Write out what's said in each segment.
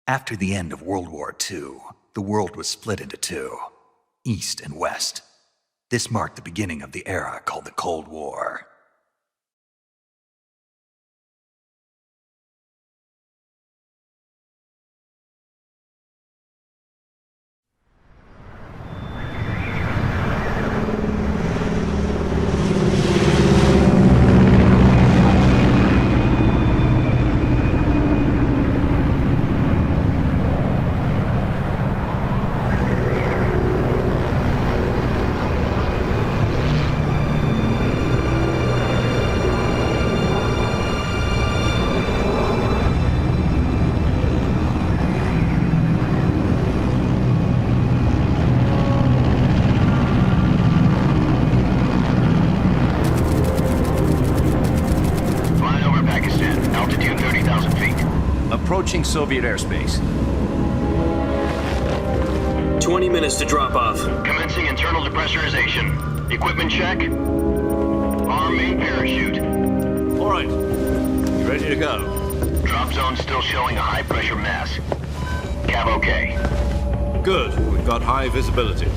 After the end of World War II, the world was split into two, East and West. This marked the beginning of the era called the Cold War. Approaching Soviet airspace. 20 minutes to drop off. Commencing internal depressurization. Equipment check. Arm main parachute. All right. You ready to go? Drop zone still showing a high pressure mass. Cav okay. Good. We've got high visibility.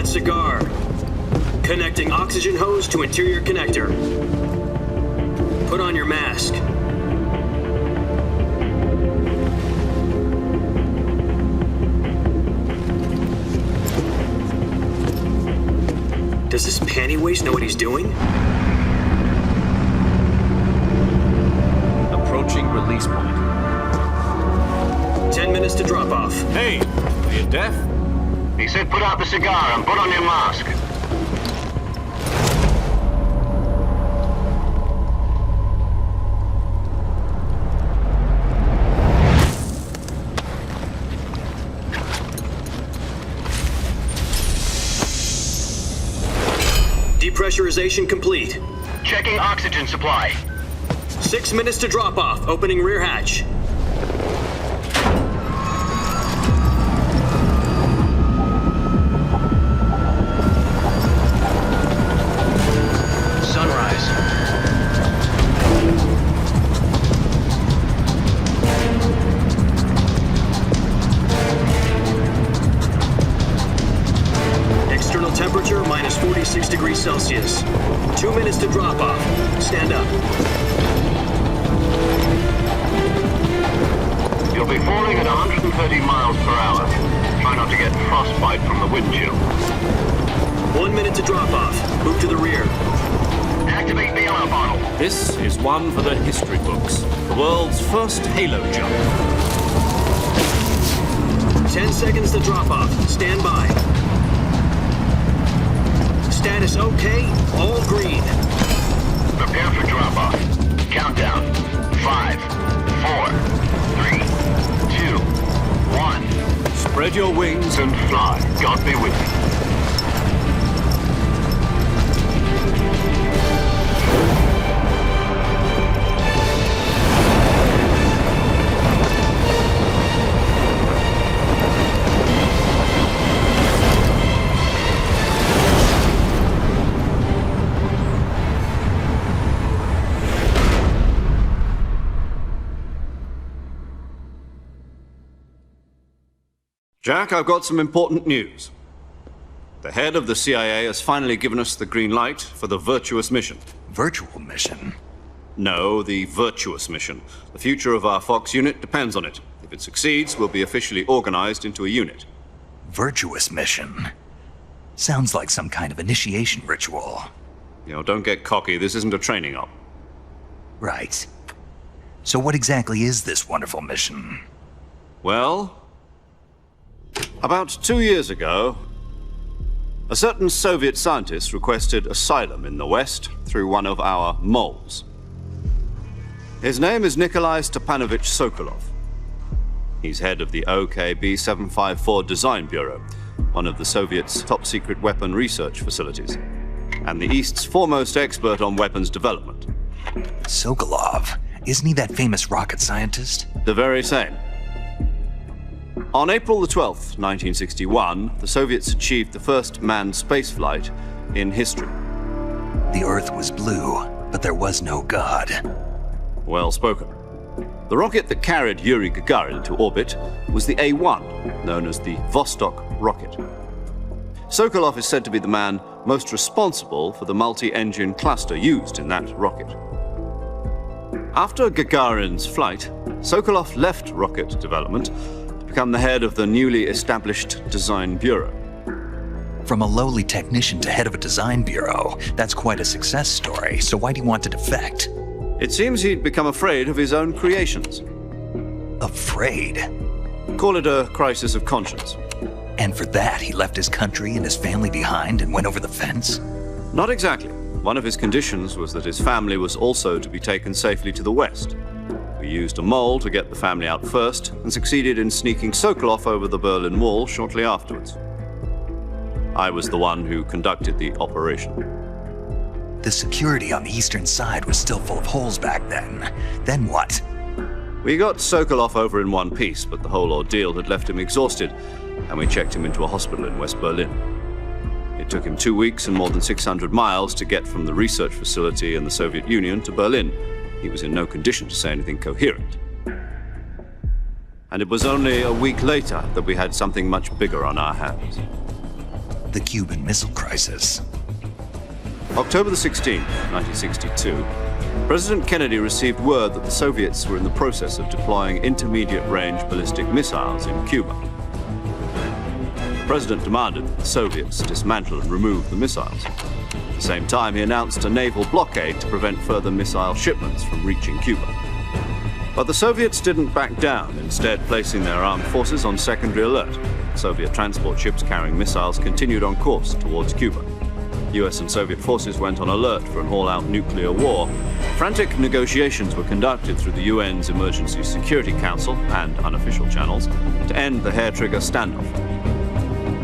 Cigar. Connecting oxygen hose to interior connector. Put on your mask. Does this panty waste know what he's doing? Approaching release point. 10 minutes to drop off. Hey, are you deaf? He said put out the cigar and put on your mask. Depressurization complete. Checking oxygen supply. 6 minutes to drop off. Opening rear hatch. Temperature minus 46 degrees Celsius. 2 minutes to drop off. Stand up. You'll be falling at 130 miles per hour. Try not to get frostbite from the wind chill. 1 minute to drop off. Move to the rear. Activate bailout bottle. This is one for the history books. The world's first halo jump. 10 seconds to drop off. Stand by. Status okay, all green. Prepare for drop-off. Countdown. 5, 4, 3, 2, 1. Spread your wings And fly. God be with you. Jack, I've got some important news. The head of the CIA has finally given us the green light for the Virtuous Mission. Virtual Mission? No, the Virtuous Mission. The future of our Fox unit depends on it. If it succeeds, we'll be officially organized into a unit. Virtuous Mission? Sounds like some kind of initiation ritual. You know, don't get cocky. This isn't a training op. Right. So what exactly is this wonderful mission? Well, about 2 years ago, a certain Soviet scientist requested asylum in the West through one of our moles. His name is Nikolai Stepanovich Sokolov. He's head of the OKB 754 Design Bureau, one of the Soviets' top-secret weapon research facilities, and the East's foremost expert on weapons development. Sokolov? Isn't he that famous rocket scientist? The very same. On April the 12th, 1961, the Soviets achieved the first manned spaceflight in history. The Earth was blue, but there was no God. Well spoken. The rocket that carried Yuri Gagarin into orbit was the A-1, known as the Vostok rocket. Sokolov is said to be the man most responsible for the multi-engine cluster used in that rocket. After Gagarin's flight, Sokolov left rocket development to become the head of the newly established Design Bureau. From a lowly technician to head of a design bureau, that's quite a success story, so why do you want to defect? It seems he'd become afraid of his own creations. Afraid? Call it a crisis of conscience. And for that, he left his country and his family behind and went over the fence? Not exactly. One of his conditions was that his family was also to be taken safely to the west. We used a mole to get the family out first and succeeded in sneaking Sokolov over the Berlin Wall shortly afterwards. I was the one who conducted the operation. The security on the eastern side was still full of holes back then. Then what? We got Sokolov over in one piece, but the whole ordeal had left him exhausted, and we checked him into a hospital in West Berlin. It took him 2 weeks and more than 600 miles to get from the research facility in the Soviet Union to Berlin. He was in no condition to say anything coherent. And it was only a week later that we had something much bigger on our hands. The Cuban Missile Crisis. October the 16th, 1962, President Kennedy received word that the Soviets were in the process of deploying intermediate-range ballistic missiles in Cuba. The President demanded that the Soviets dismantle and remove the missiles. At the same time, he announced a naval blockade to prevent further missile shipments from reaching Cuba. But the Soviets didn't back down, instead placing their armed forces on secondary alert. Soviet transport ships carrying missiles continued on course towards Cuba. US and Soviet forces went on alert for an all-out nuclear war. Frantic negotiations were conducted through the UN's Emergency Security Council and unofficial channels to end the hair-trigger standoff.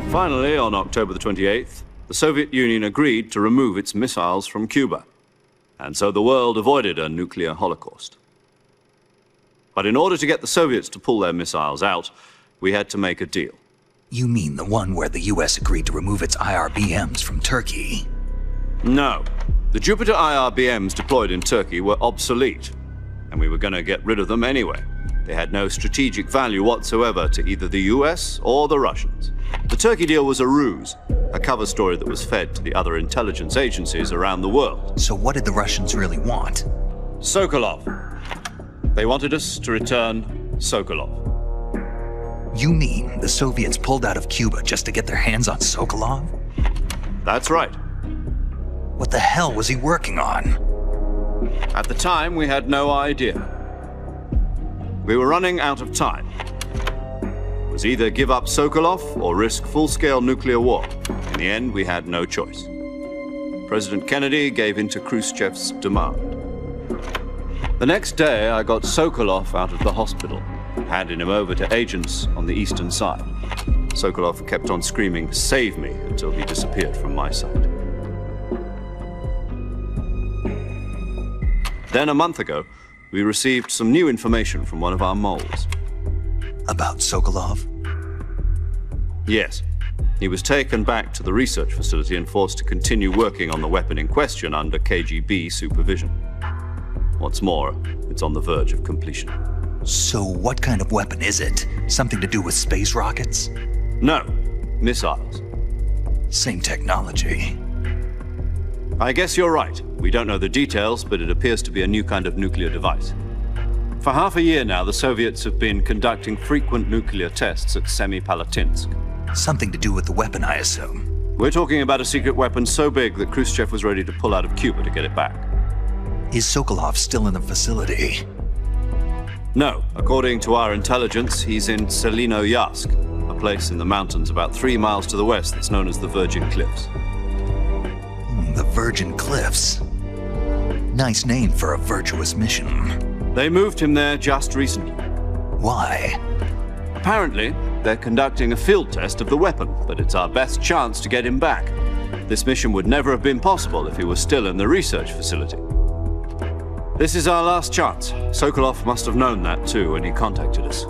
Finally, on October the 28th, the Soviet Union agreed to remove its missiles from Cuba. And so the world avoided a nuclear holocaust. But in order to get the Soviets to pull their missiles out, we had to make a deal. You mean the one where the US agreed to remove its IRBMs from Turkey? No. The Jupiter IRBMs deployed in Turkey were obsolete, and we were going to get rid of them anyway. They had no strategic value whatsoever to either the US or the Russians. The Turkey deal was a ruse, a cover story that was fed to the other intelligence agencies around the world. So what did the Russians really want? Sokolov. They wanted us to return Sokolov. You mean the Soviets pulled out of Cuba just to get their hands on Sokolov? That's right. What the hell was he working on? At the time, we had no idea. We were running out of time. It was either give up Sokolov or risk full-scale nuclear war. In the end, we had no choice. President Kennedy gave in to Khrushchev's demand. The next day, I got Sokolov out of the hospital, handing him over to agents on the eastern side. Sokolov kept on screaming, "Save me," until he disappeared from my sight. Then a month ago, we received some new information from one of our moles. About Sokolov? Yes. He was taken back to the research facility and forced to continue working on the weapon in question under KGB supervision. What's more, it's on the verge of completion. So what kind of weapon is it? Something to do with space rockets? No, missiles. Same technology. I guess you're right. We don't know the details, but it appears to be a new kind of nuclear device. For half a year now, the Soviets have been conducting frequent nuclear tests at Semipalatinsk. Something to do with the weapon, I assume. We're talking about a secret weapon so big that Khrushchev was ready to pull out of Cuba to get it back. Is Sokolov still in the facility? No. According to our intelligence, he's in Tselinoyarsk, a place in the mountains about 3 miles to the west that's known as the Virgin Cliffs. The Virgin Cliffs. Nice name for a virtuous mission. They moved him there just recently. Why? Apparently, they're conducting a field test of the weapon, but it's our best chance to get him back. This mission would never have been possible if he was still in the research facility. This is our last chance. Sokolov must have known that too when he contacted us.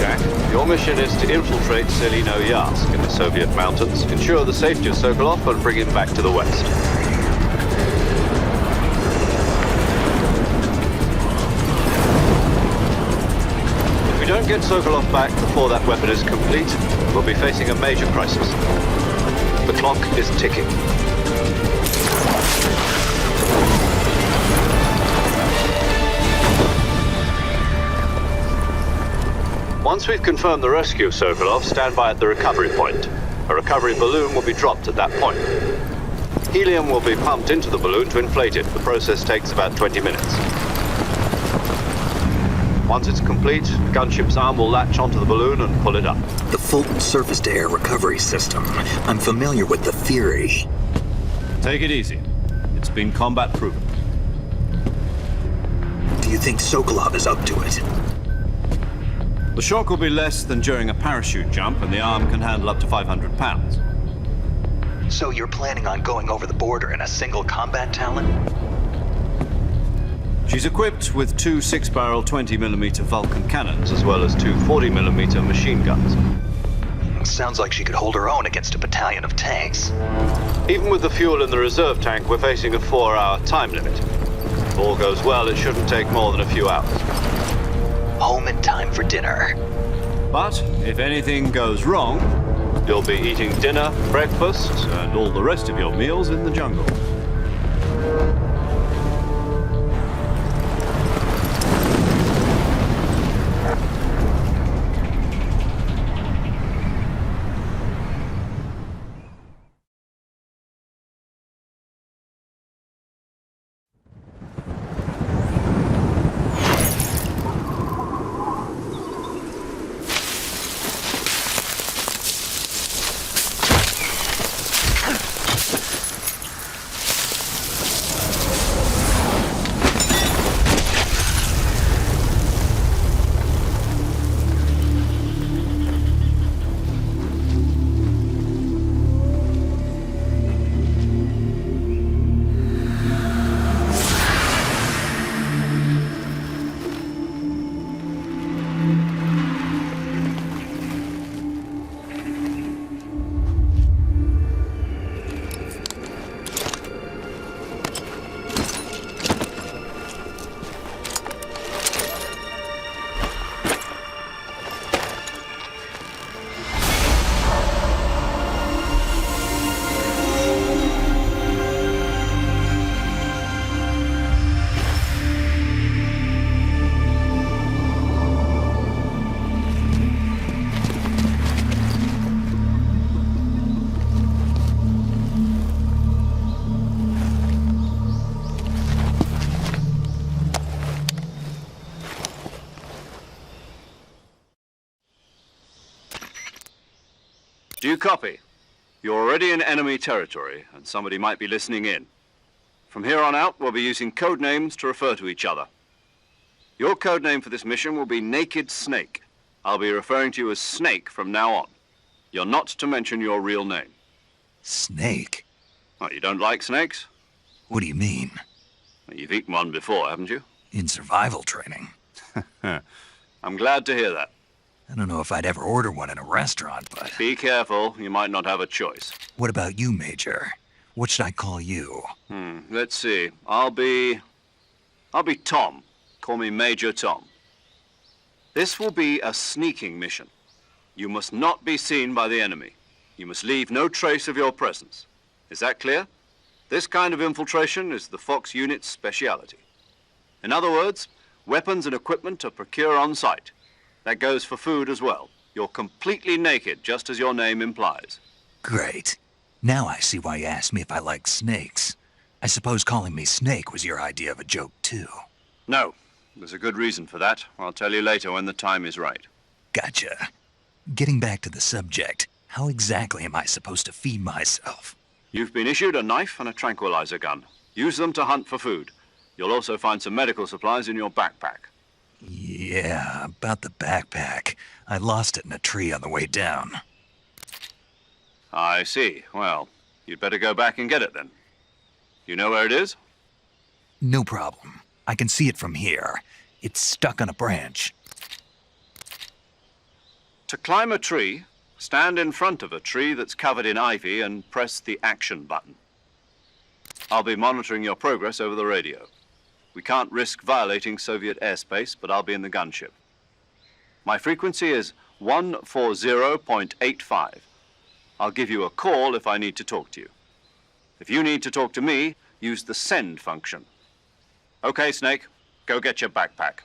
Jack. Your mission is to infiltrate Tselinoyarsk in the Soviet mountains, ensure the safety of Sokolov, and bring him back to the West. If we don't get Sokolov back before that weapon is complete, we'll be facing a major crisis. The clock is ticking. Once we've confirmed the rescue of Sokolov, stand by at the recovery point. A recovery balloon will be dropped at that point. Helium will be pumped into the balloon to inflate it. The process takes about 20 minutes. Once it's complete, the gunship's arm will latch onto the balloon and pull it up. The Fulton surface-to-air recovery system. I'm familiar with the theory. Take it easy. It's been combat-proven. Do you think Sokolov is up to it? The shock will be less than during a parachute jump, and the arm can handle up to 500 pounds. So you're planning on going over the border in a single combat Talon? She's equipped with two 6-barrel 20mm Vulcan cannons, as well as two 40mm machine guns. Sounds like she could hold her own against a battalion of tanks. Even with the fuel in the reserve tank, we're facing a 4-hour time limit. If all goes well, it shouldn't take more than a few hours. Home in time for dinner. But if anything goes wrong, you'll be eating dinner, breakfast, and all the rest of your meals in the jungle. Do you copy? You're already in enemy territory, and somebody might be listening in. From here on out, we'll be using code names to refer to each other. Your code name for this mission will be Naked Snake. I'll be referring to you as Snake from now on. You're not to mention your real name. Snake? Oh, you don't like snakes? What do you mean? Well, you've eaten one before, haven't you? In survival training. I'm glad to hear that. I don't know if I'd ever order one in a restaurant, but... Be careful, you might not have a choice. What about you, Major? What should I call you? Let's see. I'll be Tom. Call me Major Tom. This will be a sneaking mission. You must not be seen by the enemy. You must leave no trace of your presence. Is that clear? This kind of infiltration is the Fox unit's speciality. In other words, weapons and equipment are procured on site. That goes for food as well. You're completely naked, just as your name implies. Great. Now I see why you asked me if I like snakes. I suppose calling me Snake was your idea of a joke, too. No. There's a good reason for that. I'll tell you later when the time is right. Gotcha. Getting back to the subject, how exactly am I supposed to feed myself? You've been issued a knife and a tranquilizer gun. Use them to hunt for food. You'll also find some medical supplies in your backpack. Yeah, about the backpack. I lost it in a tree on the way down. I see. Well, you'd better go back and get it then. You know where it is? No problem. I can see it from here. It's stuck on a branch. To climb a tree, stand in front of a tree that's covered in ivy and press the action button. I'll be monitoring your progress over the radio. We can't risk violating Soviet airspace, but I'll be in the gunship. My frequency is 140.85. I'll give you a call if I need to talk to you. If you need to talk to me, use the send function. Okay, Snake, go get your backpack.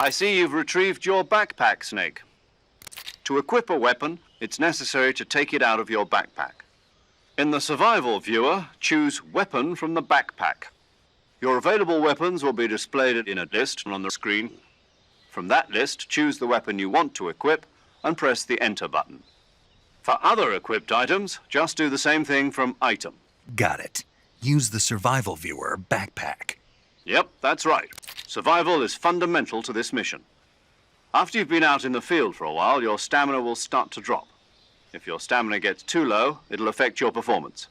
I see you've retrieved your backpack, Snake. To equip a weapon, it's necessary to take it out of your backpack. In the survival viewer, choose Weapon from the backpack. Your available weapons will be displayed in a list on the screen. From that list, choose the weapon you want to equip and press the Enter button. For other equipped items, just do the same thing from Item. Got it. Use the survival viewer backpack. Yep, that's right. Survival is fundamental to this mission. After you've been out in the field for a while, your stamina will start to drop. If your stamina gets too low, it'll affect your performance.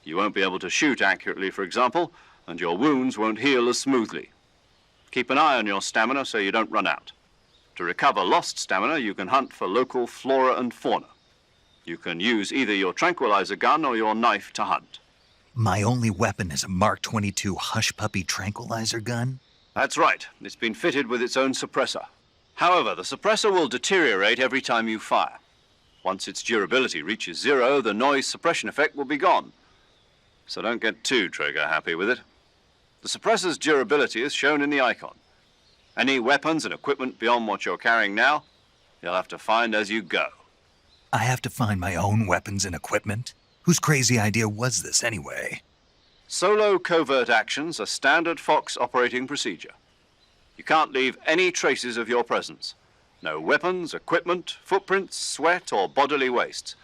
You won't be able to shoot accurately, for example, and your wounds won't heal as smoothly. Keep an eye on your stamina so you don't run out. To recover lost stamina, you can hunt for local flora and fauna. You can use either your tranquilizer gun or your knife to hunt. My only weapon is a Mark 22 Hush Puppy tranquilizer gun? That's right. It's been fitted with its own suppressor. However, the suppressor will deteriorate every time you fire. Once its durability reaches 0, the noise suppression effect will be gone. So don't get too trigger happy with it. The suppressor's durability is shown in the icon. Any weapons and equipment beyond what you're carrying now, you'll have to find as you go. I have to find my own weapons and equipment? Whose crazy idea was this anyway? Solo covert actions are standard Fox operating procedure. You can't leave any traces of your presence. No weapons, equipment, footprints, sweat, or bodily waste.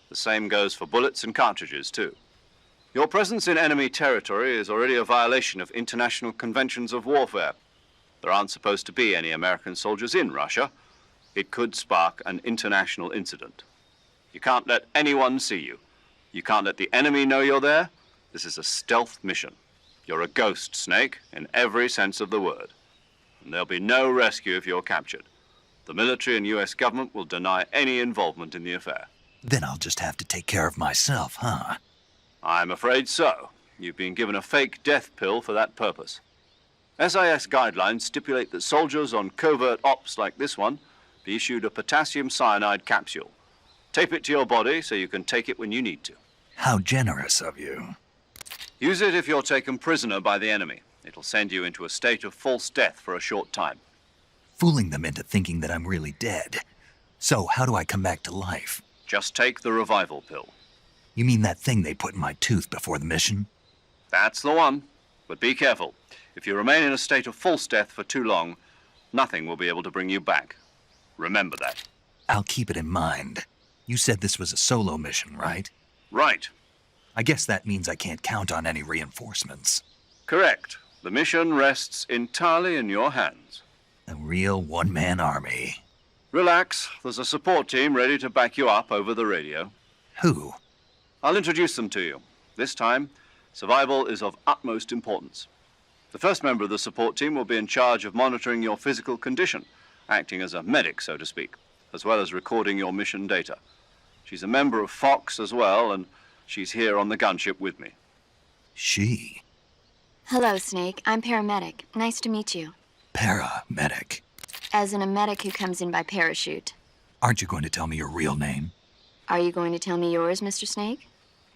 The same goes for bullets and cartridges, too. Your presence in enemy territory is already a violation of international conventions of warfare. There aren't supposed to be any American soldiers in Russia. It could spark an international incident. You can't let anyone see you. You can't let the enemy know you're there. This is a stealth mission. You're a ghost, Snake, in every sense of the word. And there'll be no rescue if you're captured. The military and US government will deny any involvement in the affair. Then I'll just have to take care of myself, huh? I'm afraid so. You've been given a fake death pill for that purpose. SIS guidelines stipulate that soldiers on covert ops like this one be issued a potassium cyanide capsule. Tape it to your body so you can take it when you need to. How generous of you. Use it if you're taken prisoner by the enemy. It'll send you into a state of false death for a short time. Fooling them into thinking that I'm really dead. So how do I come back to life? Just take the revival pill. You mean that thing they put in my tooth before the mission? That's the one. But be careful. If you remain in a state of false death for too long, nothing will be able to bring you back. Remember that. I'll keep it in mind. You said this was a solo mission, right? Right. I guess that means I can't count on any reinforcements. Correct. The mission rests entirely in your hands. A real one-man army. Relax. There's a support team ready to back you up over the radio. Who? I'll introduce them to you. This time, survival is of utmost importance. The first member of the support team will be in charge of monitoring your physical condition, acting as a medic, so to speak, as well as recording your mission data. She's a member of Fox as well, and she's here on the gunship with me. She? Hello, Snake. I'm paramedic. Nice to meet you. Paramedic. As in a medic who comes in by parachute. Aren't you going to tell me your real name? Are you going to tell me yours, Mr. Snake?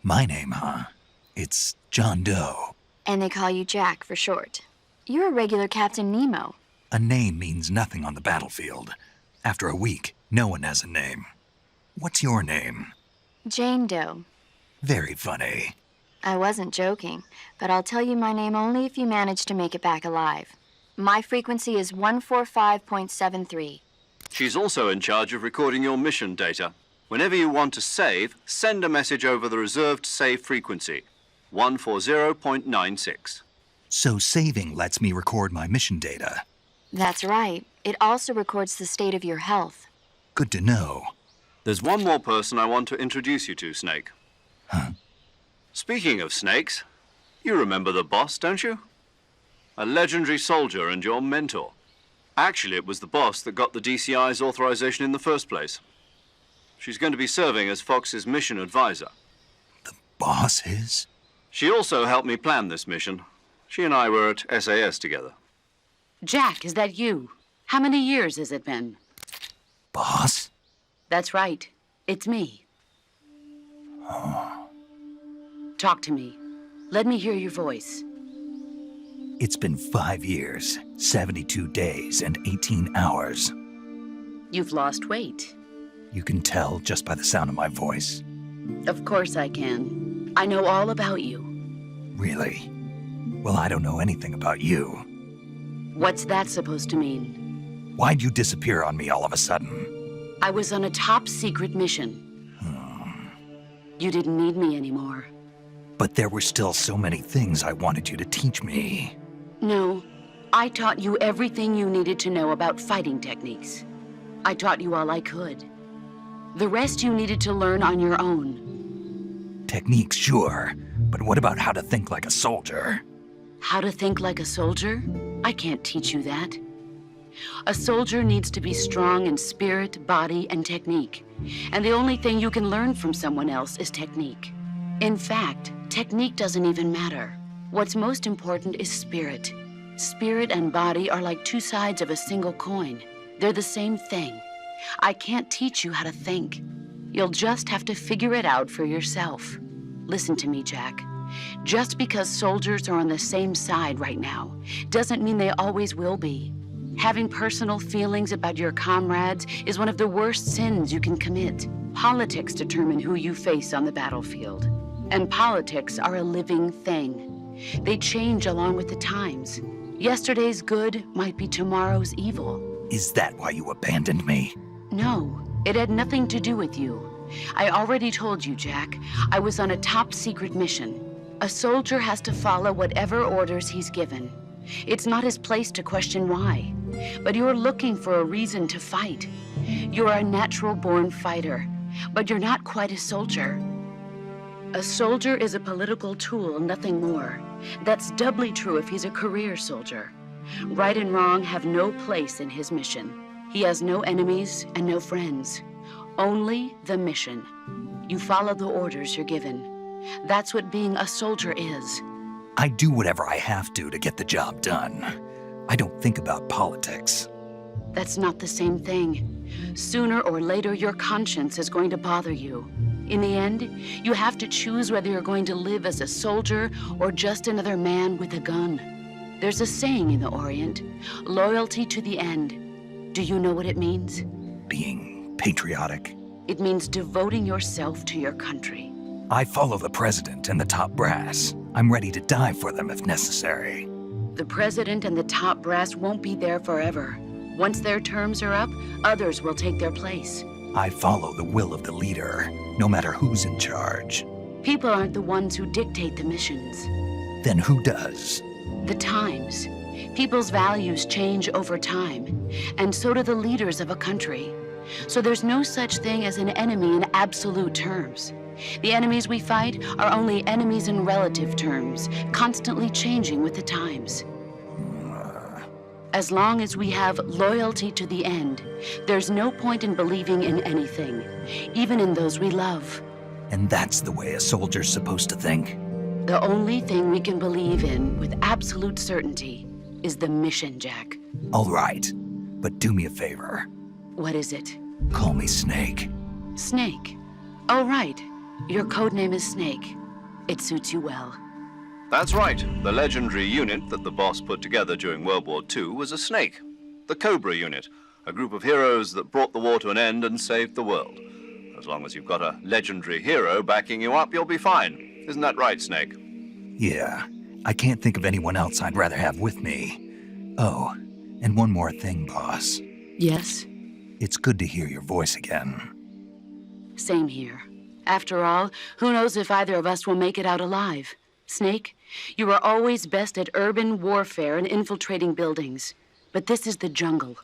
My name, huh? It's John Doe. And they call you Jack for short. You're a regular Captain Nemo. A name means nothing on the battlefield. After a week, no one has a name. What's your name? Jane Doe. Very funny. I wasn't joking, but I'll tell you my name only if you manage to make it back alive. My frequency is 145.73. She's also in charge of recording your mission data. Whenever you want to save, send a message over the reserved save frequency, 140.96. So saving lets me record my mission data. That's right. It also records the state of your health. Good to know. There's one more person I want to introduce you to, Snake. Huh? Speaking of snakes, you remember the boss, don't you? A legendary soldier and your mentor. Actually, it was the boss that got the DCI's authorization in the first place. She's going to be serving as Fox's mission advisor. The boss is? She also helped me plan this mission. She and I were at SAS together. Jack, is that you? How many years has it been? Boss? That's right. It's me. Talk to me. Let me hear your voice. It's been 5 years, 72 days, and 18 hours. You've lost weight. You can tell just by the sound of my voice. Of course I can. I know all about you. Really? Well, I don't know anything about you. What's that supposed to mean? Why'd you disappear on me all of a sudden? I was on a top-secret mission. You didn't need me anymore. But there were still so many things I wanted you to teach me. No, I taught you everything you needed to know about fighting techniques. I taught you all I could. The rest you needed to learn on your own. Techniques, sure. But what about how to think like a soldier? How to think like a soldier? I can't teach you that. A soldier needs to be strong in spirit, body, and technique. And the only thing you can learn from someone else is technique. In fact, technique doesn't even matter. What's most important is spirit. Spirit and body are like two sides of a single coin. They're the same thing. I can't teach you how to think. You'll just have to figure it out for yourself. Listen to me, Jack. Just because soldiers are on the same side right now doesn't mean they always will be. Having personal feelings about your comrades is one of the worst sins you can commit. Politics determine who you face on the battlefield. And politics are a living thing. They change along with the times. Yesterday's good might be tomorrow's evil. Is that why you abandoned me? No, it had nothing to do with you. I already told you, Jack. I was on a top-secret mission. A soldier has to follow whatever orders he's given. It's not his place to question why. But you're looking for a reason to fight. You're a natural-born fighter, but you're not quite a soldier. A soldier is a political tool, nothing more. That's doubly true if he's a career soldier. Right and wrong have no place in his mission. He has no enemies and no friends. Only the mission. You follow the orders you're given. That's what being a soldier is. I do whatever I have to get the job done. I don't think about politics. That's not the same thing. Sooner or later, your conscience is going to bother you. In the end, you have to choose whether you're going to live as a soldier or just another man with a gun. There's a saying in the Orient, loyalty to the end. Do you know what it means? Being patriotic. It means devoting yourself to your country. I follow the president and the top brass. I'm ready to die for them if necessary. The president and the top brass won't be there forever. Once their terms are up, others will take their place. I follow the will of the leader, no matter who's in charge. People aren't the ones who dictate the missions. Then who does? The times. People's values change over time, and so do the leaders of a country. So there's no such thing as an enemy in absolute terms. The enemies we fight are only enemies in relative terms, constantly changing with the times. As long as we have loyalty to the end, there's no point in believing in anything, even in those we love. And that's the way a soldier's supposed to think? The only thing we can believe in with absolute certainty is the mission, Jack. All right, but do me a favor. What is it? Call me Snake. Snake. Oh, right. Your codename is Snake. It suits you well. That's right. The legendary unit that the boss put together during World War II was a snake. The Cobra unit, a group of heroes that brought the war to an end and saved the world. As long as you've got a legendary hero backing you up, you'll be fine. Isn't that right, Snake? Yeah, I can't think of anyone else I'd rather have with me. Oh, and one more thing, boss. Yes? It's good to hear your voice again. Same here. After all, who knows if either of us will make it out alive? Snake, you are always best at urban warfare and infiltrating buildings. But this is the jungle.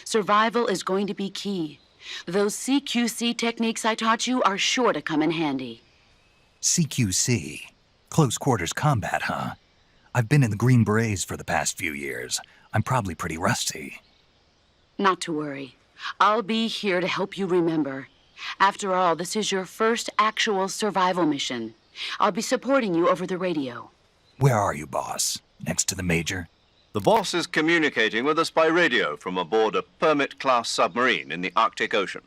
Survival is going to be key. Those CQC techniques I taught you are sure to come in handy. CQC? Close quarters combat, huh? I've been in the Green Berets for the past few years. I'm probably pretty rusty. Not to worry. I'll be here to help you remember. After all, this is your first actual survival mission. I'll be supporting you over the radio. Where are you, boss? Next to the Major? The boss is communicating with us by radio from aboard a Permit-class submarine in the Arctic Ocean.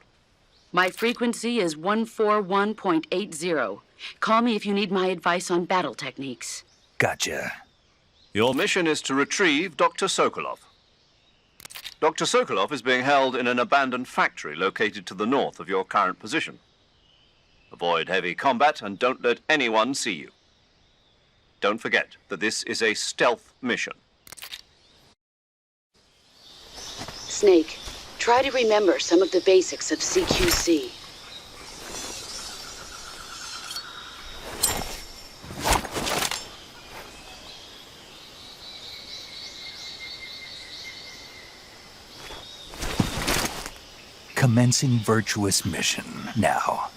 My frequency is 141.80. Call me if you need my advice on battle techniques. Gotcha. Your mission is to retrieve Dr. Sokolov. Dr. Sokolov is being held in an abandoned factory located to the north of your current position. Avoid heavy combat and don't let anyone see you. Don't forget that this is a stealth mission. Snake, try to remember some of the basics of CQC. Commencing Virtuous Mission now.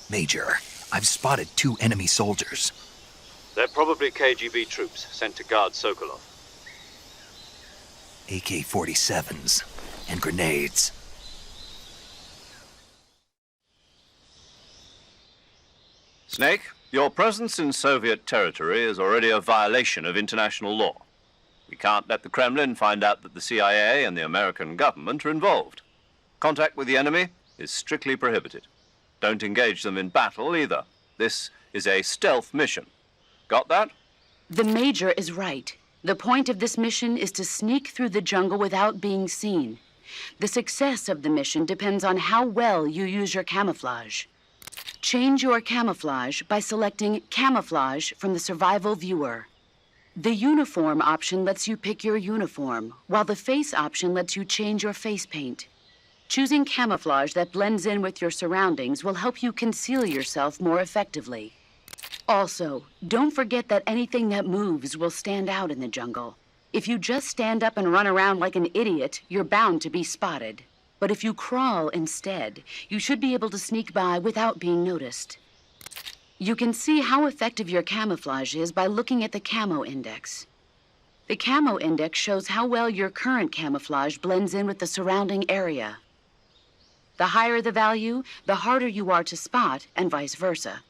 Major, I've spotted 2 enemy soldiers. They're probably KGB troops sent to guard Sokolov. AK-47s and grenades. Snake, your presence in Soviet territory is already a violation of international law. We can't let the Kremlin find out that the CIA and the American government are involved. Contact with the enemy is strictly prohibited. Don't engage them in battle either. This is a stealth mission. Got that? The Major is right. The point of this mission is to sneak through the jungle without being seen. The success of the mission depends on how well you use your camouflage. Change your camouflage by selecting Camouflage from the Survival Viewer. The Uniform option lets you pick your uniform, while the Face option lets you change your face paint. Choosing camouflage that blends in with your surroundings will help you conceal yourself more effectively. Also, don't forget that anything that moves will stand out in the jungle. If you just stand up and run around like an idiot, you're bound to be spotted. But if you crawl instead, you should be able to sneak by without being noticed. You can see how effective your camouflage is by looking at the Camo Index. The Camo Index shows how well your current camouflage blends in with the surrounding area. The higher the value, the harder you are to spot, and vice versa.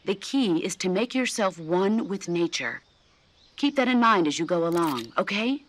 The key is to make yourself one with nature. Keep that in mind as you go along, okay?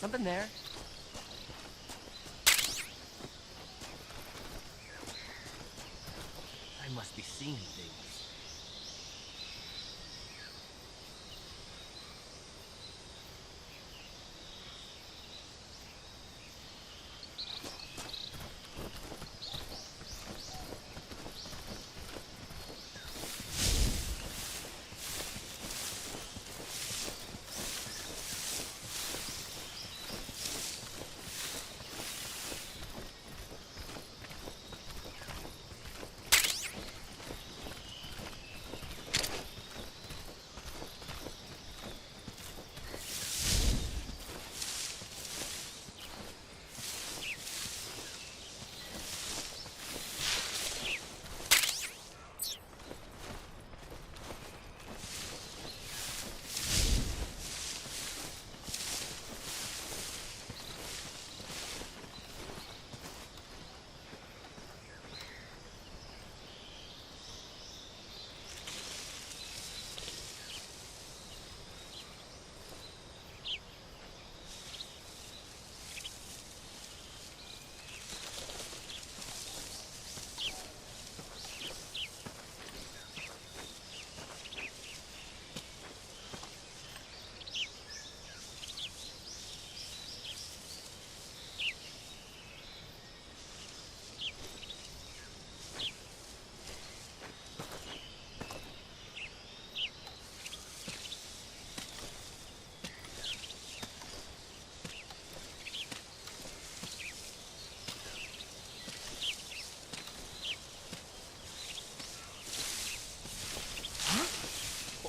Something there. I must be seeing things.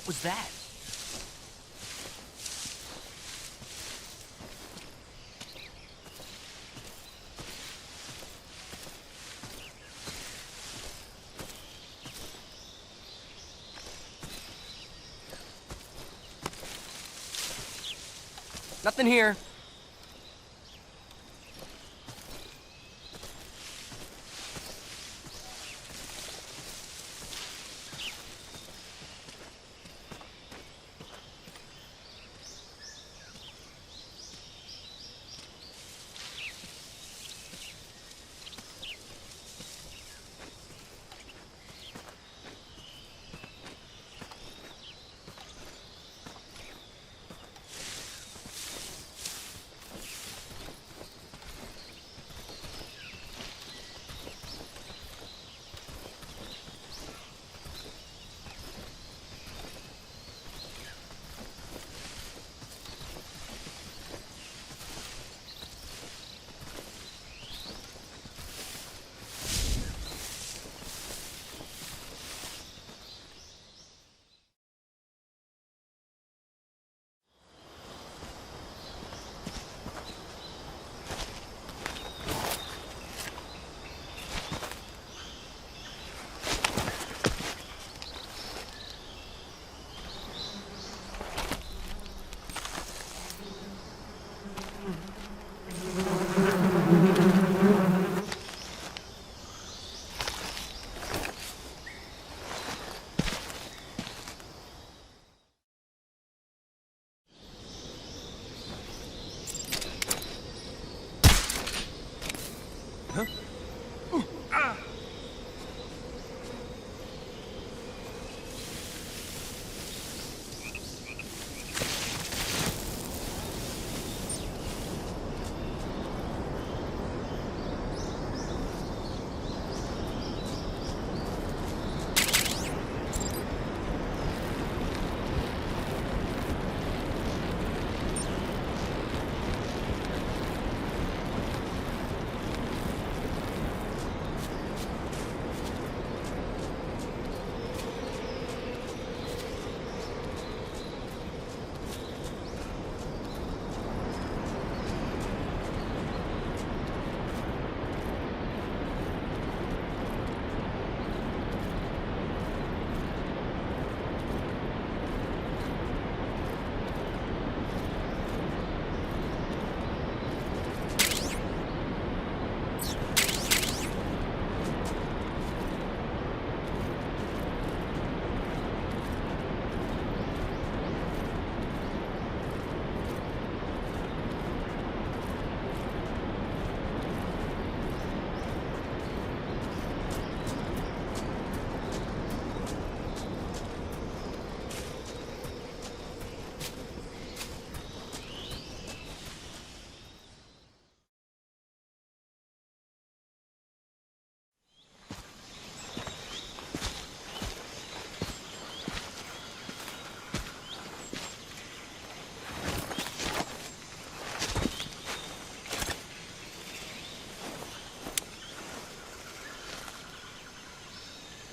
What was that? Nothing here.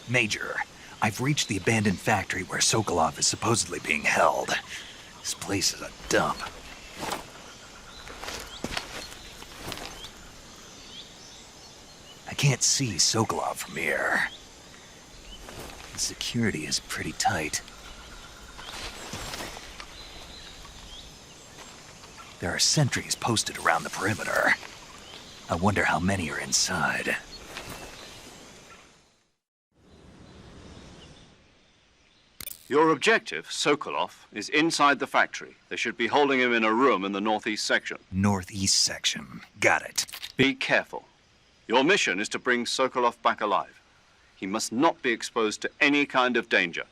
Major, I've reached the abandoned factory where Sokolov is supposedly being held. This place is a dump. I can't see Sokolov from here. The security is pretty tight. There are sentries posted around the perimeter. I wonder how many are inside. Your objective, Sokolov, is inside the factory. They should be holding him in a room in the northeast section. Northeast section. Got it. Be careful. Your mission is to bring Sokolov back alive. He must not be exposed to any kind of danger.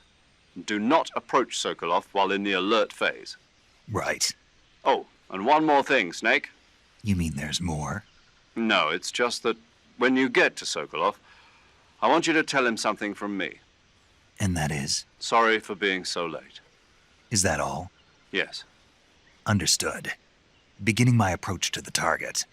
Do not approach Sokolov while in the alert phase. Right. Oh, and one more thing, Snake. You mean there's more? No, it's just that when you get to Sokolov, I want you to tell him something from me. And that is? Sorry for being so late. Is that all? Yes. Understood. Beginning my approach to the target.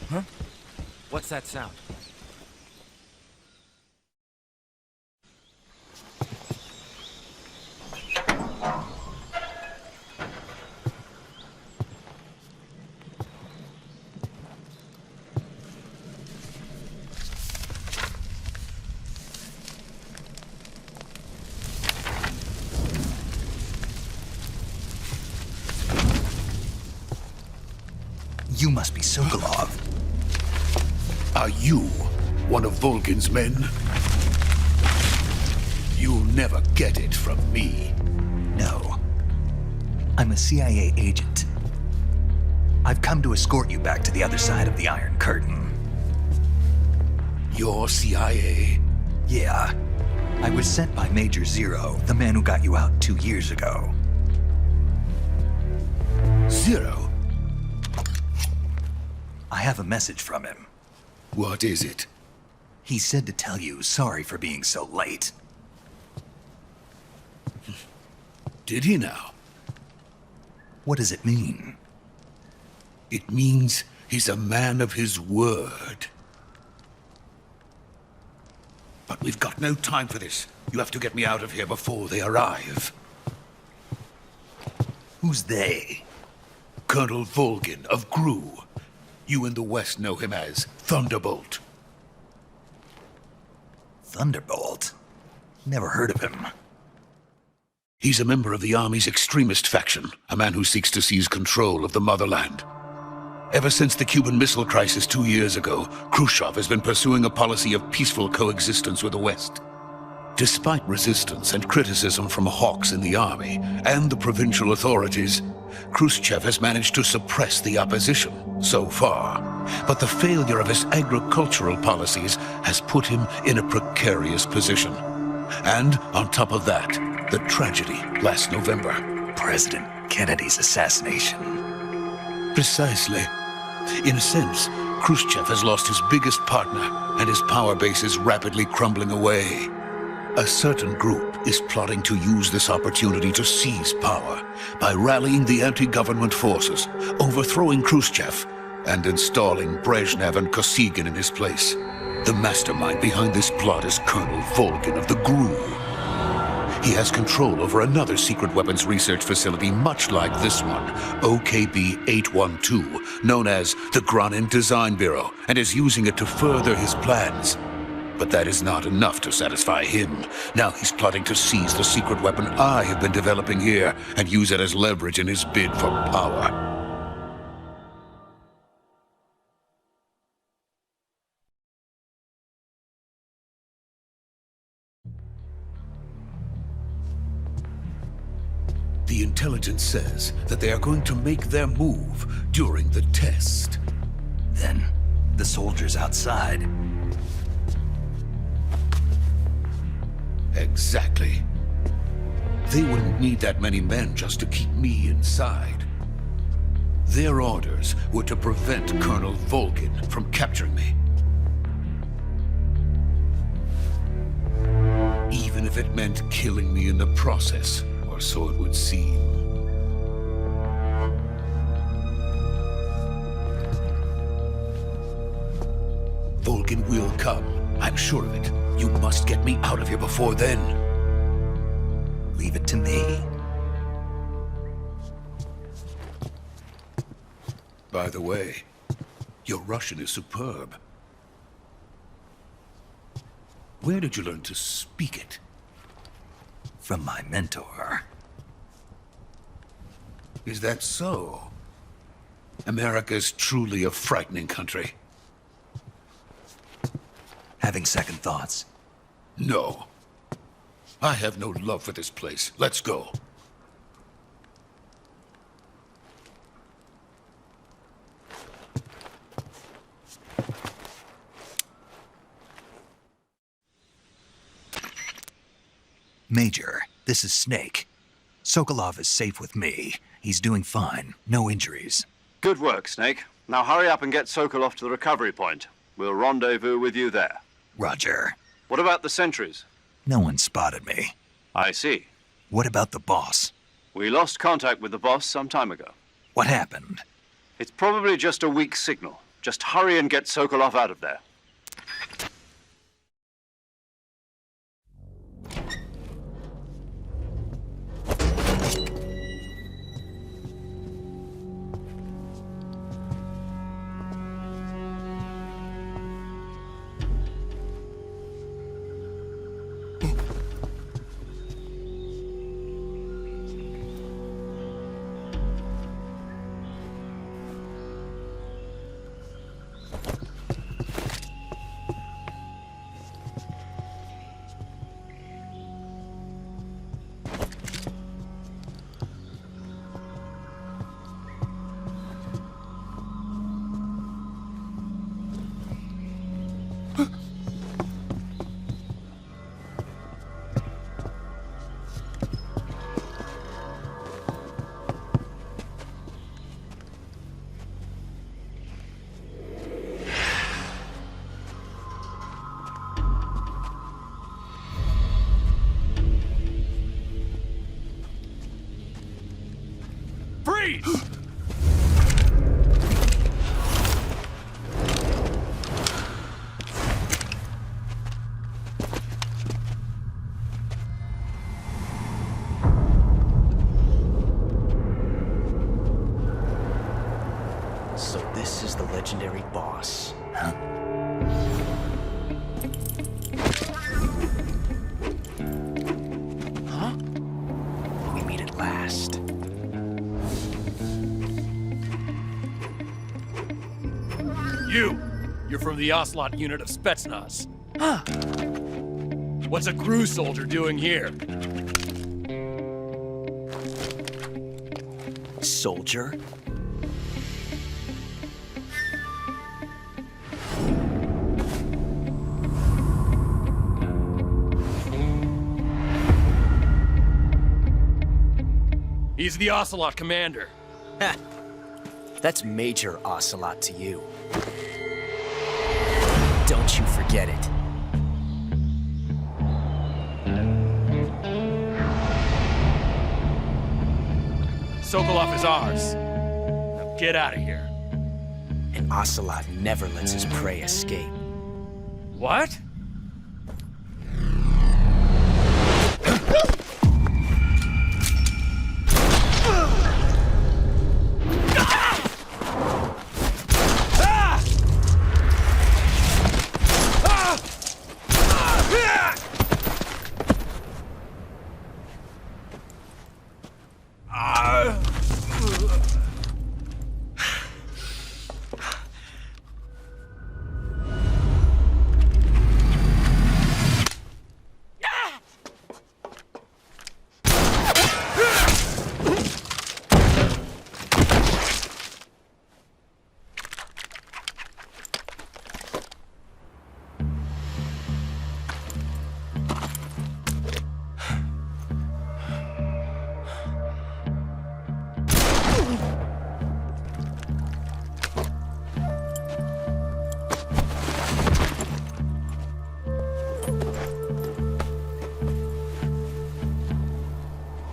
Huh? What's that sound? You must be Sokolov. Are you one of Volgin's men? You'll never get it from me. No. I'm a CIA agent. I've come to escort you back to the other side of the Iron Curtain. You're CIA? Yeah. I was sent by Major Zero, the man who got you out 2 years ago. Zero? I have a message from him. What is it? He said to tell you sorry for being so late. Did he now? What does it mean? It means he's a man of his word. But we've got no time for this. You have to get me out of here before they arrive. Who's they? Colonel Volgin of Grad. You in the West know him as Thunderbolt. Thunderbolt? Never heard of him. He's a member of the Army's extremist faction, a man who seeks to seize control of the motherland. Ever since the Cuban Missile Crisis 2 years ago, Khrushchev has been pursuing a policy of peaceful coexistence with the West. Despite resistance and criticism from hawks in the Army and the provincial authorities, Khrushchev has managed to suppress the opposition so far. But the failure of his agricultural policies has put him in a precarious position. And on top of that, the tragedy last November. President Kennedy's assassination. Precisely. In a sense, Khrushchev has lost his biggest partner, and his power base is rapidly crumbling away. A certain group is plotting to use this opportunity to seize power by rallying the anti-government forces, overthrowing Khrushchev, and installing Brezhnev and Kosygin in his place. The mastermind behind this plot is Colonel Volgin of the Grad. He has control over another secret weapons research facility much like this one, OKB-812, known as the Groznyj Design Bureau, and is using it to further his plans. But that is not enough to satisfy him. Now he's plotting to seize the secret weapon I have been developing here and use it as leverage in his bid for power. The intelligence says that they are going to make their move during the test. Then, the soldiers outside. Exactly. They wouldn't need that many men just to keep me inside. Their orders were to prevent Colonel Volgin from capturing me. Even if it meant killing me in the process, or so it would seem. Volgin will come. I'm sure of it. You must get me out of here before then. Leave it to me. By the way, your Russian is superb. Where did you learn to speak it? From my mentor. Is that so? America's truly a frightening country. Having second thoughts? No. I have no love for this place. Let's go. Major, this is Snake. Sokolov is safe with me. He's doing fine. No injuries. Good work, Snake. Now hurry up and get Sokolov to the recovery point. We'll rendezvous with you there. Roger. What about the sentries? No one spotted me. I see. What about the boss? We lost contact with the boss some time ago. What happened? It's probably just a weak signal. Just hurry and get Sokolov out of there. Freeze! So this is the legendary boss. Huh? Huh? We meet at last. You're from the Ocelot unit of Spetsnaz. Huh. What's a crew soldier doing here? Soldier? He's the Ocelot commander. Ha! That's Major Ocelot to you. Don't you forget it. Sokolov is ours. Now get out of here. And Ocelot never lets his prey escape. What?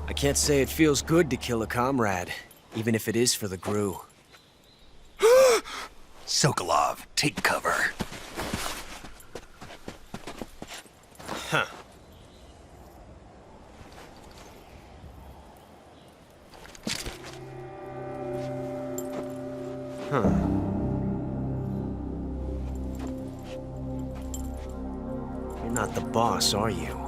I can't say it feels good to kill a comrade, even if it is for the Gru. Sokolov, take cover. Huh. Huh. You're not the boss, are you?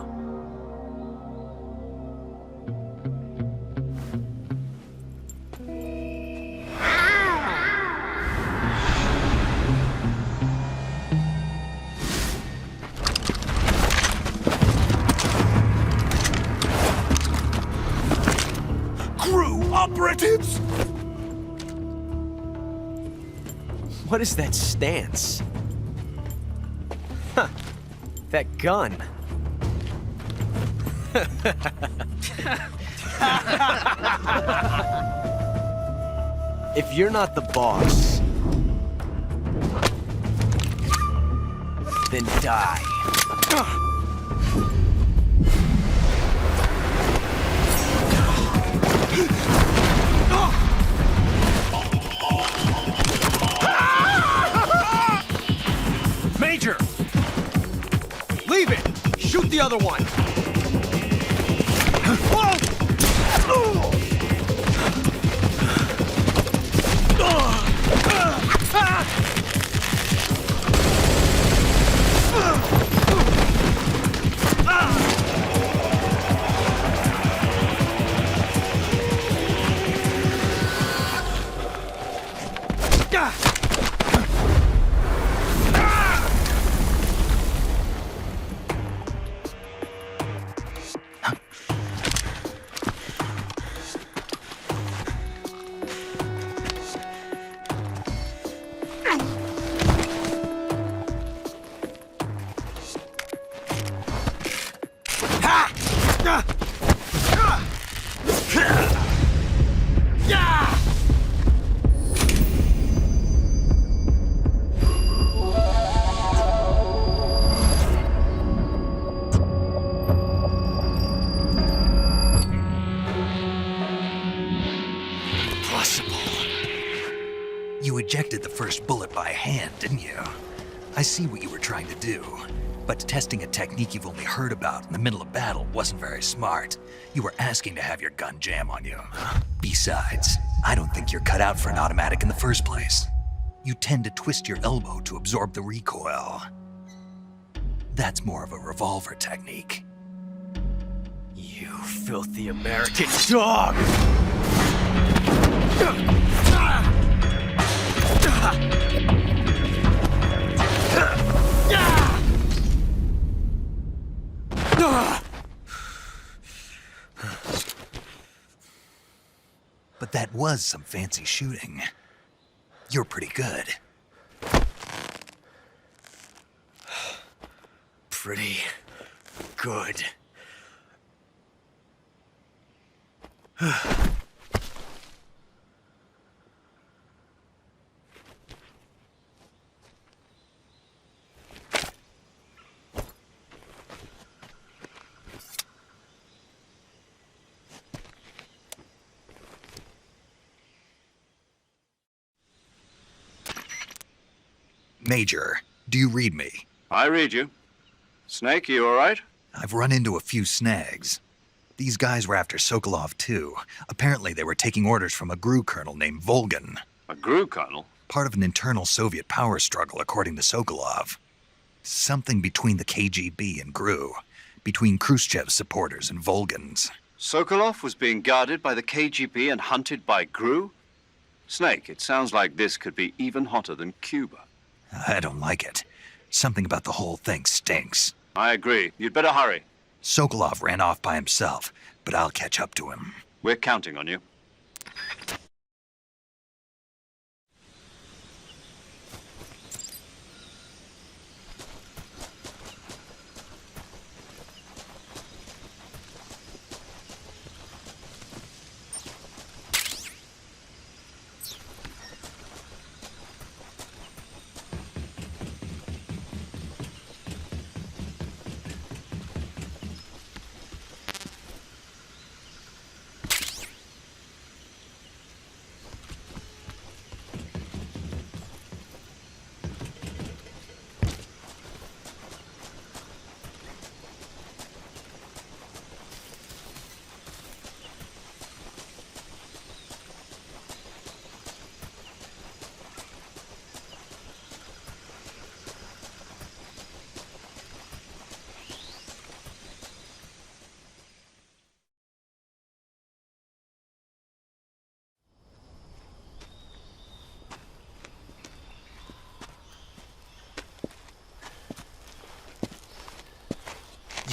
Operatives! What is that stance? Huh. That gun. If you're not the boss, then die. Leave it! Shoot the other one! You ejected the first bullet by hand, didn't you? I see what you were trying to do. But testing a technique you've only heard about in the middle of battle wasn't very smart. You were asking to have your gun jam on you. Besides, I don't think you're cut out for an automatic in the first place. You tend to twist your elbow to absorb the recoil. That's more of a revolver technique. You filthy American dog! But that was some fancy shooting. You're pretty good. Pretty good. Major, do you read me? I read you. Snake, you all right? I've run into a few snags. These guys were after Sokolov too. Apparently they were taking orders from a GRU colonel named Volgin. A GRU colonel? Part of an internal Soviet power struggle, according to Sokolov. Something between the KGB and GRU. Between Khrushchev's supporters and Volgin's. Sokolov was being guarded by the KGB and hunted by GRU? Snake, it sounds like this could be even hotter than Cuba. I don't like it. Something about the whole thing stinks. I agree. You'd better hurry. Sokolov ran off by himself, but I'll catch up to him. We're counting on you.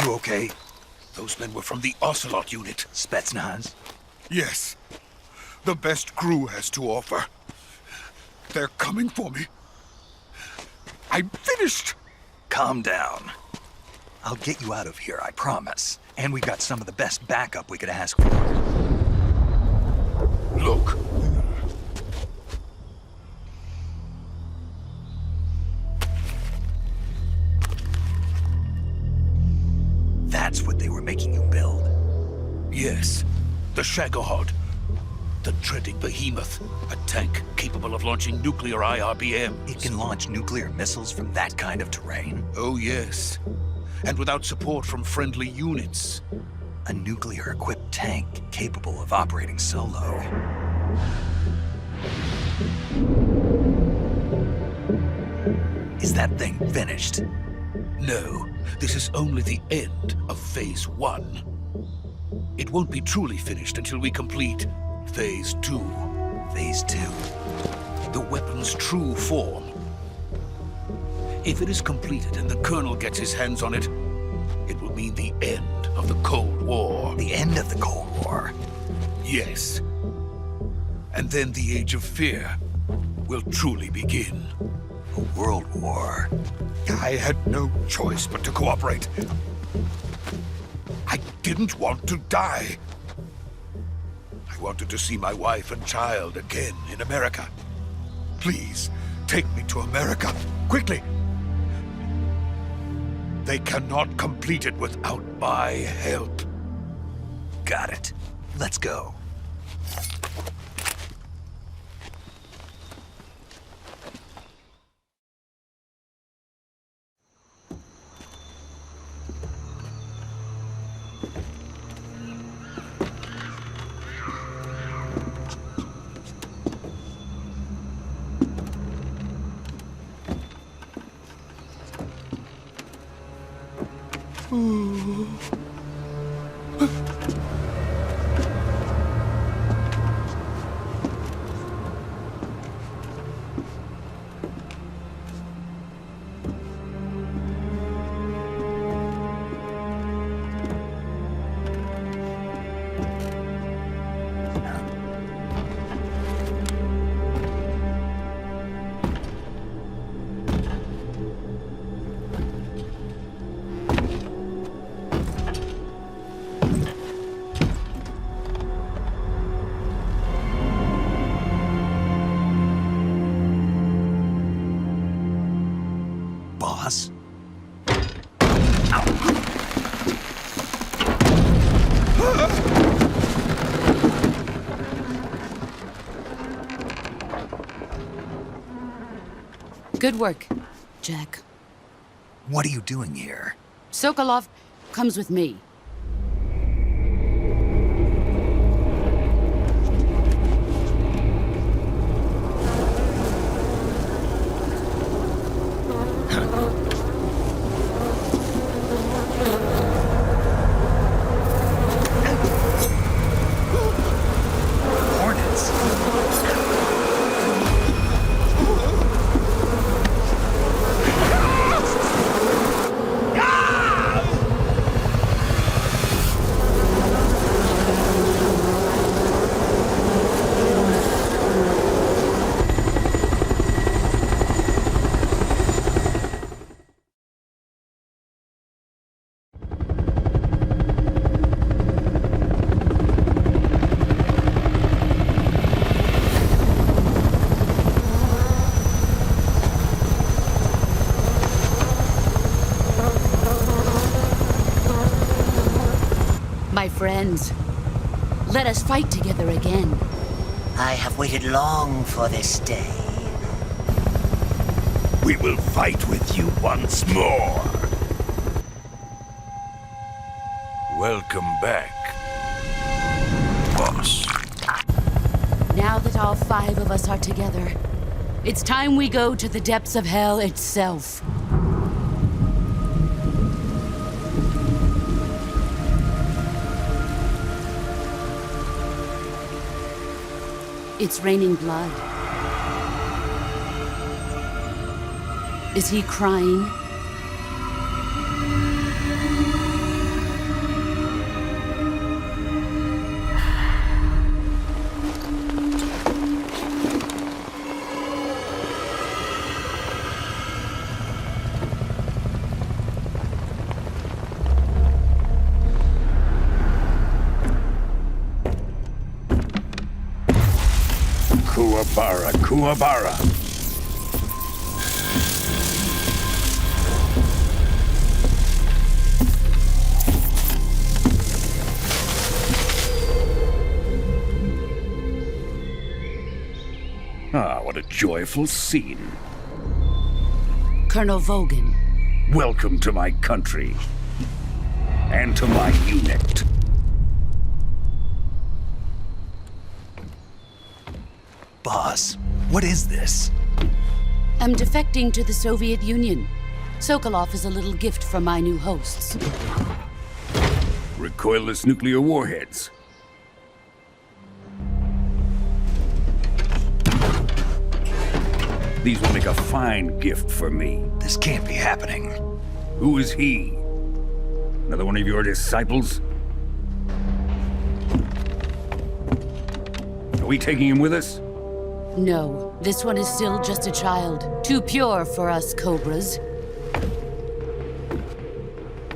You okay? Those men were from the Ocelot unit. Spetsnaz? Yes. The best GRU has to offer. They're coming for me. I'm finished. Calm down. I'll get you out of here, I promise. And we've got some of the best backup we could ask for. Look. That's what they were making you build? Yes. The Shagohod. The dreaded behemoth. A tank capable of launching nuclear IRBMs. It can launch nuclear missiles from that kind of terrain? Oh, yes. and without support from friendly units. A nuclear-equipped tank capable of operating solo. Is that thing finished? No, this is only the end of Phase 1. It won't be truly finished until we complete Phase 2. Phase 2? The weapon's true form. If it is completed and the Colonel gets his hands on it, it will mean the end of the Cold War. The end of the Cold War? Yes. And then the Age of Fear will truly begin. A world war. I had no choice but to cooperate. I didn't want to die. I wanted to see my wife and child again in America. Please, take me to America, quickly. They cannot complete it without my help. Got it. Let's go. Boss? Good work, Jack. What are you doing here? Sokolov comes with me. My friends, let us fight together again. I have waited long for this day. We will fight with you once more. Welcome back, boss. Now that all 5 of us are together, it's time we go to the depths of hell itself. It's raining blood. Is he crying? Kuwabara. Ah, what a joyful scene. Colonel Volgin, Welcome to my country. And to my unit. Boss, what is this? I'm defecting to the Soviet Union. Sokolov is a little gift from my new hosts. Recoilless nuclear warheads. These will make a fine gift for me. This can't be happening. Who is he? Another one of your disciples? Are we taking him with us? No, this one is still just a child. Too pure for us Cobras.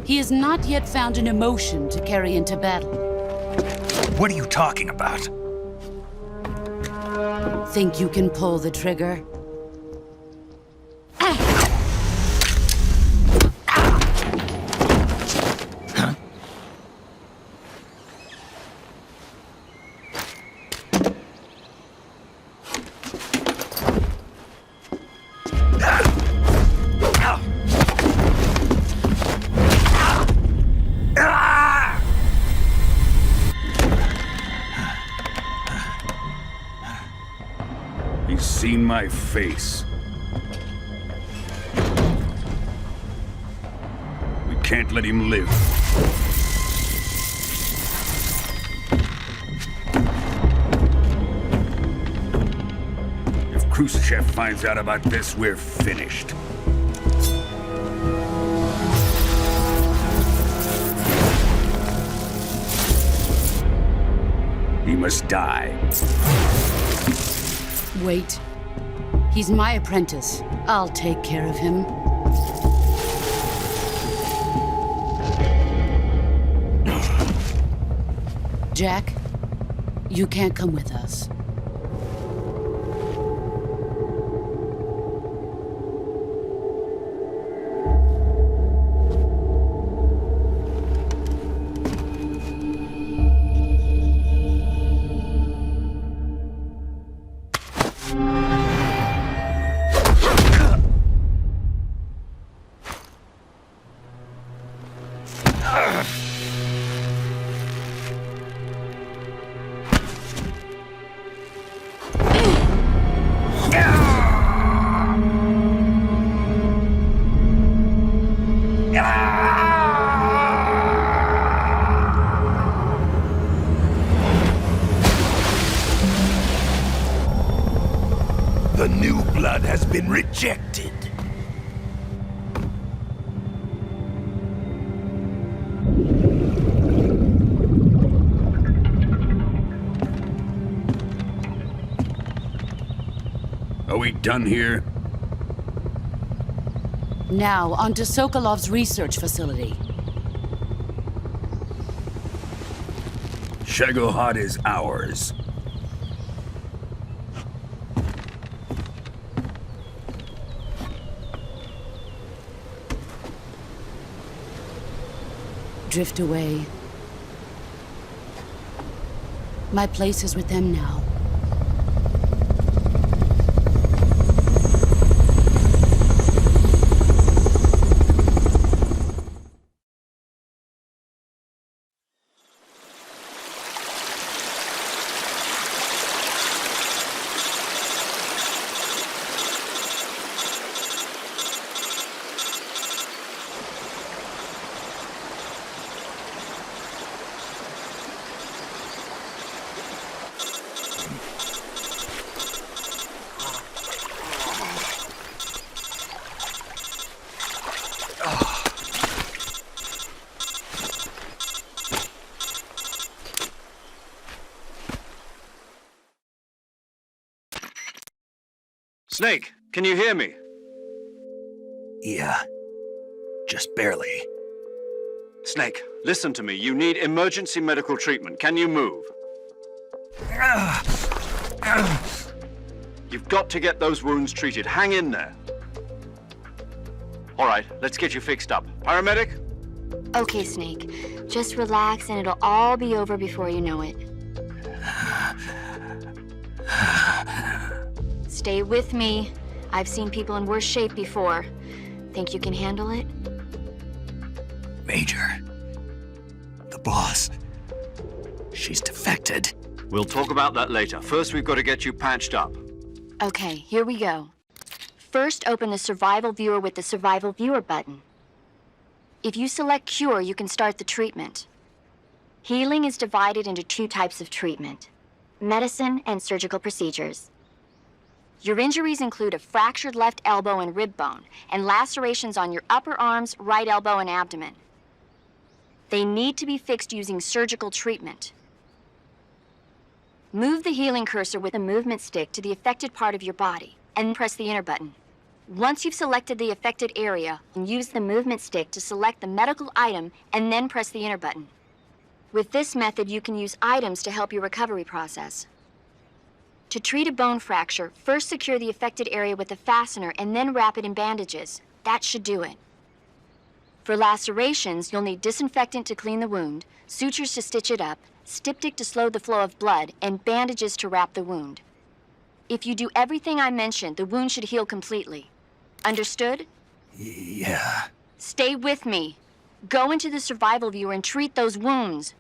He has not yet found an emotion to carry into battle. What are you talking about? Think you can pull the trigger? He's seen my face. We can't let him live. If Khrushchev finds out about this, we're finished. He must die. Wait. He's my apprentice. I'll take care of him. Jack, you can't come with us. The new blood has been rejected. Are we done here? Now, onto Sokolov's research facility. Shagohod is ours. Drift away. My place is with them now. Snake, can you hear me? Yeah. Just barely. Snake, listen to me. You need emergency medical treatment. Can you move? You've got to get those wounds treated. Hang in there. All right, let's get you fixed up. Paramedic? Okay, Snake. Just relax and it'll all be over before you know it. Stay with me. I've seen people in worse shape before. Think you can handle it? Major. The boss. She's defected. We'll talk about that later. First, we've got to get you patched up. Okay, here we go. First, open the Survival Viewer with the Survival Viewer button. If you select Cure, you can start the treatment. Healing is divided into 2 types of treatment: medicine and surgical procedures. Your injuries include a fractured left elbow and rib bone, and lacerations on your upper arms, right elbow, and abdomen. They need to be fixed using surgical treatment. Move the healing cursor with a movement stick to the affected part of your body, and press the enter button. Once you've selected the affected area, use the movement stick to select the medical item, and then press the enter button. With this method, you can use items to help your recovery process. To treat a bone fracture, first secure the affected area with a fastener and then wrap it in bandages. That should do it. For lacerations, you'll need disinfectant to clean the wound, sutures to stitch it up, styptic to slow the flow of blood, and bandages to wrap the wound. If you do everything I mentioned, the wound should heal completely. Understood? Yeah. Stay with me. Go into the Survival Viewer and treat those wounds.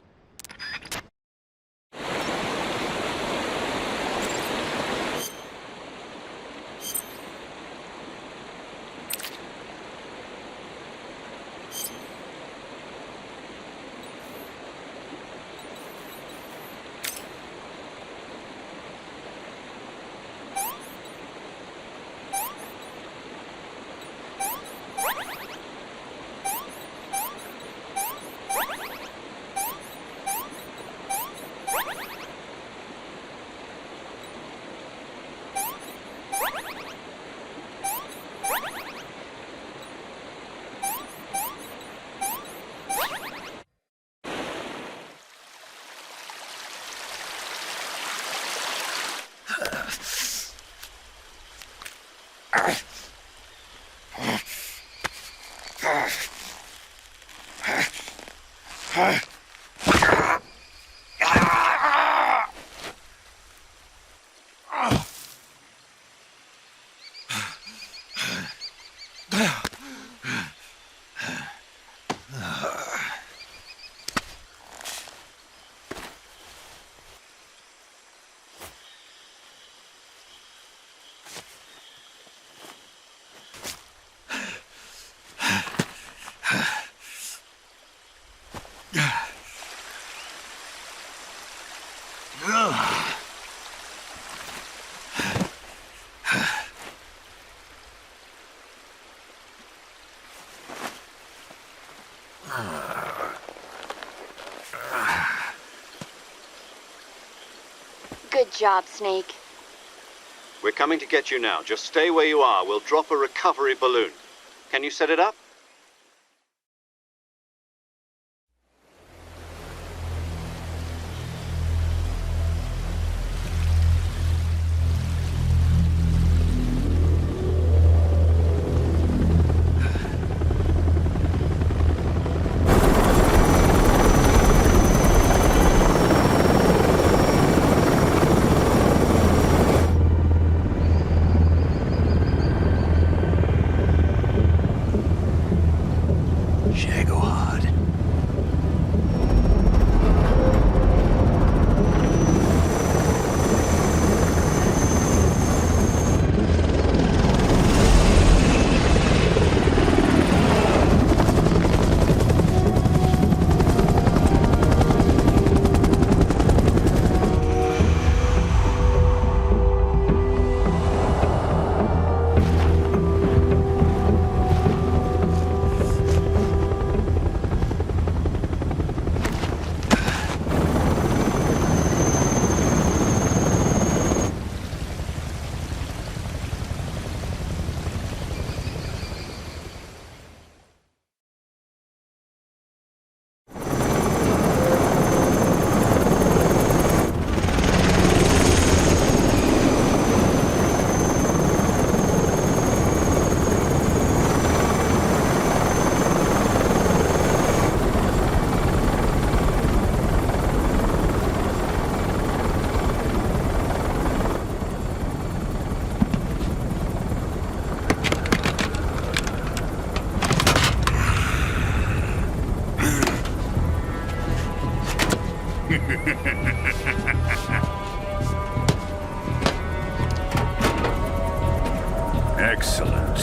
Good job, Snake. We're coming to get you now. Just stay where you are. We'll drop a recovery balloon. Can you set it up? Excellent.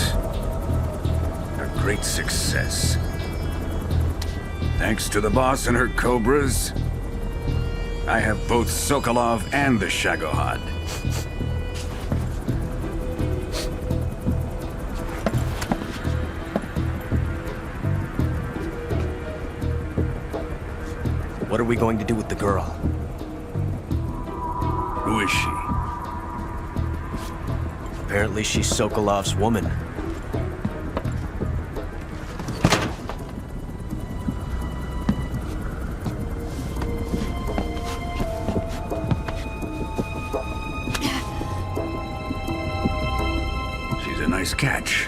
A great success. Thanks to the boss and her cobras, I have both Sokolov and the Shagohod. What are we going to do with the girl? Who is she? Apparently she's Sokolov's woman. She's a nice catch.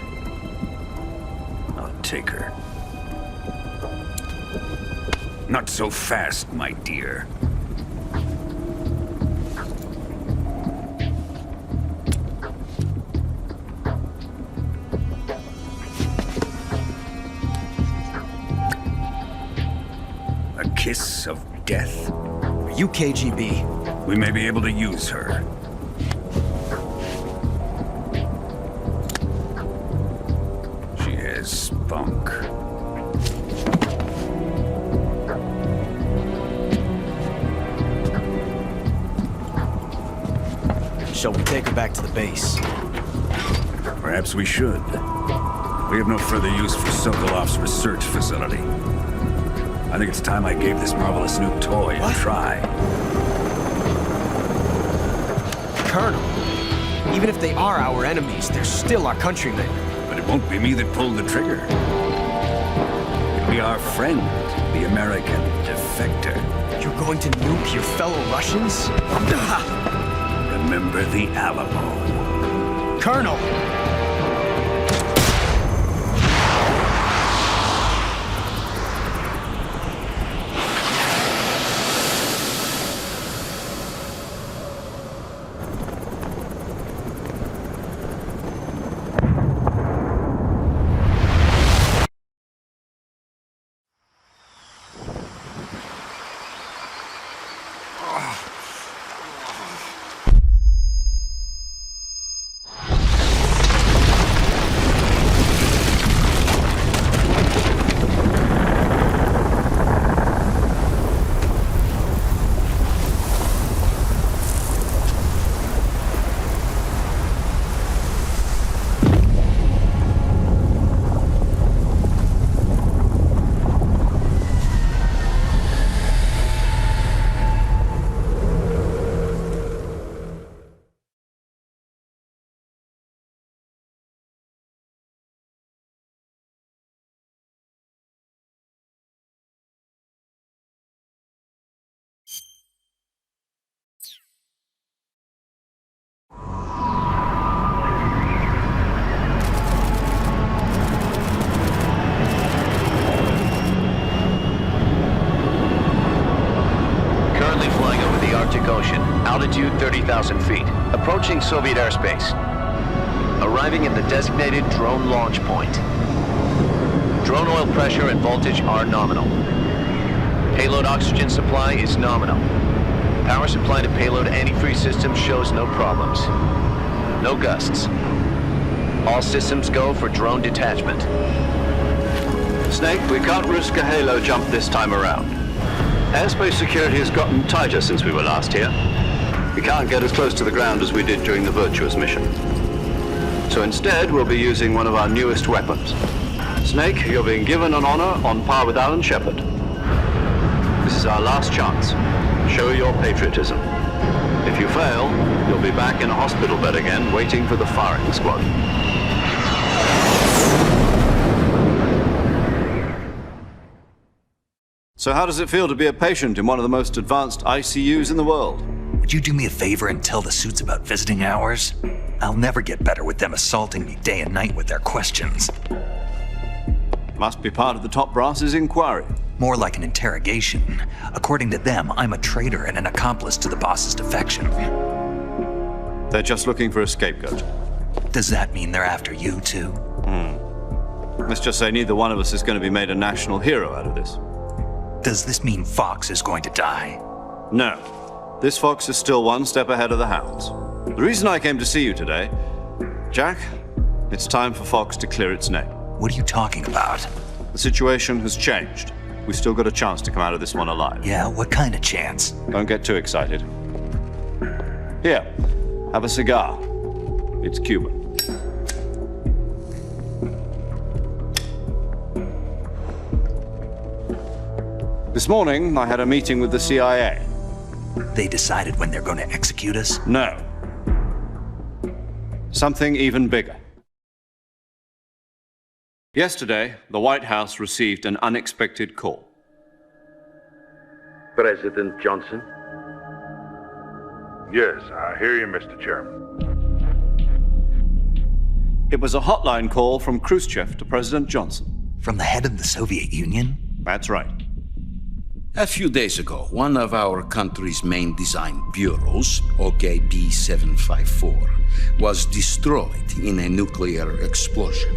I'll take her. Not so fast, my dear. A kiss of death? Are you KGB? We may be able to use her. She has spunk. Shall we take her back to the base? Perhaps we should. We have no further use for Sokolov's research facility. I think it's time I gave this marvelous new toy a try. Colonel, even if they are our enemies, they're still our countrymen. But it won't be me that pulled the trigger. It'll be our friend, the American defector. You're going to nuke your fellow Russians? Remember the Alamo. Colonel! Ocean, altitude 30,000 feet, approaching Soviet airspace. Arriving at the designated drone launch point. Drone oil pressure and voltage are nominal. Payload oxygen supply is nominal. Power supply to payload antifreeze system shows no problems. No gusts. All systems go for drone detachment. Snake, we can't risk a halo jump this time around. Airspace security has gotten tighter since we were last here. We can't get as close to the ground as we did during the Virtuous Mission. So instead, we'll be using one of our newest weapons. Snake, you're being given an honor on par with Alan Shepard. This is our last chance. Show your patriotism. If you fail, you'll be back in a hospital bed again, waiting for the firing squad. So how does it feel to be a patient in one of the most advanced ICUs in the world? Would you do me a favor and tell the suits about visiting hours? I'll never get better with them assaulting me day and night with their questions. Must be part of the top brass's inquiry. More like an interrogation. According to them, I'm a traitor and an accomplice to the boss's defection. They're just looking for a scapegoat. Does that mean they're after you too? Let's just say neither one of us is going to be made a national hero out of this. Does this mean Fox is going to die? No. This fox is still one step ahead of the hounds. The reason I came to see you today, Jack, it's time for Fox to clear its name. What are you talking about? The situation has changed. We've still got a chance to come out of this one alive. Yeah, what kind of chance? Don't get too excited. Here, have a cigar. It's Cuban. This morning, I had a meeting with the CIA. They decided when they're going to execute us? No. Something even bigger. Yesterday, the White House received an unexpected call. President Johnson? Yes, I hear you, Mr. Chairman. It was a hotline call from Khrushchev to President Johnson. From the head of the Soviet Union? That's right. A few days ago, one of our country's main design bureaus, OKB 754, was destroyed in a nuclear explosion.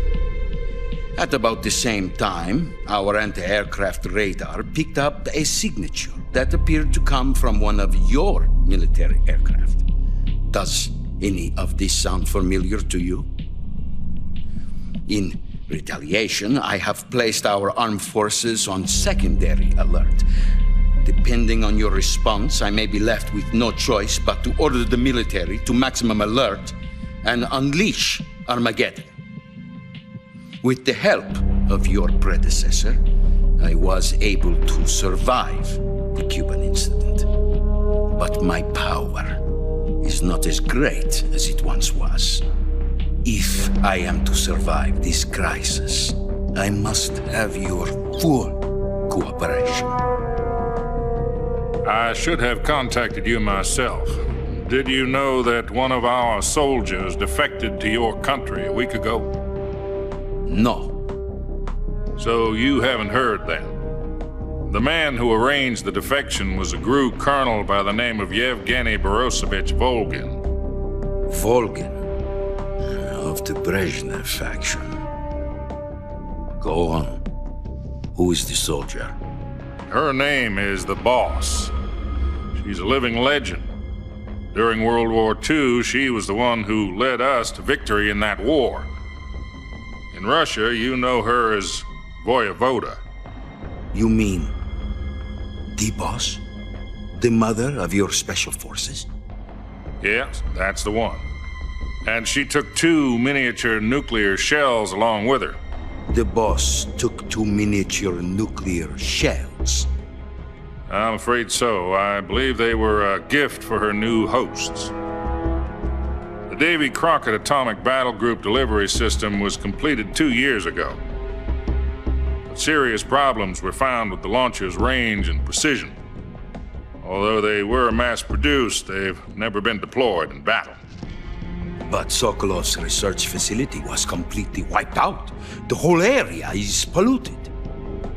At about the same time, our anti-aircraft radar picked up a signature that appeared to come from one of your military aircraft. Does any of this sound familiar to you? In retaliation, I have placed our armed forces on secondary alert. Depending on your response, I may be left with no choice but to order the military to maximum alert and unleash Armageddon. With the help of your predecessor, I was able to survive the Cuban incident. But my power is not as great as it once was. If I am to survive this crisis, I must have your full cooperation. I should have contacted you myself. Did you know that one of our soldiers defected to your country a week ago? No. So you haven't heard then? The man who arranged the defection was a GRU colonel by the name of Yevgeny Borisovich Volgin. Volgin? Of the Groznyj faction. Go on. Who is the soldier? Her name is the Boss. She's a living legend. During World War II, she was the one who led us to victory in that war. In Russia, you know her as Voyevoda. You mean the Boss? The mother of your special forces? Yes, that's the one. And she took 2 miniature nuclear shells along with her. The Boss took 2 miniature nuclear shells? I'm afraid so. I believe they were a gift for her new hosts. The Davy Crockett Atomic Battle Group delivery system was completed 2 years ago. But serious problems were found with the launcher's range and precision. Although they were mass-produced, they've never been deployed in battle. But Sokolov's research facility was completely wiped out. The whole area is polluted.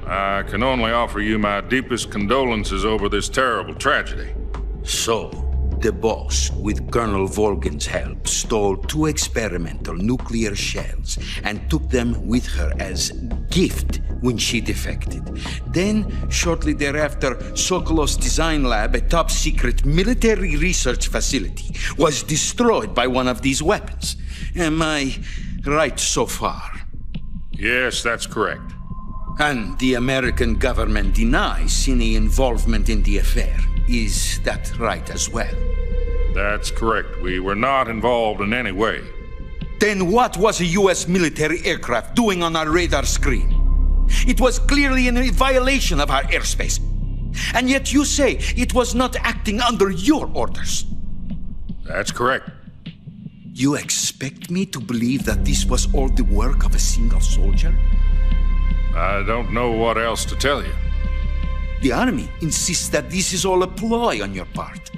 I can only offer you my deepest condolences over this terrible tragedy. So, the Boss, with Colonel Volgin's help, stole 2 experimental nuclear shells and took them with her as gift when she defected. Then, shortly thereafter, Sokolov's design lab, a top-secret military research facility, was destroyed by one of these weapons. Am I right so far? Yes, that's correct. And the American government denies any involvement in the affair. Is that right as well? That's correct. We were not involved in any way. Then what was a U.S. military aircraft doing on our radar screen? It was clearly in violation of our airspace. And yet you say it was not acting under your orders. That's correct. You expect me to believe that this was all the work of a single soldier? I don't know what else to tell you. The Army insists that this is all a ploy on your part.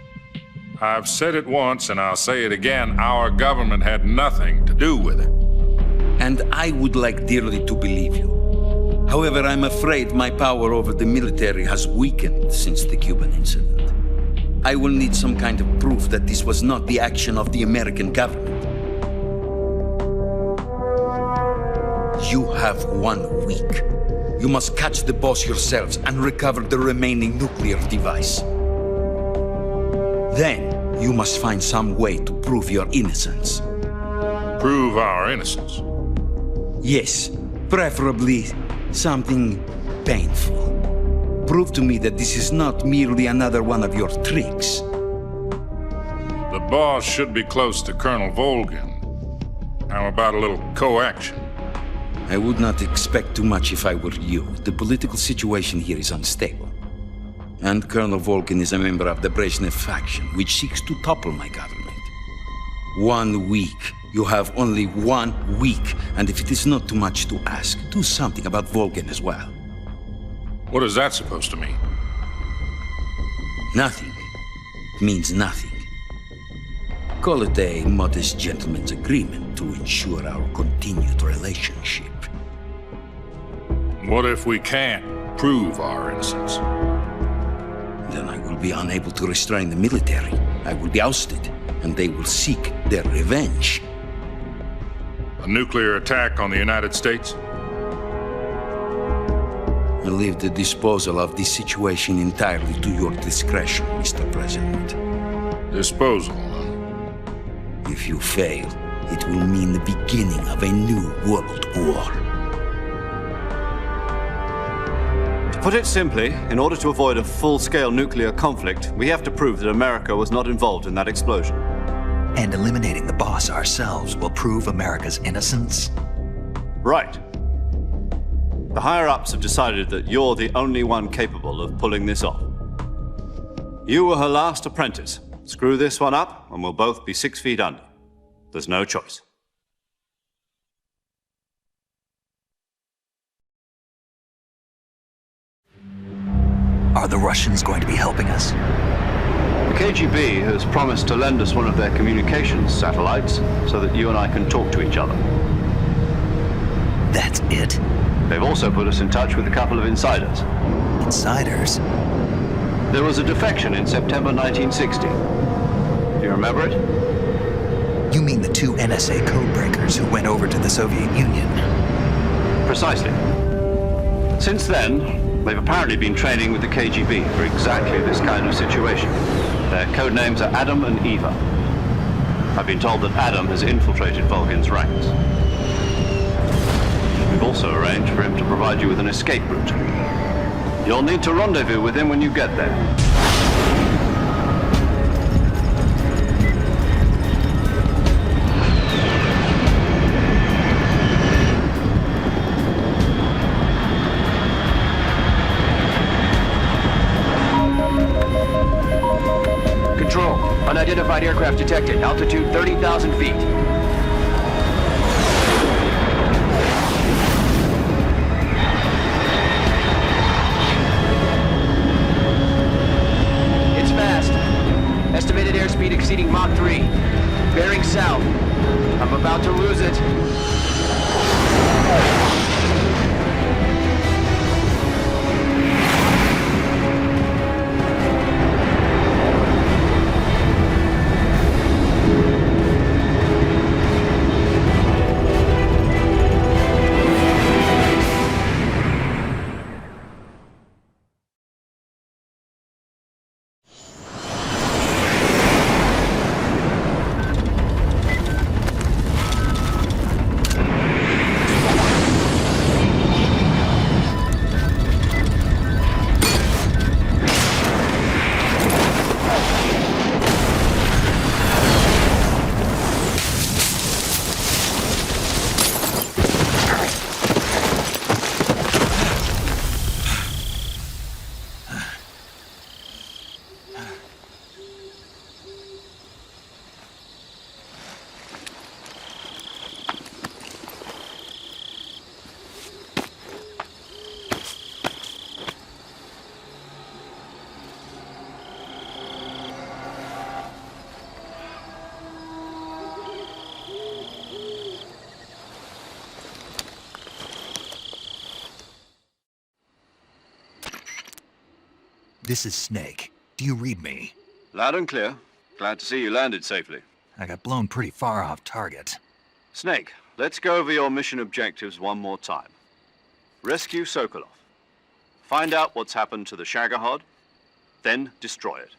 I've said it once and I'll say it again. Our government had nothing to do with it. And I would like dearly to believe you. However, I'm afraid my power over the military has weakened since the Cuban incident. I will need some kind of proof that this was not the action of the American government. You have 1 week. You must catch the Boss yourselves and recover the remaining nuclear device. Then you must find some way to prove your innocence. Prove our innocence? Yes, preferably something painful. Prove to me that this is not merely another one of your tricks. The boss should be close to Colonel Volgin. How about a little co-action? I would not expect too much if I were you. The political situation here is unstable. And Colonel Volgin is a member of the Groznyj faction, which seeks to topple my government. 1 week. You have only 1 week, and if it is not too much to ask, do something about Volgin as well. What is that supposed to mean? Nothing. It means nothing. Call it a modest gentleman's agreement to ensure our continued relationship. What if we can't prove our innocence? Then I will be unable to restrain the military. I will be ousted, and they will seek their revenge. A nuclear attack on the United States? I leave the disposal of this situation entirely to your discretion, Mr. President. Disposal? If you fail, it will mean the beginning of a new world war. To put it simply, in order to avoid a full-scale nuclear conflict, we have to prove that America was not involved in that explosion. And eliminating the boss ourselves will prove America's innocence? Right. The higher-ups have decided that you're the only one capable of pulling this off. You were her last apprentice. Screw this one up, and we'll both be 6 feet under. There's no choice. Are the Russians going to be helping us? The KGB has promised to lend us one of their communications satellites so that you and I can talk to each other. That's it? They've also put us in touch with a couple of insiders. Insiders? There was a defection in September 1960. Do you remember it? You mean the 2 NSA codebreakers who went over to the Soviet Union? Precisely. Since then, they've apparently been training with the KGB for exactly this kind of situation. Their codenames are Adam and Eva. I've been told that Adam has infiltrated Volgin's ranks. We've also arranged for him to provide you with an escape route. You'll need to rendezvous with him when you get there. Control, unidentified aircraft detected. Altitude 30,000 feet. It's fast. Estimated airspeed exceeding Mach 3. Bearing south. I'm about to lose it. This is Snake. Do you read me? Loud and clear. Glad to see you landed safely. I got blown pretty far off target. Snake, let's go over your mission objectives one more time. Rescue Sokolov. Find out what's happened to the Shagohod, then destroy it.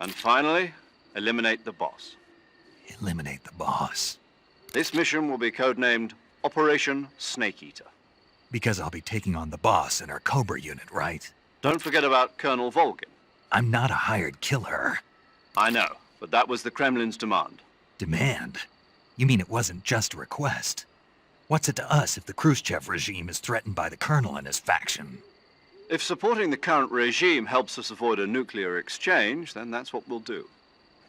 And finally, eliminate the boss. Eliminate the boss. This mission will be codenamed Operation Snake Eater. Because I'll be taking on the boss in our Cobra unit, right? Don't forget about Colonel Volgin. I'm not a hired killer. I know, but that was the Kremlin's demand. Demand? You mean it wasn't just a request? What's it to us if the Khrushchev regime is threatened by the Colonel and his faction? If supporting the current regime helps us avoid a nuclear exchange, then that's what we'll do.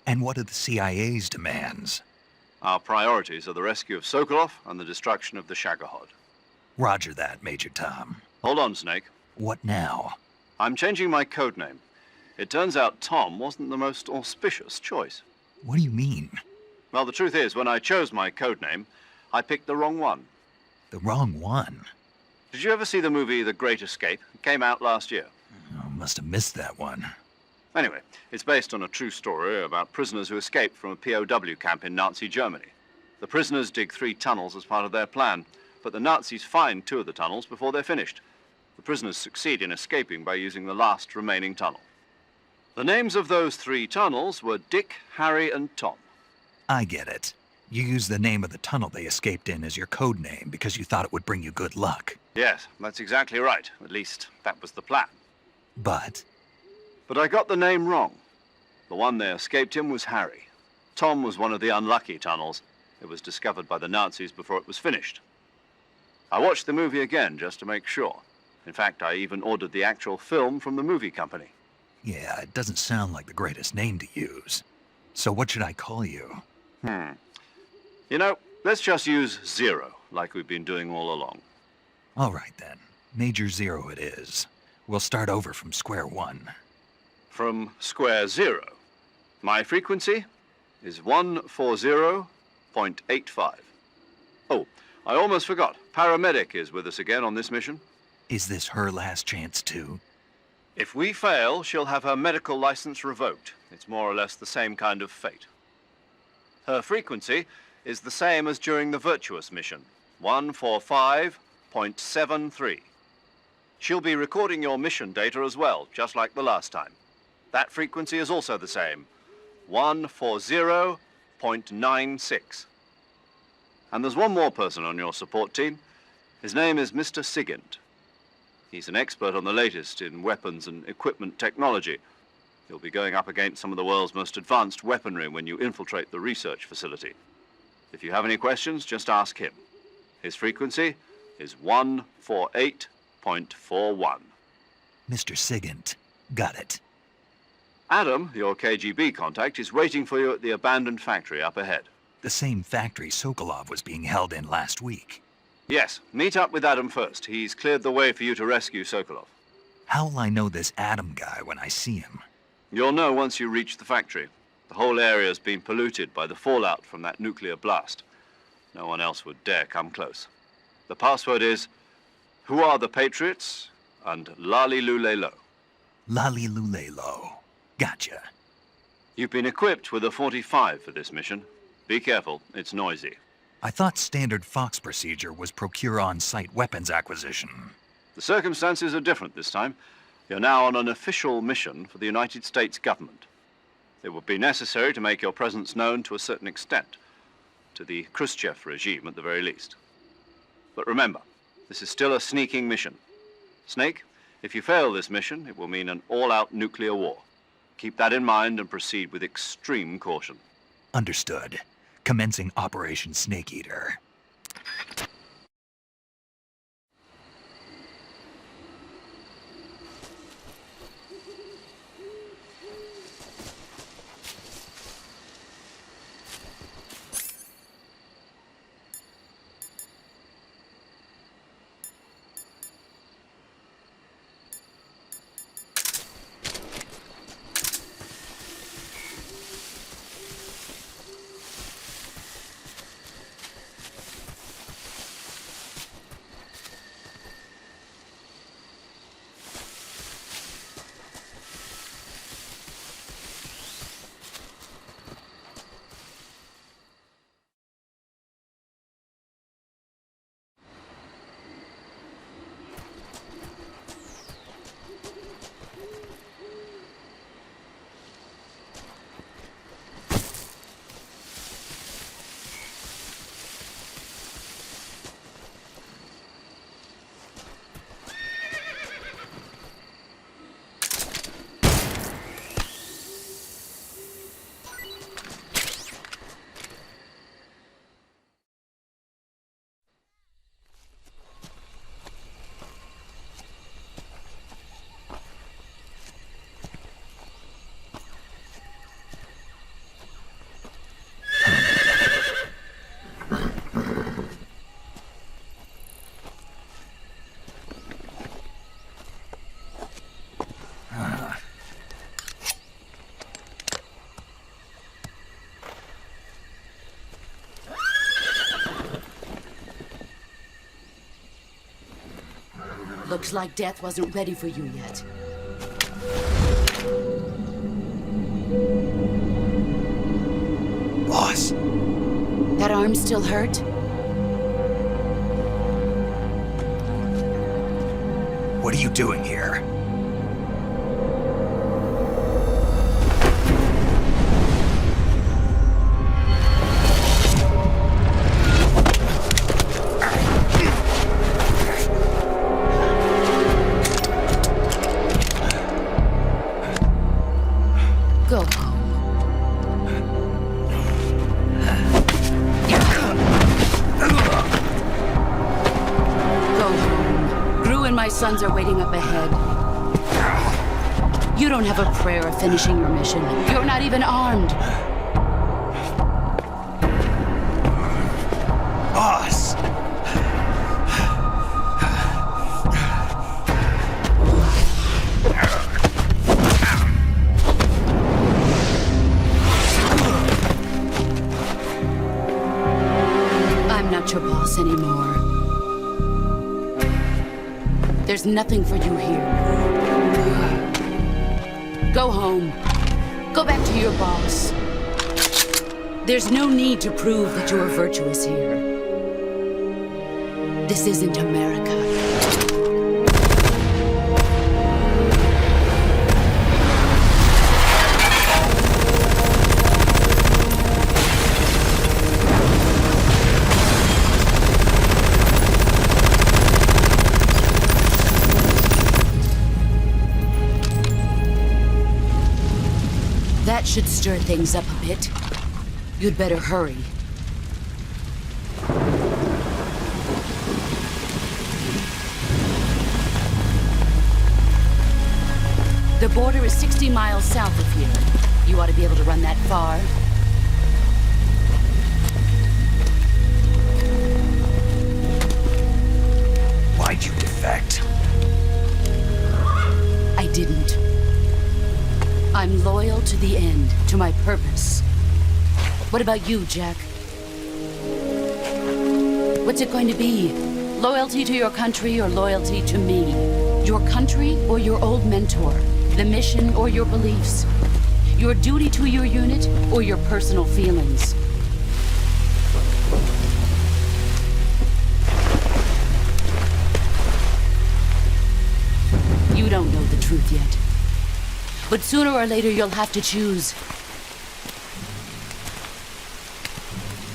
And what are the CIA's demands? Our priorities are the rescue of Sokolov and the destruction of the Shagohod. Roger that, Major Tom. Hold on, Snake. What now? I'm changing my codename. It turns out Tom wasn't the most auspicious choice. What do you mean? Well, the truth is, when I chose my codename, I picked the wrong one. The wrong one? Did you ever see the movie The Great Escape? It came out last year. Oh, must have missed that one. Anyway, it's based on a true story about prisoners who escaped from a POW camp in Nazi Germany. The prisoners dig 3 tunnels as part of their plan, but the Nazis find 2 of the tunnels before they're finished. The prisoners succeed in escaping by using the last remaining tunnel. The names of those 3 tunnels were Dick, Harry, and Tom. I get it. You used the name of the tunnel they escaped in as your code name because you thought it would bring you good luck. Yes, that's exactly right. At least, that was the plan. But I got the name wrong. The one they escaped in was Harry. Tom was one of the unlucky tunnels. It was discovered by the Nazis before it was finished. I watched the movie again just to make sure. In fact, I even ordered the actual film from the movie company. yeah, it doesn't sound like the greatest name to use. So what should I call you? You know, let's just use Zero, like we've been doing all along. All right then. Major Zero it is. We'll start over from square one. From square 0. My frequency is 140.85. Oh, I almost forgot. Paramedic is with us again on this mission. Is this her last chance too? If we fail, she'll have her medical license revoked. It's more or less the same kind of fate. Her frequency is the same as during the Virtuous Mission, 145.73. She'll be recording your mission data as well, just like the last time. That frequency is also the same, 140.96. And there's one more person on your support team. His name is Mr. Sigint. He's an expert on the latest in weapons and equipment technology. You'll be going up against some of the world's most advanced weaponry when you infiltrate the research facility. If you have any questions, just ask him. His frequency is 148.41. Mr. Sigint. Got it. Adam, your KGB contact, is waiting for you at the abandoned factory up ahead. The same factory Sokolov was being held in last week. Yes, meet up with Adam first. He's cleared the way for you to rescue Sokolov. How will I know this Adam guy when I see him? You'll know once you reach the factory. The whole area's been polluted by the fallout from that nuclear blast. No one else would dare come close. The password is, "Who are the Patriots?" and Lali Lulelo. Lali Lulelo. Gotcha. You've been equipped with a 45 for this mission. Be careful, it's noisy. I thought standard Fox procedure was procure on-site weapons acquisition. The circumstances are different this time. You're now on an official mission for the United States government. It would be necessary to make your presence known to a certain extent, to the Khrushchev regime at the very least. But remember, this is still a sneaking mission. Snake, if you fail this mission, it will mean an all-out nuclear war. Keep that in mind and proceed with extreme caution. Understood. Commencing Operation Snake Eater. Looks like death wasn't ready for you yet. Boss. That arm still hurt? What are you doing here? Go home. My sons are waiting up ahead. You don't have a prayer of finishing your mission. You're not even armed. Boss! I'm not your boss anymore. There's nothing for you here. Go home. Go back to your boss. There's no need to prove that you're virtuous here. This isn't America. That should stir things up a bit. You'd better hurry. The border is 60 miles south of here. You ought to be able to run that far. Why'd you defect? I didn't. I'm loyal to the end, to my purpose. What about you, Jack? What's it going to be? Loyalty to your country or loyalty to me? Your country or your old mentor? The mission or your beliefs? Your duty to your unit or your personal feelings? You don't know the truth yet. But sooner or later, you'll have to choose.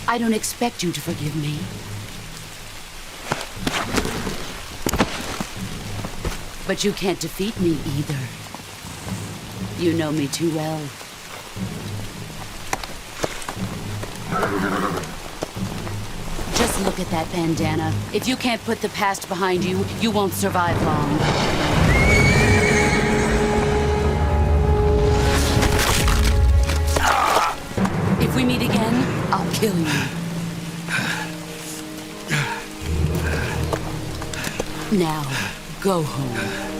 I don't expect you to forgive me. But you can't defeat me either. You know me too well. Just look at that bandana. If you can't put the past behind you, you won't survive long. If we meet again, I'll kill you. Now, go home.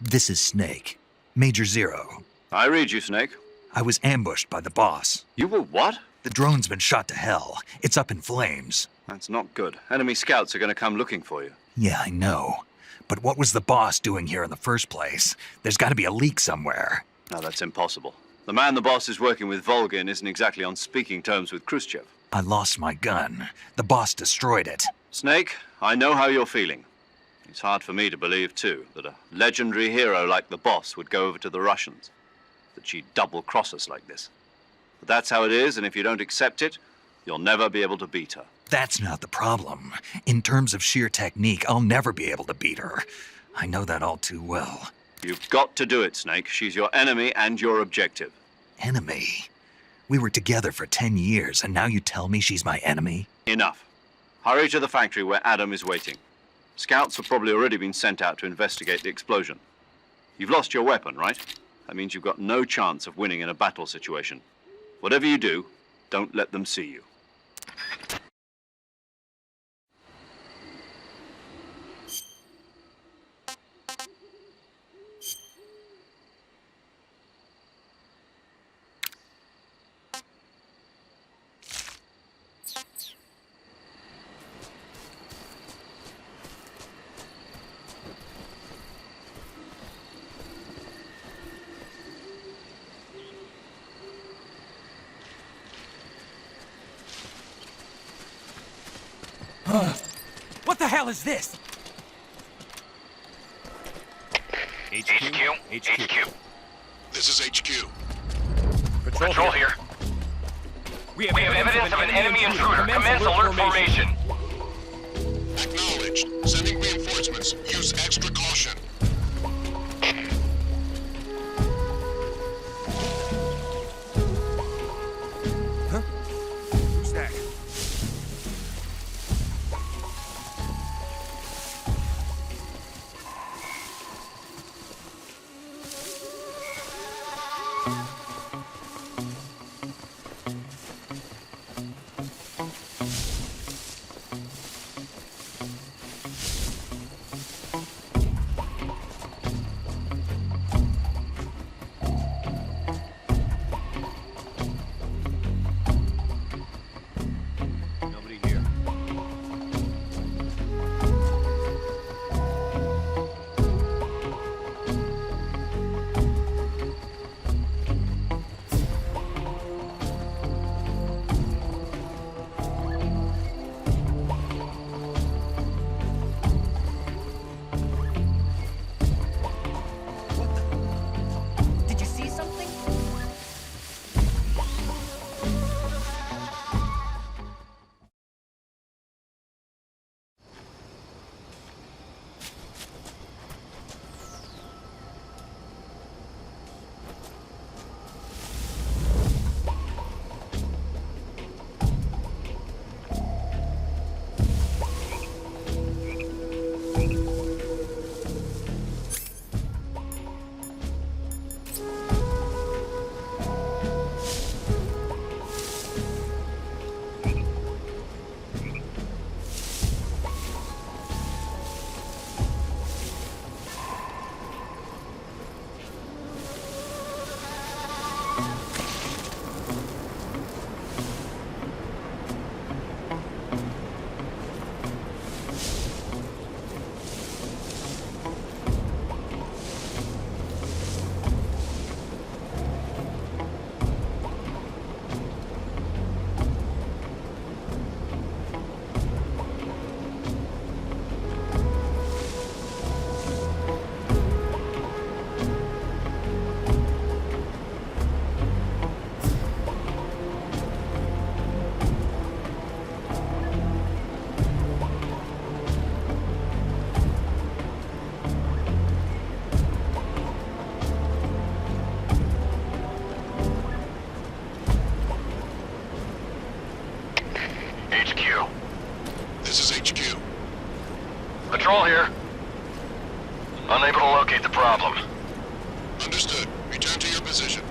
This is Snake. Major Zero. I read you, Snake. I was ambushed by the boss. You were what? The drone's been shot to hell. It's up in flames. That's not good. Enemy scouts are going to come looking for you. Yeah, I know. But what was the boss doing here in the first place? There's got to be a leak somewhere. No, that's impossible. The man the boss is working with, Volgin, isn't exactly on speaking terms with Khrushchev. I lost my gun. The boss destroyed it. Snake, I know how you're feeling. It's hard for me to believe, too, that a legendary hero like the boss would go over to the Russians. That she'd double-cross us like this. But that's how it is, and if you don't accept it, you'll never be able to beat her. That's not the problem. In terms of sheer technique, I'll never be able to beat her. I know that all too well. You've got to do it, Snake. She's your enemy and your objective. Enemy? We were together for 10 years, and now you tell me she's my enemy? Enough. Hurry to the factory where Adam is waiting. Scouts have probably already been sent out to investigate the explosion. You've lost your weapon, right? That means you've got no chance of winning in a battle situation. Whatever you do, don't let them see you. What the hell is this? HQ. This is HQ. Patrol here. We have evidence of an enemy intruder. Commence alert formation. Acknowledged. Sending reinforcements. Use extra caution. Who's that? Nobody here. Did you see something? HQ. This is HQ. Patrol here. Unable to locate the problem. Understood. Return to your position.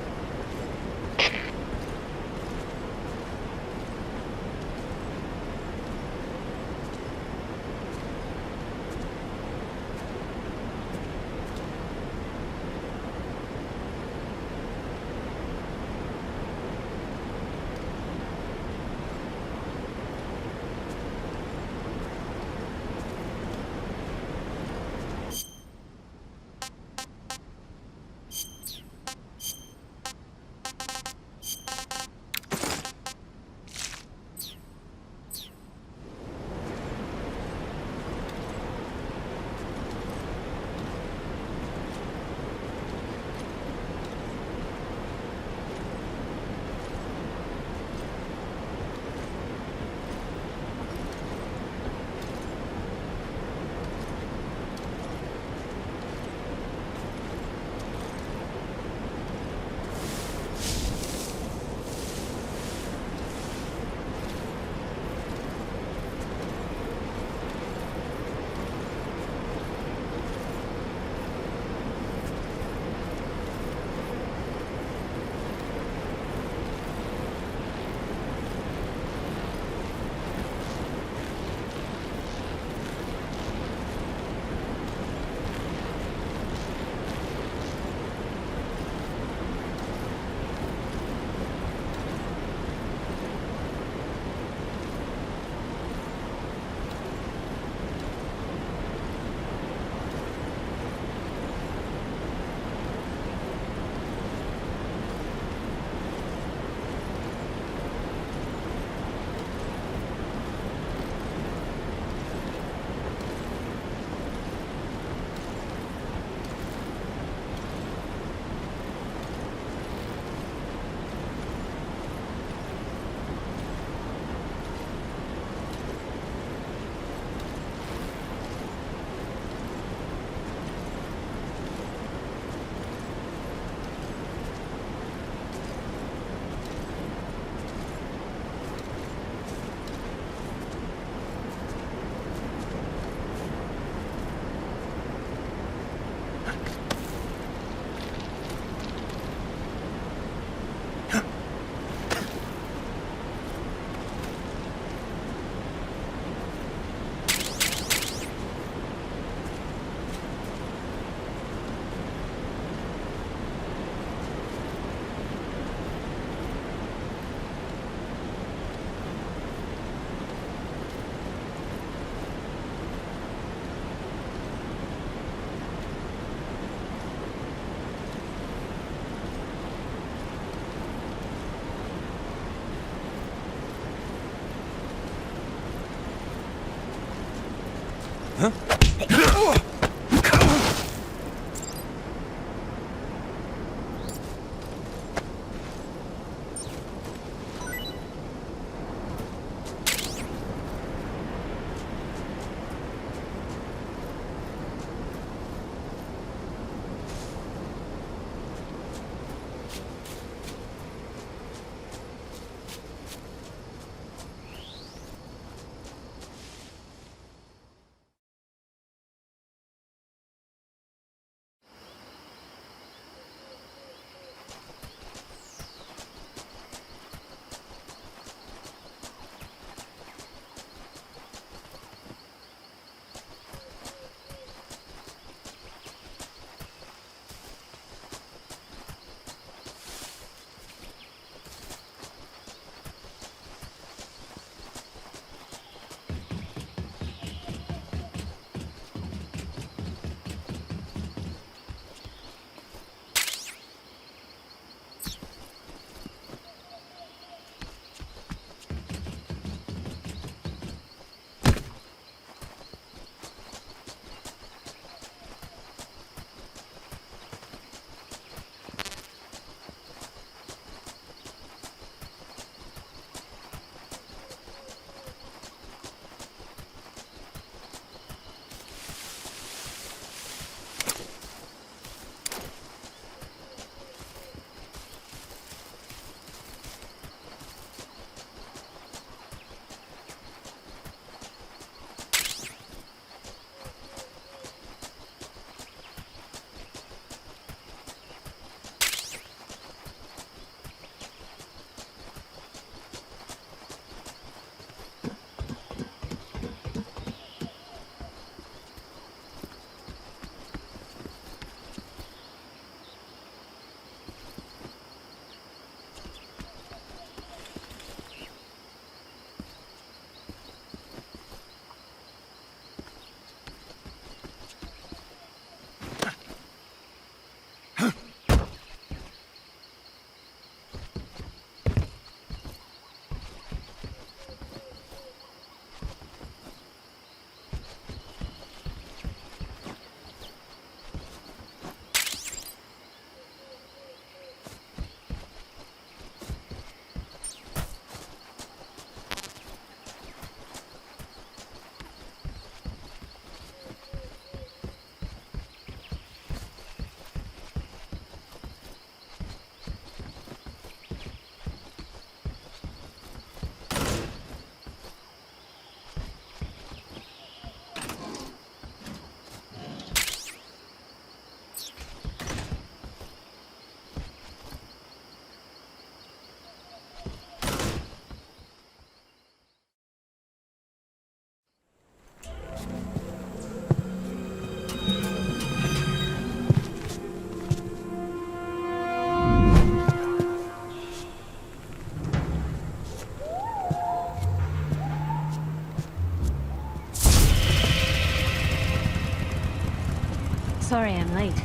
Sorry I'm late.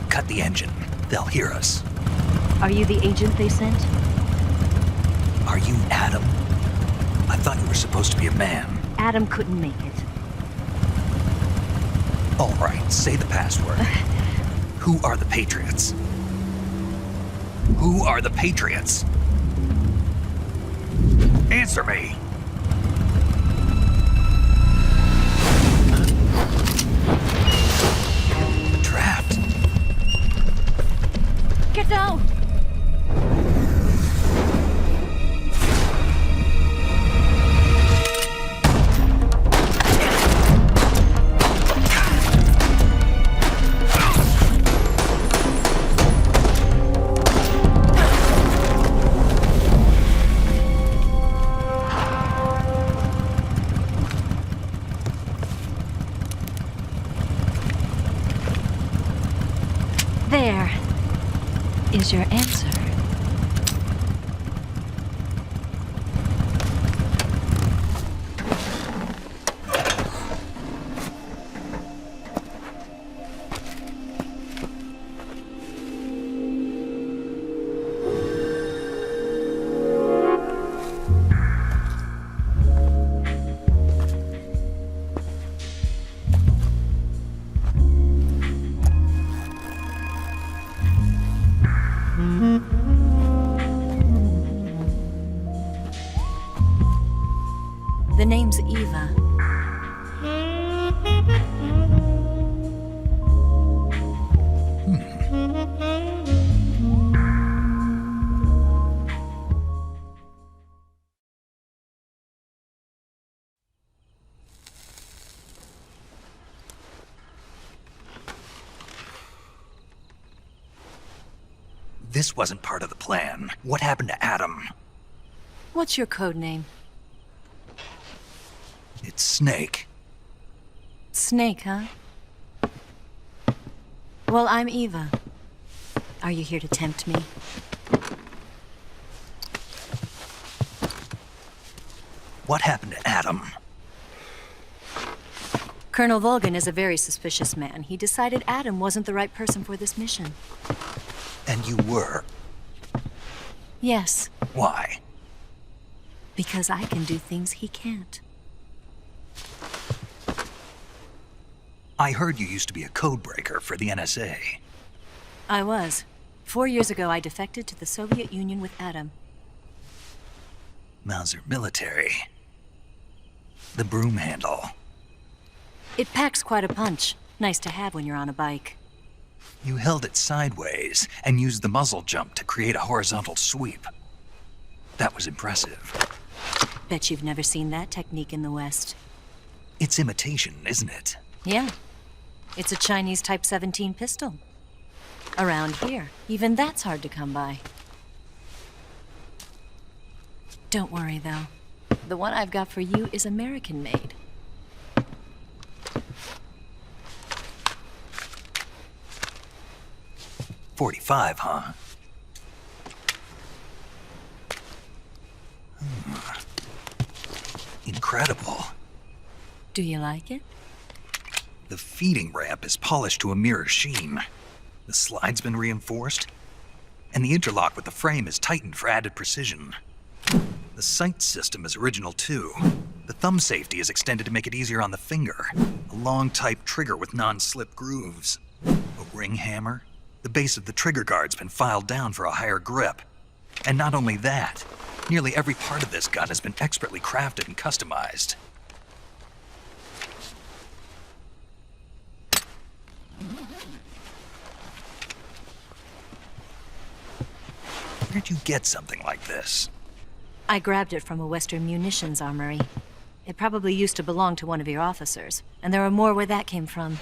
Cut the engine. They'll hear us. Are you the agent they sent? Are you Adam? I thought you were supposed to be a man. Adam couldn't make it. All right, say the password. Who are the Patriots? Who are the Patriots? Answer me! Trapped. Get down! There is your answer. The name's Eva. This wasn't part of the plan. What happened to Adam? What's your code name? It's Snake. Snake, huh? Well, I'm Eva. Are you here to tempt me? What happened to Adam? Colonel Volgin is a very suspicious man. He decided Adam wasn't the right person for this mission. And you were? Yes. Why? Because I can do things he can't. I heard you used to be a codebreaker for the NSA. I was. 4 years ago, I defected to the Soviet Union with Adam. Mauser military. The broom handle. It packs quite a punch. Nice to have when you're on a bike. You held it sideways and used the muzzle jump to create a horizontal sweep. That was impressive. Bet you've never seen that technique in the West. It's imitation, isn't it? Yeah. It's a Chinese Type 17 pistol. Around here, even that's hard to come by. Don't worry, though. The one I've got for you is American-made. .45, huh? Incredible. Do you like it? The feeding ramp is polished to a mirror sheen. The slide's been reinforced, and the interlock with the frame is tightened for added precision. The sight system is original too. The thumb safety is extended to make it easier on the finger. A long type trigger with non-slip grooves. A ring hammer. The base of the trigger guard's been filed down for a higher grip. And not only that, nearly every part of this gun has been expertly crafted and customized. Where'd you get something like this? I grabbed it from a Western munitions armory. It probably used to belong to one of your officers, and there are more where that came from.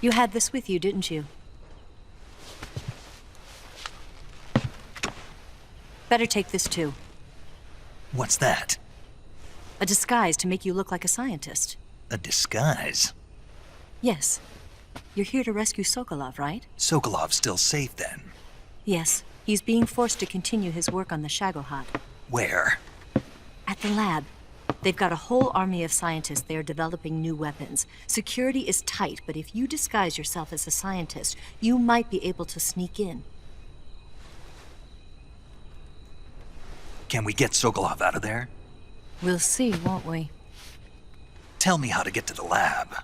You had this with you, didn't you? Better take this too. What's that? A disguise to make you look like a scientist. A disguise? Yes. You're here to rescue Sokolov, right? Sokolov's still safe then? Yes. He's being forced to continue his work on the Shagohod. Where? At the lab. They've got a whole army of scientists there developing new weapons. Security is tight, but if you disguise yourself as a scientist, you might be able to sneak in. Can we get Sokolov out of there? We'll see, won't we? Tell me how to get to the lab.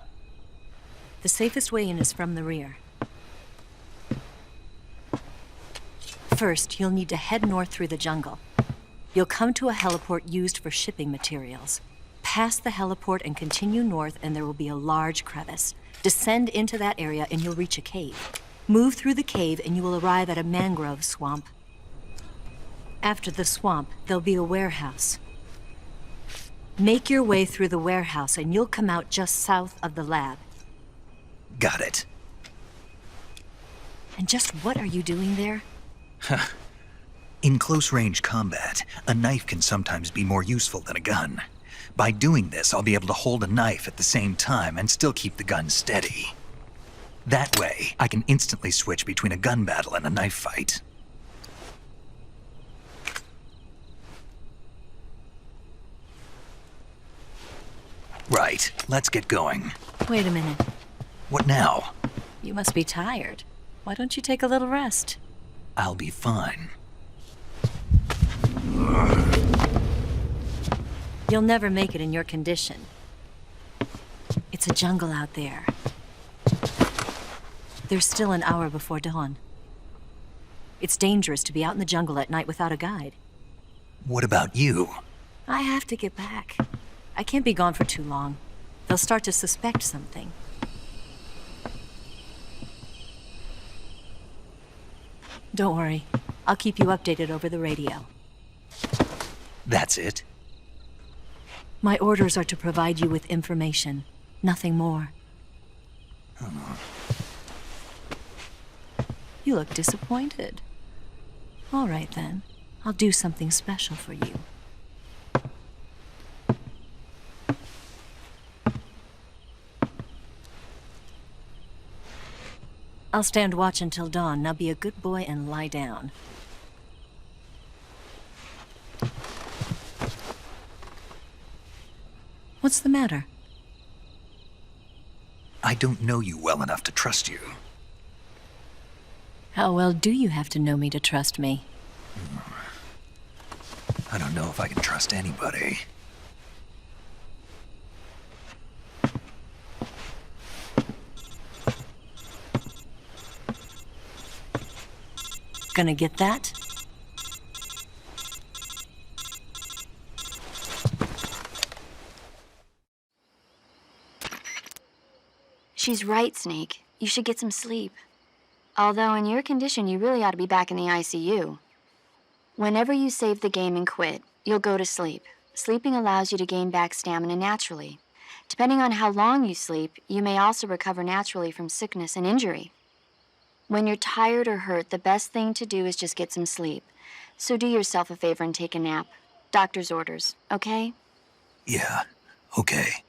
The safest way in is from the rear. First, you'll need to head north through the jungle. You'll come to a heliport used for shipping materials. Pass the heliport and continue north, and there will be a large crevice. Descend into that area and you'll reach a cave. Move through the cave and you will arrive at a mangrove swamp. After the swamp, there'll be a warehouse. Make your way through the warehouse and you'll come out just south of the lab. Got it. And just what are you doing there? In close-range combat, a knife can sometimes be more useful than a gun. By doing this, I'll be able to hold a knife at the same time and still keep the gun steady. That way, I can instantly switch between a gun battle and a knife fight. Right, let's get going. Wait a minute. What now? You must be tired. Why don't you take a little rest? I'll be fine. You'll never make it in your condition. It's a jungle out there. There's still an hour before dawn. It's dangerous to be out in the jungle at night without a guide. What about you? I have to get back. I can't be gone for too long. They'll start to suspect something. Don't worry. I'll keep you updated over the radio. That's it? My orders are to provide you with information. Nothing more. You look disappointed. All right, then. I'll do something special for you. I'll stand watch until dawn. Now be a good boy and lie down. What's the matter? I don't know you well enough to trust you. How well do you have to know me to trust me? I don't know if I can trust anybody. Gonna get that? She's right, Snake. You should get some sleep. Although in your condition, you really ought to be back in the ICU. Whenever you save the game and quit, you'll go to sleep. Sleeping allows you to gain back stamina naturally. Depending on how long you sleep, you may also recover naturally from sickness and injury. When you're tired or hurt, the best thing to do is just get some sleep. So do yourself a favor and take a nap. Doctor's orders, okay? Yeah, okay.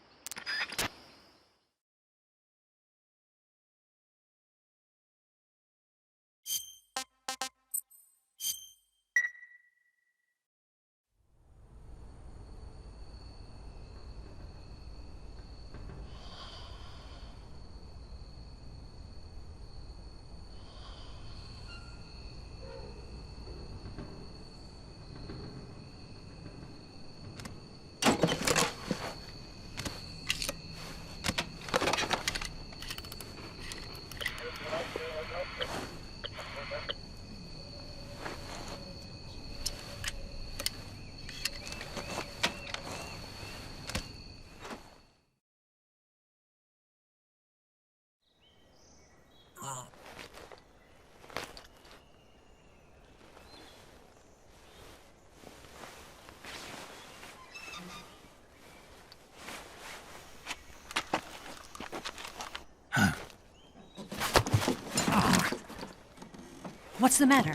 What's the matter?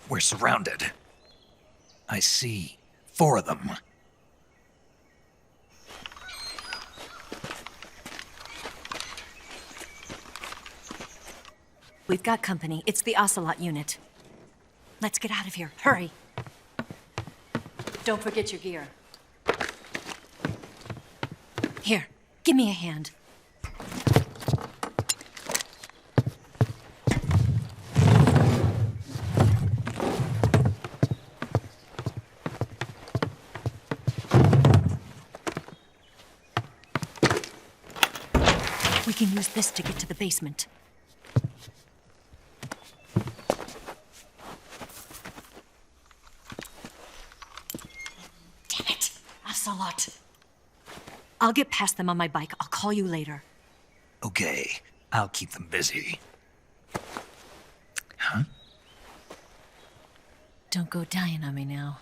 We're surrounded. I see 4 of them. We've got company. It's the Ocelot unit. Let's get out of here. Hurry. Don't forget your gear. Here, give me a hand. We can use this to get to the basement. Damn it! Ocelot! I'll get past them on my bike. I'll call you later. Okay, I'll keep them busy. Huh? Don't go dying on me now.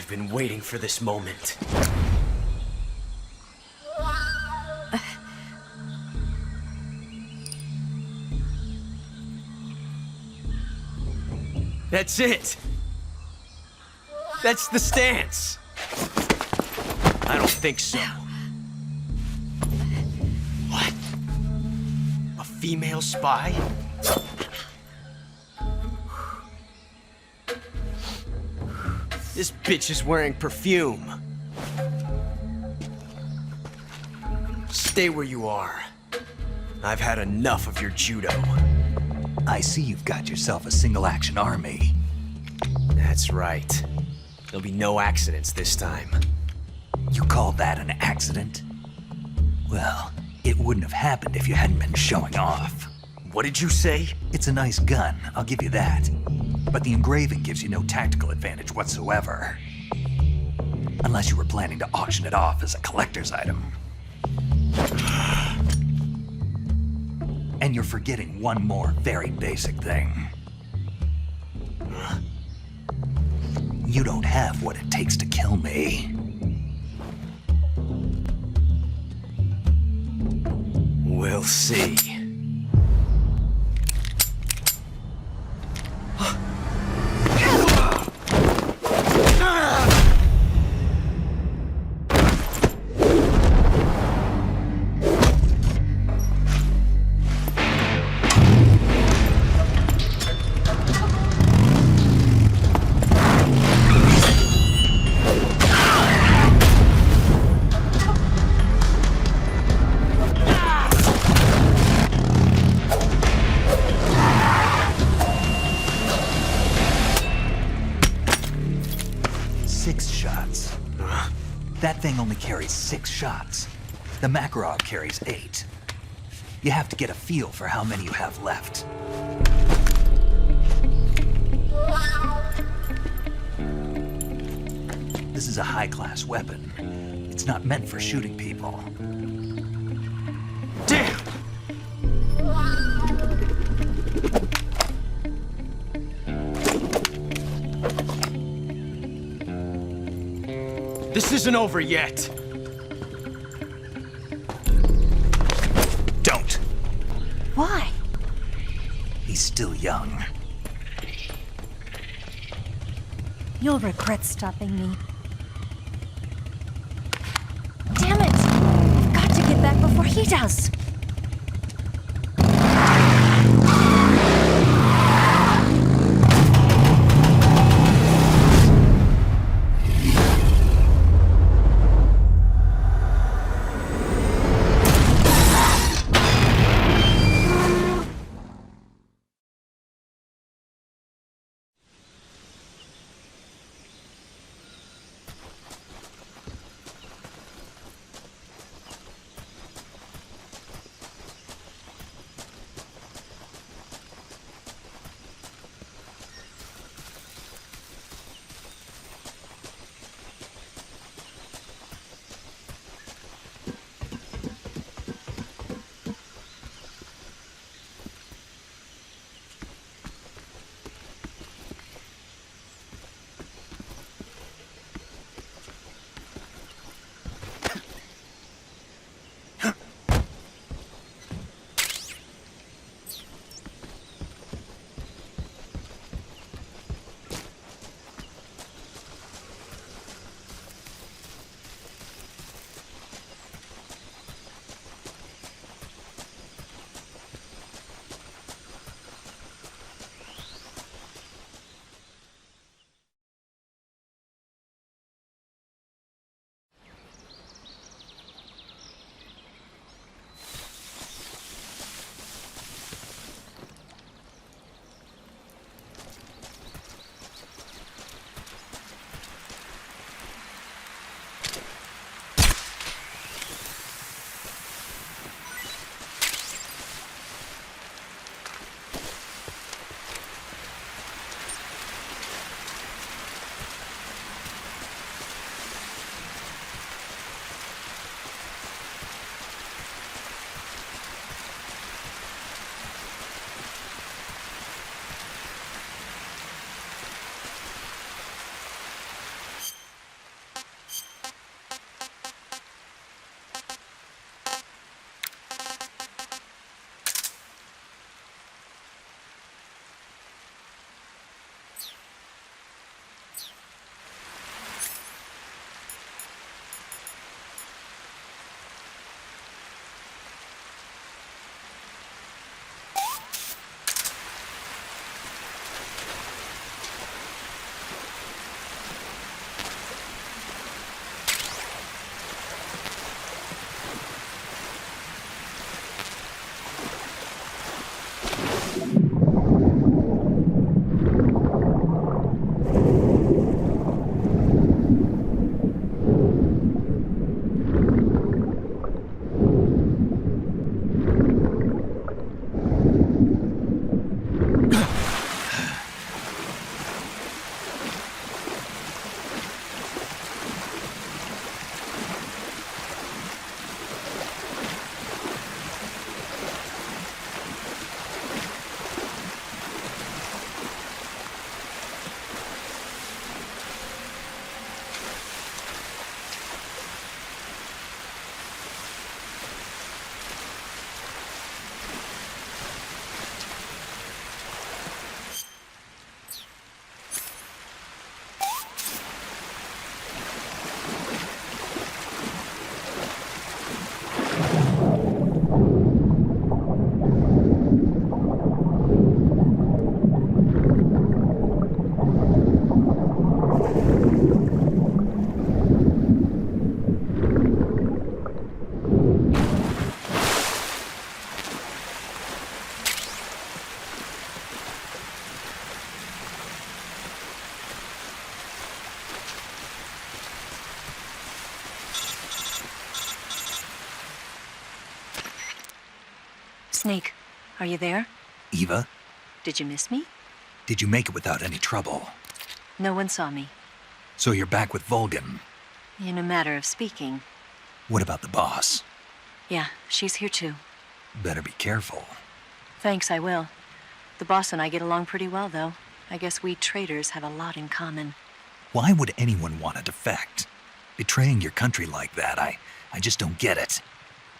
I've been waiting for this moment. That's it! That's the stance! I don't think so. What? A female spy? This bitch is wearing perfume. Stay where you are. I've had enough of your judo. I see you've got yourself a single-action army. That's right. There'll be no accidents this time. You call that an accident? Well, It wouldn't have happened if you hadn't been showing off. What did you say? It's a nice gun, I'll give you that. But the engraving gives you no tactical advantage whatsoever. Unless you were planning to auction it off as a collector's item. And you're forgetting one more very basic thing. You don't have what it takes to kill me. We'll see. That thing only carries 6 shots. The Makarov carries 8. You have to get a feel for how many you have left. This is a high-class weapon. It's not meant for shooting people. Damn! This isn't over yet. Don't. Why? He's still young. You'll regret stopping me. Damn it! I've got to get back before he does. Snake, are you there? Eva, Did you miss me? did you make it without any trouble? No one saw me. So you're back with Volgin. In a matter of speaking. What about the boss? Yeah, she's here too. Better be careful. Thanks, I will. The boss and I get along pretty well, though. I guess we traitors have a lot in common. Why would anyone want to defect? Betraying your country like that, I just don't get it.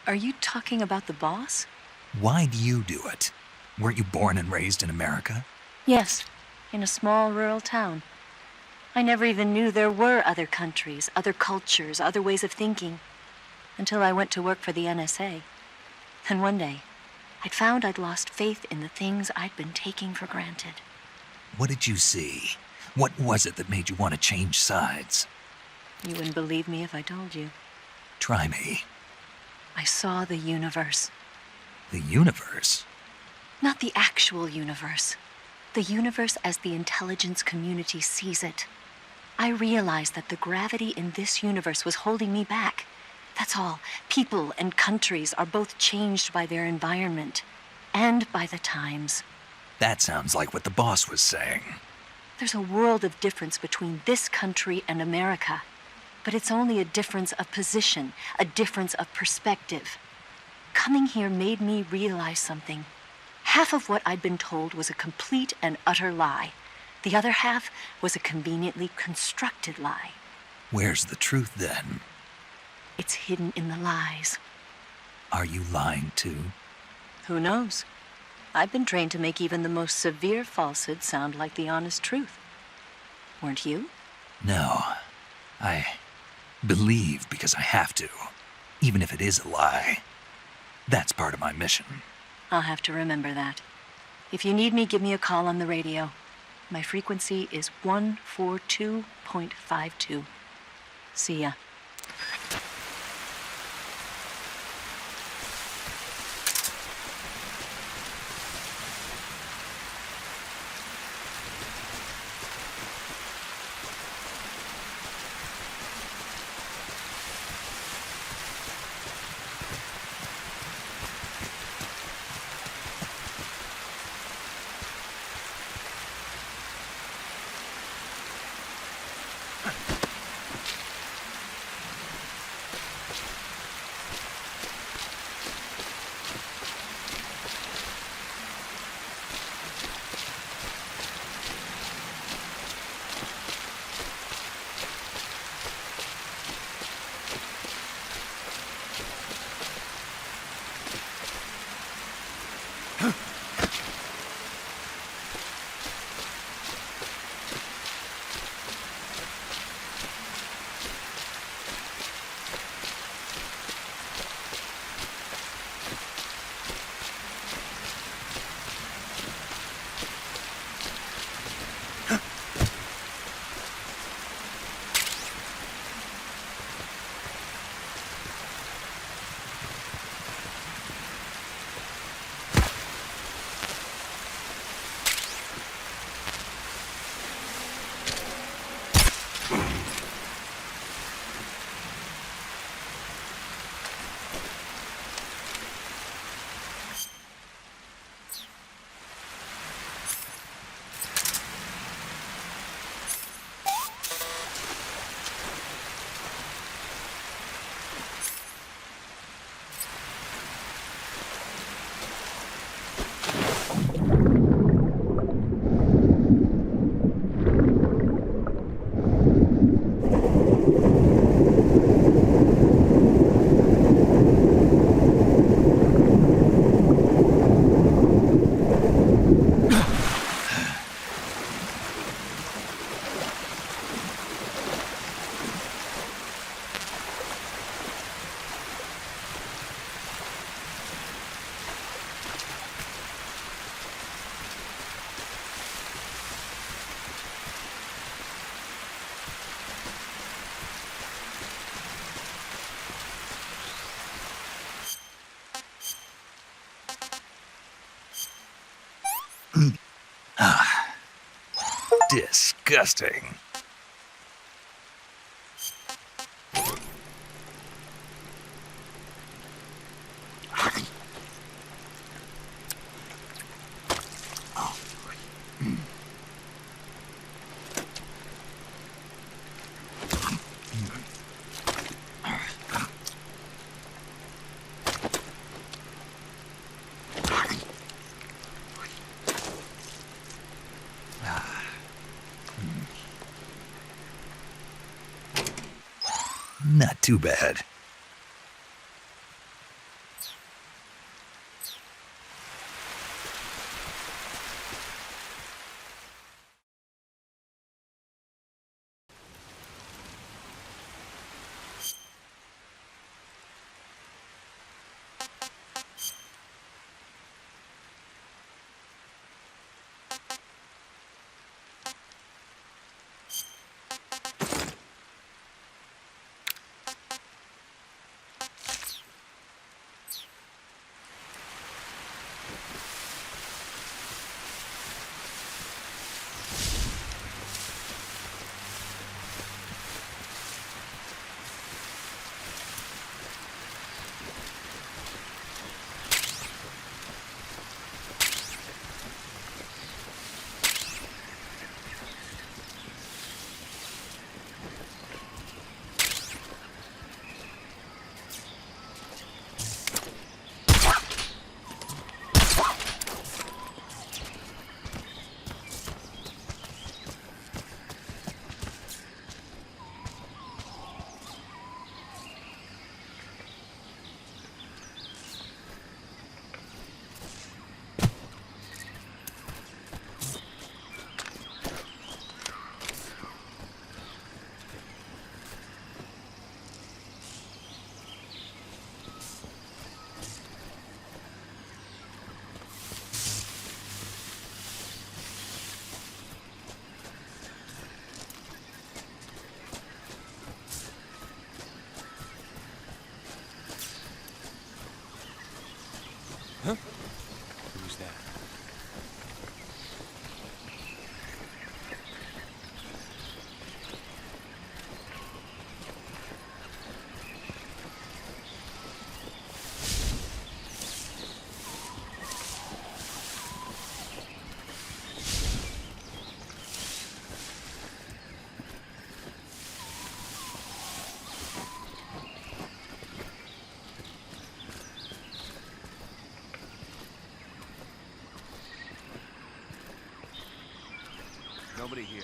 Are you talking about the boss? Why do you do it? Weren't you born and raised in America? Yes, in a small rural town. I never even knew there were other countries, other cultures, other ways of thinking, until I went to work for the NSA. And one day, I'd found I'd lost faith in the things I'd been taking for granted. What did you see? What was it that made you want to change sides? You wouldn't believe me if I told you. Try me. I saw the universe. The universe? Not the actual universe. The universe as the intelligence community sees it. I realized that the gravity in this universe was holding me back. That's all. People and countries are both changed by their environment and by the times. That sounds like what the boss was saying. There's a world of difference between this country and America. But it's only a difference of position, a difference of perspective. Coming here made me realize something. Half of what I'd been told was a complete and utter lie. The other half was a conveniently constructed lie. Where's the truth then? It's hidden in the lies. Are you lying too? Who knows? I've been trained to make even the most severe falsehood sound like the honest truth. Weren't you? No. I believe because I have to, even if it is a lie. That's part of my mission. I'll have to remember that. If you need me, give me a call on the radio. My frequency is 142.52. See ya. Disgusting. Not too bad. Huh? Who's that? Nobody here.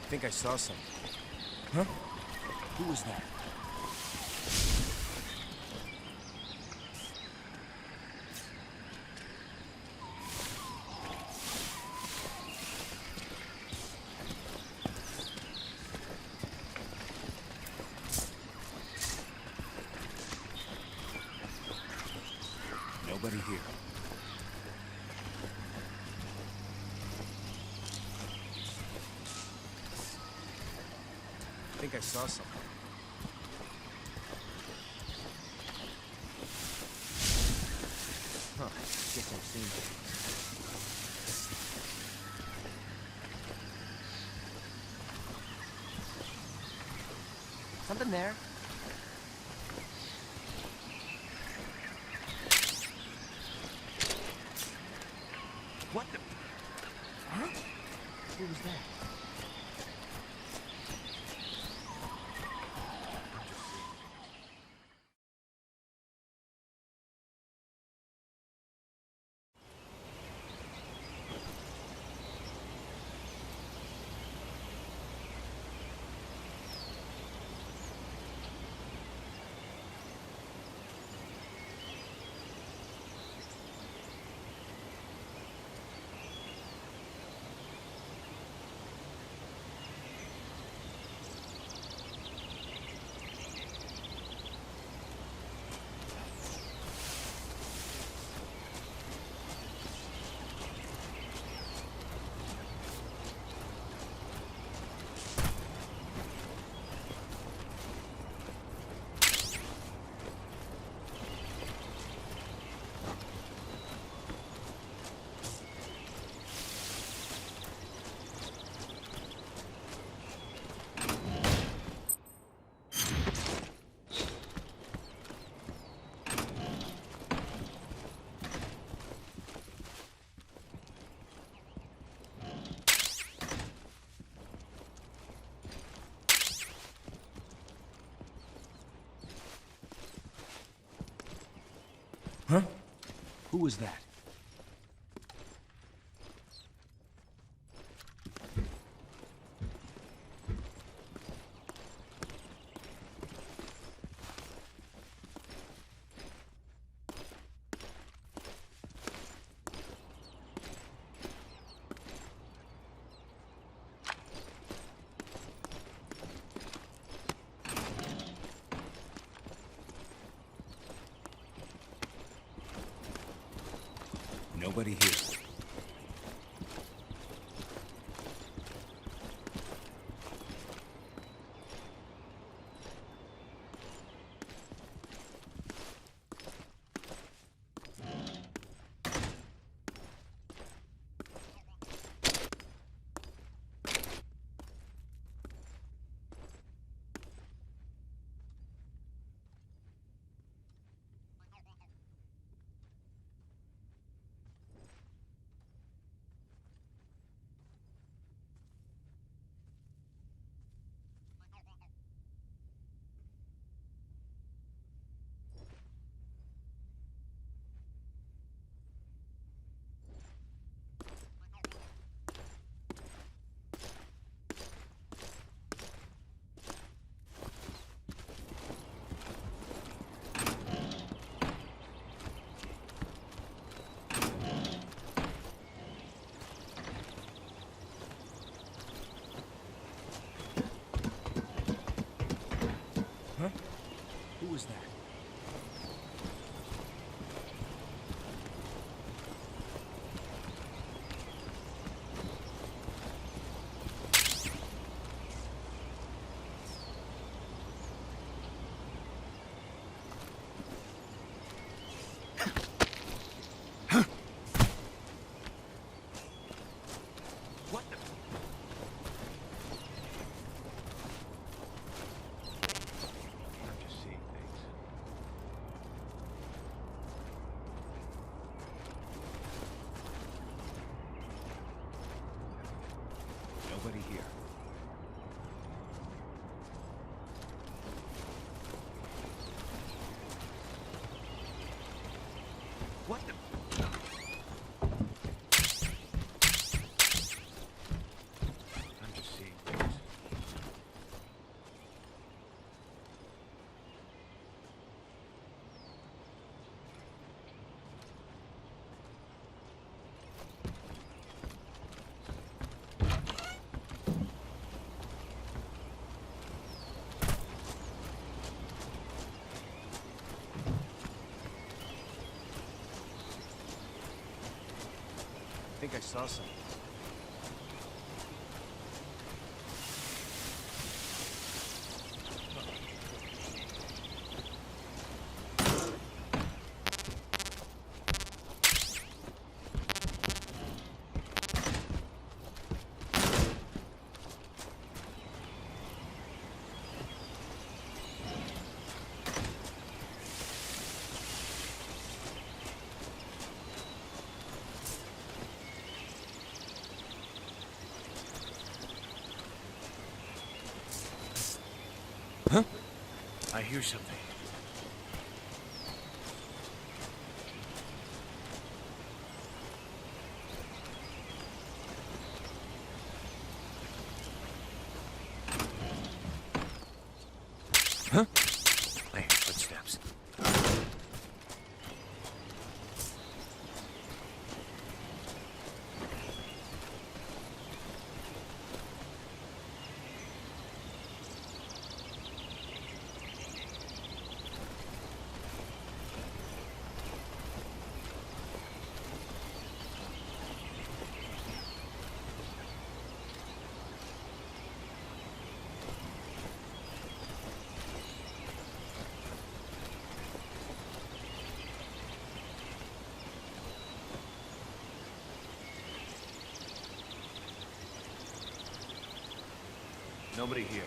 I think I saw something. Huh? Who was that? Nobody here. I think I saw something. Huh. Guess I've seen it. Something there. What the? Huh? Who was that? Huh? Who was that? Nobody here. Huh? Who was that? Nobody here. What the? I'm just seeing things. I think I saw something. Huh? I hear something. Huh? I hear footsteps. Nobody here.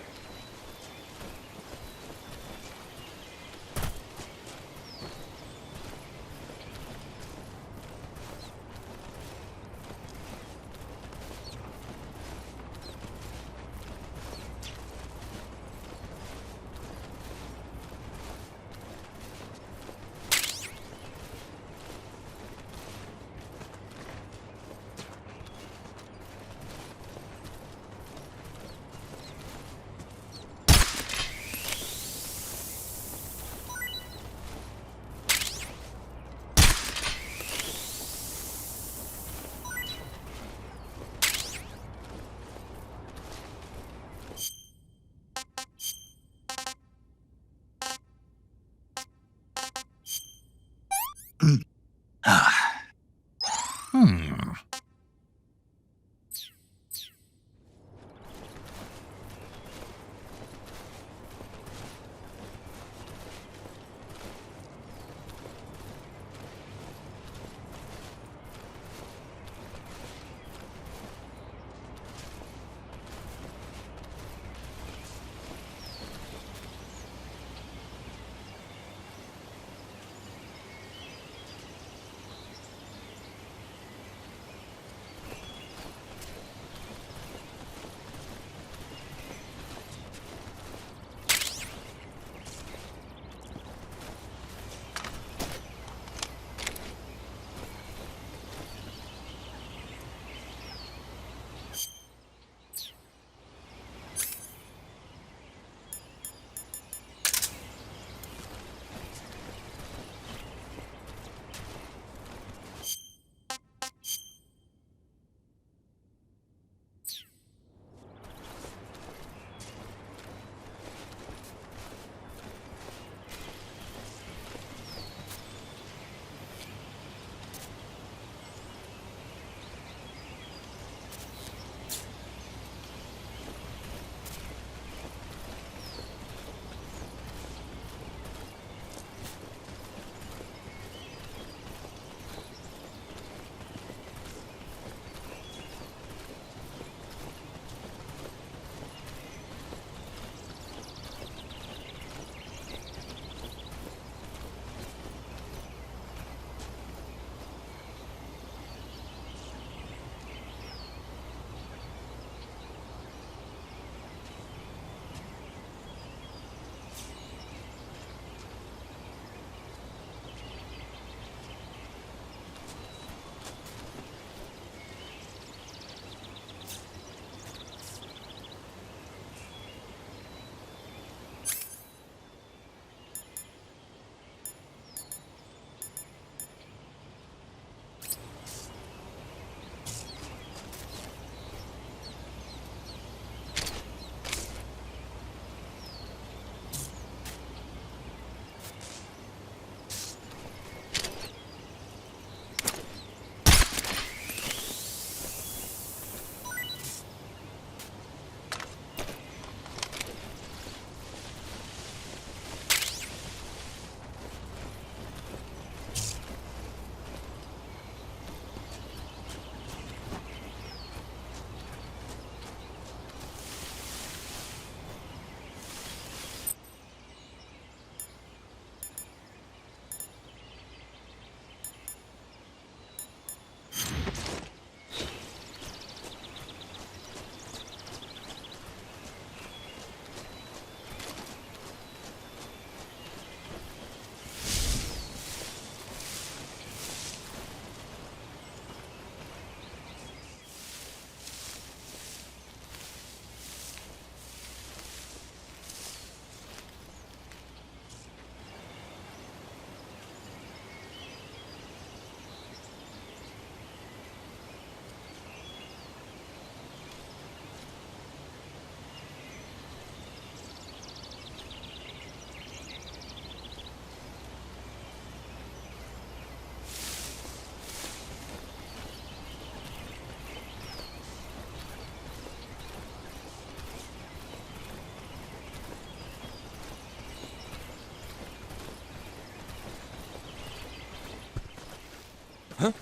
Huh?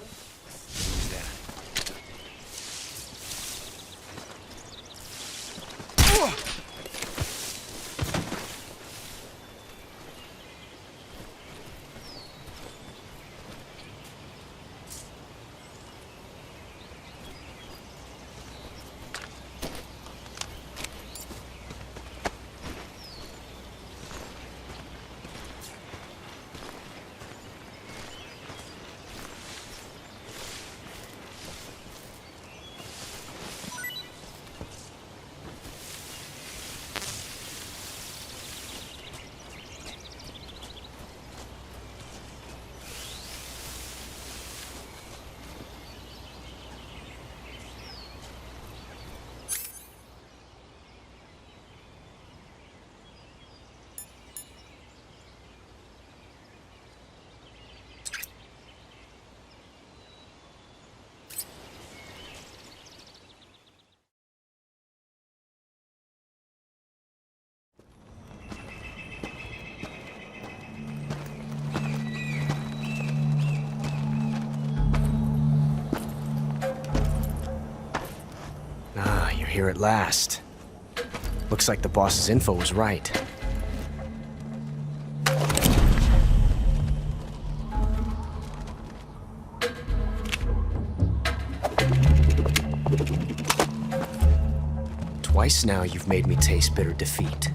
here at last. Looks like the boss's info was right. Twice now you've made me taste bitter defeat.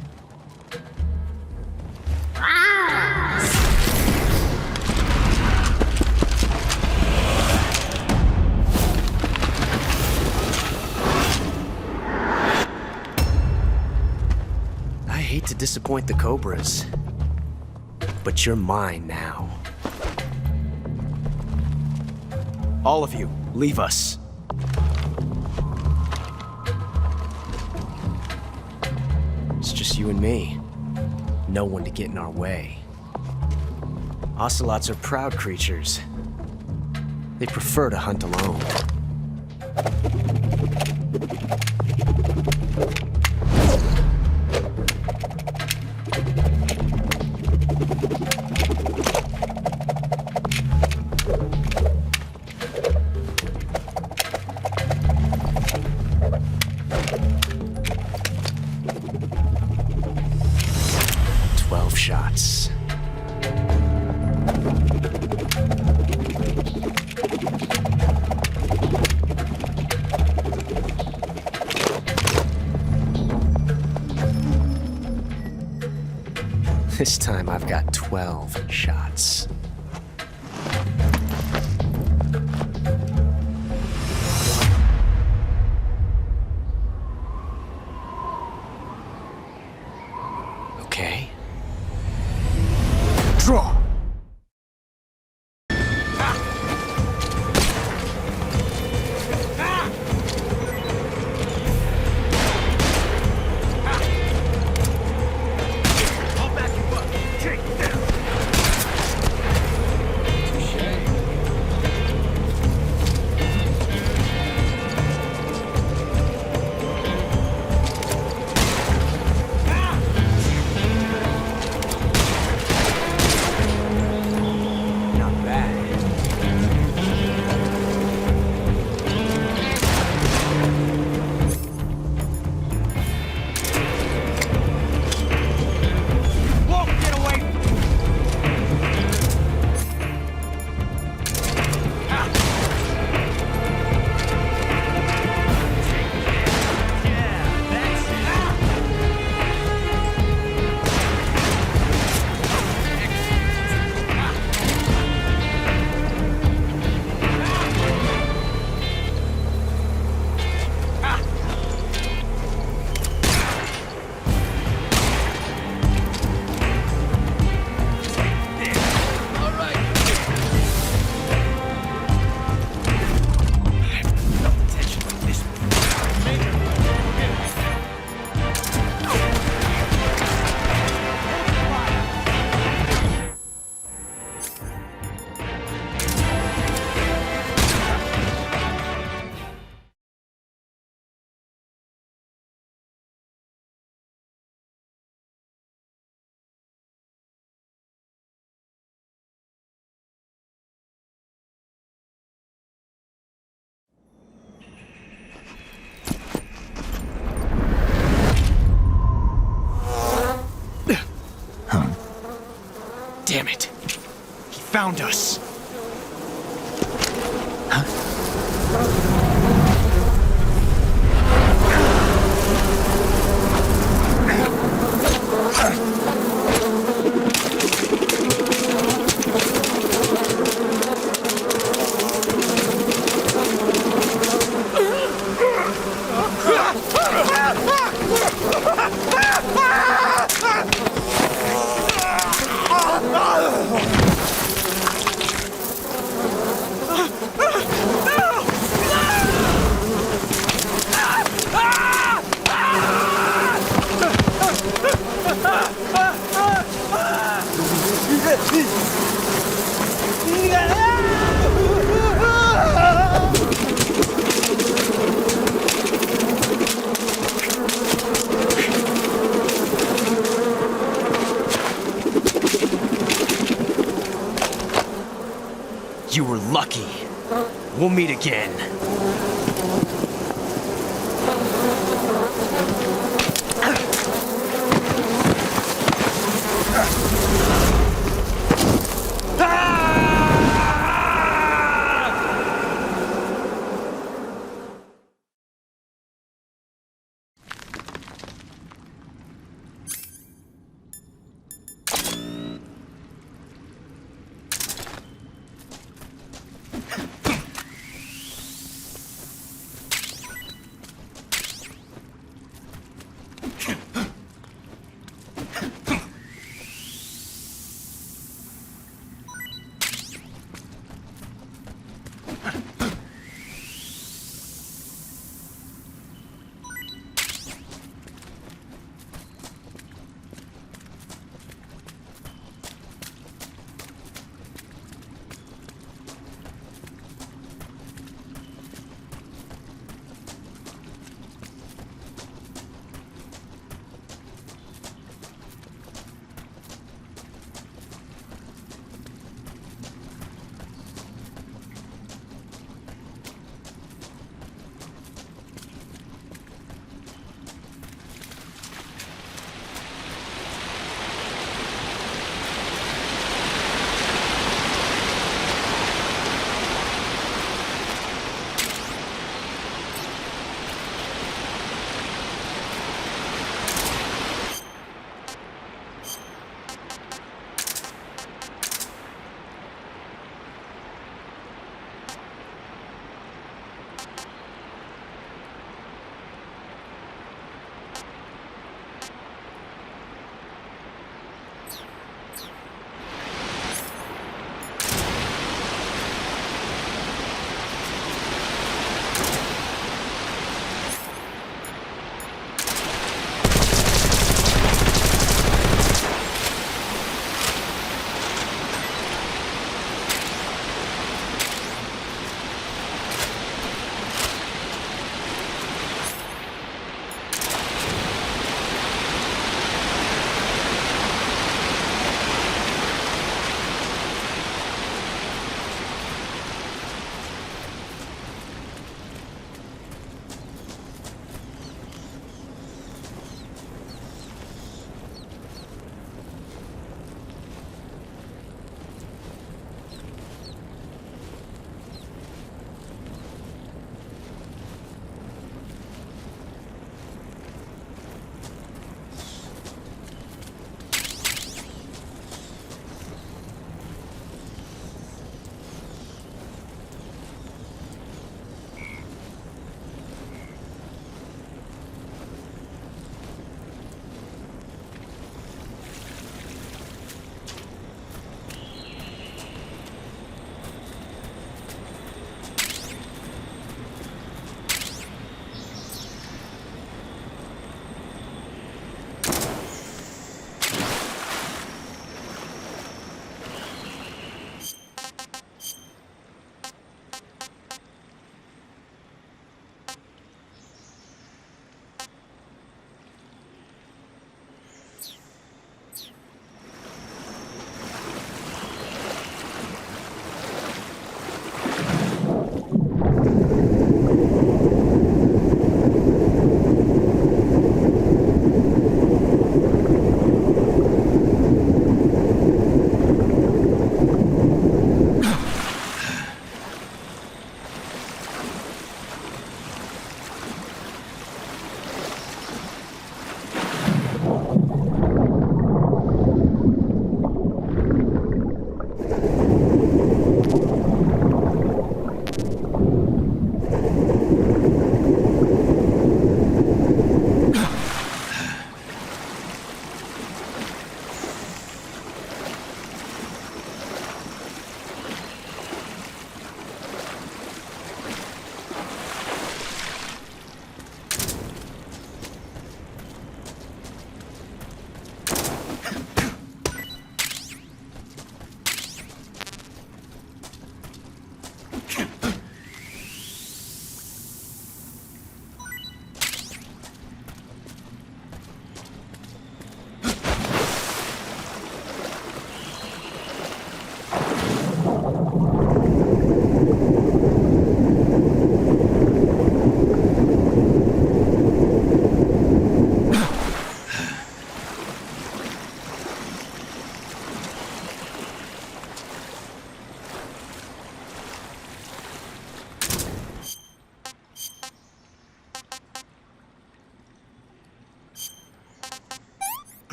I hate to disappoint the Cobras, but you're mine now. All of you, leave us. It's just you and me. No one to get in our way. Ocelots are proud creatures. They prefer to hunt alone. Shots. This time I've got 12 shots. Okay. Draw! Damn it. He found us. You were lucky. We'll meet again.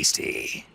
tasty.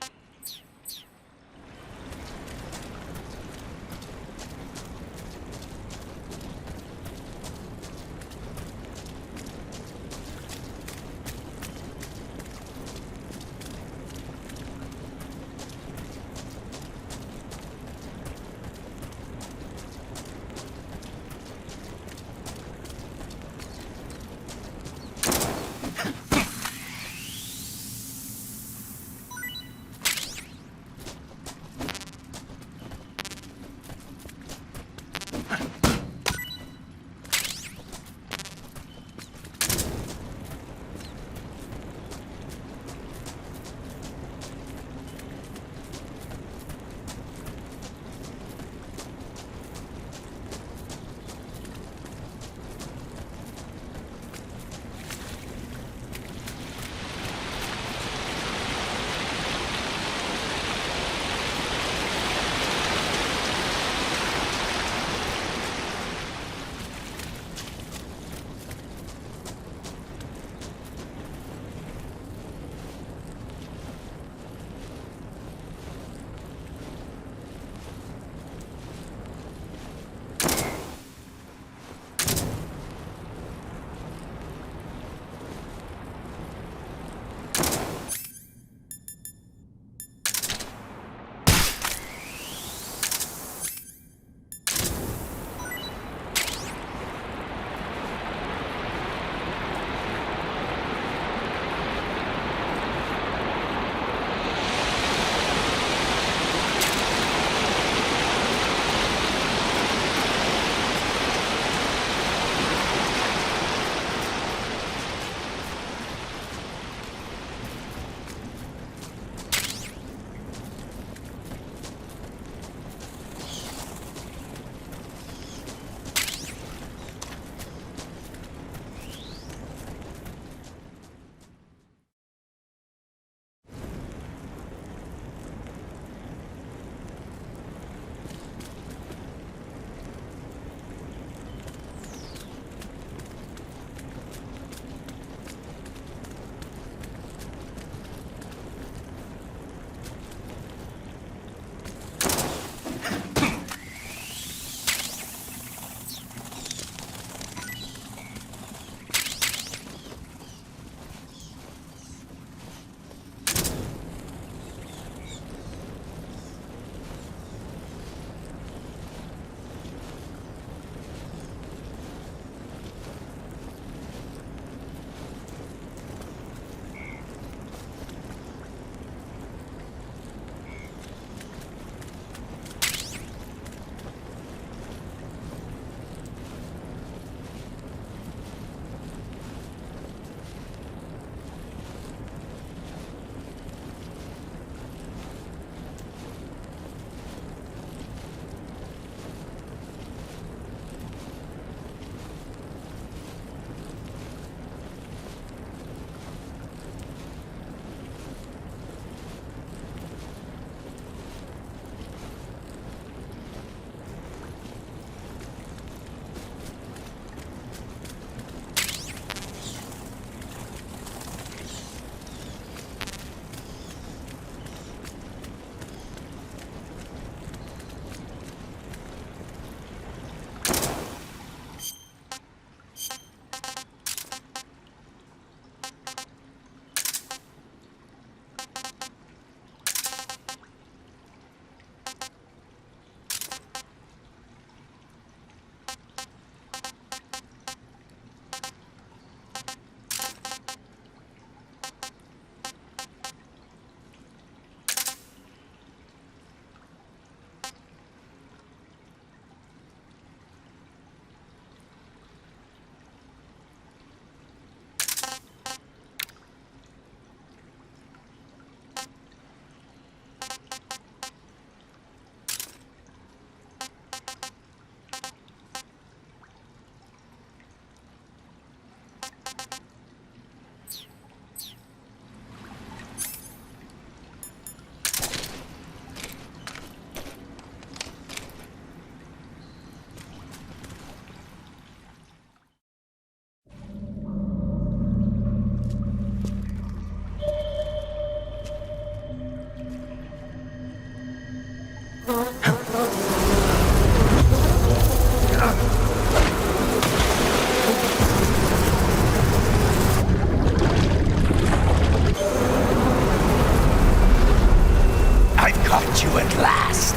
find you at last.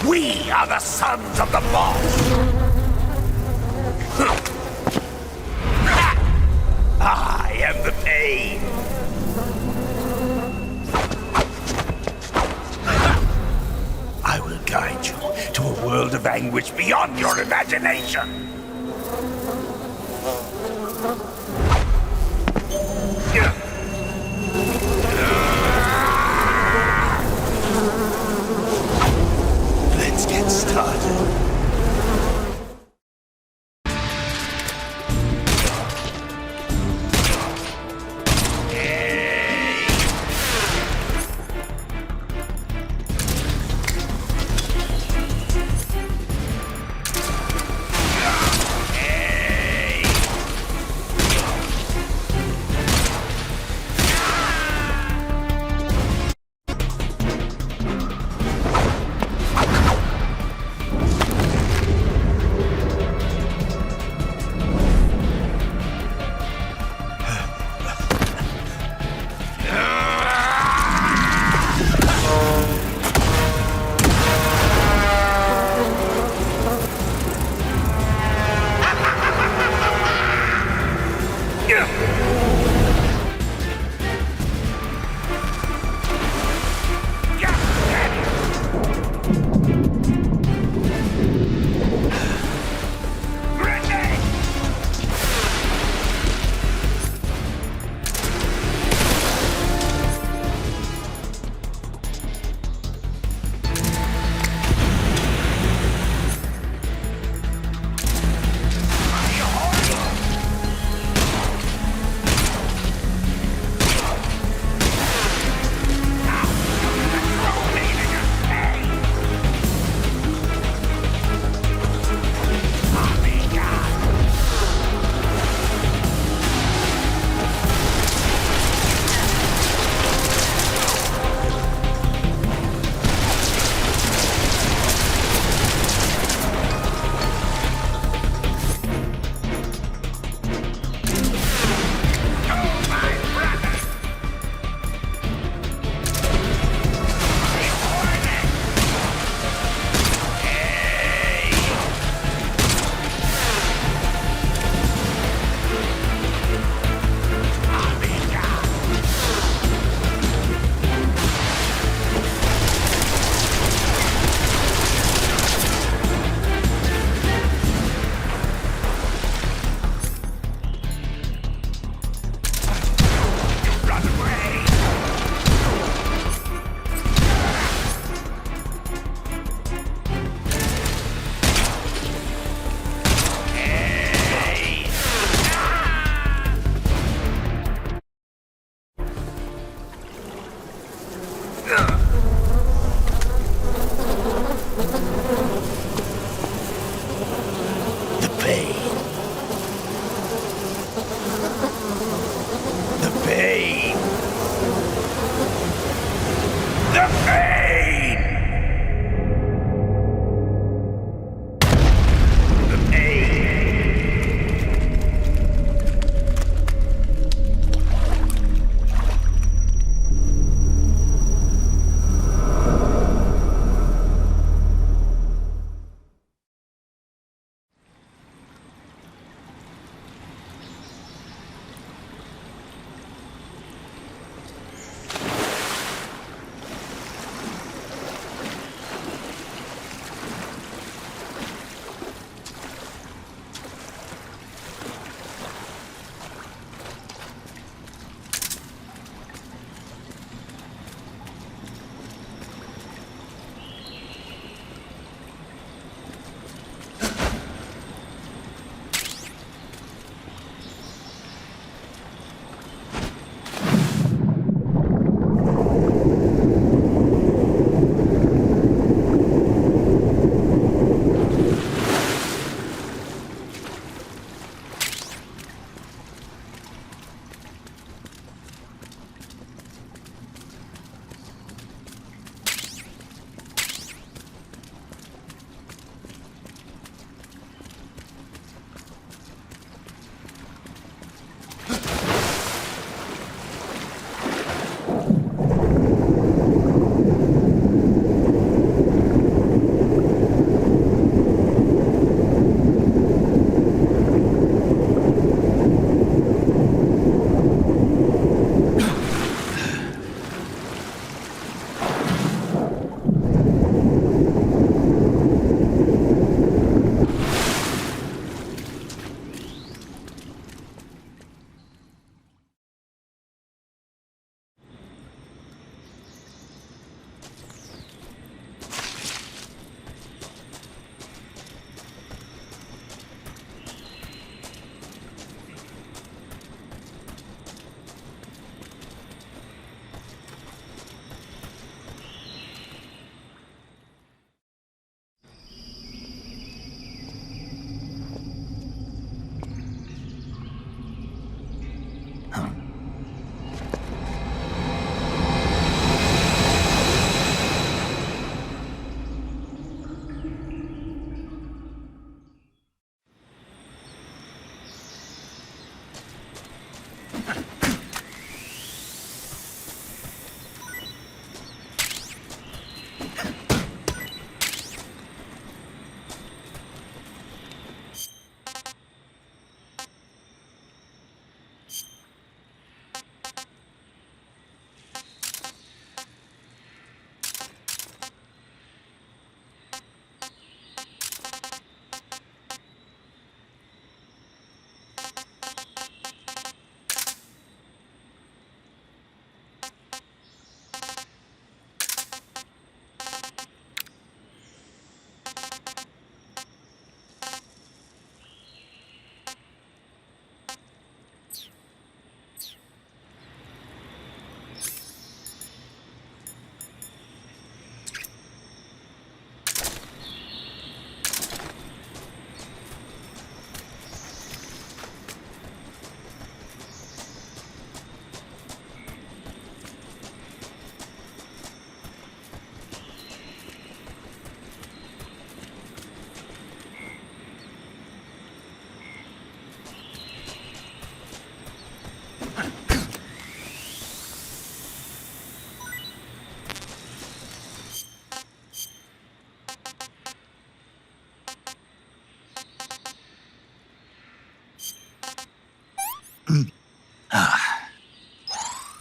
We are the sons of the boss. I am the pain. I will guide you to a world of anguish beyond your imagination. Let's get started.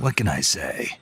What can I say?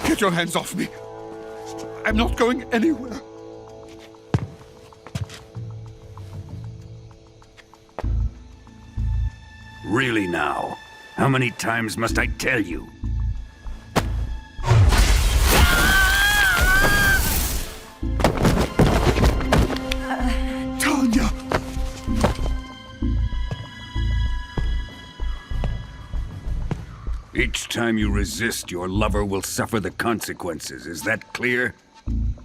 Get your hands off me. I'm not going anywhere. Really now? How many times must I tell you? Tanya! Each time you resist, your lover will suffer the consequences. Is that clear?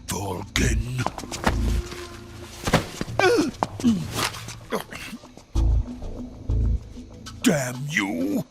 Volgin. Damn you!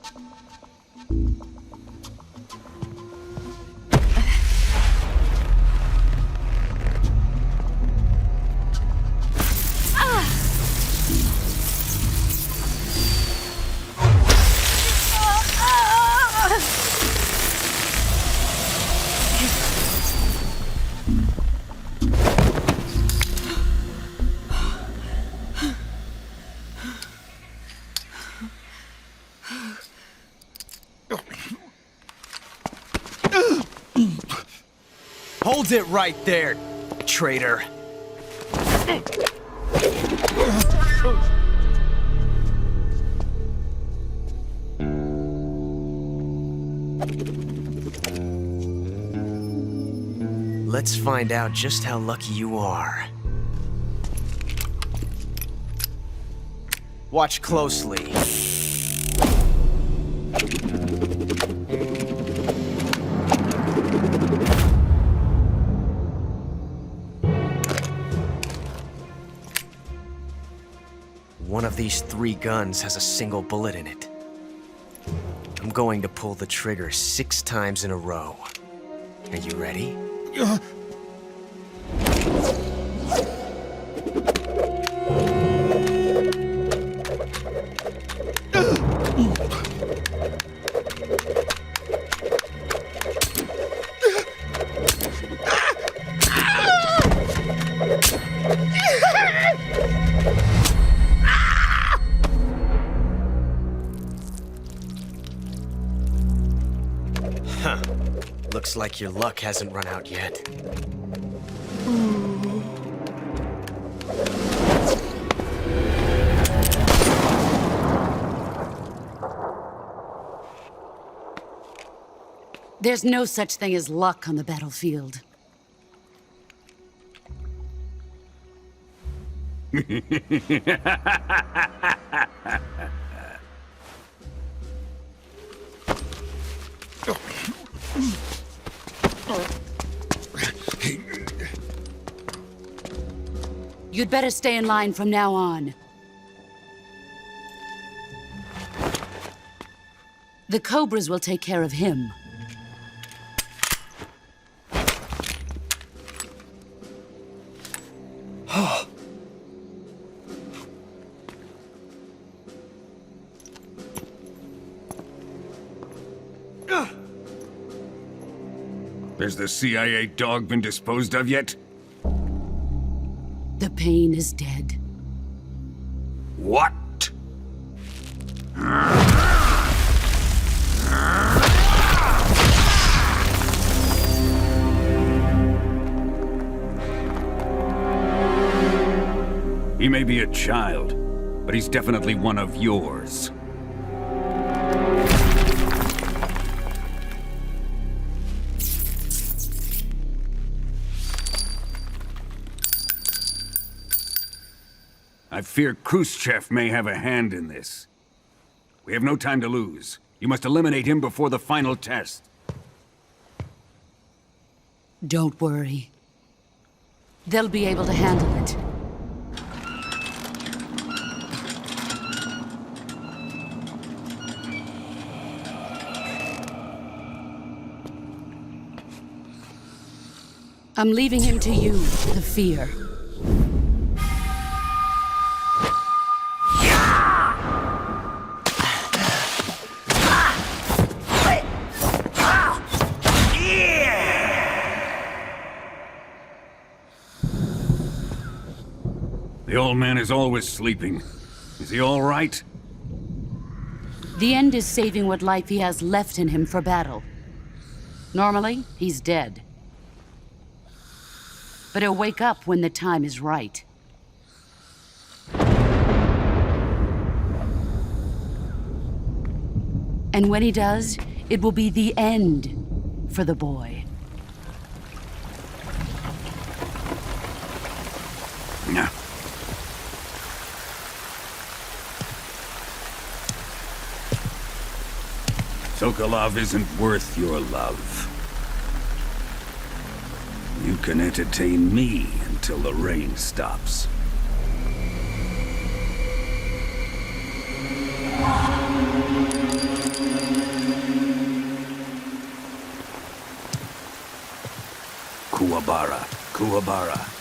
Hold it right there, traitor. Let's find out just how lucky you are. Watch closely. One of these 3 guns has a single bullet in it. I'm going to pull the trigger 6 times in a row. Are you ready? Huh. Looks like your luck hasn't run out yet. There's no such thing as luck on the battlefield. You'd better stay in line from now on. The Cobras will take care of him. Has the CIA dog been disposed of yet? The pain is dead. What? He may be a child, but he's definitely one of yours. I fear Khrushchev may have a hand in this. We have no time to lose. You must eliminate him before the final test. Don't worry. They'll be able to handle it. I'm leaving him to you, the fear. The old man is always sleeping. Is he all right? The end is saving what life he has left in him for battle. Normally, he's dead. But he'll wake up when the time is right. And when he does, it will be the end for the boy. Yeah. Sokolov isn't worth your love. You can entertain me until the rain stops. Kuwabara, Kuwabara.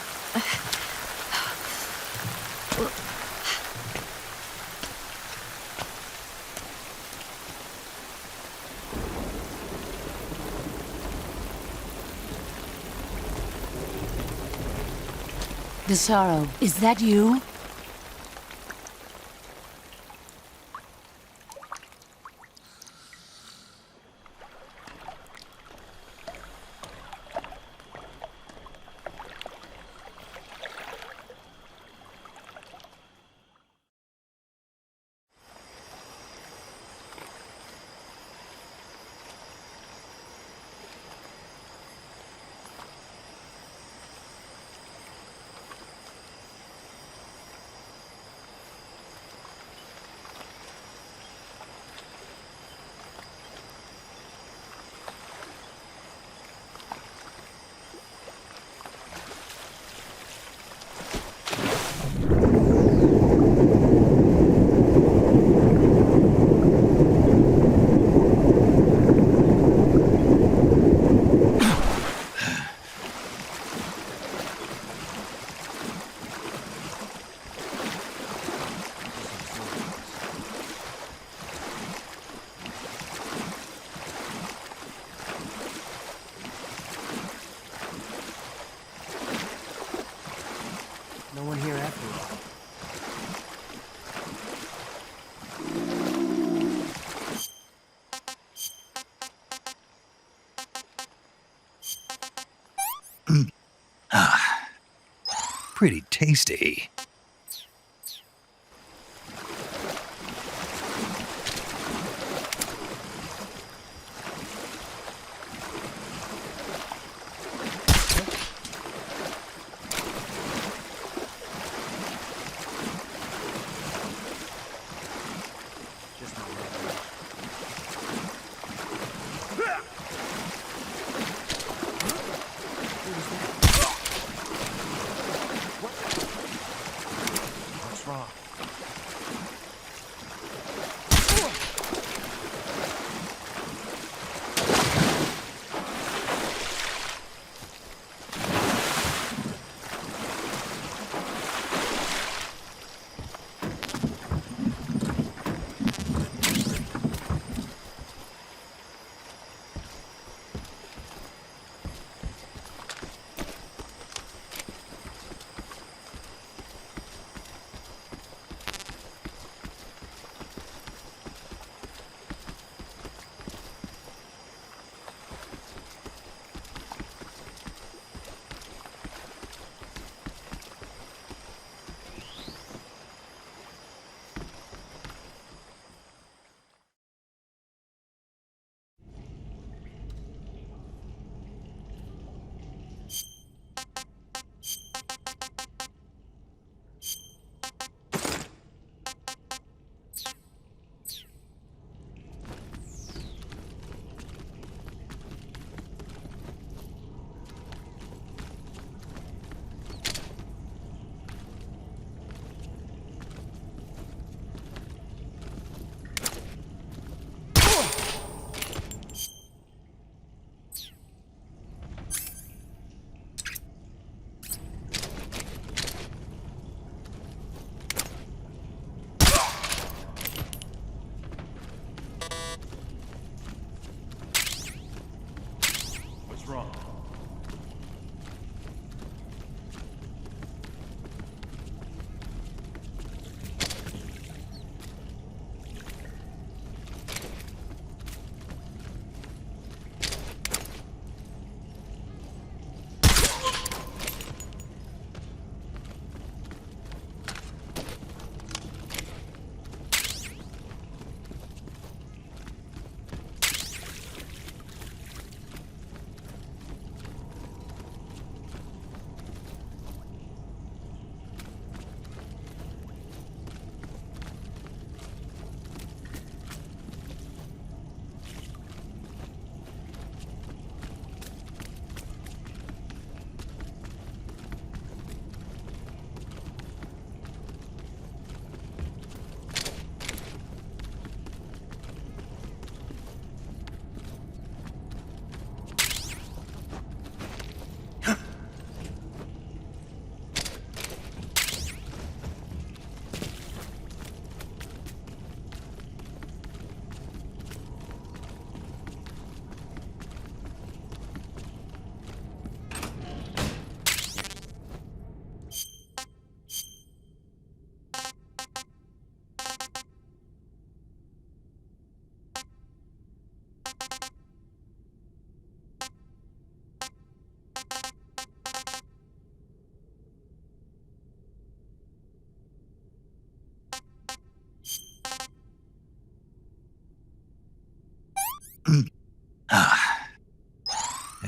Desaro, is that you? No one here after all. Pretty tasty.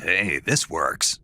Hey, this works.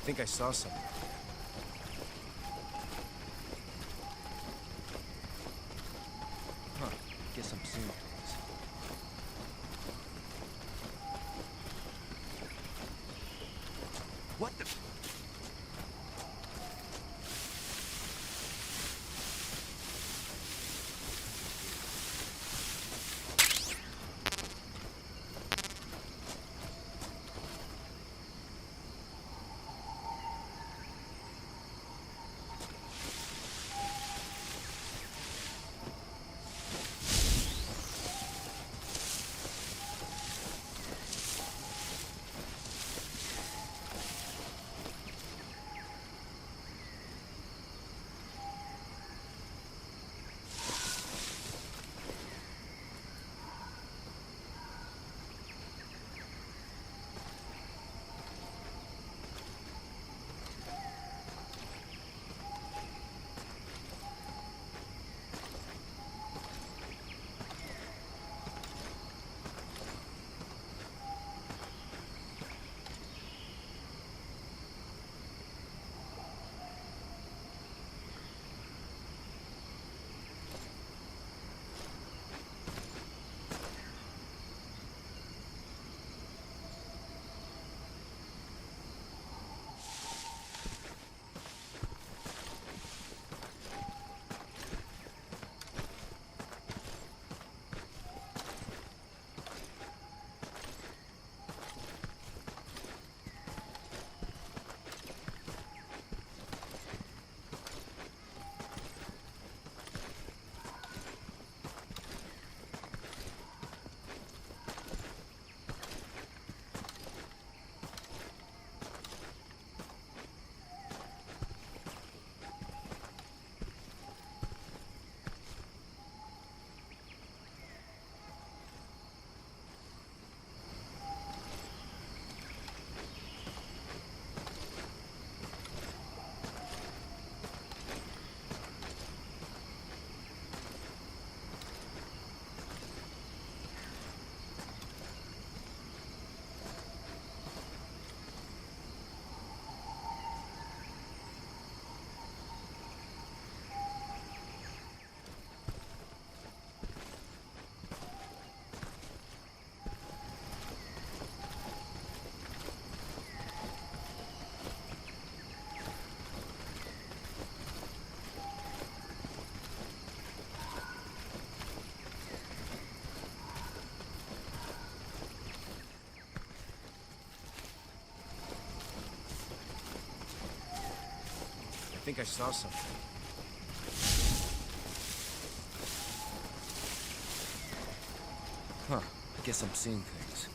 think I saw something. Huh. Guess I'm seeing things. What the... I think I saw something. Huh. I guess I'm seeing things.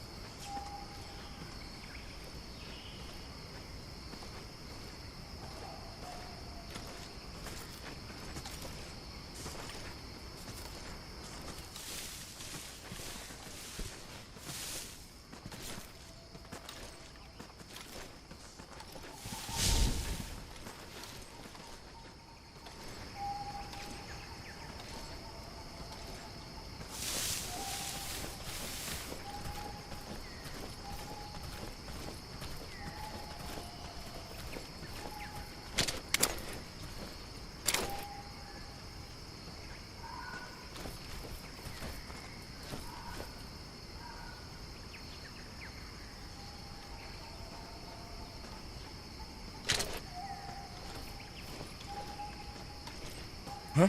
Huh?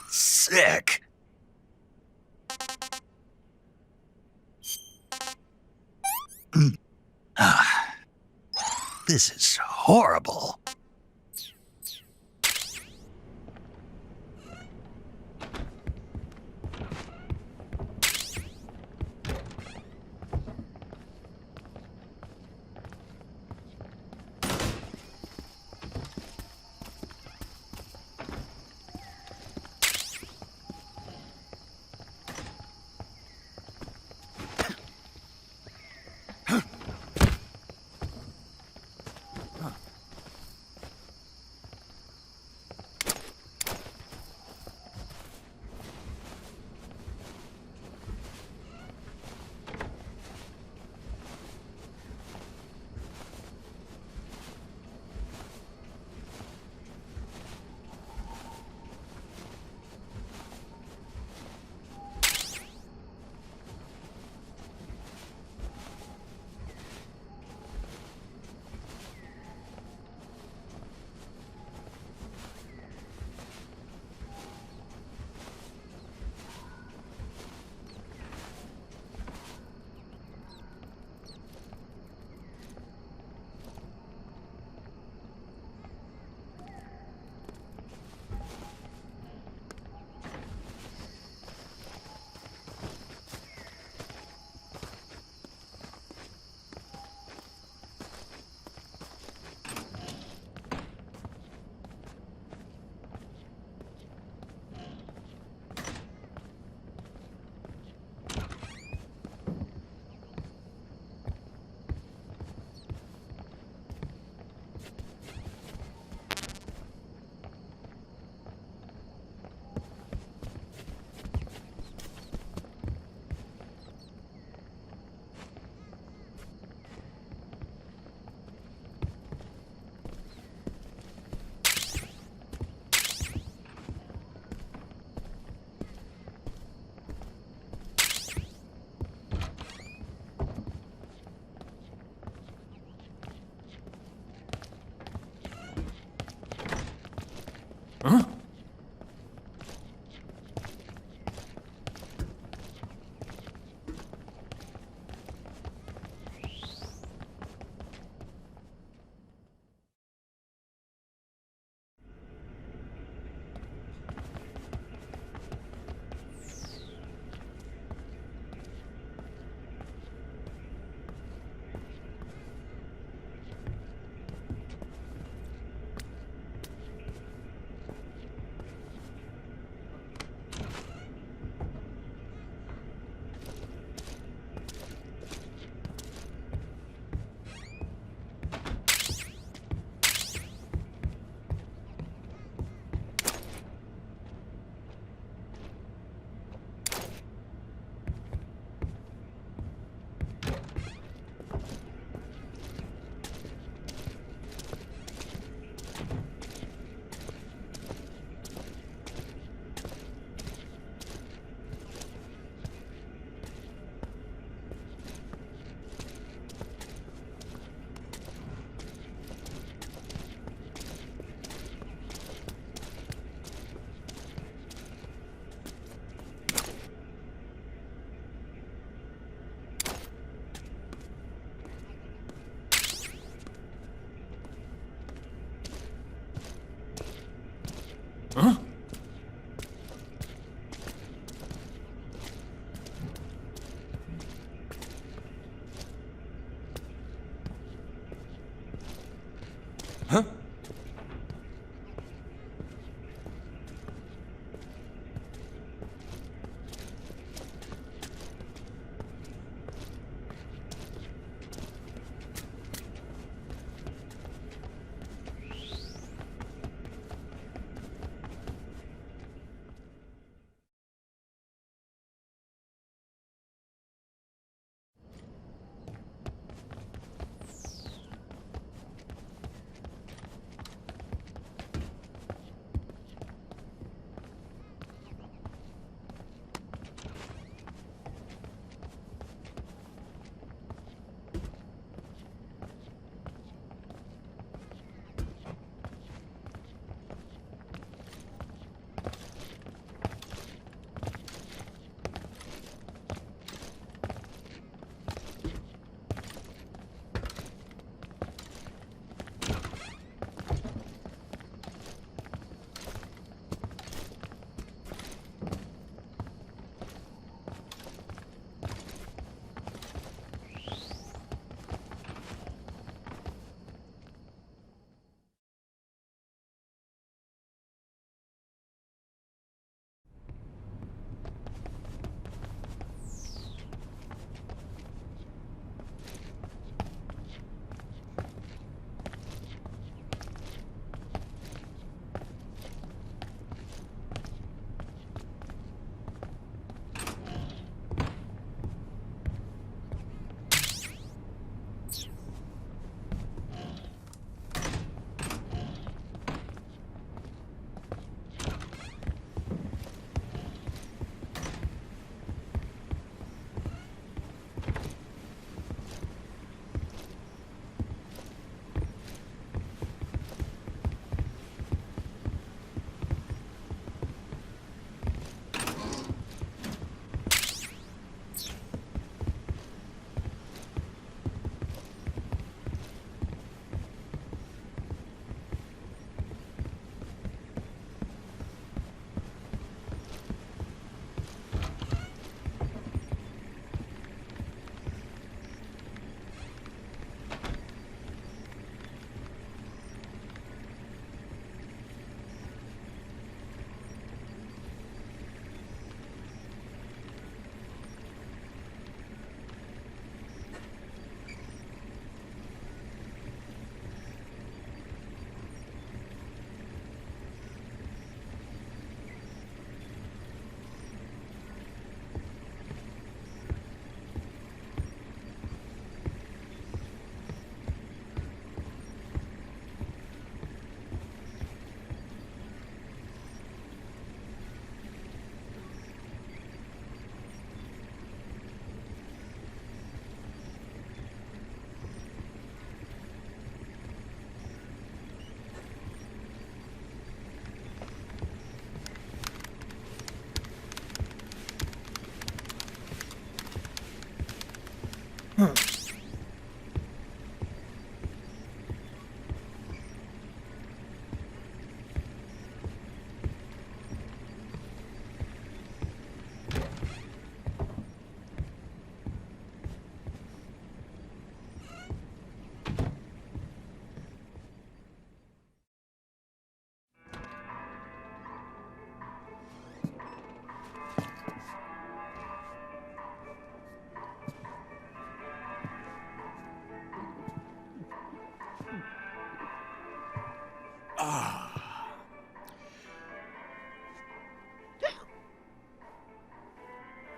Sick. This is horrible.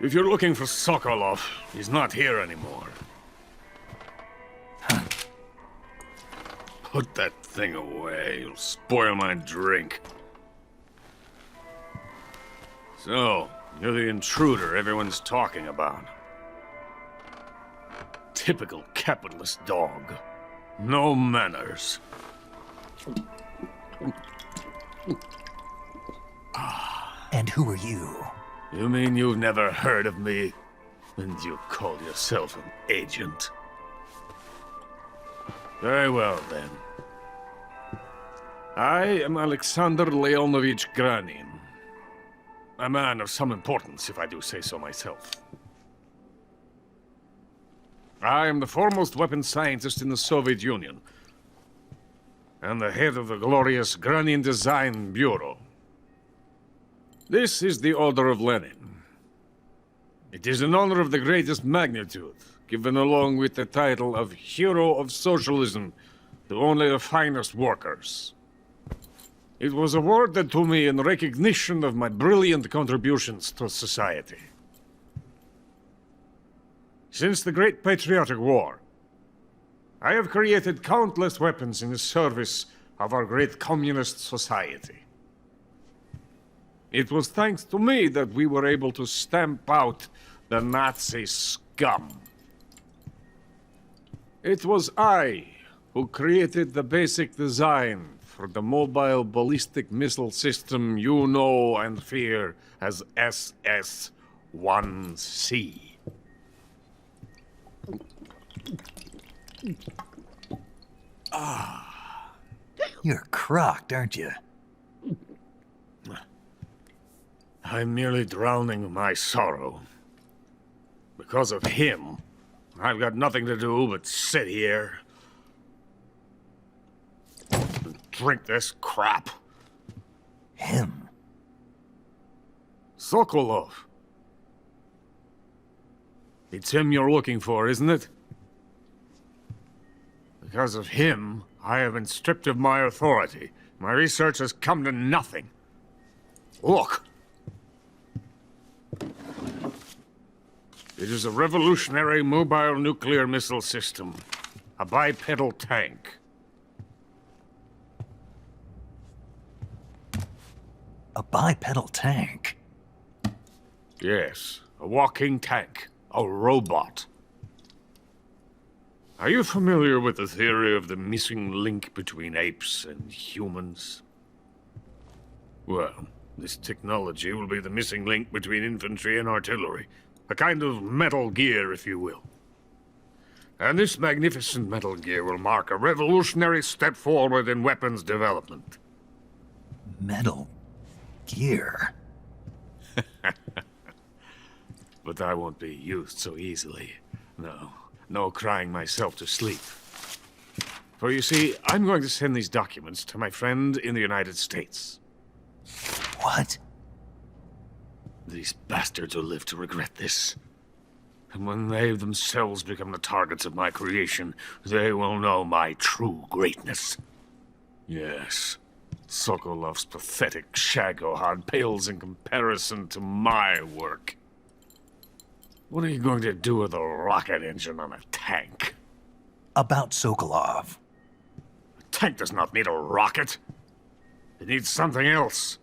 If you're looking for Sokolov, he's not here anymore. Put that thing away. You'll spoil my drink. So, you're the intruder everyone's talking about. Typical capitalist dog. No manners. And who are you? You mean you've never heard of me? And you call yourself an agent? Very well, then. I am Alexander Leonovich Granin. A man of some importance, if I do say so myself. I am the foremost weapons scientist in the Soviet Union, and the head of the glorious Granin Design Bureau. This is the Order of Lenin. It is an honor of the greatest magnitude, given along with the title of Hero of Socialism to only the finest workers. It was awarded to me in recognition of my brilliant contributions to society. Since the Great Patriotic War, I have created countless weapons in the service of our great communist society. It was thanks to me that we were able to stamp out the Nazi scum. It was I who created the basic design for the mobile ballistic missile system you know and fear as SS-1C. You're crocked, aren't you? I'm merely drowning my sorrow. Because of him, I've got nothing to do but sit here and drink this crap. Him? Sokolov. It's him you're looking for, isn't it? Because of him, I have been stripped of my authority. My research has come to nothing. Look. It is a revolutionary mobile nuclear missile system. A bipedal tank. A bipedal tank? Yes, a walking tank. A robot. Are you familiar with the theory of the missing link between apes and humans? Well, this technology will be the missing link between infantry and artillery. A kind of Metal Gear, if you will. And this magnificent Metal Gear will mark a revolutionary step forward in weapons development. Metal Gear? But I won't be used so easily. No crying myself to sleep. For you see, I'm going to send these documents to my friend in the United States. What? These bastards will live to regret this. And when they themselves become the targets of my creation, they will know my true greatness. Yes, Sokolov's pathetic Shagohod pales in comparison to my work. What are you going to do with a rocket engine on a tank? About Sokolov. A tank does not need a rocket. It needs something else.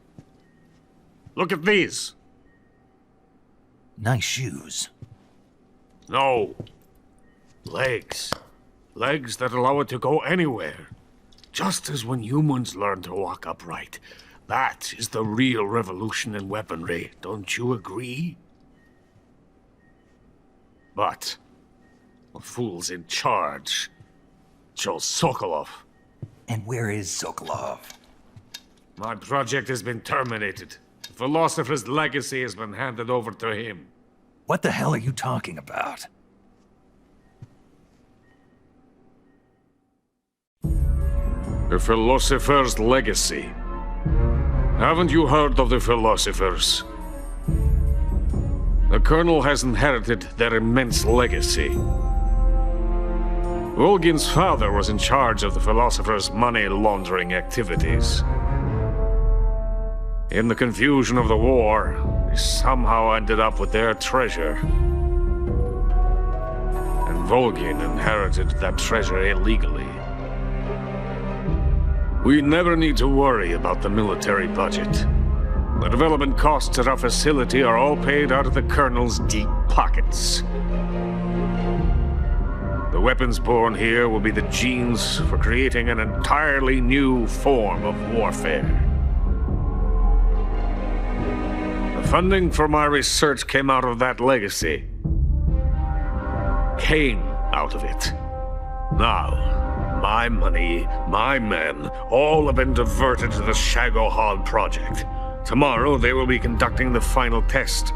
Look at these. Nice shoes. No. Legs. Legs that allow it to go anywhere. Just as when humans learn to walk upright. That is the real revolution in weaponry. Don't you agree? But the fool's in charge. Chose Sokolov. And where is Sokolov? My project has been terminated. The philosopher's legacy has been handed over to him. What the hell are you talking about? The philosopher's legacy. Haven't you heard of the philosophers? The Colonel has inherited their immense legacy. Volgin's father was in charge of the philosopher's money laundering activities. In the confusion of the war, he somehow ended up with their treasure. And Volgin inherited that treasure illegally. We never need to worry about the military budget. The development costs at our facility are all paid out of the Colonel's deep pockets. The weapons born here will be the genes for creating an entirely new form of warfare. The funding for my research came out of that legacy. Came out of it. Now, my money, my men, all have been diverted to the Shagohod project. Tomorrow, they will be conducting the final test,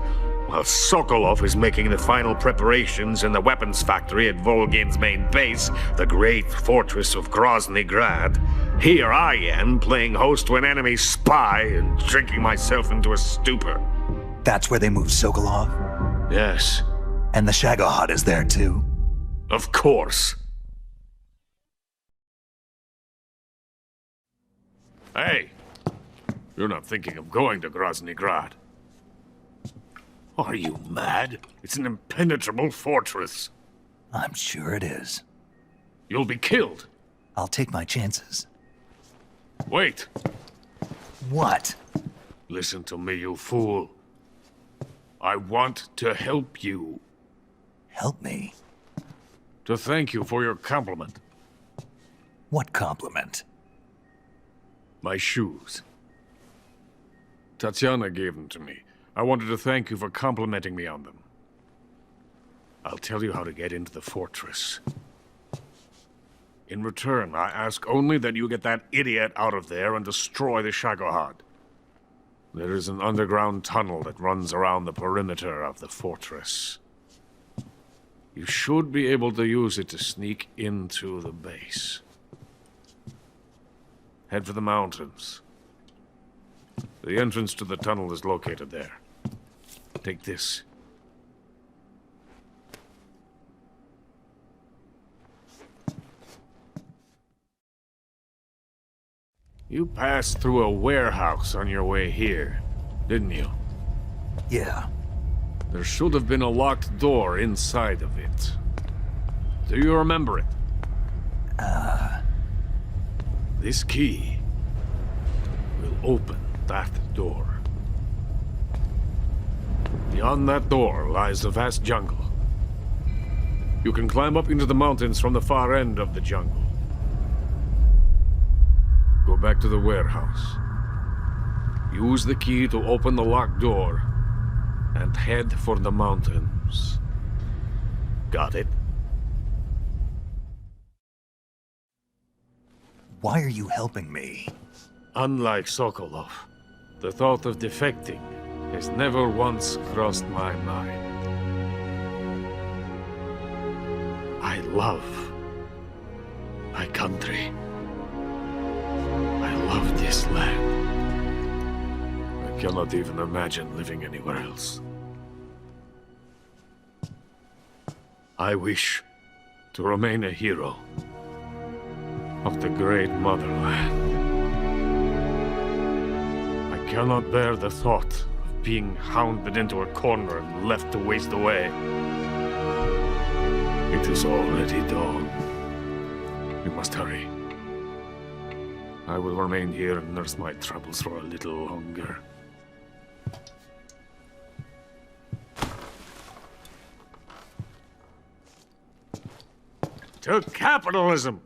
while Sokolov is making the final preparations in the weapons factory at Volgin's main base, the great fortress of Groznyj Grad. Here I am, playing host to an enemy spy and drinking myself into a stupor. That's where they moved Sokolov? Yes. And the Shagohod is there too? Of course. Hey! You're not thinking of going to Groznyj Grad. Are you mad? It's an impenetrable fortress. I'm sure it is. You'll be killed. I'll take my chances. Wait. What? Listen to me, you fool. I want to help you. Help me? To thank you for your compliment. What compliment? My shoes. Tatiana gave them to me. I wanted to thank you for complimenting me on them. I'll tell you how to get into the fortress. In return, I ask only that you get that idiot out of there and destroy the Shagohod. There is an underground tunnel that runs around the perimeter of the fortress. You should be able to use it to sneak into the base. Head for the mountains. The entrance to the tunnel is located there. Take this. You passed through a warehouse on your way here, didn't you? Yeah. There should have been a locked door inside of it. Do you remember it? This key will open that door. Beyond that door lies the vast jungle. You can climb up into the mountains from the far end of the jungle. Go back to the warehouse. Use the key to open the locked door and head for the mountains. Got it? Why are you helping me? Unlike Sokolov, the thought of defecting has never once crossed my mind. I love my country. I love this land. I cannot even imagine living anywhere else. I wish to remain a hero of the great motherland. I cannot bear the thought of being hounded into a corner and left to waste away. It is already dawn. You must hurry. I will remain here and nurse my troubles for a little longer. To capitalism!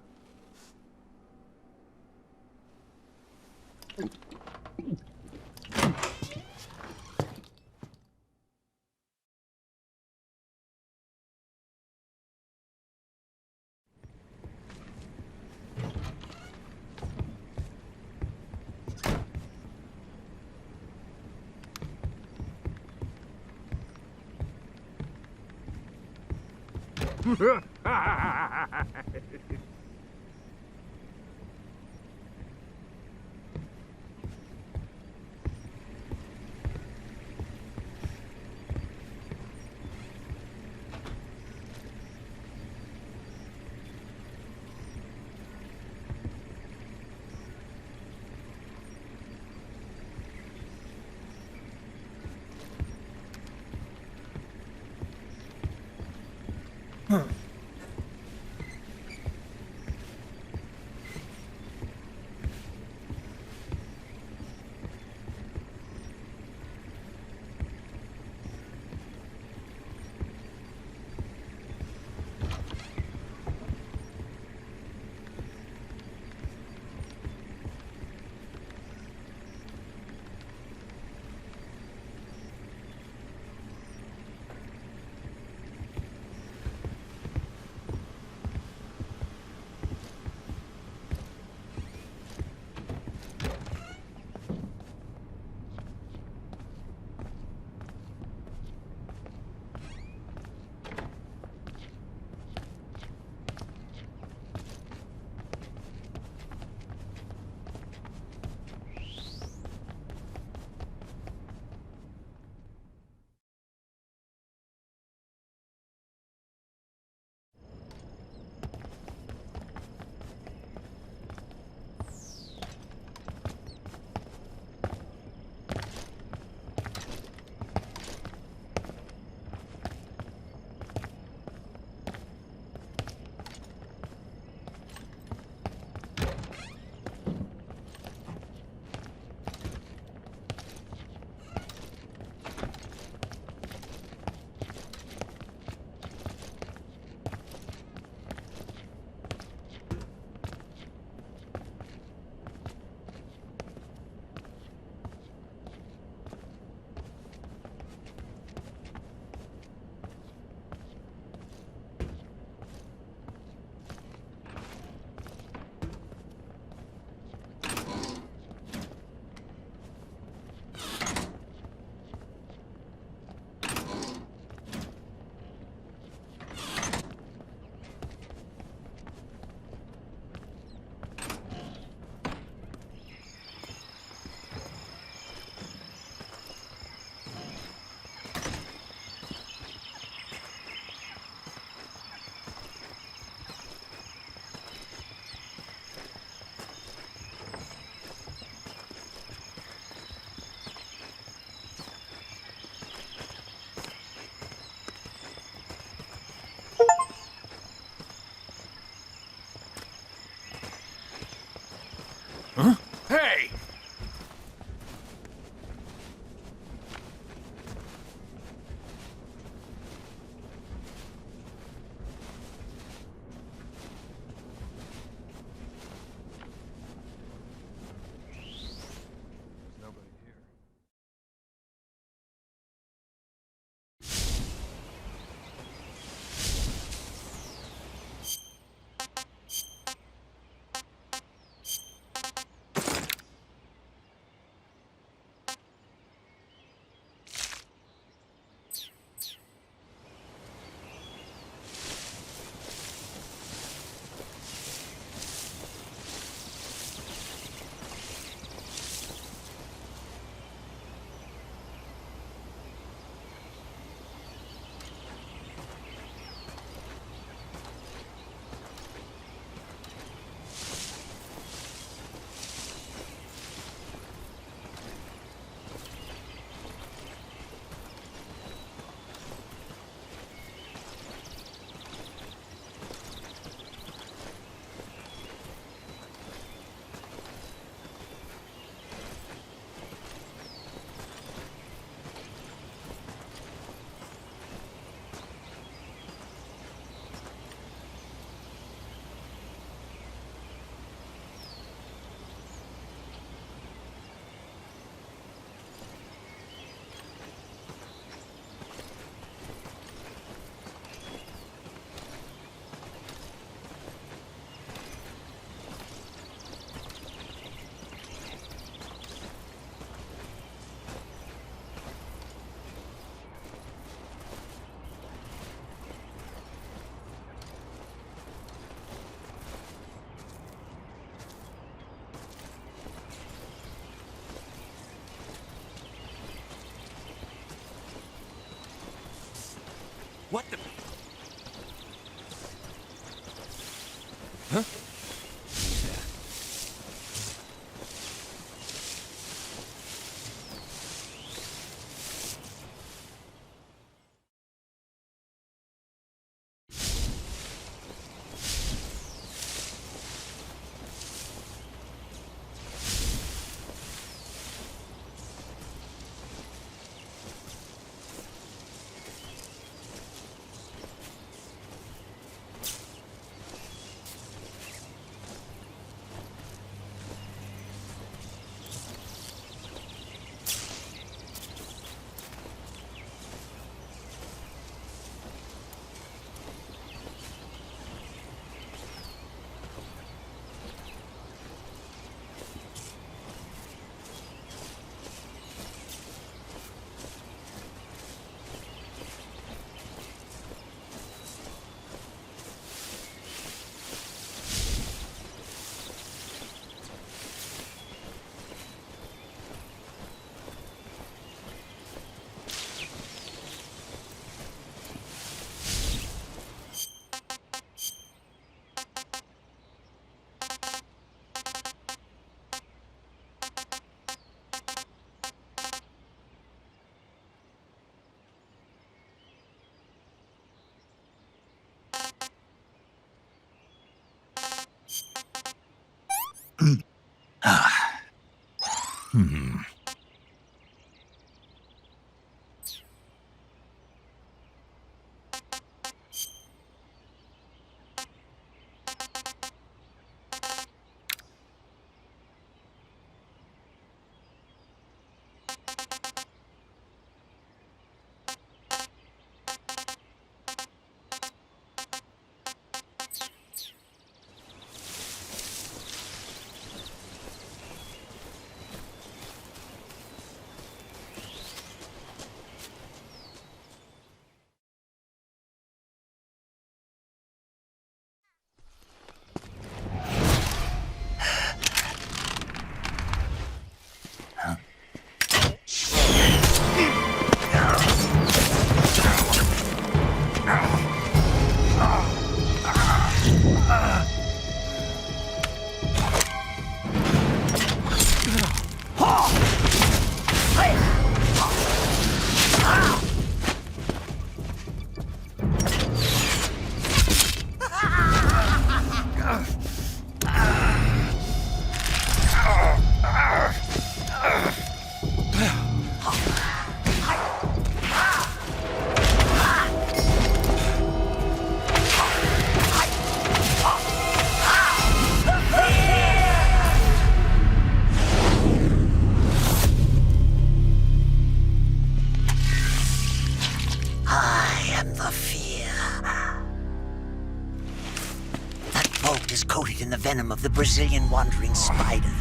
In the venom of the Brazilian wandering spider.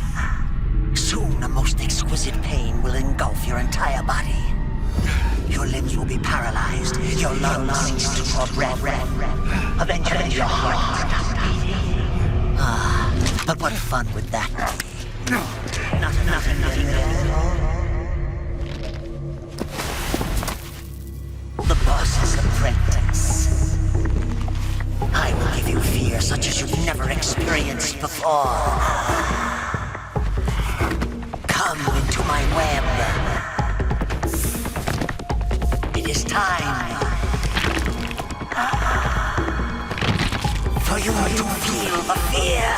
Soon a most exquisite pain will engulf your entire body. Your limbs will be paralyzed, your lungs cease to draw breath. Eventually your heart will stop beating. But what fun would that be? Not enough. The boss's apprentice. I will give you fear such as you've never experienced before. Come into my web. It is time for you to feel the fear.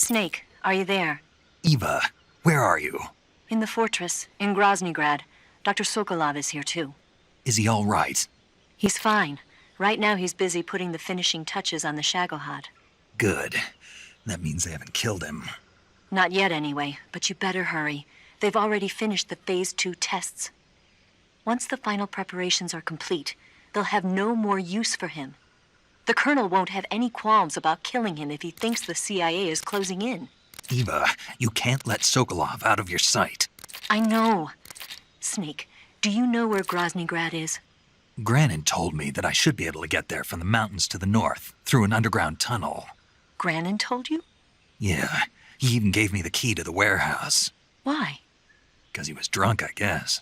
Snake, are you there? Eva, where are you? In the fortress, in Groznyj. Dr. Sokolov is here too. Is he all right? He's fine. Right now he's busy putting the finishing touches on the Shagohod. Good. That means they haven't killed him. Not yet anyway, but you better hurry. They've already finished the Phase 2 tests. Once the final preparations are complete, they'll have no more use for him. The Colonel won't have any qualms about killing him if he thinks the CIA is closing in. Eva, you can't let Sokolov out of your sight. I know. Snake, do you know where Groznyj is? Granin told me that I should be able to get there from the mountains to the north, through an underground tunnel. Granin told you? Yeah, he even gave me the key to the warehouse. Why? Because he was drunk, I guess.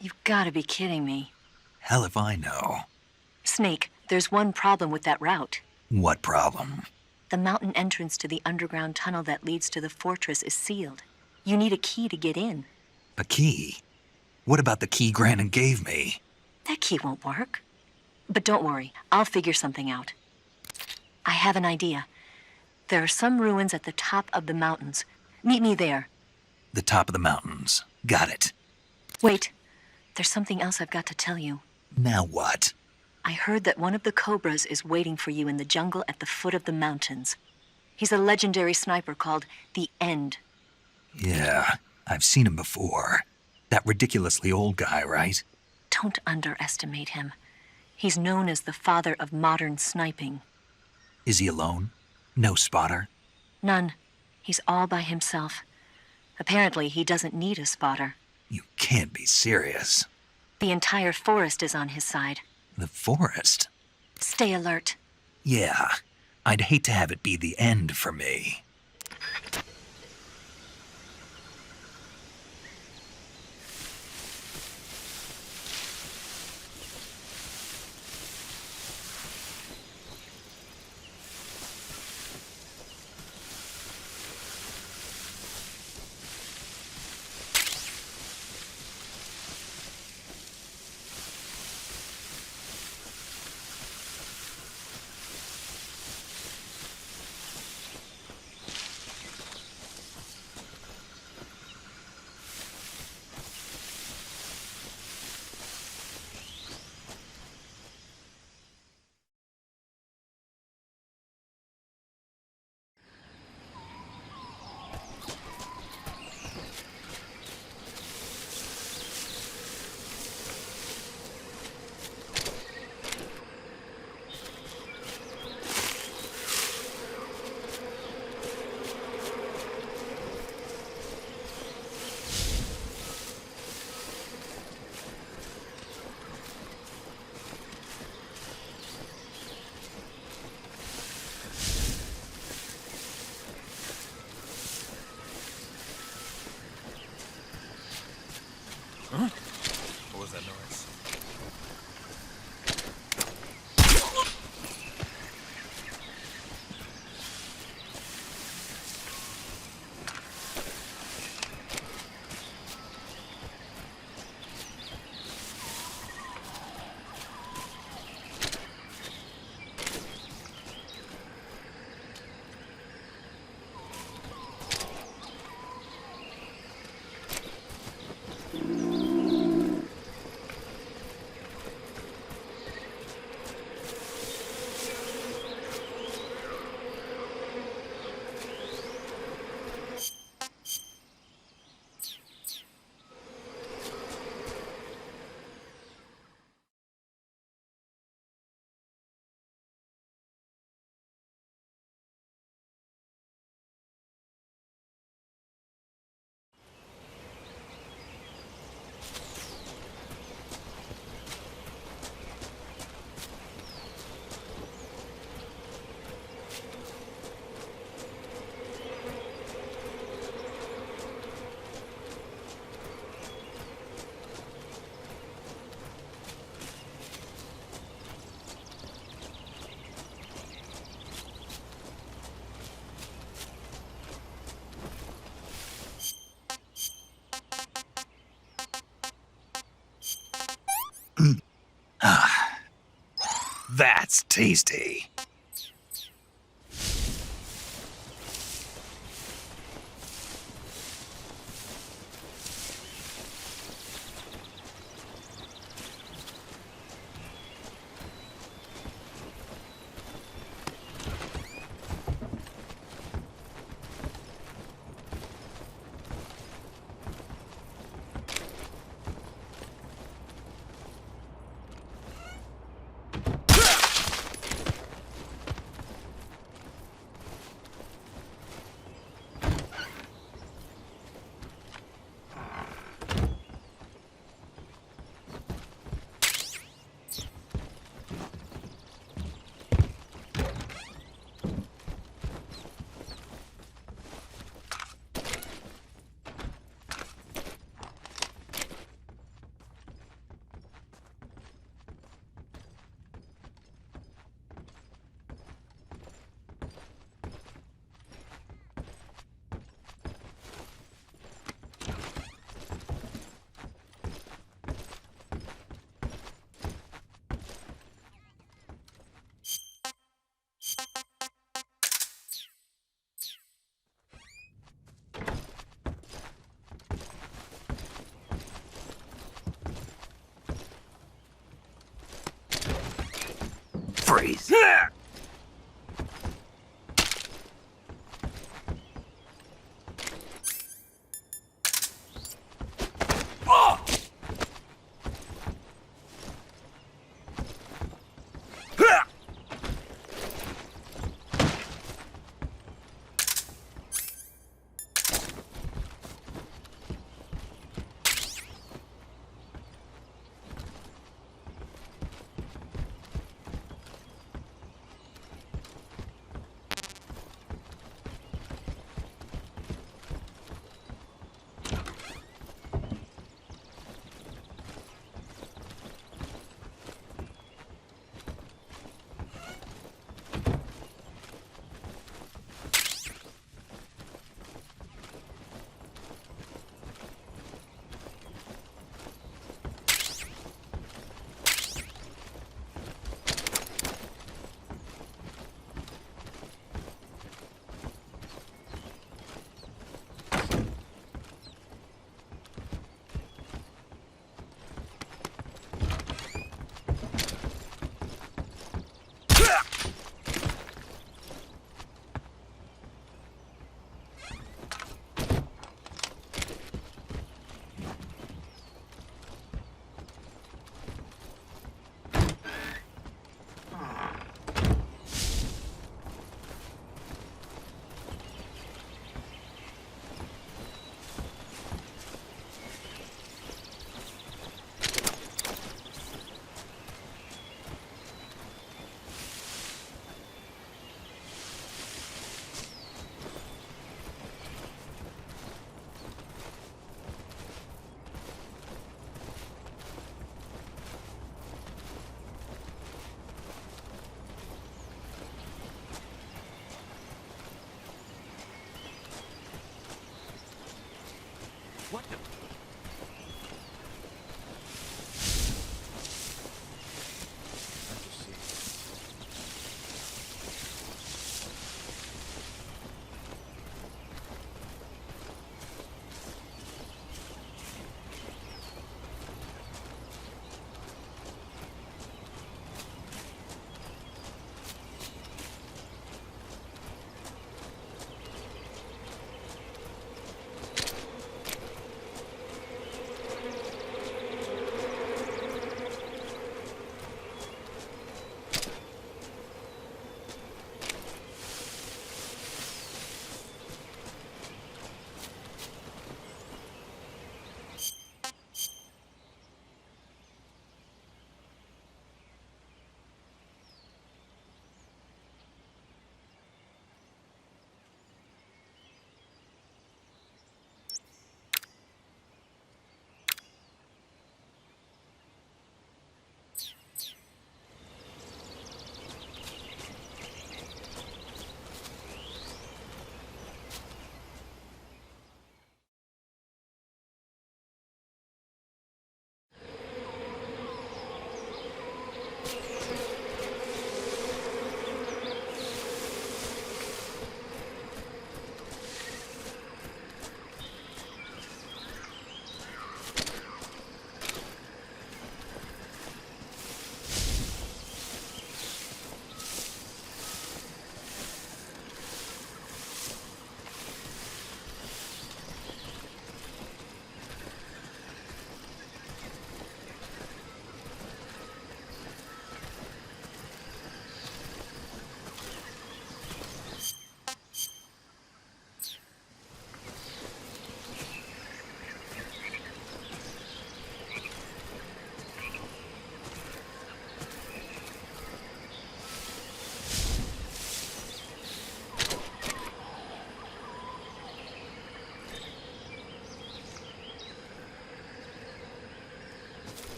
You've got to be kidding me. Hell if I know. Snake, there's one problem with that route. What problem? The mountain entrance to the underground tunnel that leads to the fortress is sealed. You need a key to get in. A key? What about the key Granin gave me? That key won't work. But don't worry, I'll figure something out. I have an idea. There are some ruins at the top of the mountains. Meet me there. The top of the mountains. Got it. Wait, there's something else I've got to tell you. Now what? I heard that one of the Cobras is waiting for you in the jungle at the foot of the mountains. He's a legendary sniper called the End. Yeah, I've seen him before. That ridiculously old guy, right? Don't underestimate him. He's known as the father of modern sniping. Is he alone? No spotter? None. He's all by himself. Apparently, he doesn't need a spotter. You can't be serious. The entire forest is on his side. The forest? Stay alert. Yeah, I'd hate to have it be the end for me. Huh? What was that noise? That's tasty. stories.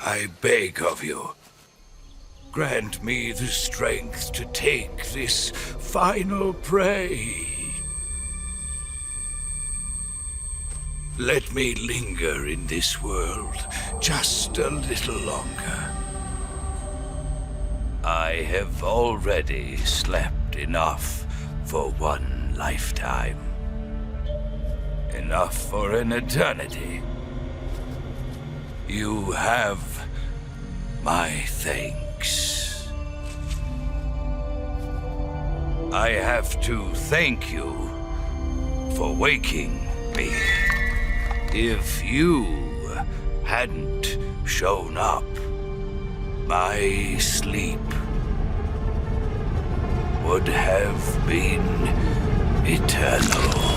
I beg of you, grant me the strength to take this final prey. Let me linger in this world just a little longer. I have already slept enough for one lifetime. Enough for an eternity. You have my thanks. I have to thank you for waking me. If you hadn't shown up, my sleep would have been eternal.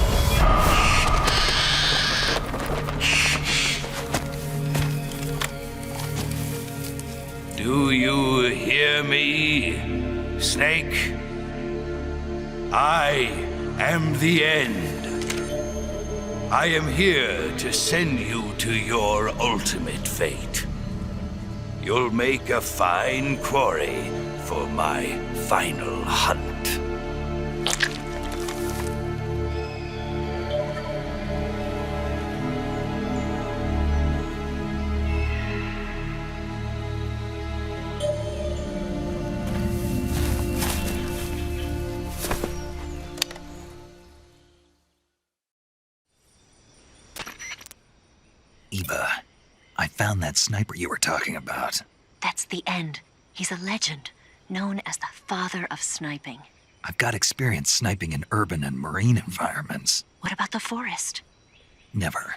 Do you hear me, Snake? I am the end. I am here to send you to your ultimate fate. You'll make a fine quarry for my final hunt. Eva, I found that sniper you were talking about. That's the end. He's a legend, known as the father of sniping. I've got experience sniping in urban and marine environments. What about the forest? Never.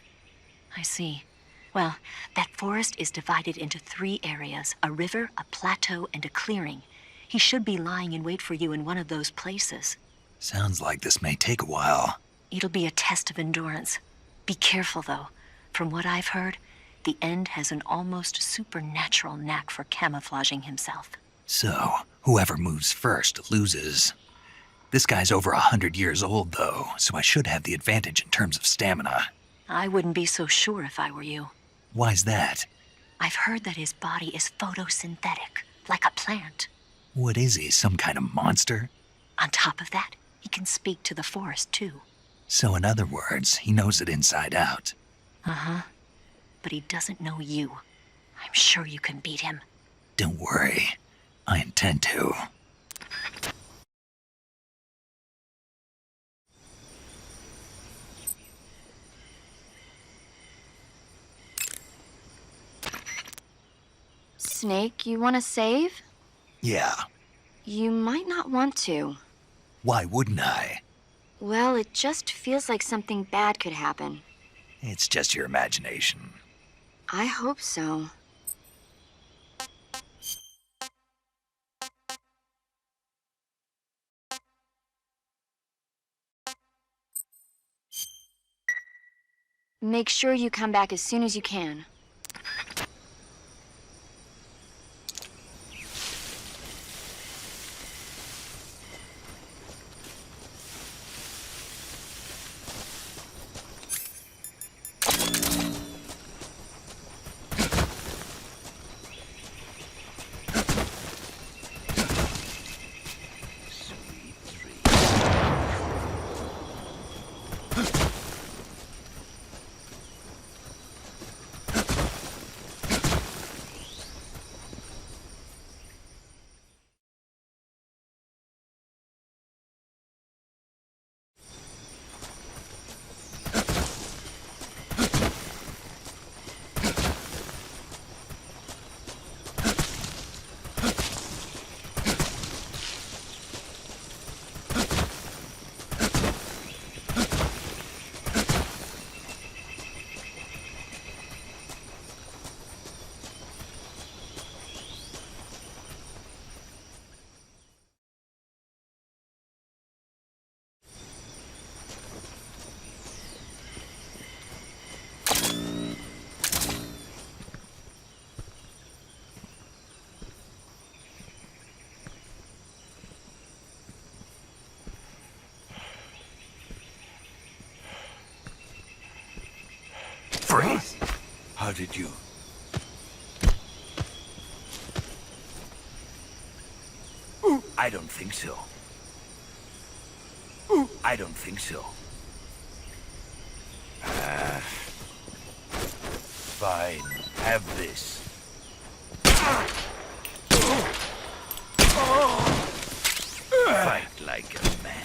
I see. Well, that forest is divided into 3 areas, a river, a plateau, and a clearing. He should be lying in wait for you in one of those places. Sounds like this may take a while. It'll be a test of endurance. Be careful, though. From what I've heard, the End has an almost supernatural knack for camouflaging himself. So, whoever moves first loses. This guy's over 100 years old, though, so I should have the advantage in terms of stamina. I wouldn't be so sure if I were you. Why's that? I've heard that his body is photosynthetic, like a plant. What is he, some kind of monster? On top of that, he can speak to the forest, too. So in other words, he knows it inside out. Uh-huh. But he doesn't know you. I'm sure you can beat him. Don't worry. I intend to. Snake, you want to save? Yeah. You might not want to. Why wouldn't I? Well, it just feels like something bad could happen. It's just your imagination. I hope so. Make sure you come back as soon as you can. How did you... I don't think so. I don't think so. Fine. Have this. Fight like a man.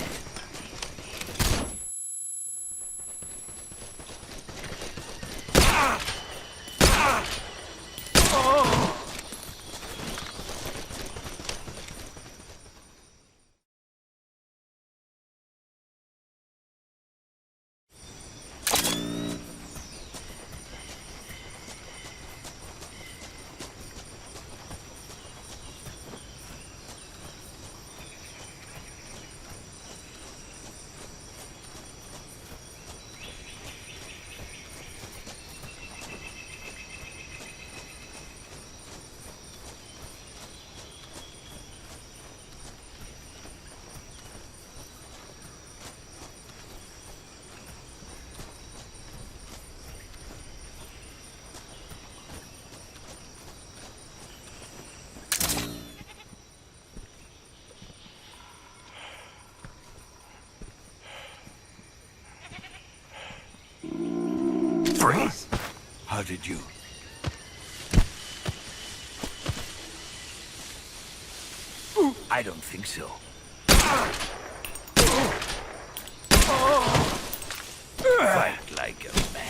Freeze! How did you? I don't think so. Fight like a man.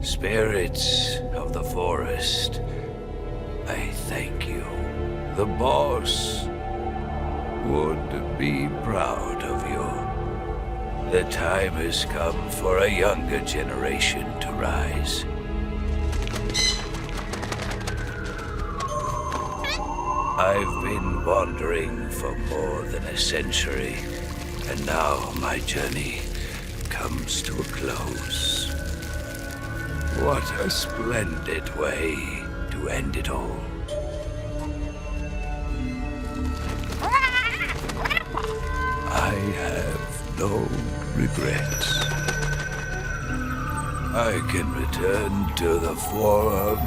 Spirits of the forest, I thank you. The boss would be proud of you. The time has come for a younger generation to rise. I've been wandering for more than a century, And now my journey comes to a close. What a splendid way to end it all. I have no regrets. I can return to the Forum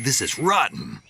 This is rotten.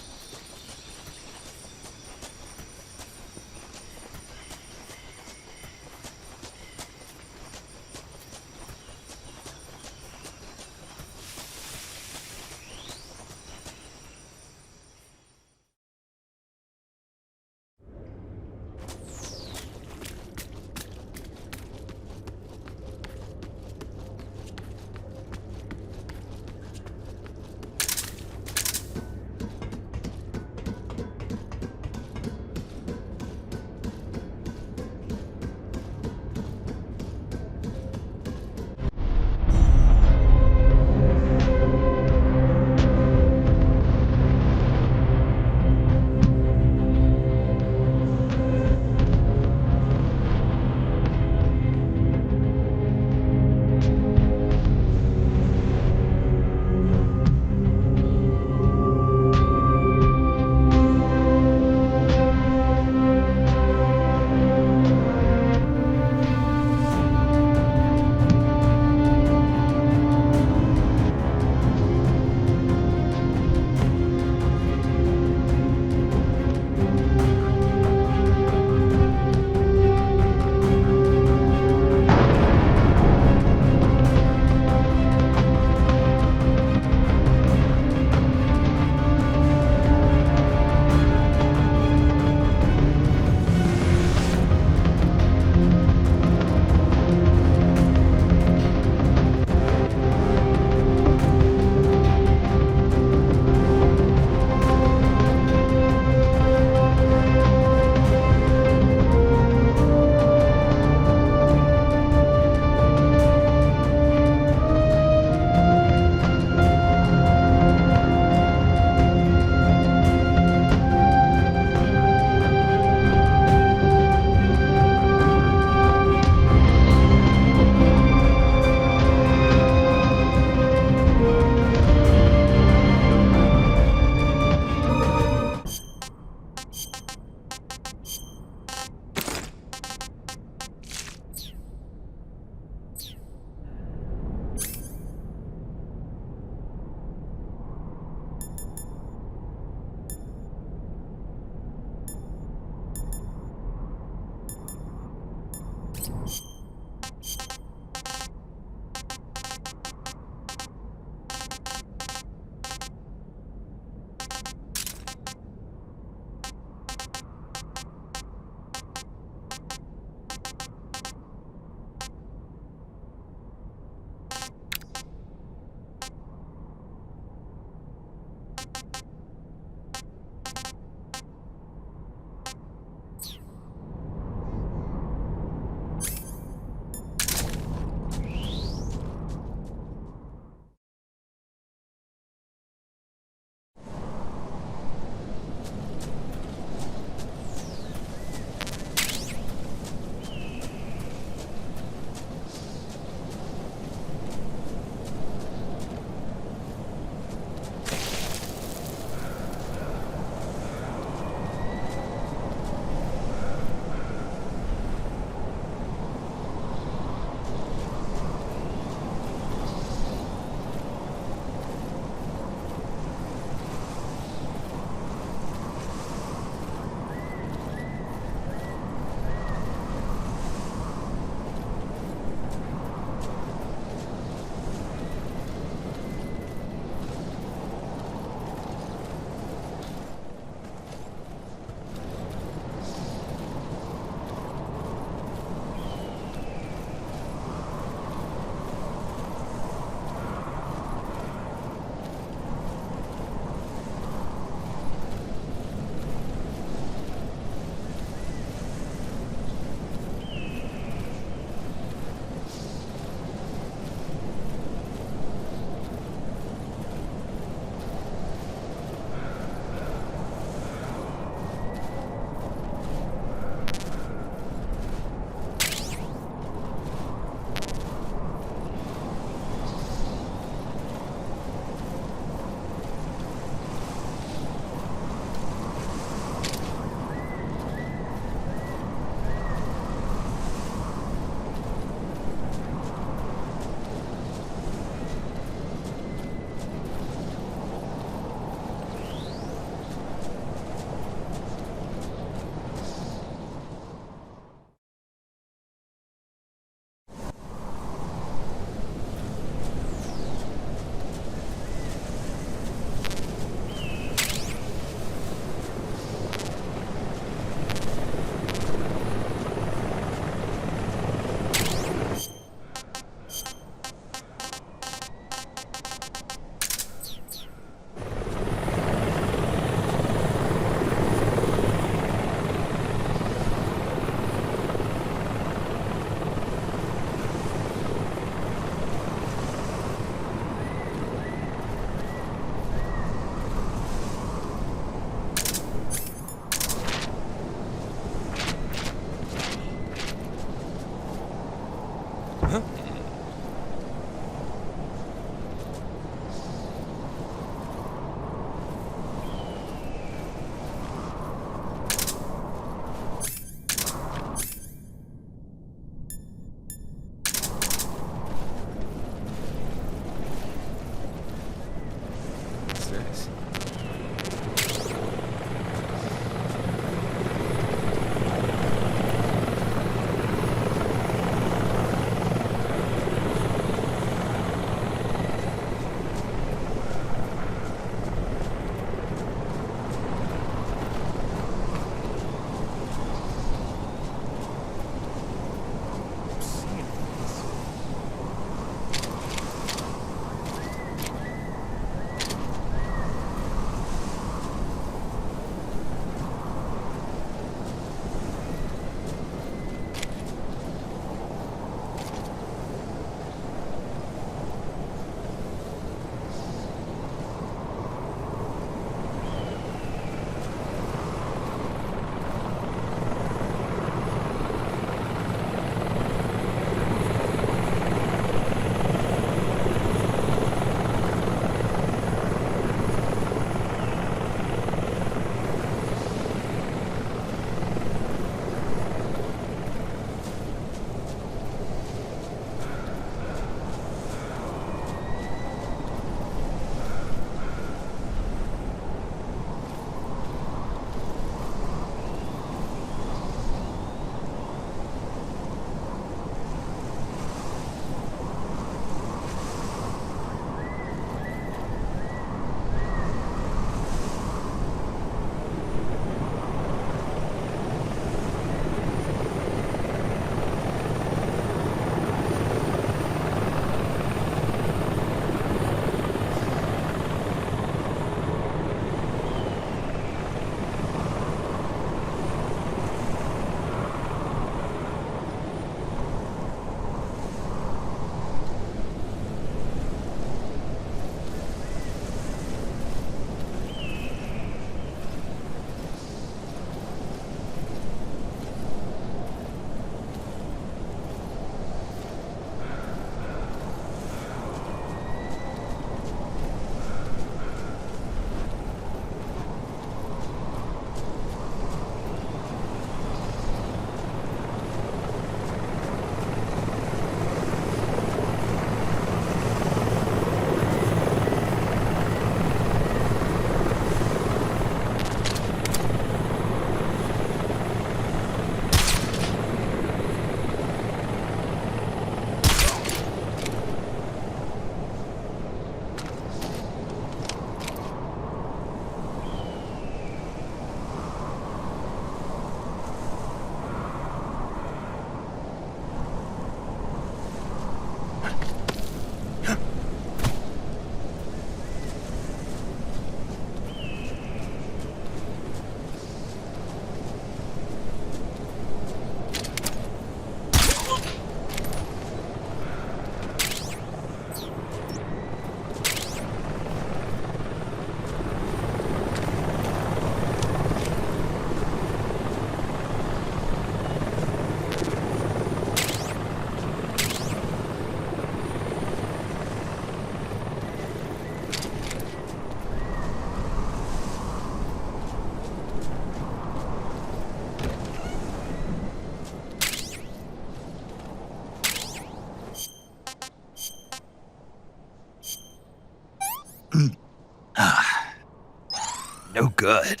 good.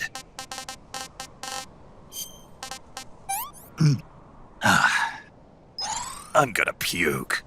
I'm gonna puke.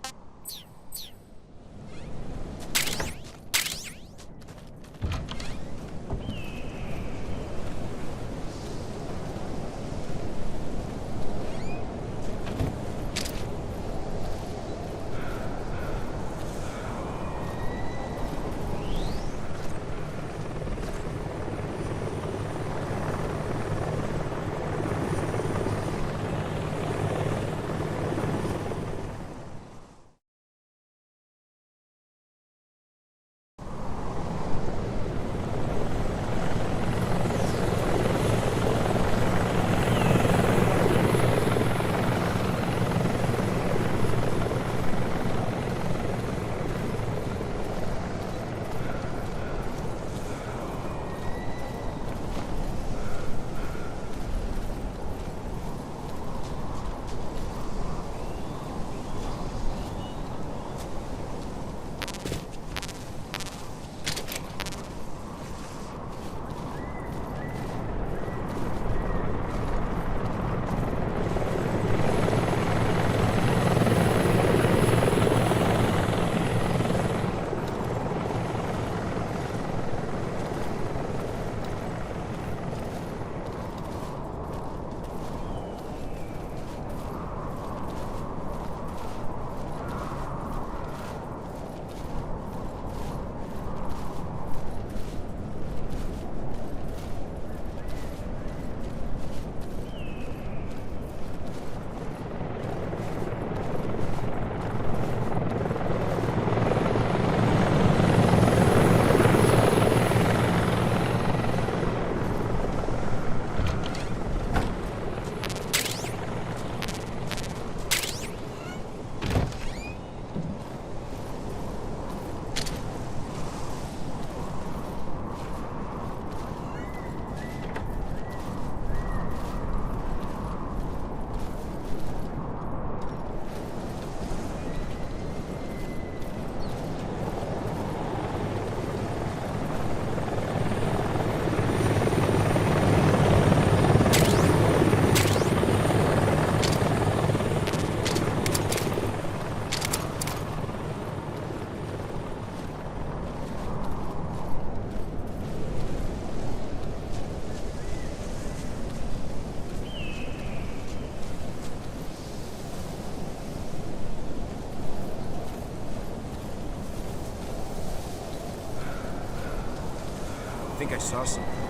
I think I saw something.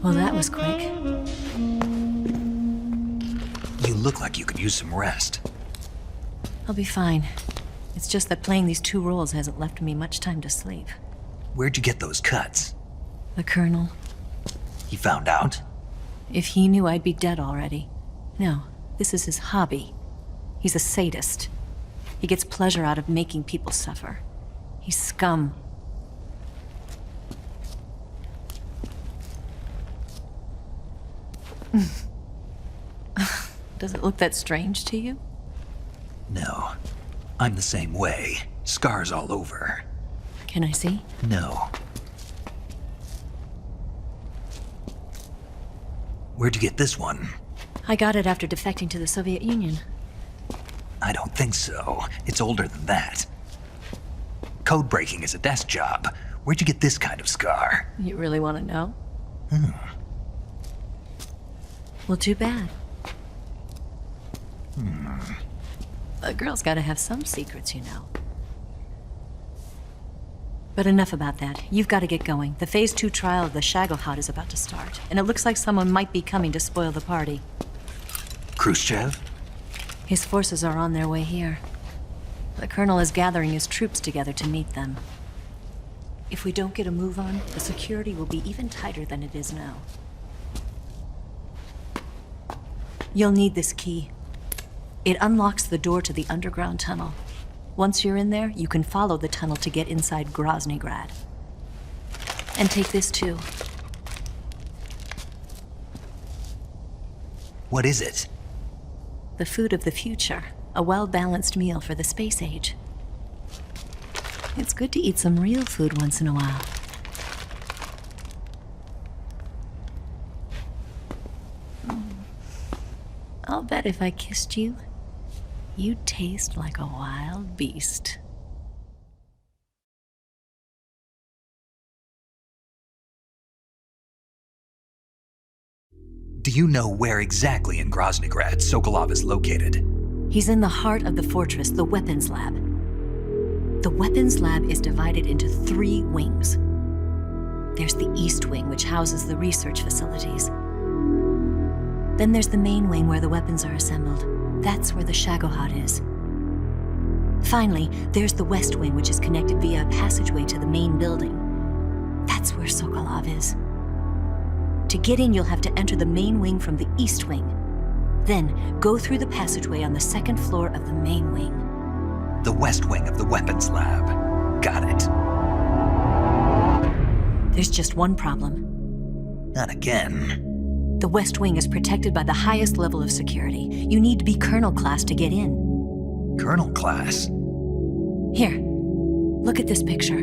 Well, that was quick. You look like you could use some rest. I'll be fine. It's just that playing these two roles hasn't left me much time to sleep. Where'd you get those cuts? The Colonel. He found out? If he knew, I'd be dead already. No, this is his hobby. He's a sadist. He gets pleasure out of making people suffer. He's scum. Does it look that strange to you? No. I'm the same way. Scars all over. Can I see? No. Where'd you get this one? I got it after defecting to the Soviet Union. I don't think so. It's older than that. Code breaking is a desk job. Where'd you get this kind of scar? You really want to know? Well, too bad. A girl's gotta have some secrets, you know. But enough about that. You've got to get going. The Phase 2 trial of the Shagohod is about to start, and it looks like someone might be coming to spoil the party. Khrushchev? His forces are on their way here. The Colonel is gathering his troops together to meet them. If we don't get a move on, the security will be even tighter than it is now. You'll need this key. It unlocks the door to the underground tunnel. Once you're in there, you can follow the tunnel to get inside Groznyj. And take this too. What is it? The food of the future. A well-balanced meal for the space age. It's good to eat some real food once in a while. I'll bet if I kissed you, you'd taste like a wild beast. Do you know where exactly in Groznyj Sokolov is located? He's in the heart of the fortress, the weapons lab. The weapons lab is divided into 3 wings. There's the East Wing, which houses the research facilities. Then there's the main wing where the weapons are assembled. That's where the Shagohod is. Finally, there's the West Wing, which is connected via a passageway to the main building. That's where Sokolov is. To get in, you'll have to enter the main wing from the East Wing. Then, go through the passageway on the 2nd floor of the main wing. The West Wing of the weapons lab. Got it. There's just one problem. Not again. The West Wing is protected by the highest level of security. You need to be Colonel class to get in. Colonel class? Here, look at this picture.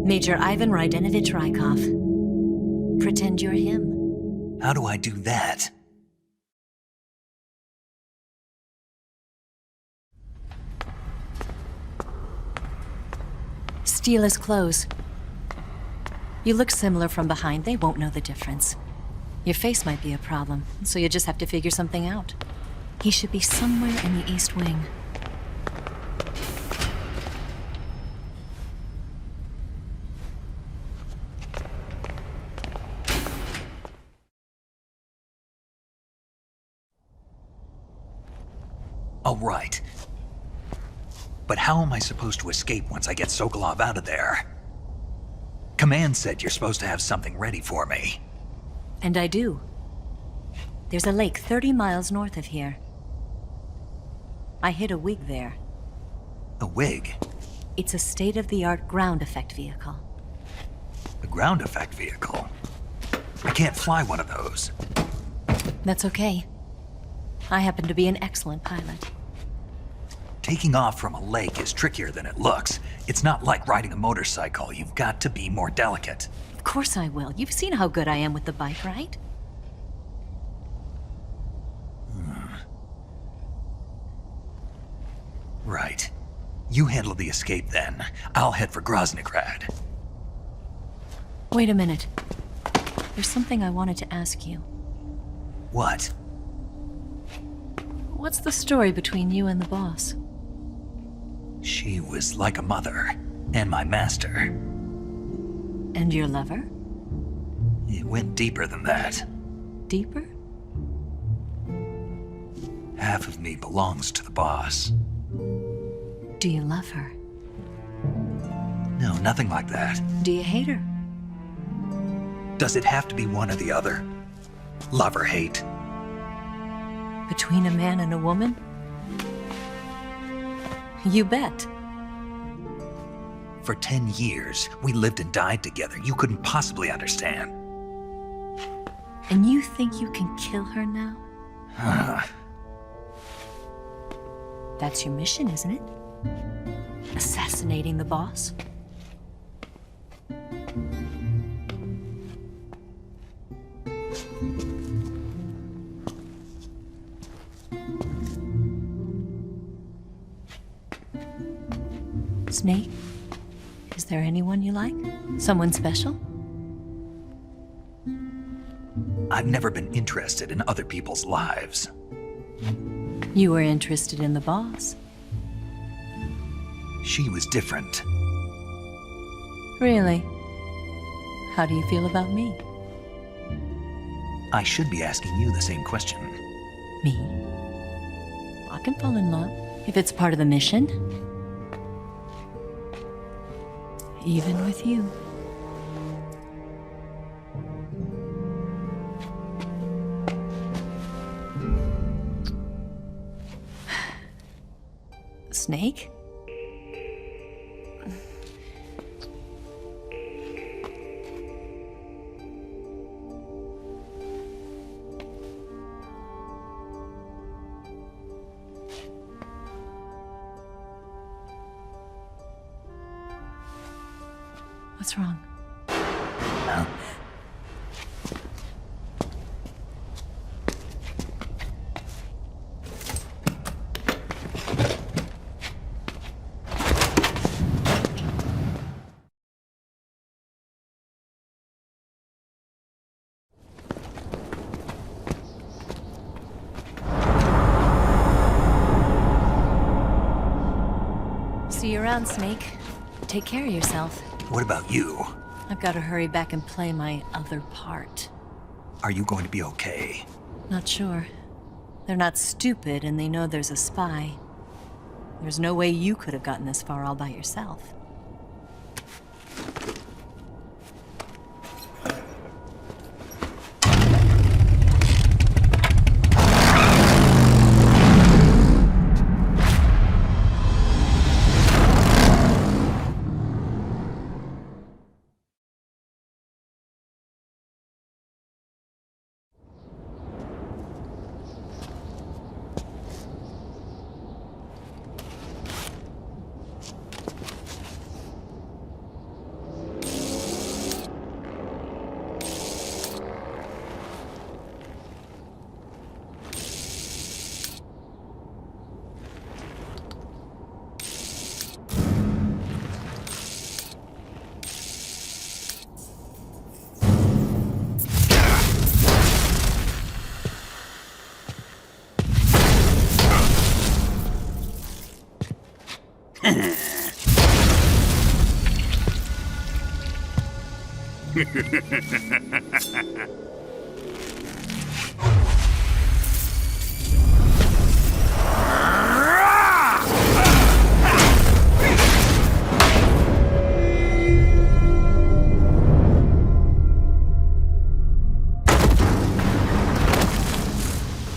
Major Ivan Rydenovich Rykov. Pretend you're him. How do I do that? Steal his clothes. You look similar from behind. They won't know the difference. Your face might be a problem, so you just have to figure something out. He should be somewhere in the East Wing. All right. But how am I supposed to escape once I get Sokolov out of there? Command said you're supposed to have something ready for me. And I do. There's a lake 30 miles north of here. I hid a wig there. A wig? It's a state-of-the-art ground effect vehicle. A ground effect vehicle? I can't fly one of those. That's okay. I happen to be an excellent pilot. Taking off from a lake is trickier than it looks. It's not like riding a motorcycle. You've got to be more delicate. Of course I will. You've seen how good I am with the bike, right? Right. You handle the escape then. I'll head for Groznyj. Wait a minute. There's something I wanted to ask you. What? What's the story between you and the boss? She was like a mother, and my master. And your lover? It went deeper than that. Deeper? Half of me belongs to the boss. Do you love her? No, nothing like that. Do you hate her? Does it have to be one or the other? Love or hate? Between a man and a woman? You bet. For 10 years, we lived and died together. You couldn't possibly understand. And you think you can kill her now? That's your mission, isn't it? Assassinating the boss? Snake? Is there anyone you like? Someone special? I've never been interested in other people's lives. You were interested in the boss. She was different. Really? How do you feel about me? I should be asking you the same question. Me? I can fall in love if it's part of the mission. Even with you. Snake? What's wrong? Huh? See you around, Snake. Take care of yourself. What about you? I've got to hurry back and play my other part. Are you going to be okay? Not sure. They're not stupid, and they know there's a spy. There's no way you could have gotten this far all by yourself.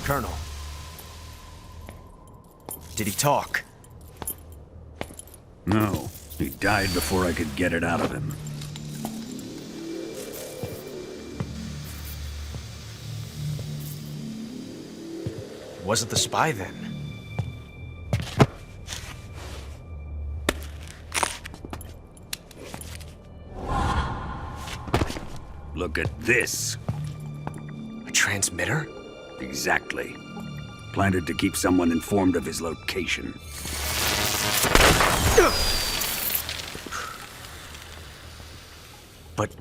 Colonel. Did he talk? No. He died before I could get it out of him. Wasn't the spy then? Look at this. A transmitter? Exactly. Planted to keep someone informed of his location. But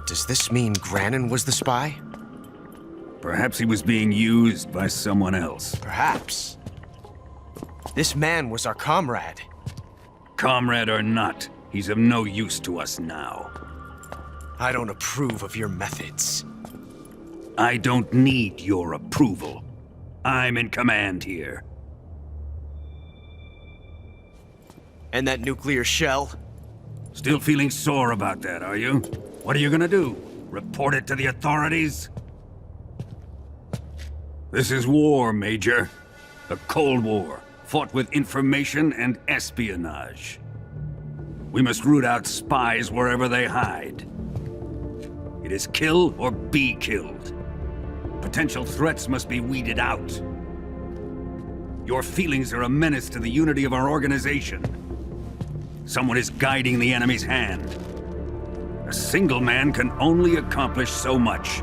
does this mean Granin was the spy? Perhaps he was being used by someone else. Perhaps. This man was our comrade. Comrade or not, he's of no use to us now. I don't approve of your methods. I don't need your approval. I'm in command here. And that nuclear shell? Still feeling sore about that, are you? What are you gonna do? Report it to the authorities? This is war, Major. A Cold War, fought with information and espionage. We must root out spies wherever they hide. It is kill or be killed. Potential threats must be weeded out. Your feelings are a menace to the unity of our organization. Someone is guiding the enemy's hand. A single man can only accomplish so much.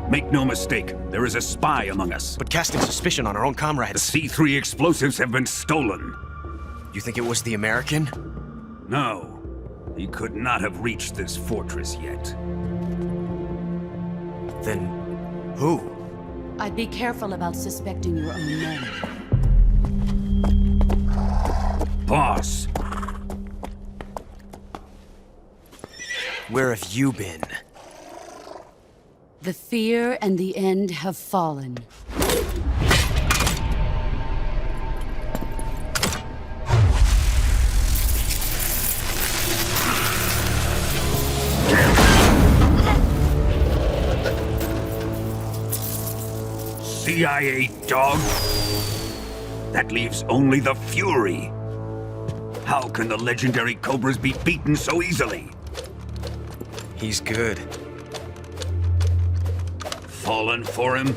Make no mistake, there is a spy among us. But casting suspicion on our own comrades... The C3 explosives have been stolen. You think it was the American? No. He could not have reached this fortress yet. Then... who? I'd be careful about suspecting your own men. Boss! Where have you been? The fear and the end have fallen. CIA dog? That leaves only the Fury. How can the legendary Cobras be beaten so easily? He's good. Fallen for him?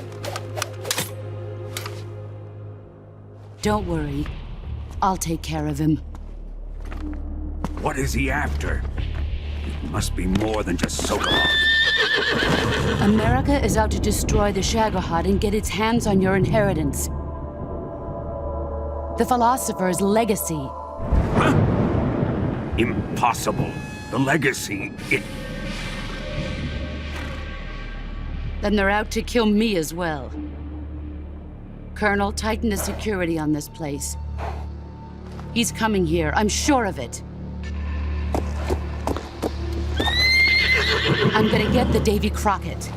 Don't worry. I'll take care of him. What is he after? It must be more than just Shagohod. America is out to destroy the Shagohod and get its hands on your inheritance. The philosopher's legacy. Huh? Impossible. The legacy, Then they're out to kill me as well. Colonel, tighten the security on this place. He's coming here, I'm sure of it. I'm gonna get the Davy Crockett.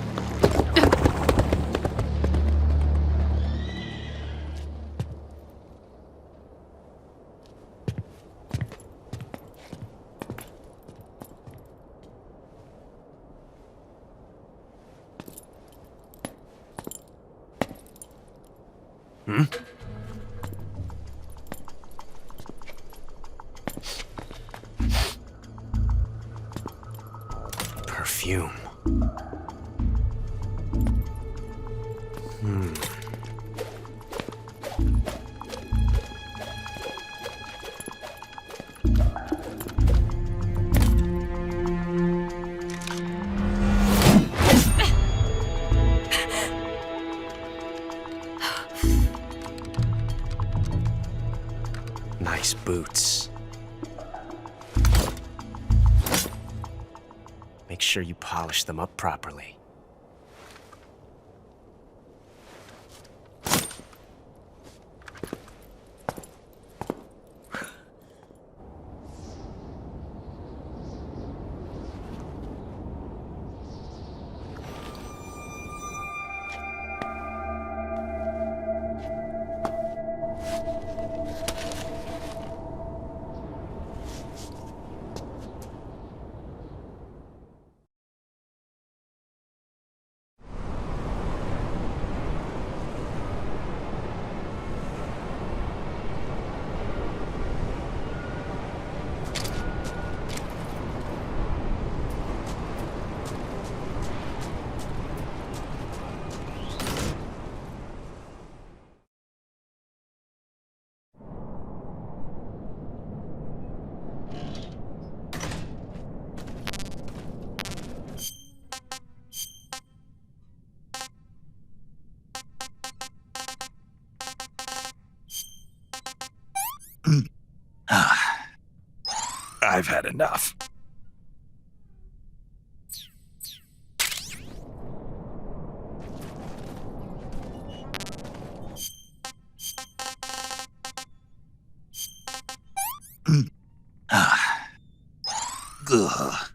Hmm? Perfume. Nice boots. Make sure you polish them up properly. I've had enough. Ugh.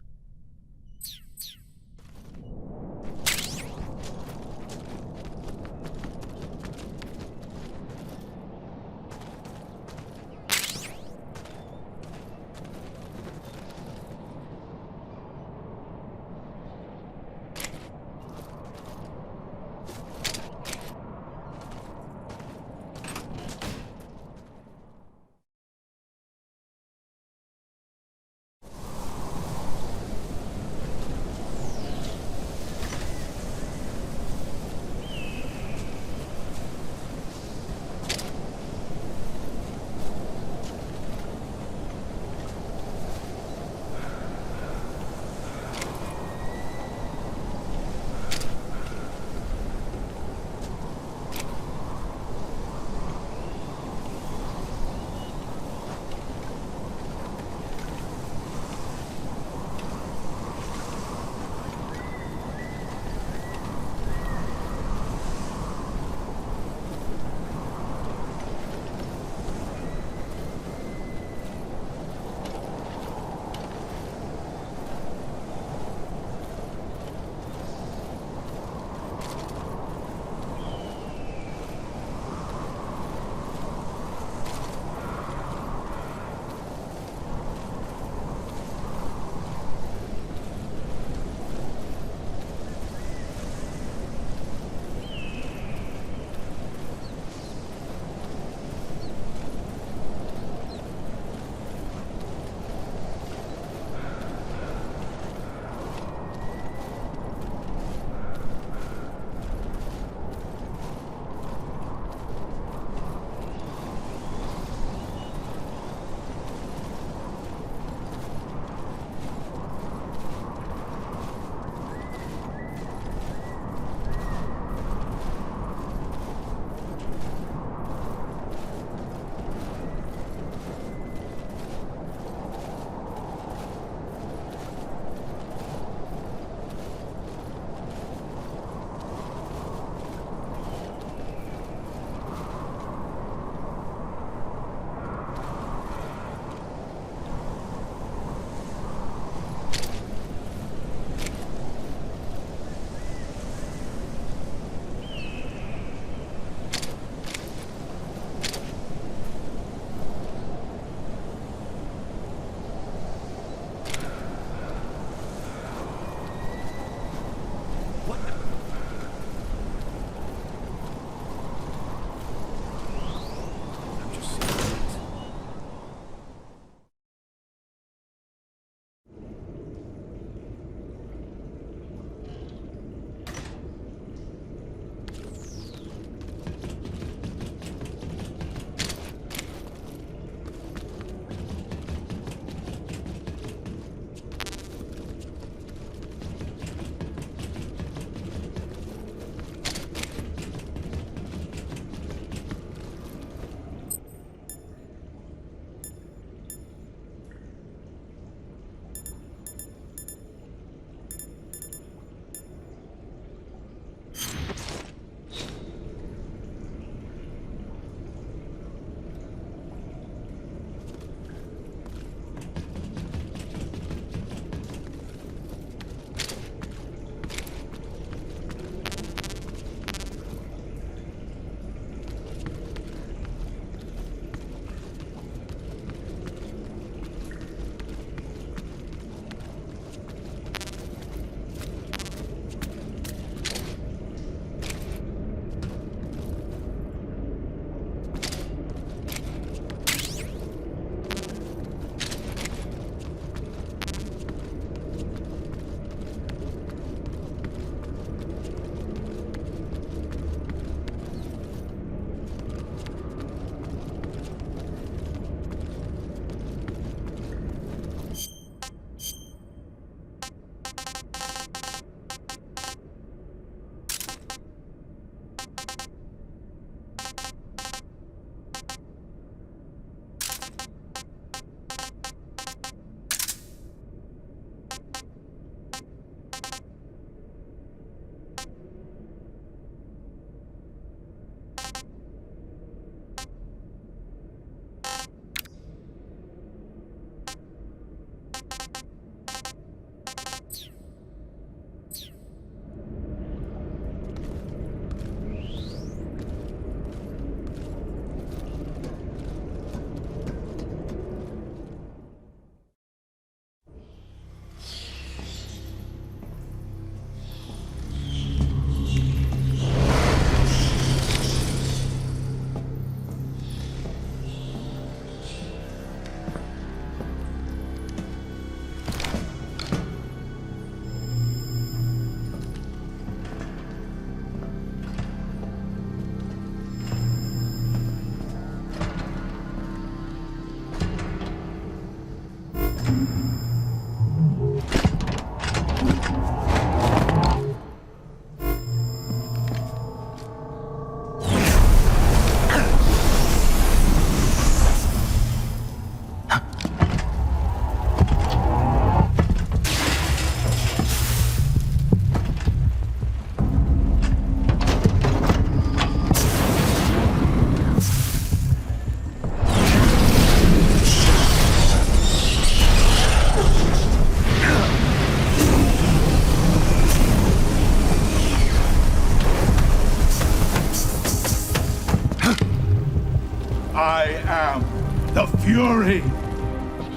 Fury!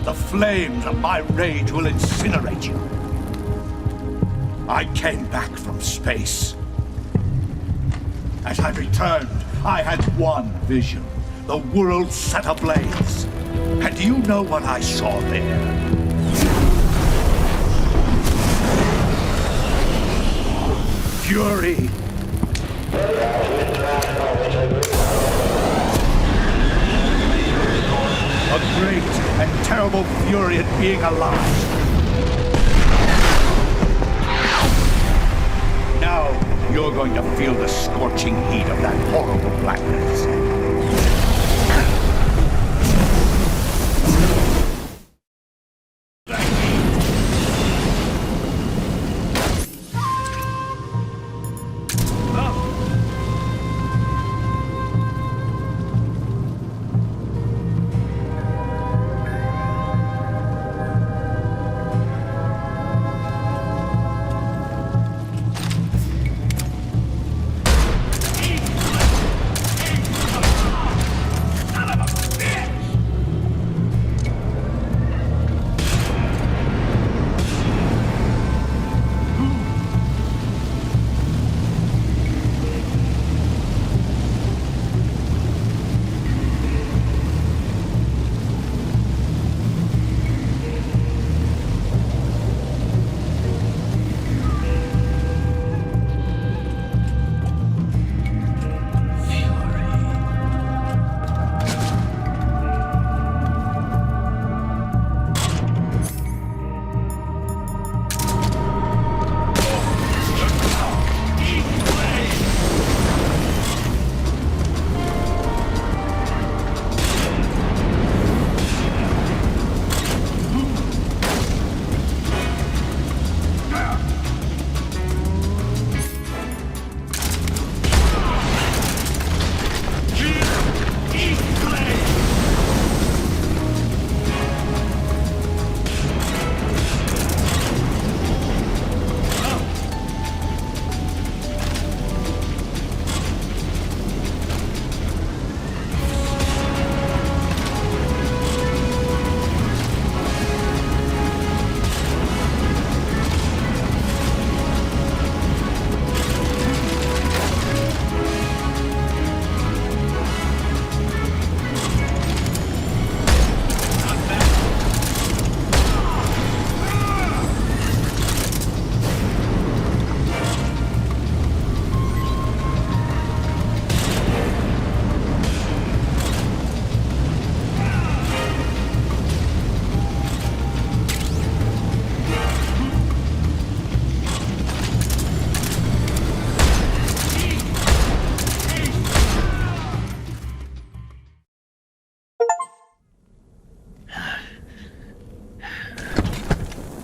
The flames of my rage will incinerate you. I came back from space. As I returned, I had one vision. The world set ablaze. And do you know what I saw there? Fury! A great and terrible fury at being alive. Now you're going to feel the scorching heat of that horrible blackness.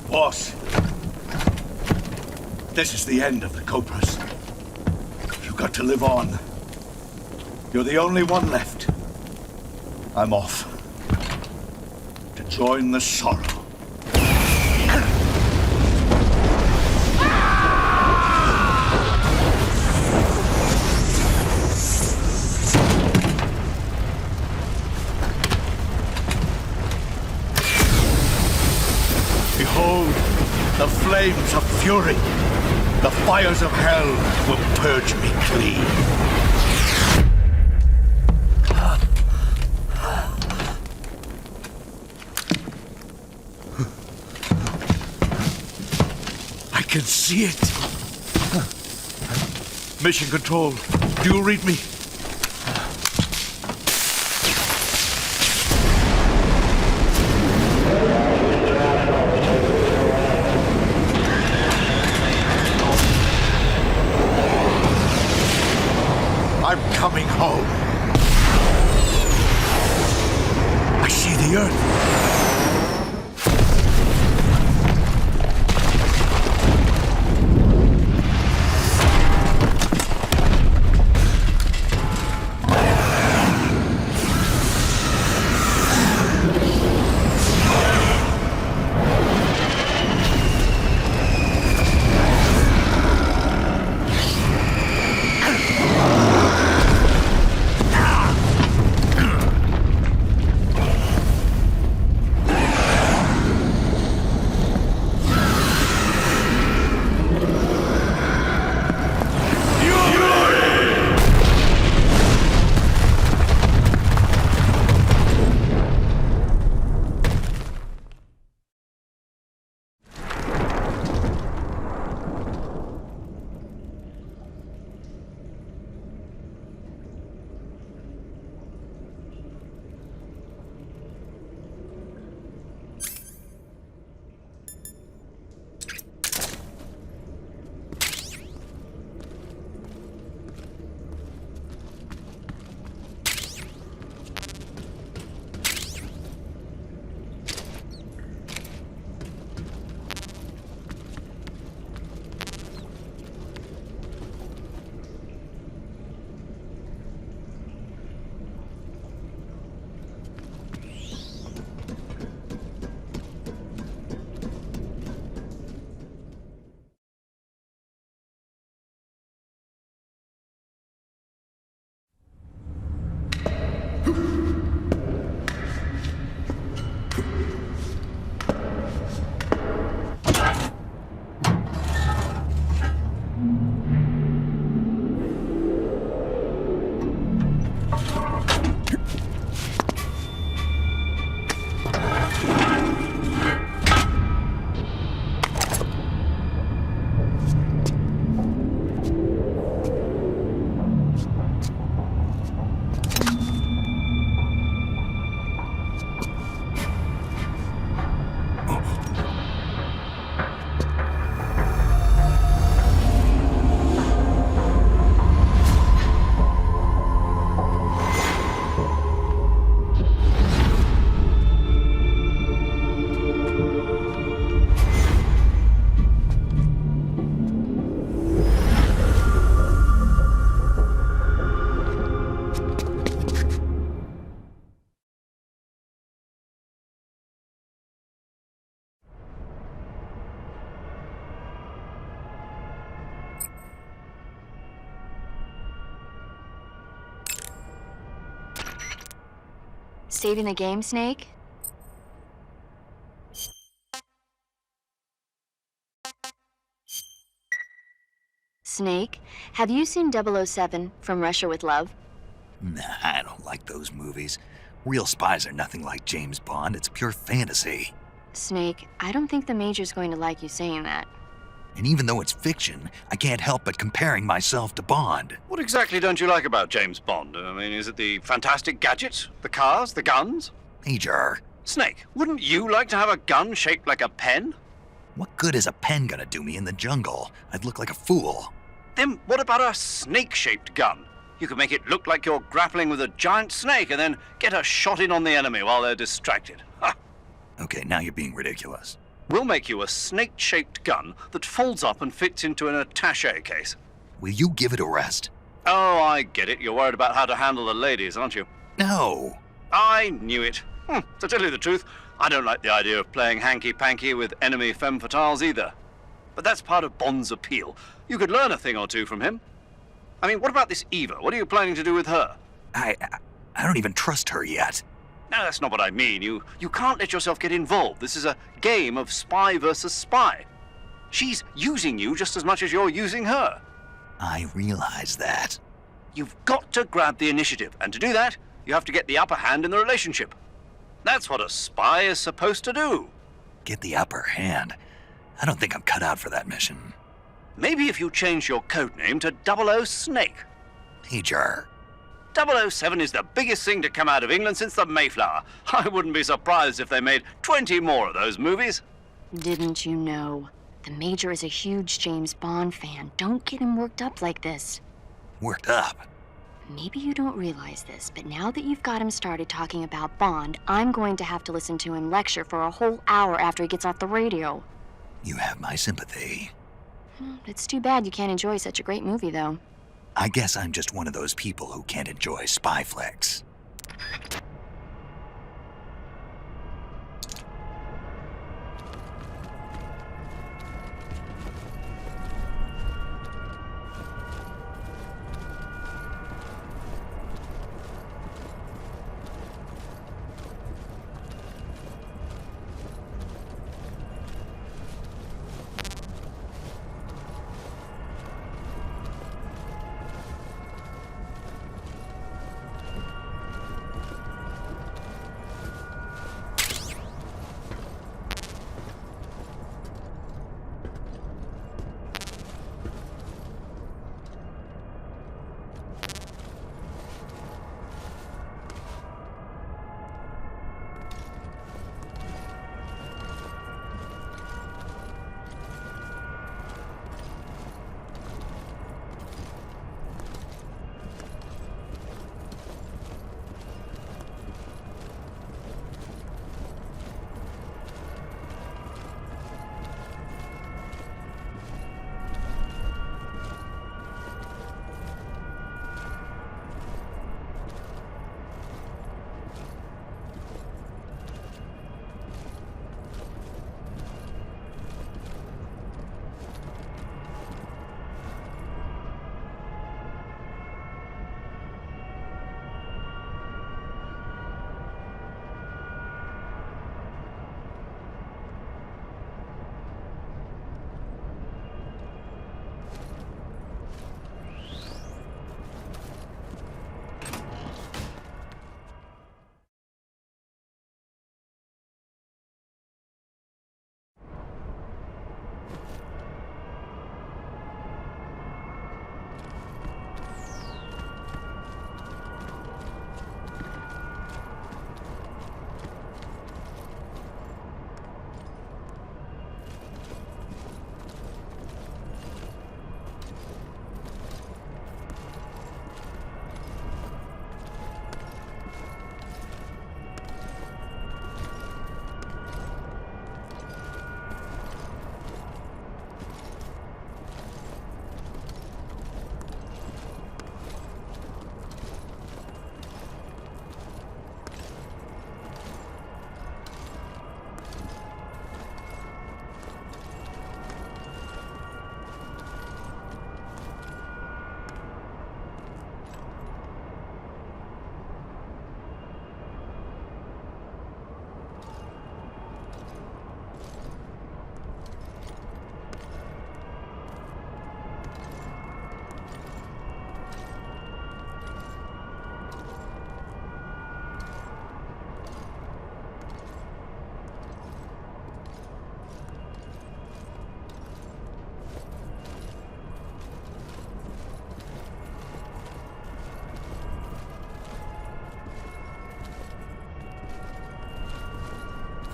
Boss, this is the end of the Cobras. You've got to live on. You're the only one left. I'm off. To join the sorrow. Behold, the flames of fury. The fires of hell will purge me clean. I can see it. Mission Control, do you read me? I'm coming home. I see the Earth. Saving the game, Snake? Snake, have you seen 007 from Russia with Love? Nah, I don't like those movies. Real spies are nothing like James Bond. It's pure fantasy. Snake, I don't think the Major's going to like you saying that. And even though it's fiction, I can't help but comparing myself to Bond. What exactly don't you like about James Bond? I mean, is it the fantastic gadgets, the cars, the guns? Major. Snake, wouldn't you like to have a gun shaped like a pen? What good is a pen gonna do me in the jungle? I'd look like a fool. Then what about a snake-shaped gun? You could make it look like you're grappling with a giant snake and then get a shot in on the enemy while they're distracted. Ha! Okay, now you're being ridiculous. We'll make you a snake-shaped gun that folds up and fits into an attaché case. Will you give it a rest? Oh, I get it. You're worried about how to handle the ladies, aren't you? No. I knew it. To tell you the truth, I don't like the idea of playing hanky-panky with enemy femme fatales either. But that's part of Bond's appeal. You could learn a thing or two from him. I mean, what about this Eva? What are you planning to do with her? I don't even trust her yet. No, that's not what I mean. You can't let yourself get involved. This is a game of spy versus spy. She's using you just as much as you're using her. I realize that. You've got to grab the initiative, and to do that, you have to get the upper hand in the relationship. That's what a spy is supposed to do. Get the upper hand? I don't think I'm cut out for that mission. Maybe if you change your codename to 00 Snake. Major. 007 is the biggest thing to come out of England since the Mayflower. I wouldn't be surprised if they made 20 more of those movies. Didn't you know? The Major is a huge James Bond fan. Don't get him worked up like this. Worked up? Maybe you don't realize this, but now that you've got him started talking about Bond, I'm going to have to listen to him lecture for a whole hour after he gets off the radio. You have my sympathy. It's too bad you can't enjoy such a great movie, though. I guess I'm just one of those people who can't enjoy spy flicks.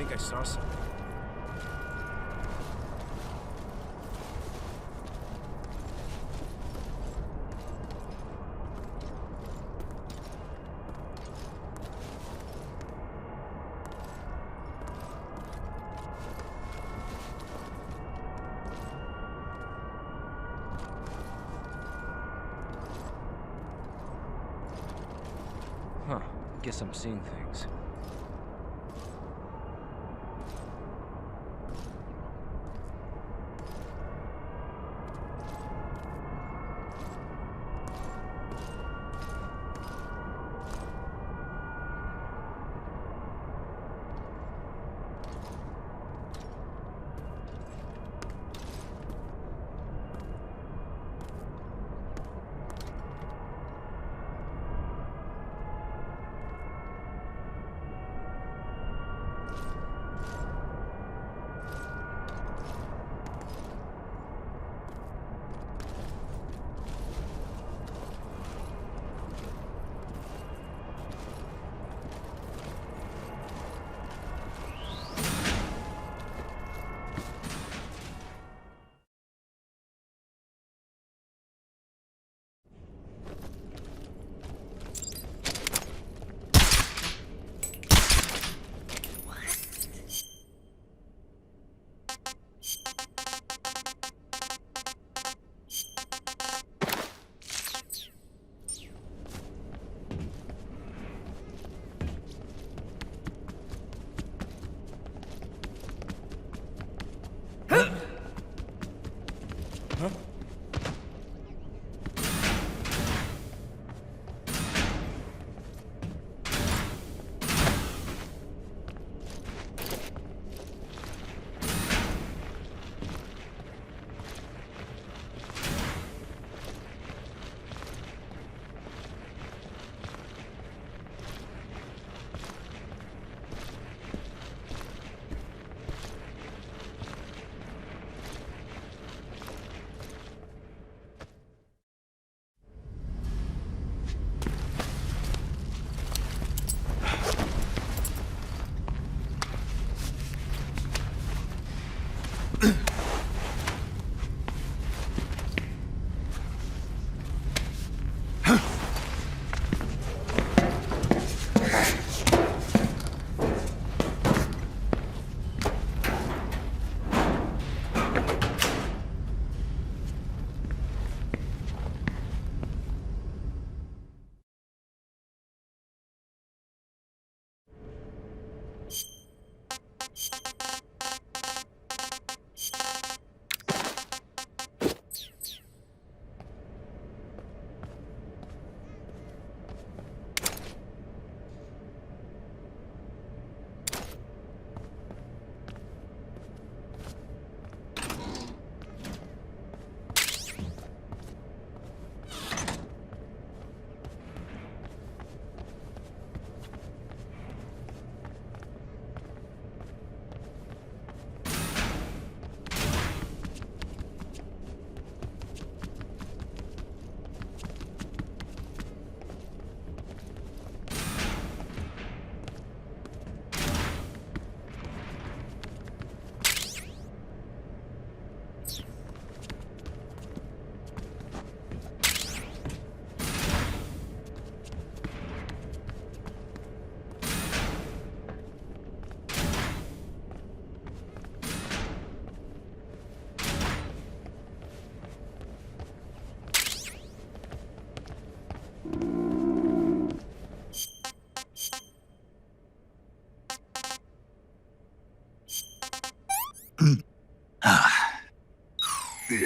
think I saw something. Huh. Guess I'm seeing things.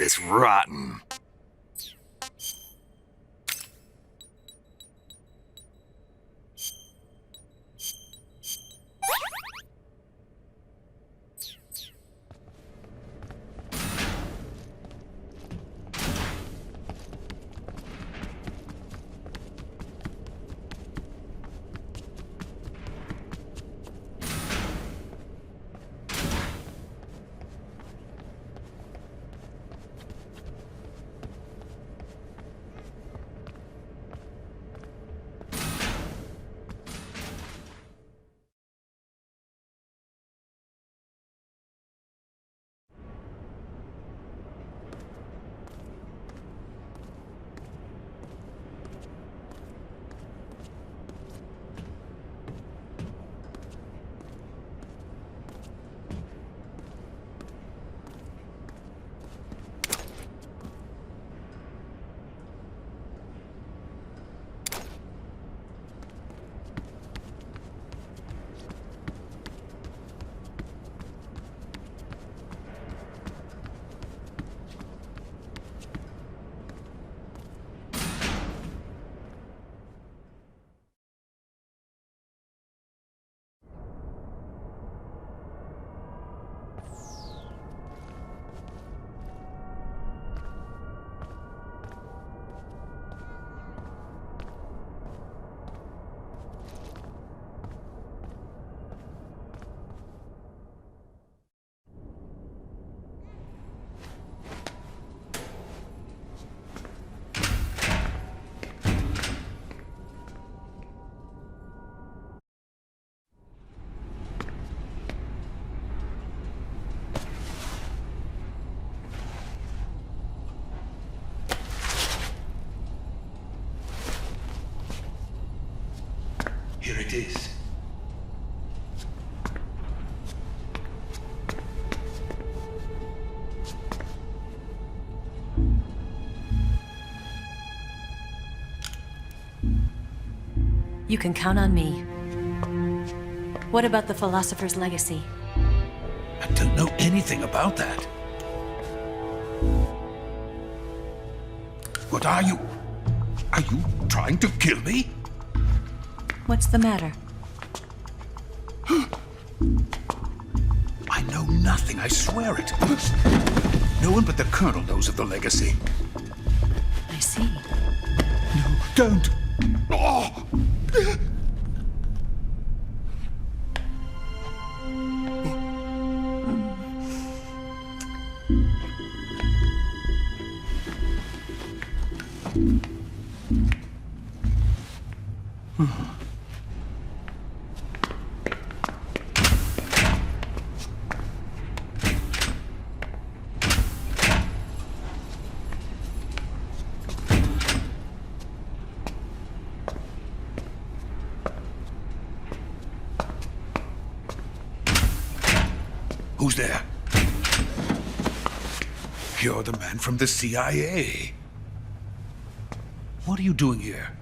It's rotten. it is. You can count on me. What about the Philosopher's Legacy? I don't know anything about that. What are you? Are you trying to kill me? What's the matter? I know nothing, I swear it. No one but the Colonel knows of the legacy. I see. No, don't! Oh! Who's there? You're the man from the CIA. What are you doing here?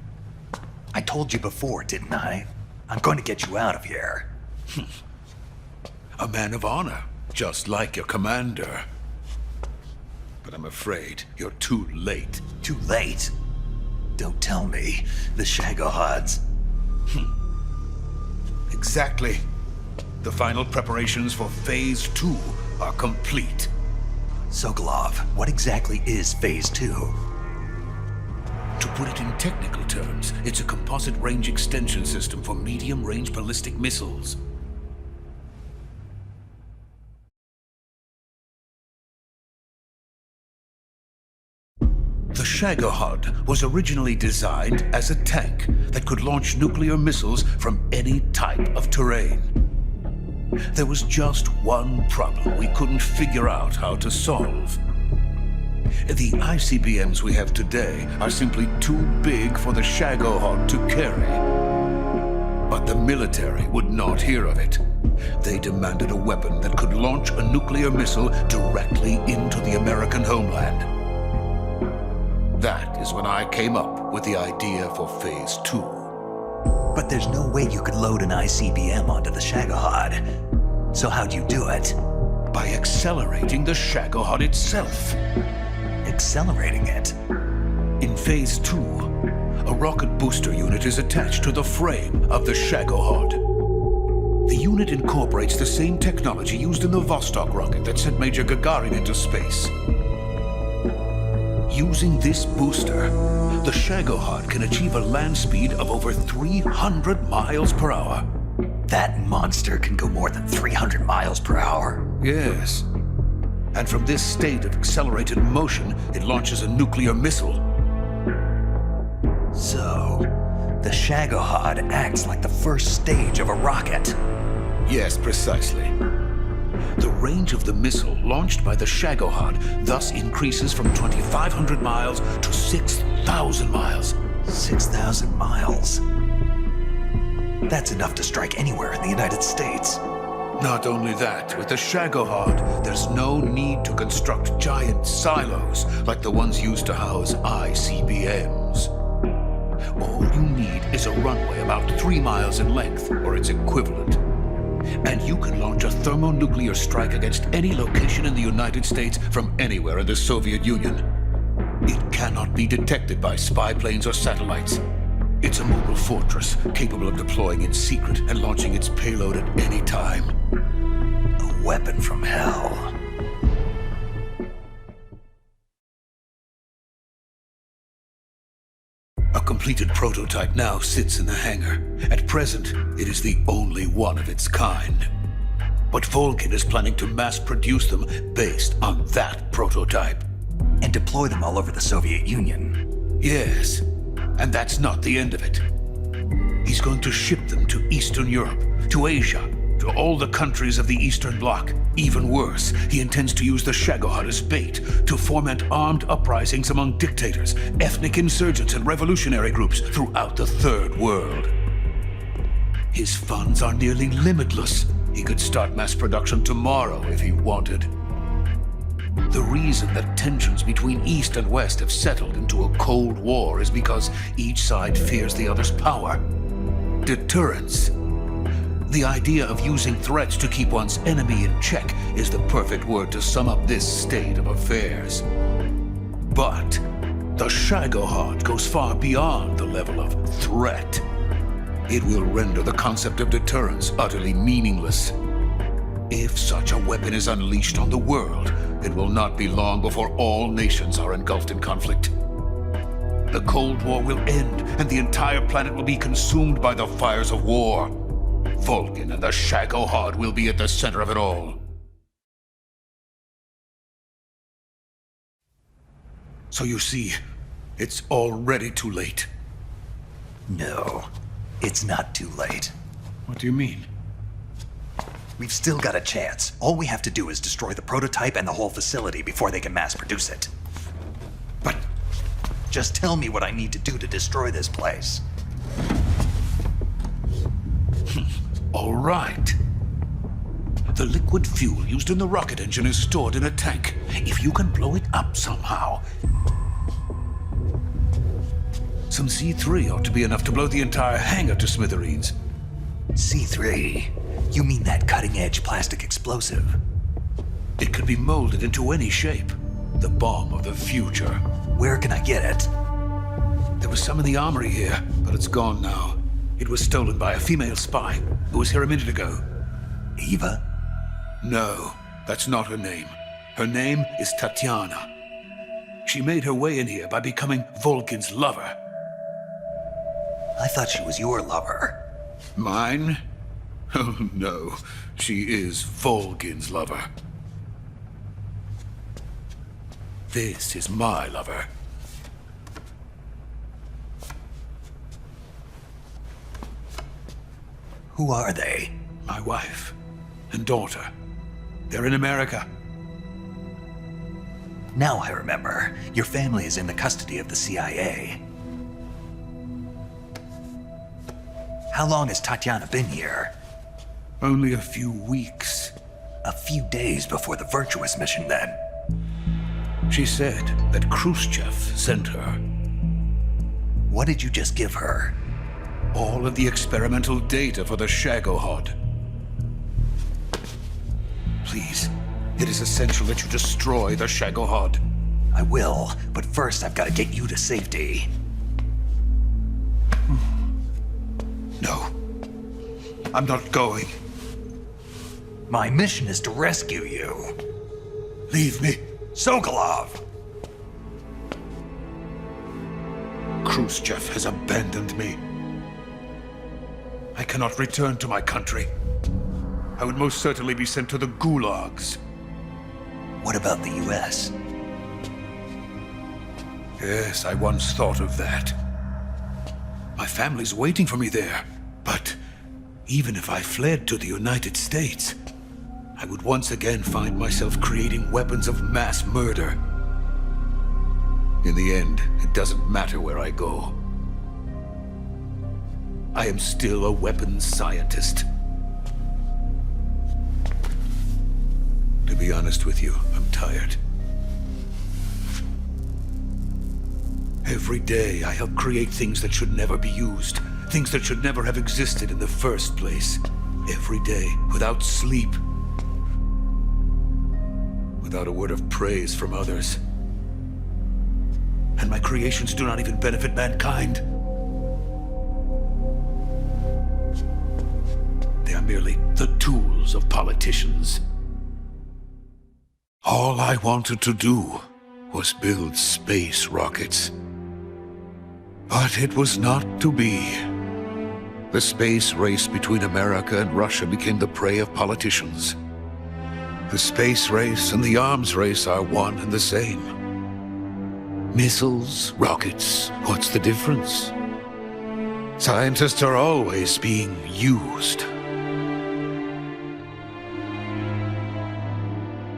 I told you before, didn't I? I'm going to get you out of here. A man of honor, just like your commander. But I'm afraid you're too late. Too late? Don't tell me. The Shagohods. Exactly. The final preparations for Phase 2 are complete. Sokolov, what exactly is Phase 2? To put it in technical terms, it's a composite range extension system for medium-range ballistic missiles. The Shagohod was originally designed as a tank that could launch nuclear missiles from any type of terrain. There was just one problem we couldn't figure out how to solve. The ICBMs we have today are simply too big for the Shagohod to carry. But the military would not hear of it. They demanded a weapon that could launch a nuclear missile directly into the American homeland. That is when I came up with the idea for Phase 2. But there's no way you could load an ICBM onto the Shagohod. So how'd you do it? By accelerating the Shagohod itself. Accelerating it? In Phase 2, a rocket booster unit is attached to the frame of the Shagohod. The unit incorporates the same technology used in the Vostok rocket that sent Major Gagarin into space. Using this booster, the Shagohod can achieve a land speed of over 300 miles per hour. That monster can go more than 300 miles per hour? Yes. And from this state of accelerated motion, it launches a nuclear missile. So, the Shagohod acts like the first stage of a rocket. Yes, precisely. The range of the missile launched by the Shagohod thus increases from 2,500 miles to 6,000 miles. 6,000 miles? That's enough to strike anywhere in the United States. Not only that, with the Shagohod, there's no need to construct giant silos like the ones used to house ICBMs. All you need is a runway about 3 miles in length, or its equivalent. And you can launch a thermonuclear strike against any location in the United States from anywhere in the Soviet Union. It cannot be detected by spy planes or satellites. It's a mobile fortress, capable of deploying in secret and launching its payload at any time. A weapon from hell. A completed prototype now sits in the hangar. At present, it is the only one of its kind. But Volgin is planning to mass produce them based on that prototype. And deploy them all over the Soviet Union. Yes. And that's not the end of it. He's going to ship them to Eastern Europe, to Asia, to all the countries of the Eastern Bloc. Even worse, he intends to use the Shagohod as bait to foment armed uprisings among dictators, ethnic insurgents, and revolutionary groups throughout the Third World. His funds are nearly limitless. He could start mass production tomorrow if he wanted. The reason that tensions between East and West have settled into a Cold War is because each side fears the other's power. Deterrence. The idea of using threats to keep one's enemy in check is the perfect word to sum up this state of affairs. But the Shagohod goes far beyond the level of threat. It will render the concept of deterrence utterly meaningless. If such a weapon is unleashed on the world, it will not be long before all nations are engulfed in conflict. The Cold War will end, and the entire planet will be consumed by the fires of war. Volgin and the Shagohod will be at the center of it all. So you see, it's already too late. No, it's not too late. What do you mean? We've still got a chance. All we have to do is destroy the prototype and the whole facility before they can mass produce it. But just tell me what I need to do to destroy this place. All right. The liquid fuel used in the rocket engine is stored in a tank. If you can blow it up somehow. Some C3 ought to be enough to blow the entire hangar to smithereens. C3? You mean that cutting-edge plastic explosive? It could be molded into any shape. The bomb of the future. Where can I get it? There was some in the armory here, but it's gone now. It was stolen by a female spy who was here a minute ago. Eva? No, that's not her name. Her name is Tatiana. She made her way in here by becoming Volgin's lover. I thought she was your lover. Mine? Oh no, she is Volgin's lover. This is my lover. Who are they? My wife and daughter. They're in America. Now I remember. Your family is in the custody of the CIA. How long has Tatiana been here? Only a few weeks. A few days before the Virtuous Mission, then. She said that Khrushchev sent her. What did you just give her? All of the experimental data for the Shagohod. Please, it is essential that you destroy the Shagohod. I will, but first I've got to get you to safety. No, I'm not going. My mission is to rescue you. Leave me. Sokolov! Khrushchev has abandoned me. I cannot return to my country. I would most certainly be sent to the gulags. What about the US? Yes, I once thought of that. My family's waiting for me there. But even if I fled to the United States, I would once again find myself creating weapons of mass murder. In the end, it doesn't matter where I go. I am still a weapons scientist. To be honest with you, I'm tired. Every day I help create things that should never be used, things that should never have existed in the first place. Every day, without sleep. Without a word of praise from others. And my creations do not even benefit mankind. They are merely the tools of politicians. All I wanted to do was build space rockets. But it was not to be. The space race between America and Russia became the prey of politicians. The space race and the arms race are one and the same. Missiles, rockets, what's the difference? Scientists are always being used.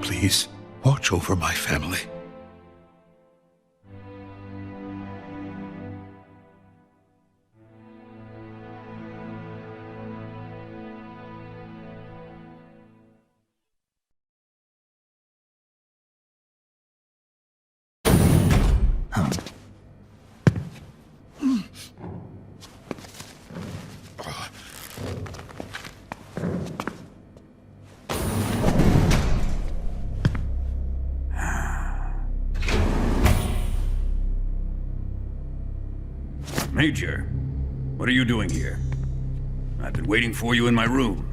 Please, watch over my family. Major, what are you doing here? I've been waiting for you in my room.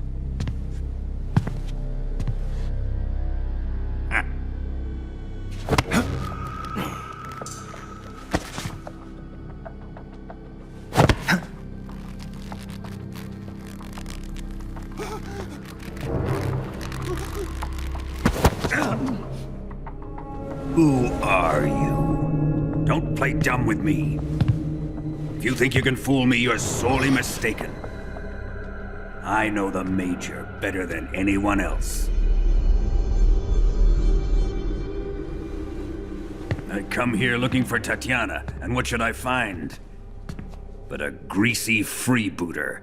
Who are you? Don't play dumb with me. If you think you can fool me, you're sorely mistaken. I know the Major better than anyone else. I come here looking for Tatiana, and what should I find? But a greasy freebooter.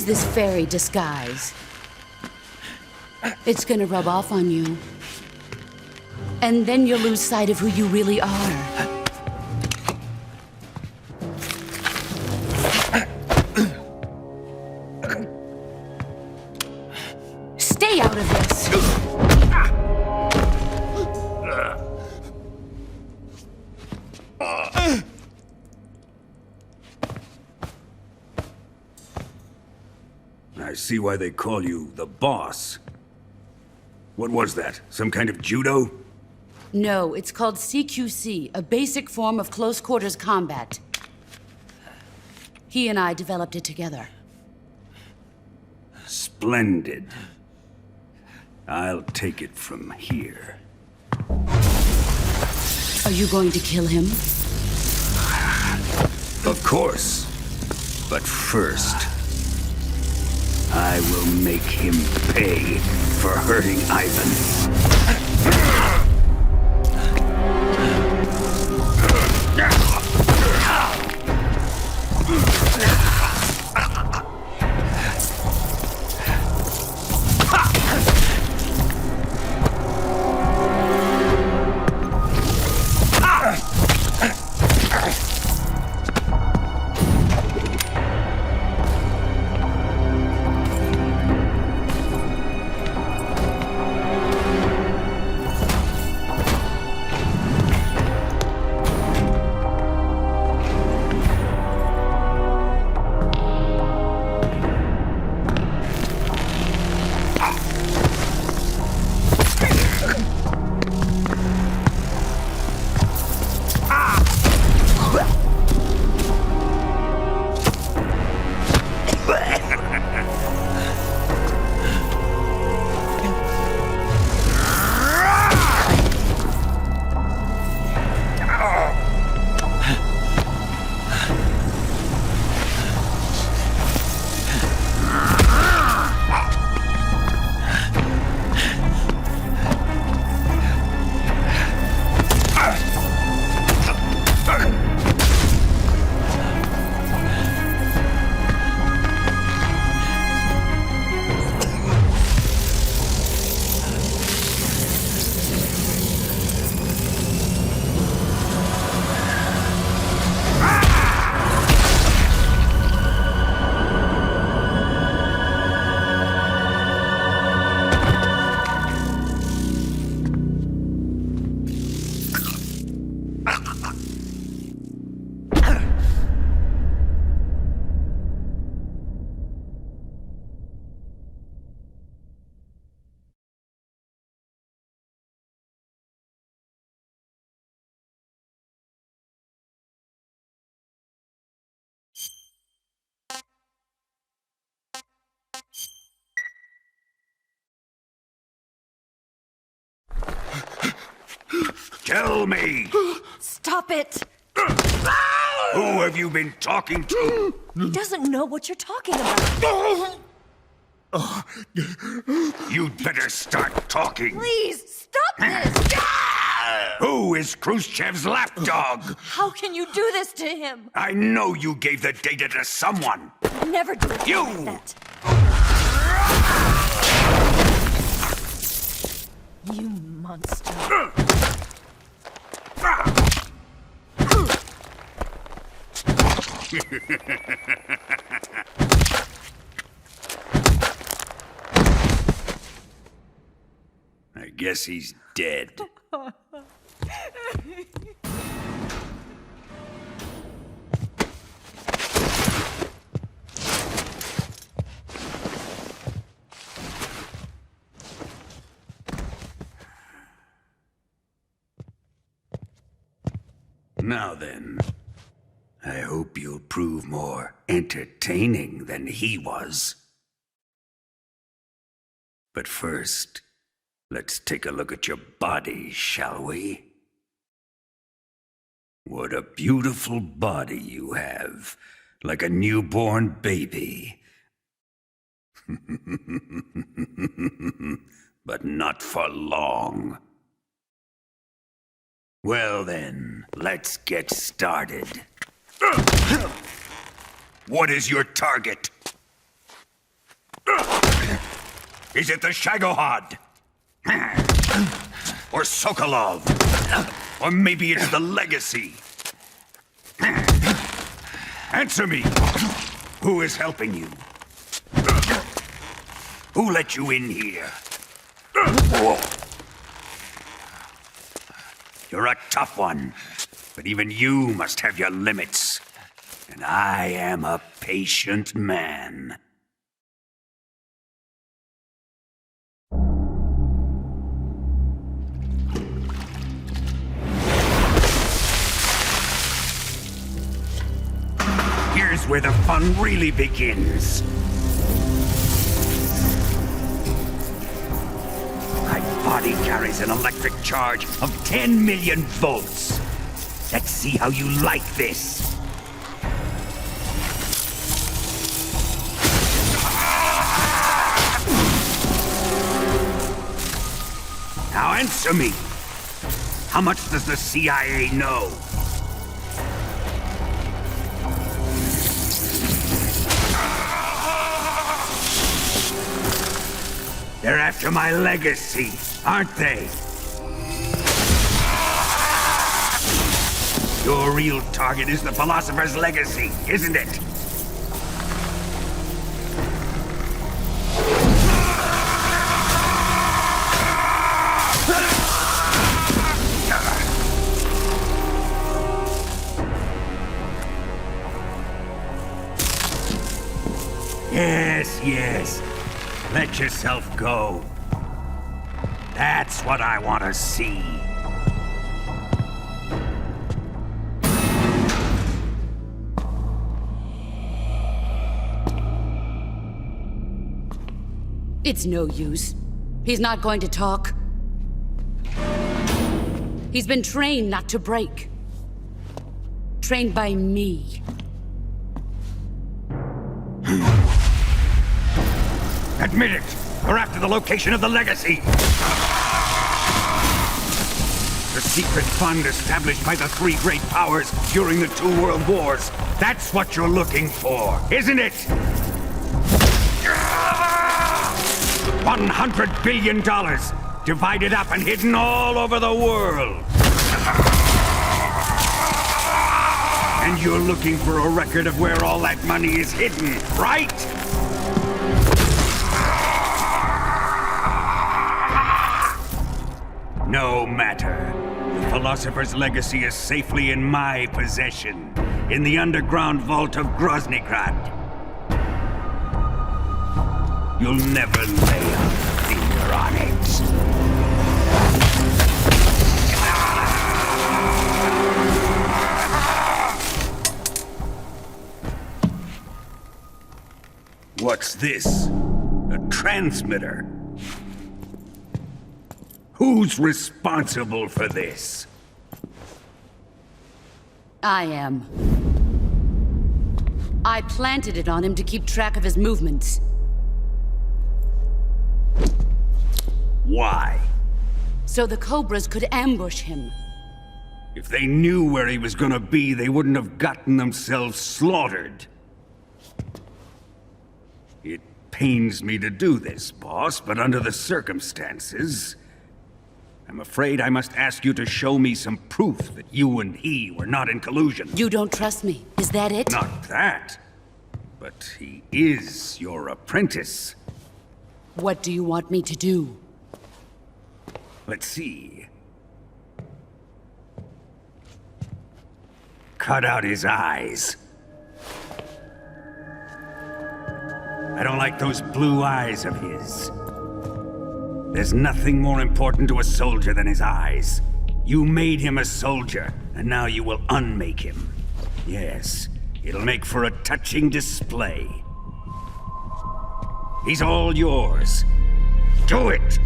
This fairy disguise. It's gonna rub off on you. And then you'll lose sight of who you really are. Stay out of this! I see why they call you the boss. What was that? Some kind of judo? No, it's called CQC, a basic form of close quarters combat. He and I developed it together. Splendid. I'll take it from here. Are you going to kill him? Of course. But first, I will make him pay for hurting Ivan. Tell me! Stop it! Who have you been talking to? He doesn't know what you're talking about. You'd better start talking. Please, stop this! Who is Khrushchev's lapdog? How can you do this to him? I know you gave the data to someone. Never do it You! like that. You monster. I guess he's dead. Now then, I hope you'll prove more entertaining than he was. But first, let's take a look at your body, shall we? What a beautiful body you have, like a newborn baby. But not for long. Well then, let's get started. What is your target? Is it the Shagohod? Or Sokolov? Or maybe it's the Legacy? Answer me! Who is helping you? Who let you in here? You're a tough one, but even you must have your limits. And I am a patient man. Here's where the fun really begins. My body carries an electric charge of 10 million volts. Let's see how you like this. Now answer me. How much does the CIA know? They're after my legacy, aren't they? Your real target is the Philosopher's Legacy, isn't it? Yes, yes. Let yourself go. That's what I want to see. It's no use. He's not going to talk. He's been trained not to break. Trained by me. Admit it! We're after the location of the Legacy! The secret fund established by the three great powers during the 2 world wars. That's what you're looking for, isn't it? $100 billion, divided up and hidden all over the world. And you're looking for a record of where all that money is hidden, right? No matter. The Philosopher's Legacy is safely in my possession, in the underground vault of Groznyj. You'll never lay a finger on it. What's this? A transmitter? Who's responsible for this? I am. I planted it on him to keep track of his movements. Why? So the Cobras could ambush him. If they knew where he was gonna be, they wouldn't have gotten themselves slaughtered. It pains me to do this, boss, but under the circumstances, I'm afraid I must ask you to show me some proof that you and he were not in collusion. You don't trust me, is that it? Not that, but he is your apprentice. What do you want me to do? Let's see. Cut out his eyes. I don't like those blue eyes of his. There's nothing more important to a soldier than his eyes. You made him a soldier, and now you will unmake him. Yes, it'll make for a touching display. He's all yours. Do it!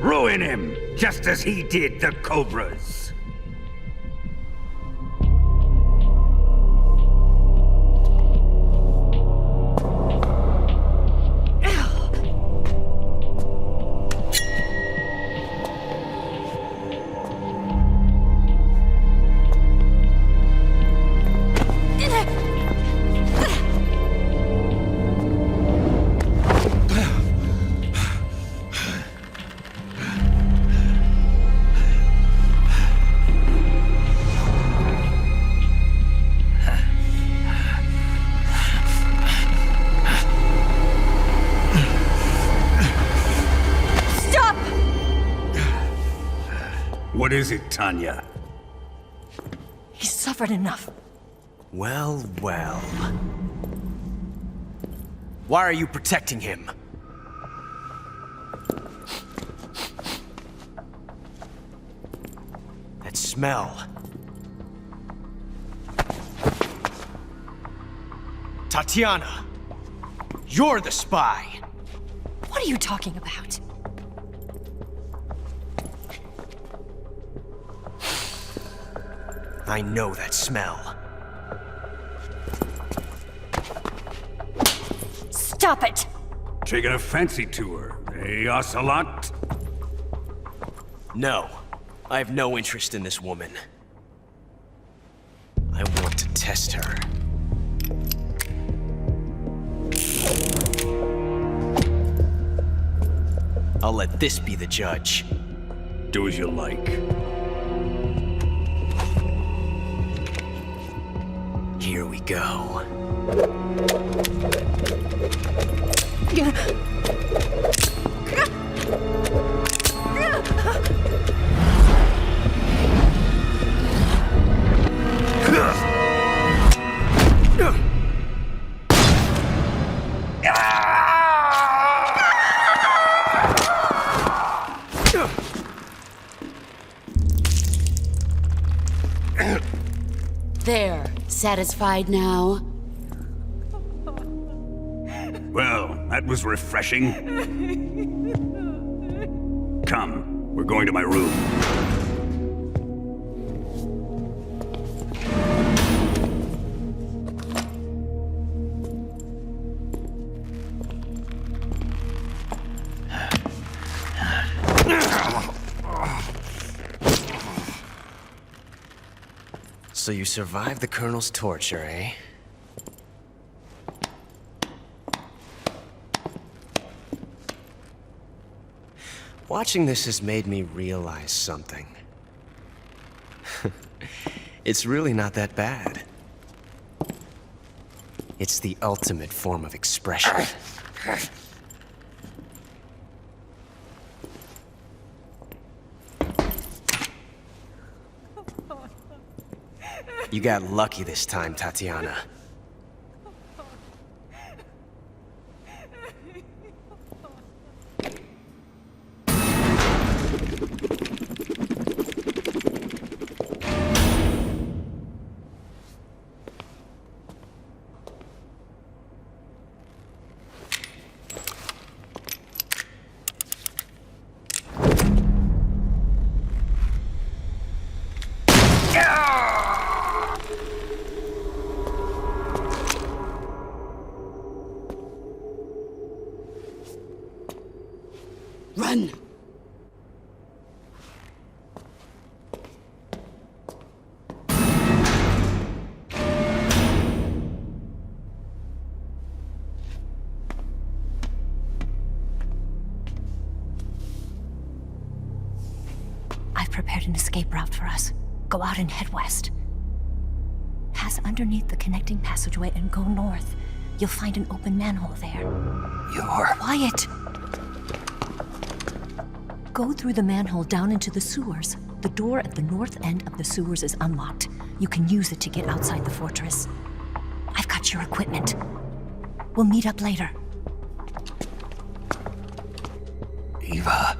Ruin him, just as he did the Cobras. What is it, Tanya? He's suffered enough. Well, well. Why are you protecting him? That smell. Tatiana! You're the spy! What are you talking about? I know that smell. Stop it! Taking a fancy to her, eh, Ocelot? No. I have no interest in this woman. I want to test her. I'll let this be the judge. Do as you like. Here we go. There. Satisfied now? Well, that was refreshing. Come, we're going to my room. So you survived the Colonel's torture, eh? Watching this has made me realize something. It's really not that bad. It's the ultimate form of expression. You got lucky this time, Tatiana. Run! I've prepared an escape route for us. Go out and head west. Pass underneath the connecting passageway and go north. You'll find an open manhole there. You're... Quiet! Go through the manhole down into the sewers. The door at the north end of the sewers is unlocked. You can use it to get outside the fortress. I've got your equipment. We'll meet up later. Eva.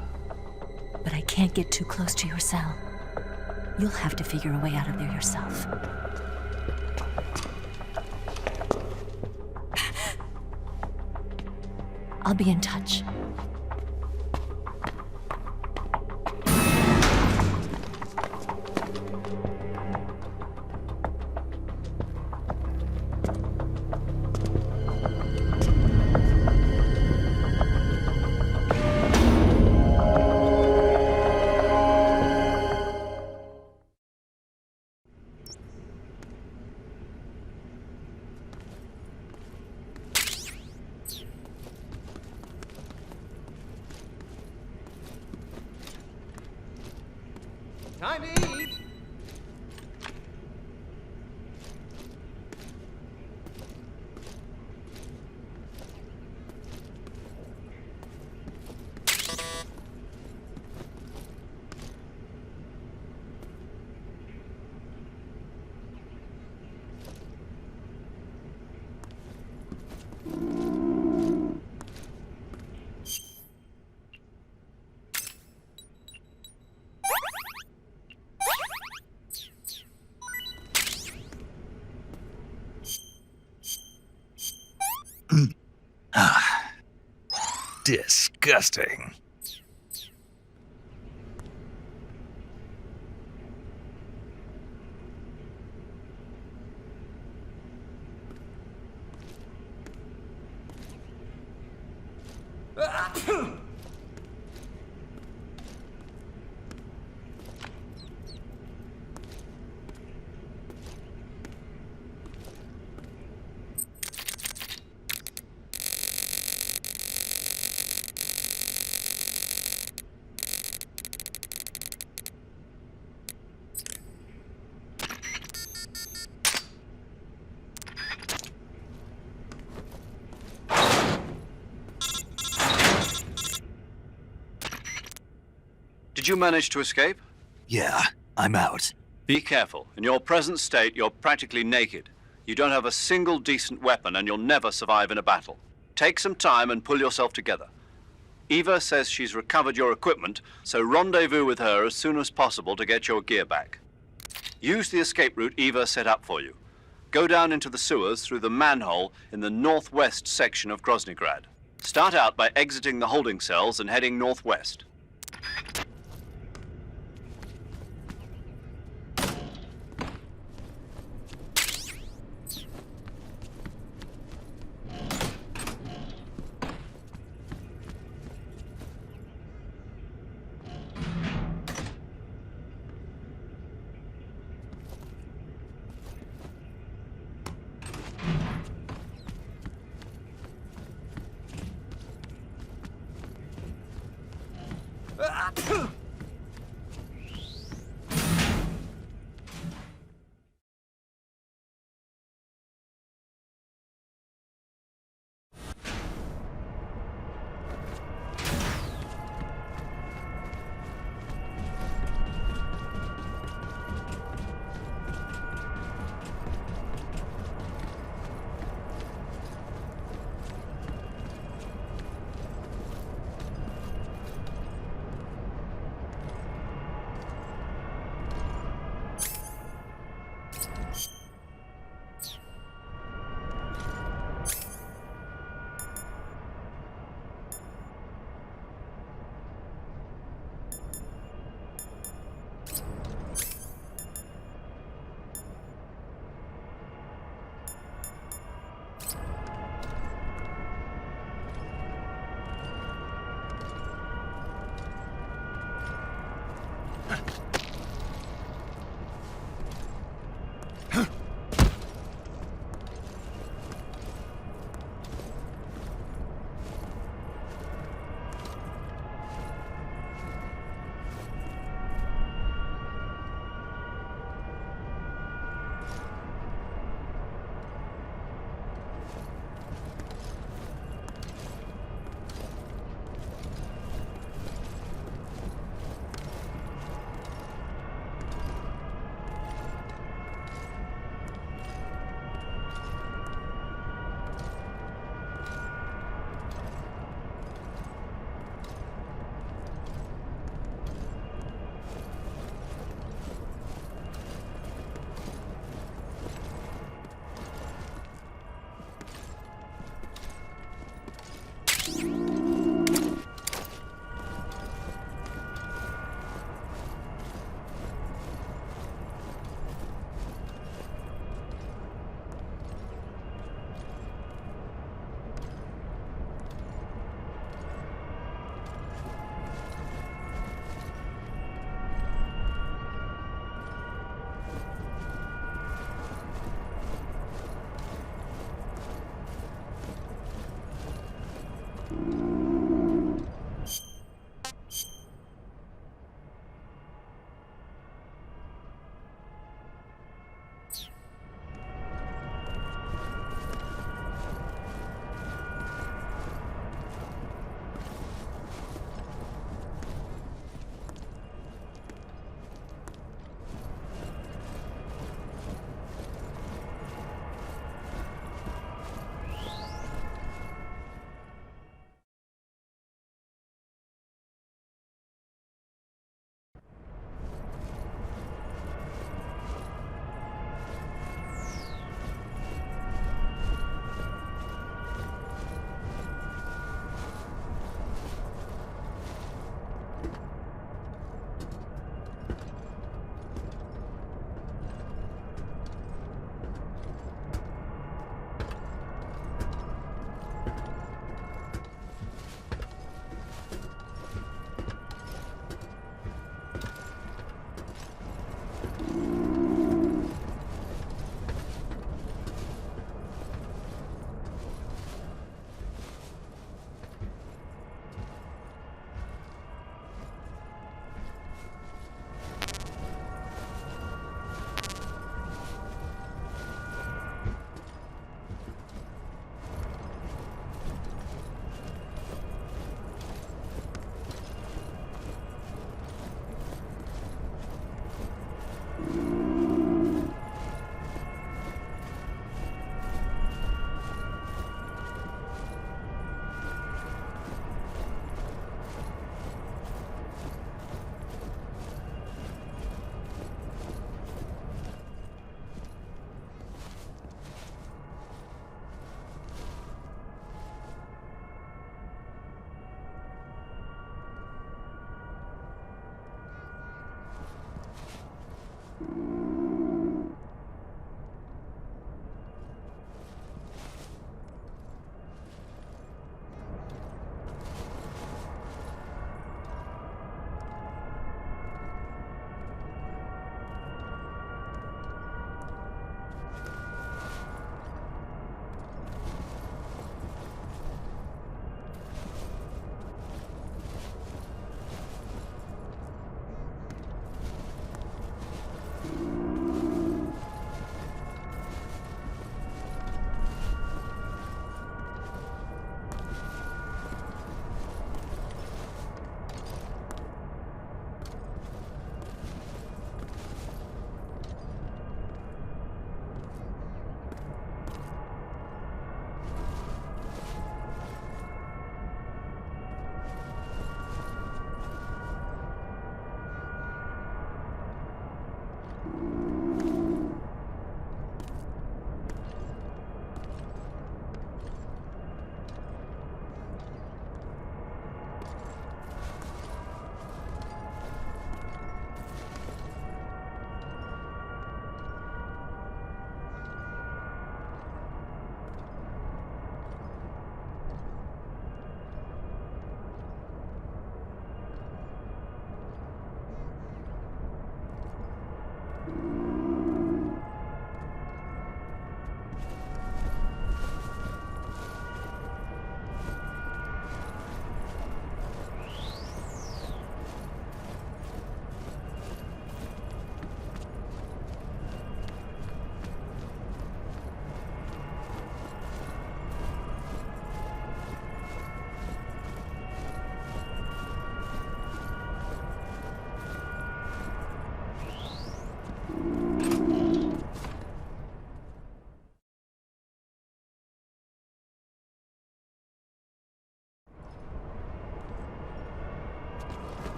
But I can't get too close to your cell. You'll have to figure a way out of there yourself. I'll be in touch. Time to eat! Disgusting. Did you manage to escape? Yeah, I'm out. Be careful. In your present state, you're practically naked. You don't have a single decent weapon, and you'll never survive in a battle. Take some time and pull yourself together. Eva says she's recovered your equipment, so rendezvous with her as soon as possible to get your gear back. Use the escape route Eva set up for you. Go down into the sewers through the manhole in the northwest section of Groznyj. Start out by exiting the holding cells and heading northwest.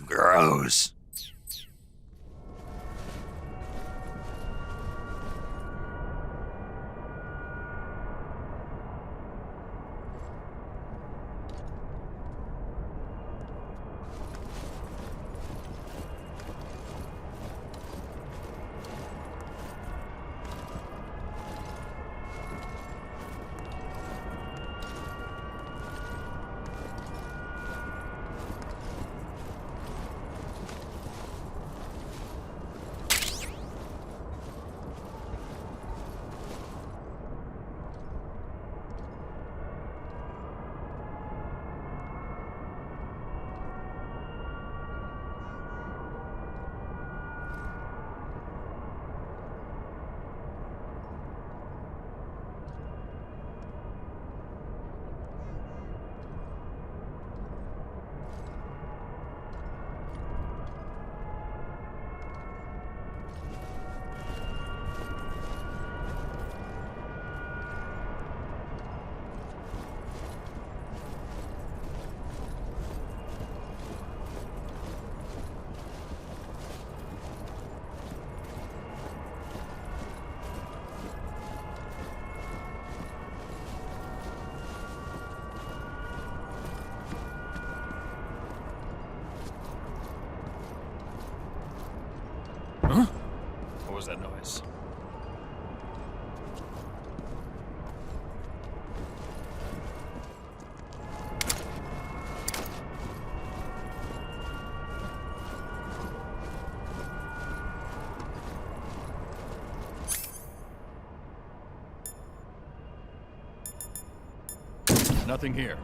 Gross. Huh? What was that noise? Nothing here.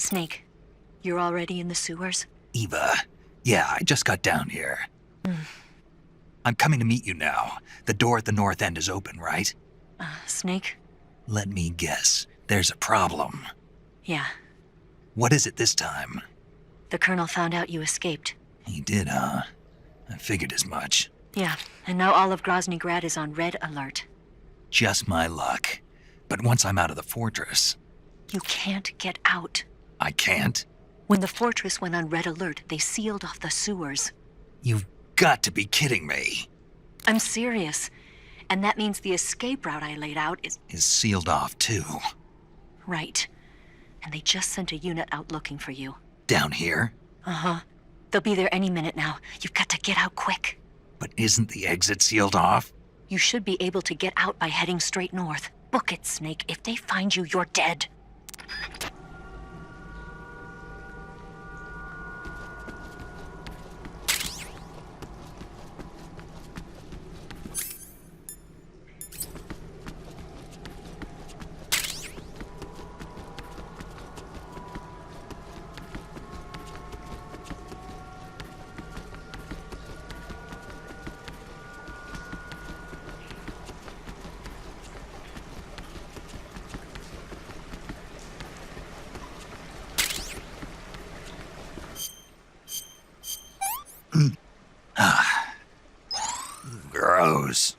Snake, you're already in the sewers? Eva, yeah, I just got down here. I'm coming to meet you now. The door at the north end is open, right? Snake? Let me guess. There's a problem. Yeah. What is it this time? The Colonel found out you escaped. He did, huh? I figured as much. Yeah, and now all of Groznyj Grad is on red alert. Just my luck. But once I'm out of the fortress... You can't get out. I can't? When the fortress went on red alert, they sealed off the sewers. You've got to be kidding me. I'm serious. And that means the escape route I laid out is sealed off, too. Right. And they just sent a unit out looking for you. Down here? Uh-huh. They'll be there any minute now. You've got to get out quick. But isn't the exit sealed off? You should be able to get out by heading straight north. Book it, Snake. If they find you, you're dead. Gross.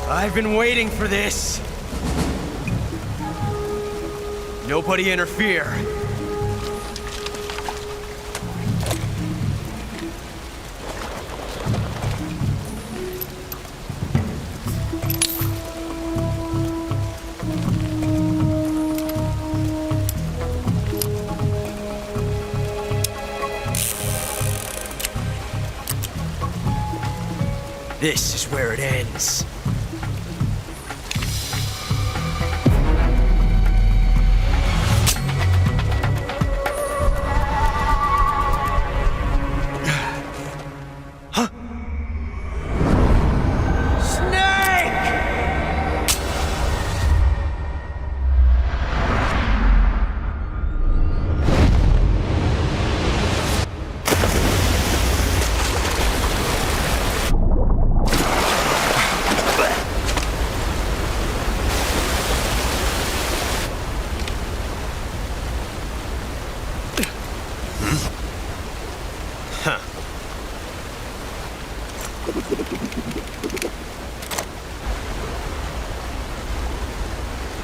I've been waiting for this. Nobody interfere. This is where it ends.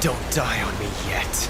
Don't die on me yet.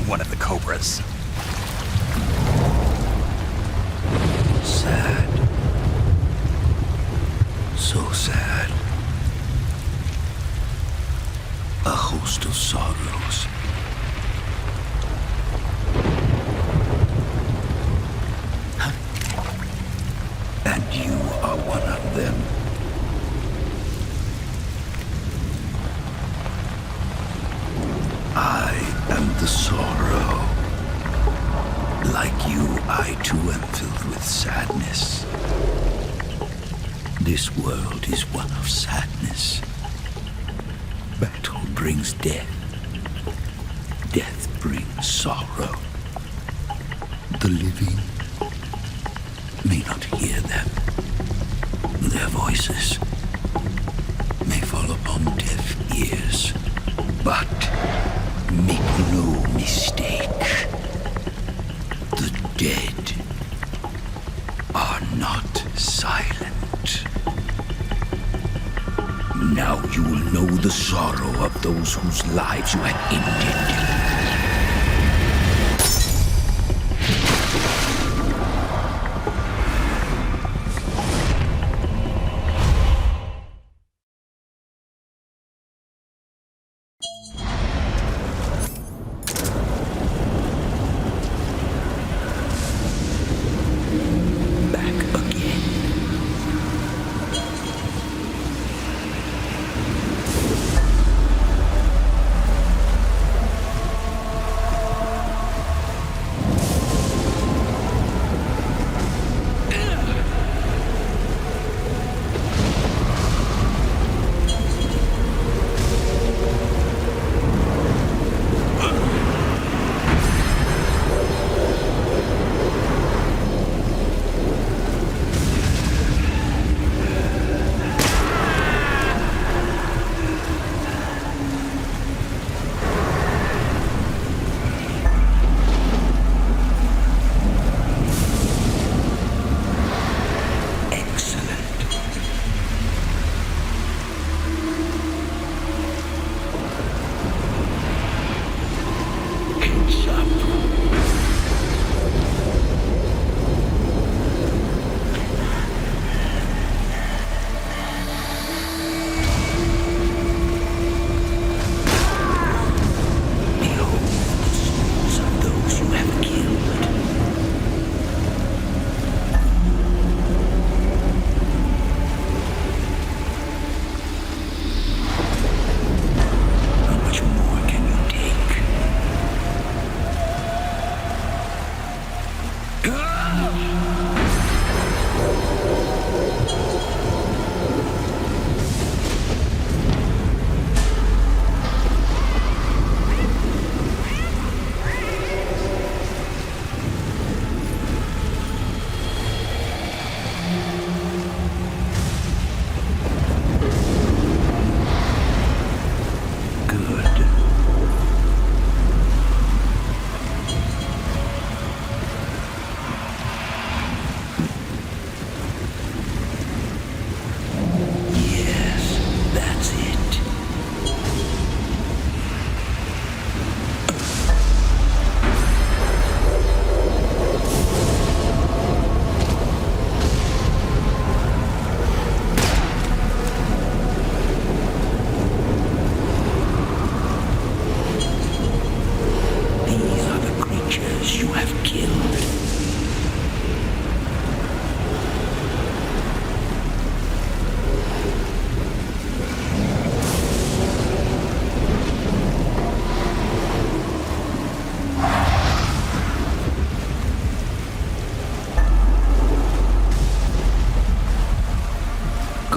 One of the Cobras. Sad. So sad. A host of sorrows. And you are one of them. I am the sorrow. Like you, I too am filled with sadness. This world is one of sadness. Battle brings death. Death brings sorrow. The living may not hear them. Their voices may fall upon deaf ears. But make no mistake, the dead are not silent. Now you will know the sorrow of those whose lives you have ended.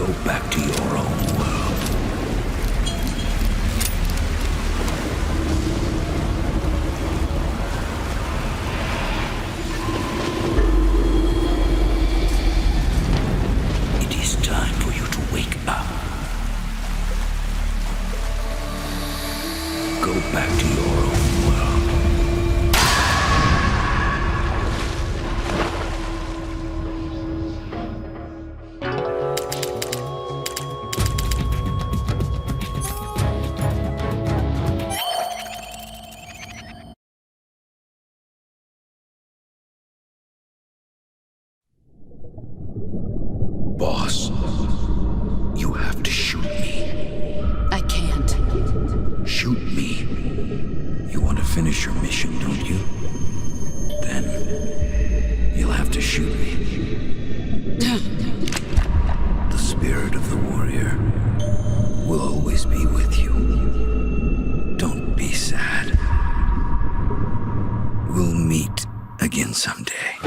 Go back to your own world. It is time for you to wake up. Go back to your own world. Boss, you have to shoot me. I can't. Shoot me. You want to finish your mission, don't you? Then you'll have to shoot me. The spirit of the warrior will always be with you. Don't be sad. We'll meet again someday.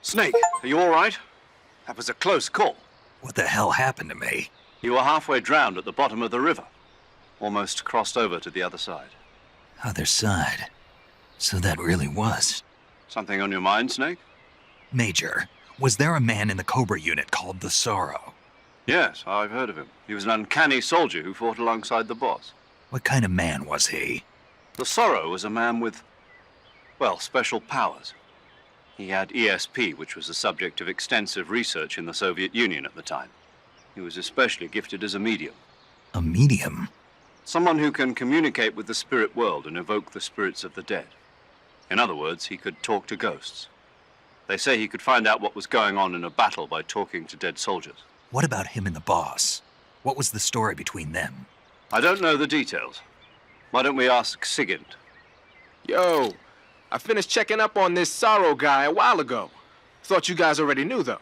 Snake, are you all right? That was a close call. What the hell happened to me? You were halfway drowned at the bottom of the river. Almost crossed over to the other side. Other side? So that really was. Something on your mind, Snake? Major, was there a man in the Cobra unit called the Sorrow? Yes, I've heard of him. He was an uncanny soldier who fought alongside the boss. What kind of man was he? The Sorrow was a man with, well, special powers. He had ESP, which was the subject of extensive research in the Soviet Union at the time. He was especially gifted as a medium. A medium? Someone who can communicate with the spirit world and evoke the spirits of the dead. In other words, he could talk to ghosts. They say he could find out what was going on in a battle by talking to dead soldiers. What about him and the boss? What was the story between them? I don't know the details. Why don't we ask Sigint? Yo, I finished checking up on this Sorrow guy a while ago. Thought you guys already knew, though.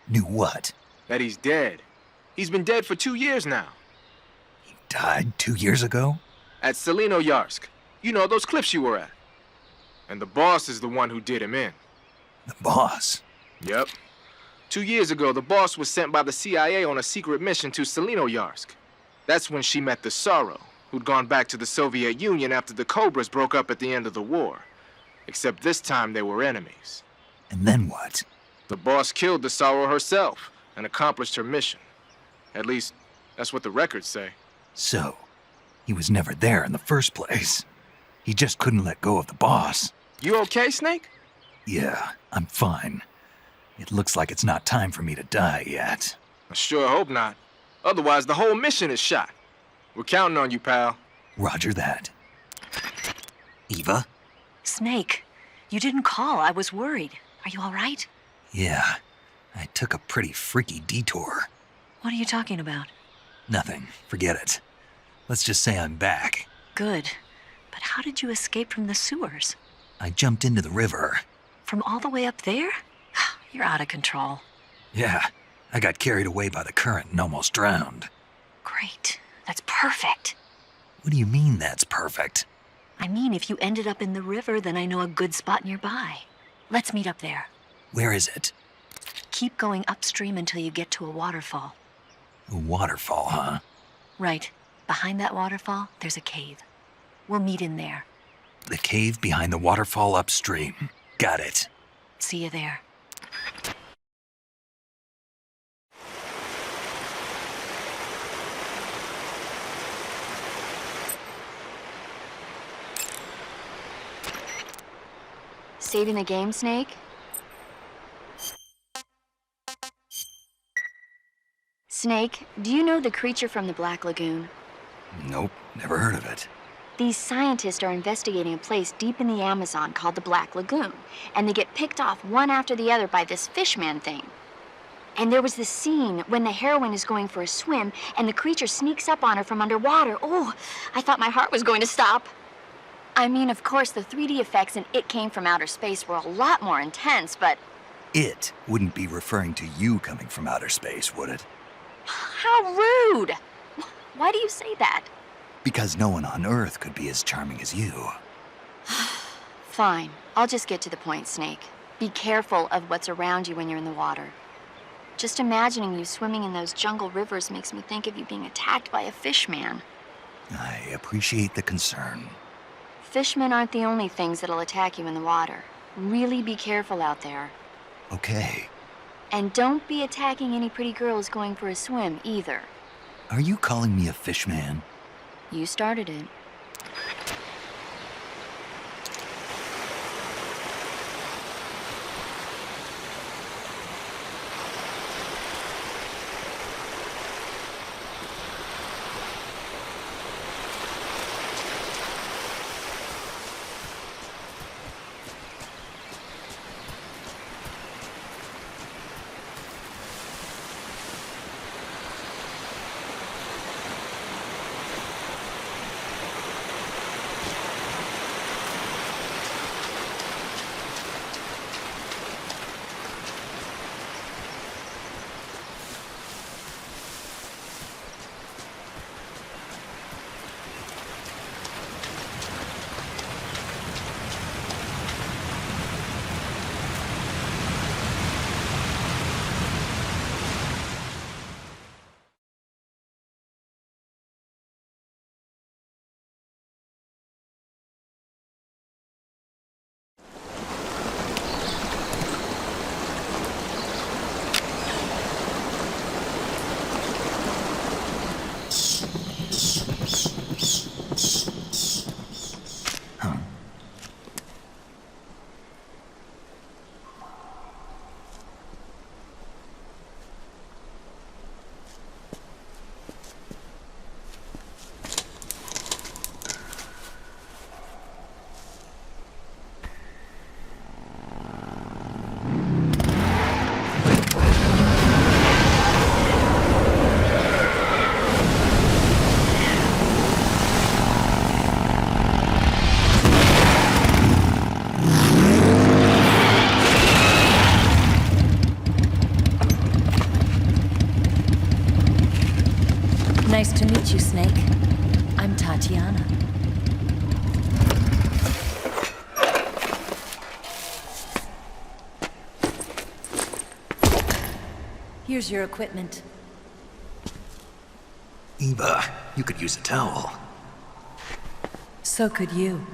Knew what? That he's dead. He's been dead for 2 years now. He died 2 years ago? At Tselinoyarsk. You know, those cliffs you were at. And the boss is the one who did him in. The boss? Yep. 2 years ago, the boss was sent by the CIA on a secret mission to Tselinoyarsk. That's when she met the Sorrow, who'd gone back to the Soviet Union after the Cobras broke up at the end of the war. Except this time they were enemies. And then what? The boss killed the Sorrow herself and accomplished her mission. At least, that's what the records say. So, he was never there in the first place. He just couldn't let go of the boss. You okay, Snake? Yeah, I'm fine. It looks like it's not time for me to die yet. I sure hope not. Otherwise, the whole mission is shot. We're counting on you, pal. Roger that. Eva? Snake, you didn't call. I was worried. Are you all right? Yeah, I took a pretty freaky detour. What are you talking about? Nothing. Forget it. Let's just say I'm back. Good. But how did you escape from the sewers? I jumped into the river. From all the way up there? You're out of control. Yeah, I got carried away by the current and almost drowned. Great. That's perfect. What do you mean that's perfect? I mean, if you ended up in the river, then I know a good spot nearby. Let's meet up there. Where is it? Keep going upstream until you get to a waterfall. A waterfall, huh? Right. Behind that waterfall, there's a cave. We'll meet in there. The cave behind the waterfall upstream. Got it. See you there. Saving the game, Snake? Snake, do you know the creature from the Black Lagoon? Nope, never heard of it. These scientists are investigating a place deep in the Amazon called the Black Lagoon, and they get picked off one after the other by this fishman thing. And there was this scene when the heroine is going for a swim, and the creature sneaks up on her from underwater. Oh, I thought my heart was going to stop. I mean, of course, the 3D effects in It Came from Outer Space were a lot more intense, but... It wouldn't be referring to you coming from outer space, would it? How rude! Why do you say that? Because no one on Earth could be as charming as you. Fine. I'll just get to the point, Snake. Be careful of what's around you when you're in the water. Just imagining you swimming in those jungle rivers makes me think of you being attacked by a fishman. I appreciate the concern. Fishmen aren't the only things that'll attack you in the water. Really be careful out there. Okay. And don't be attacking any pretty girls going for a swim, either. Are you calling me a fishman? You started it. Nice to meet you, Snake. I'm Tatiana. Here's your equipment. Eva, you could use a towel. So could you.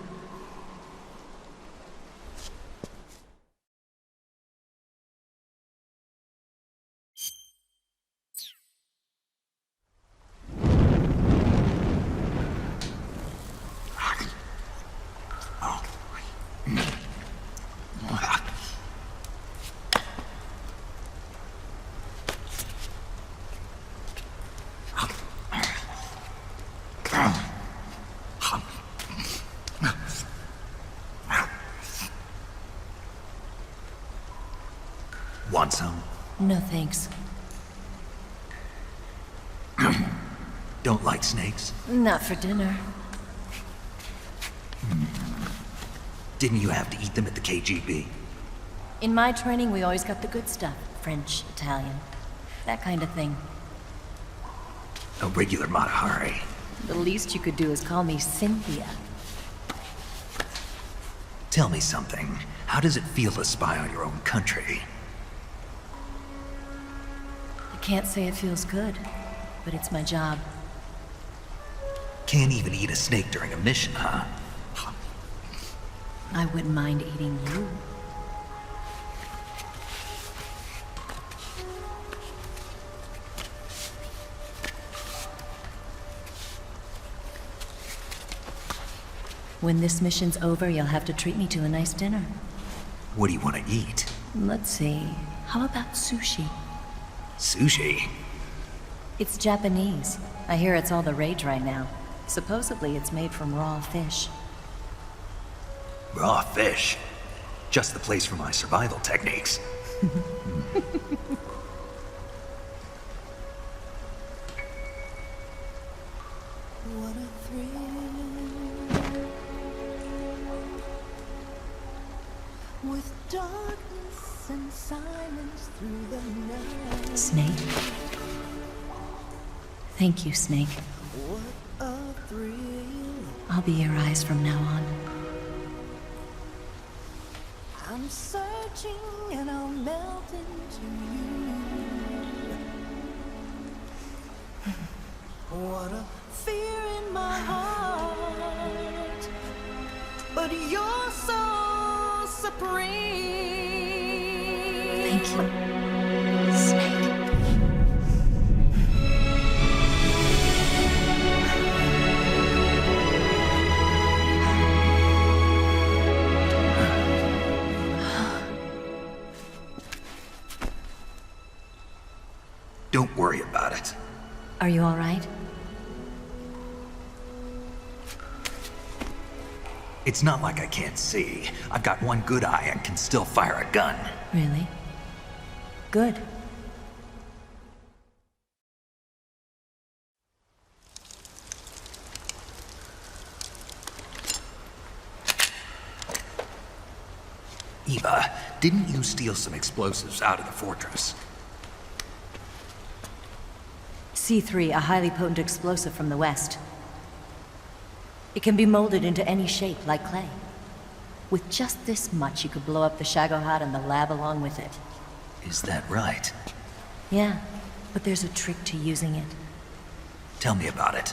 Want some? No thanks. Don't like snakes? Not for dinner. Didn't you have to eat them at the KGB? In my training, we always got the good stuff. French, Italian, that kind of thing. A regular Mata Hari. The least you could do is call me Cynthia. Tell me something. How does it feel to spy on your own country? I can't say it feels good, but it's my job. Can't even eat a snake during a mission, huh? I wouldn't mind eating you. When this mission's over, you'll have to treat me to a nice dinner. What do you want to eat? Let's see. How about sushi? Sushi? It's Japanese. I hear it's all the rage right now. Supposedly it's made from raw fish. Raw fish? Just the place for my survival techniques. What a thrill. With darkness and silence through the night. Snake? Thank you, Snake. What a thrill. I'll be your eyes from now on. I'm searching and I'll melt into you. What a fear in my heart. But you're so supreme. Thank you, Snake. Don't worry about it. Are you all right? It's not like I can't see. I've got one good eye and can still fire a gun. Really? Good. Eva, didn't you steal some explosives out of the fortress? C3, a highly potent explosive from the west. It can be molded into any shape, like clay. With just this much, you could blow up the Shagohod and the lab along with it. Is that right? Yeah, but there's a trick to using it. Tell me about it.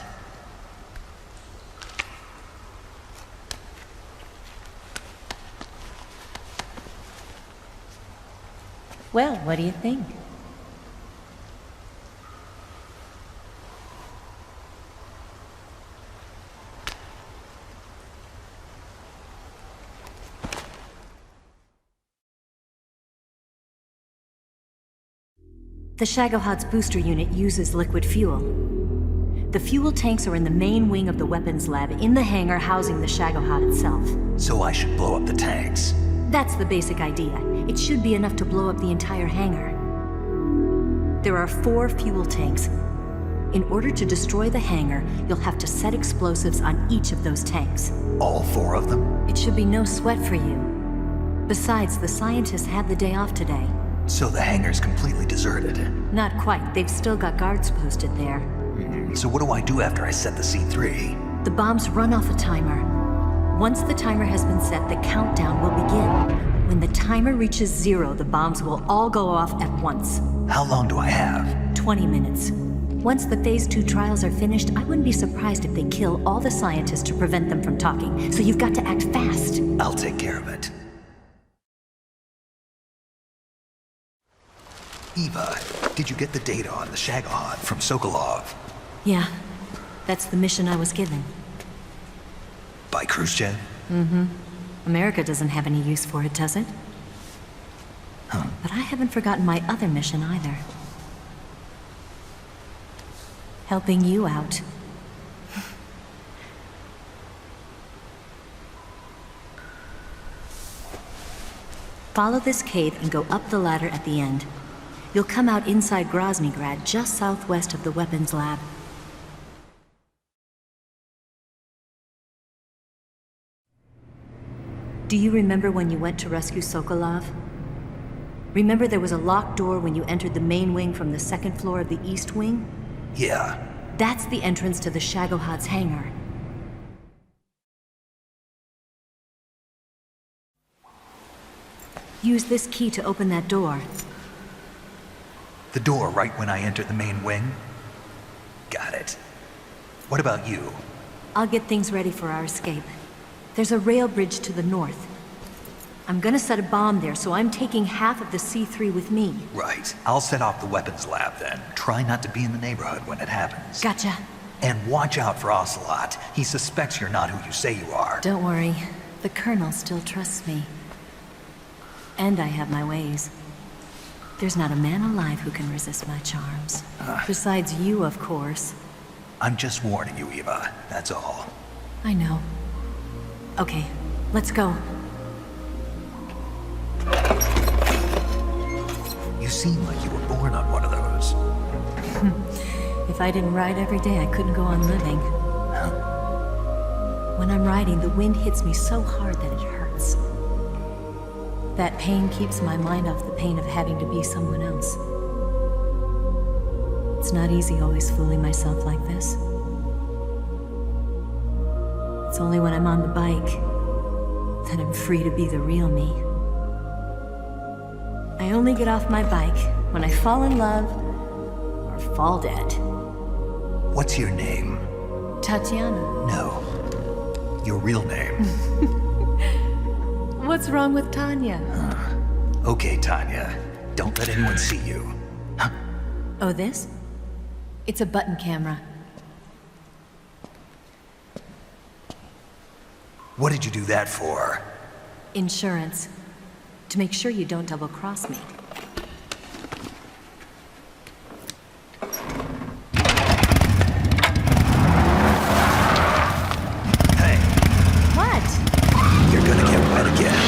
Well, what do you think? The Shagohod's booster unit uses liquid fuel. The fuel tanks are in the main wing of the weapons lab in the hangar housing the Shagohod itself. So I should blow up the tanks. That's the basic idea. It should be enough to blow up the entire hangar. There are 4 fuel tanks. In order to destroy the hangar, you'll have to set explosives on each of those tanks. All 4 of them? It should be no sweat for you. Besides, the scientists had the day off today. So the hangar's completely deserted. Not quite. They've still got guards posted there. So what do I do after I set the C3? The bombs run off a timer. Once the timer has been set, the countdown will begin. When the timer reaches 0, the bombs will all go off at once. How long do I have? 20 minutes. Once the Phase 2 trials are finished, I wouldn't be surprised if they kill all the scientists to prevent them from talking. So you've got to act fast. I'll take care of it. Eva, did you get the data on the Shagohod from Sokolov? Yeah, that's the mission I was given. By Khrushchev? Mm-hmm. America doesn't have any use for it, does it? Huh. But I haven't forgotten my other mission either. Helping you out. Follow this cave and go up the ladder at the end. You'll come out inside Groznyj Grad, just southwest of the weapons lab. Do you remember when you went to rescue Sokolov? Remember there was a locked door when you entered the main wing from the 2nd floor of the east wing? Yeah. That's the entrance to the Shagohod's hangar. Use this key to open that door. The door right when I enter the main wing? Got it. What about you? I'll get things ready for our escape. There's a rail bridge to the north. I'm gonna set a bomb there, so I'm taking half of the C3 with me. Right. I'll set off the weapons lab then. Try not to be in the neighborhood when it happens. Gotcha. And watch out for Ocelot. He suspects you're not who you say you are. Don't worry. The Colonel still trusts me. And I have my ways. There's not a man alive who can resist my charms. Besides you, of course. I'm just warning you, Eva. That's all. I know. Okay, let's go. You seem like you were born on one of those. If I didn't ride every day, I couldn't go on living. When I'm riding, the wind hits me so hard that it hurts. That pain keeps my mind off the pain of having to be someone else. It's not easy always fooling myself like this. It's only when I'm on the bike that I'm free to be the real me. I only get off my bike when I fall in love or fall dead. What's your name? Tatiana. No. Your real name. What's wrong with Tanya? Okay, Tanya. Don't let anyone see you. Oh, this? It's a button camera. What did you do that for? Insurance. To make sure you don't double-cross me. Hey. What? You're gonna get wet again.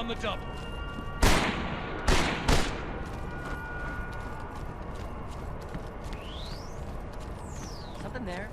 the double. Something there.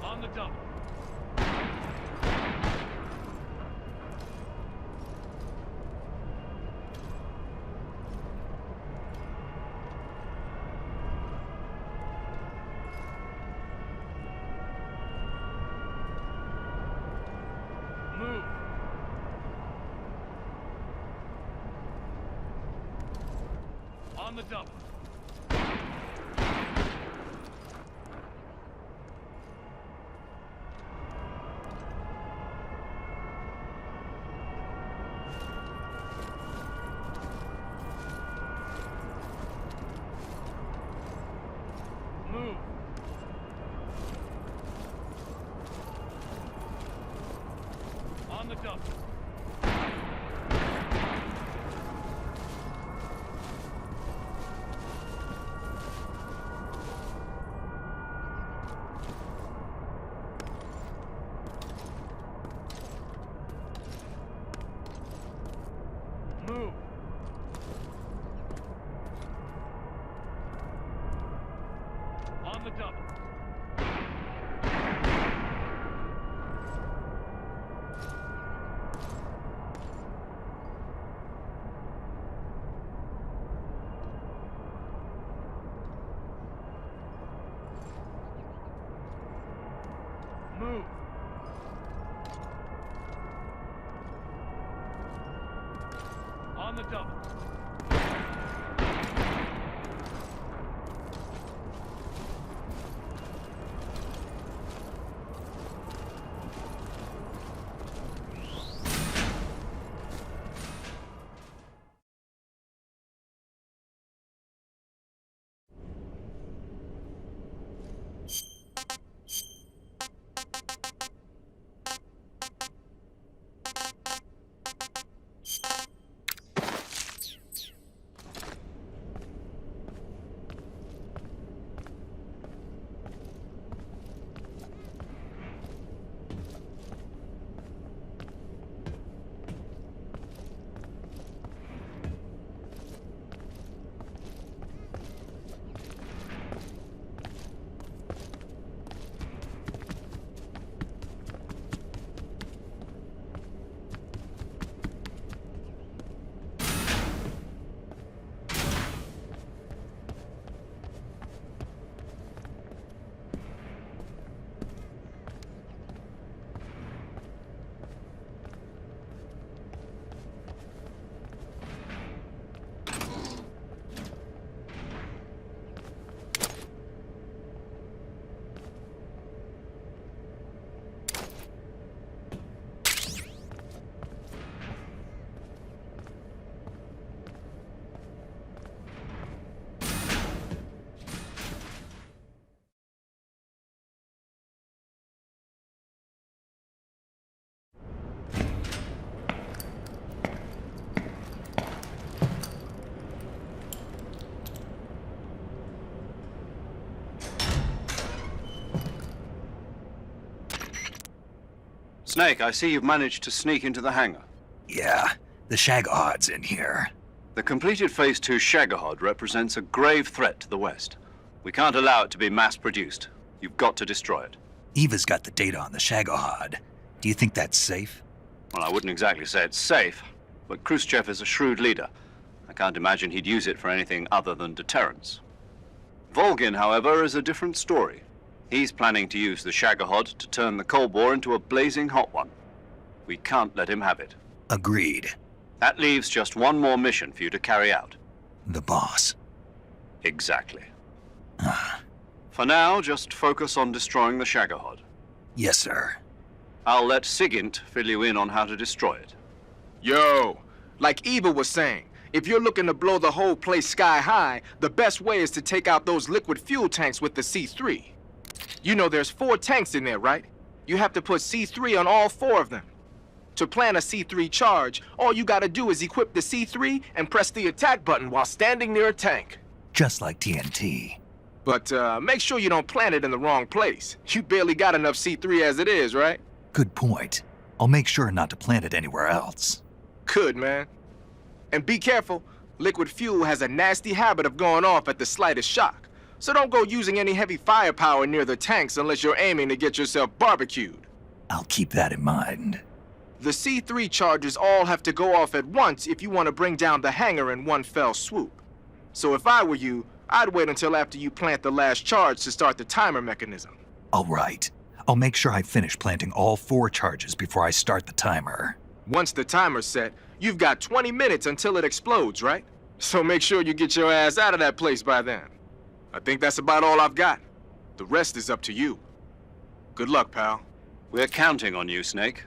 On the double. Move. On the double. Move. On the double. Move. On the double. Move. On the double. Snake, I see you've managed to sneak into the hangar. Yeah, the Shagohod's in here. The completed Phase 2 Shagohod represents a grave threat to the West. We can't allow it to be mass-produced. You've got to destroy it. Eva's got the data on the Shagohod. Do you think that's safe? Well, I wouldn't exactly say it's safe, but Khrushchev is a shrewd leader. I Can't imagine he'd use it for anything other than deterrence. Volgin, however, is a different story. He's planning to use the Shagohod to turn the Cold War into a blazing hot one. We can't let him have it. Agreed. That leaves just one more mission for you to carry out. The boss. Exactly. For now, just focus on destroying the Shagohod. Yes, sir. I'll let Sigint fill you in on how to destroy it. Yo, like Eva was saying, if you're looking to blow the whole place sky high, the best way is to take out those liquid fuel tanks with the C3. You know there's 4 tanks in there, right? You have to put C3 on all 4 of them. To plant a C3 charge, all you gotta do is equip the C3 and press the attack button while standing near a tank. Just like TNT. But make sure you don't plant it in the wrong place. You barely got enough C3 as it is, right? Good point. I'll make sure not to plant it anywhere else. Good, man. And be careful. Liquid fuel has a nasty habit of going off at the slightest shock. So don't go using any heavy firepower near the tanks unless you're aiming to get yourself barbecued. I'll keep that in mind. The C3 charges all have to go off at once if you want to bring down the hangar in one fell swoop. So if I were you, I'd wait until after you plant the last charge to start the timer mechanism. All right. I'll make sure I finish planting all 4 charges before I start the timer. Once the timer's set, you've got 20 minutes until it explodes, right? So make sure you get your ass out of that place by then. I think that's about all I've got. The rest is up to you. Good luck, pal. We're counting on you, Snake.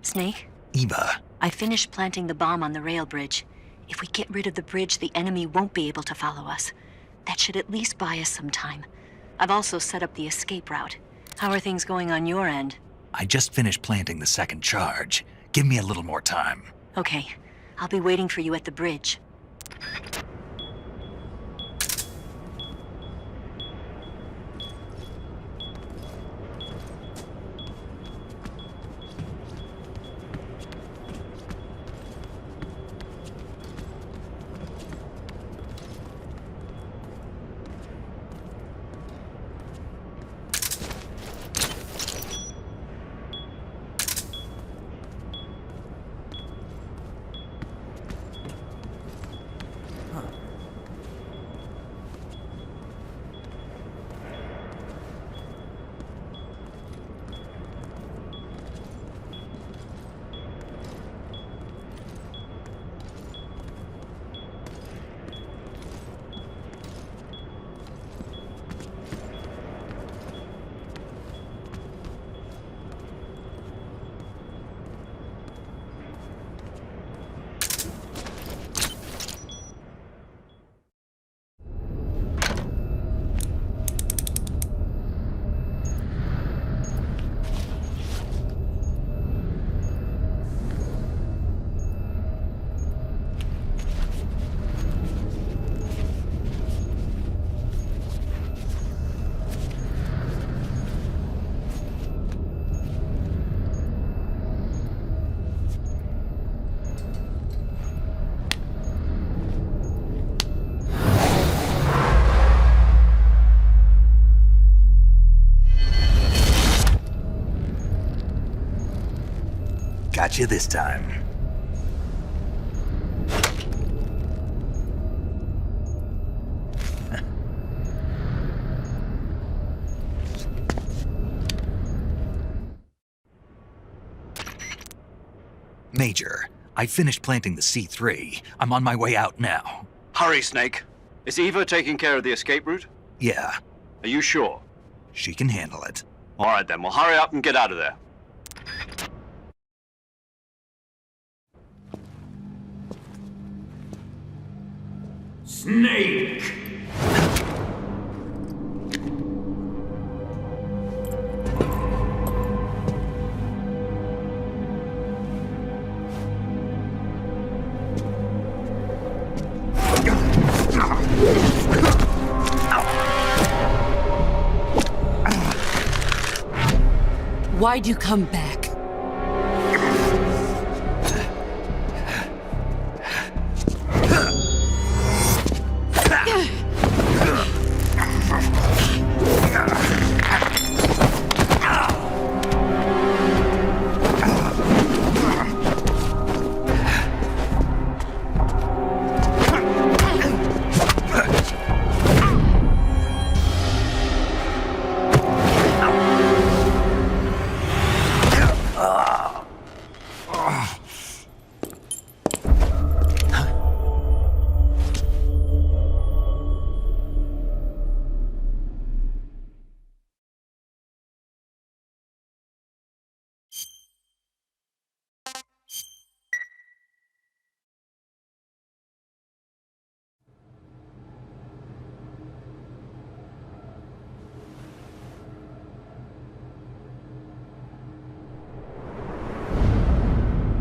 Snake? Eva. I finished planting the bomb on the rail bridge. If we get rid of the bridge, the enemy won't be able to follow us. That should at least buy us some time. I've also set up the escape route. How are things going on your end? I just finished planting the 2nd charge. Give me a little more time. Okay. I'll be waiting for you at the bridge. got you this time. Major, I finished planting the C3. I'm on my way out now. Hurry, Snake. Is Eva taking care of the escape route? Yeah. Are you sure? She can handle it. All right then, well hurry up and get out of there. Snake! Why'd you come back?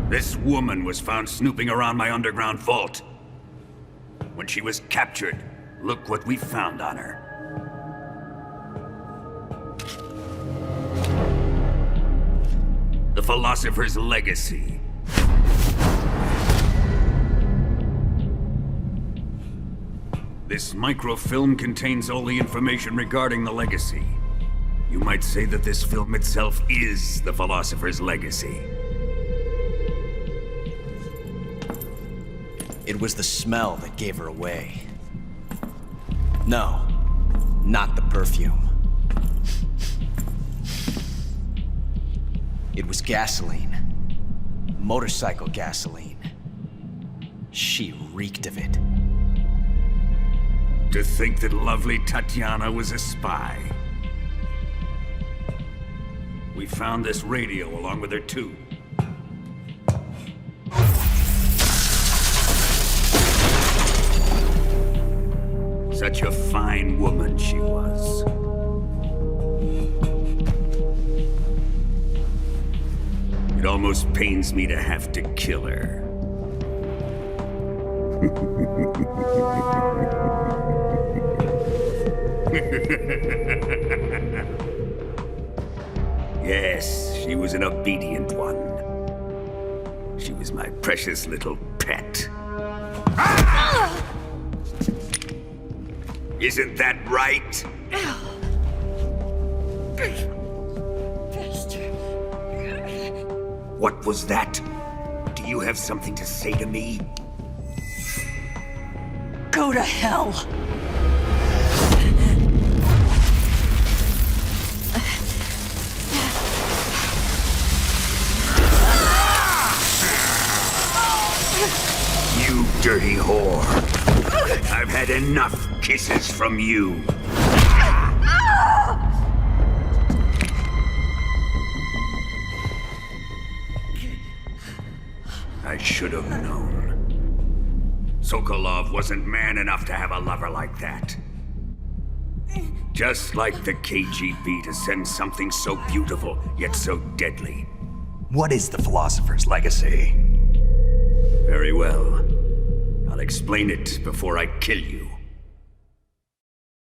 This woman was found snooping around my underground vault. When she was captured, look what we found on her. The Philosopher's Legacy. This microfilm contains all the information regarding the Legacy. You might say that this film itself is the Philosopher's Legacy. It was the smell that gave her away. No, not the perfume. It was gasoline. Motorcycle gasoline. She reeked of it. To think that lovely Tatiana was a spy. We found this radio along with her too. Such a fine woman she was. It almost pains me to have to kill her. Yes, she was an obedient one. She was my precious little pet. Isn't that right? What was that? Do you have something to say to me? Go to hell! You dirty whore. I've had enough kisses from you. I should have known. Sokolov wasn't man enough to have a lover like that. Just like the KGB to send something so beautiful, yet so deadly. What is the Philosopher's Legacy? Very well. I'll explain it before I kill you.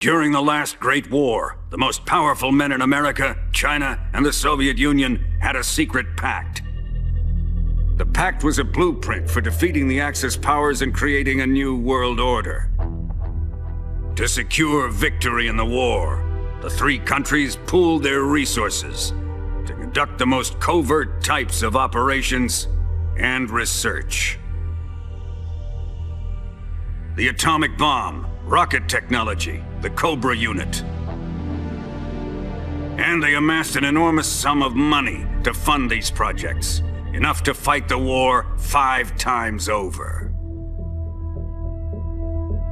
During the last Great War, the most powerful men in America, China, and the Soviet Union had a secret pact. The pact was a blueprint for defeating the Axis powers and creating a new world order. To secure victory in the war, the three countries pooled their resources to conduct the most covert types of operations and research. The atomic bomb, rocket technology, the Cobra unit. And they amassed an enormous sum of money to fund these projects, enough to fight the war 5 times over.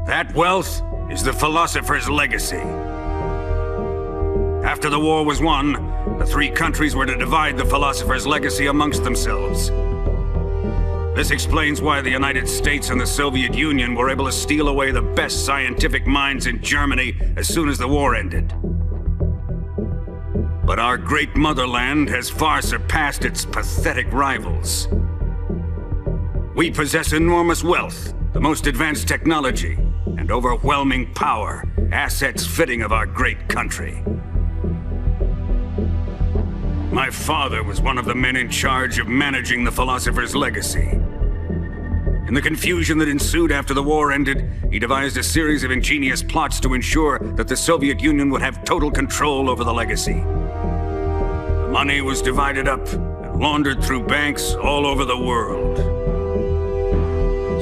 That wealth is the philosopher's legacy. After the war was won, the 3 countries were to divide the philosopher's legacy amongst themselves. This explains why the United States and the Soviet Union were able to steal away the best scientific minds in Germany as soon as the war ended. But our great motherland has far surpassed its pathetic rivals. We possess enormous wealth, the most advanced technology, and overwhelming power, assets fitting of our great country. My father was one of the men in charge of managing the philosopher's legacy. In the confusion that ensued after the war ended, he devised a series of ingenious plots to ensure that the Soviet Union would have total control over the legacy. The money was divided up and laundered through banks all over the world.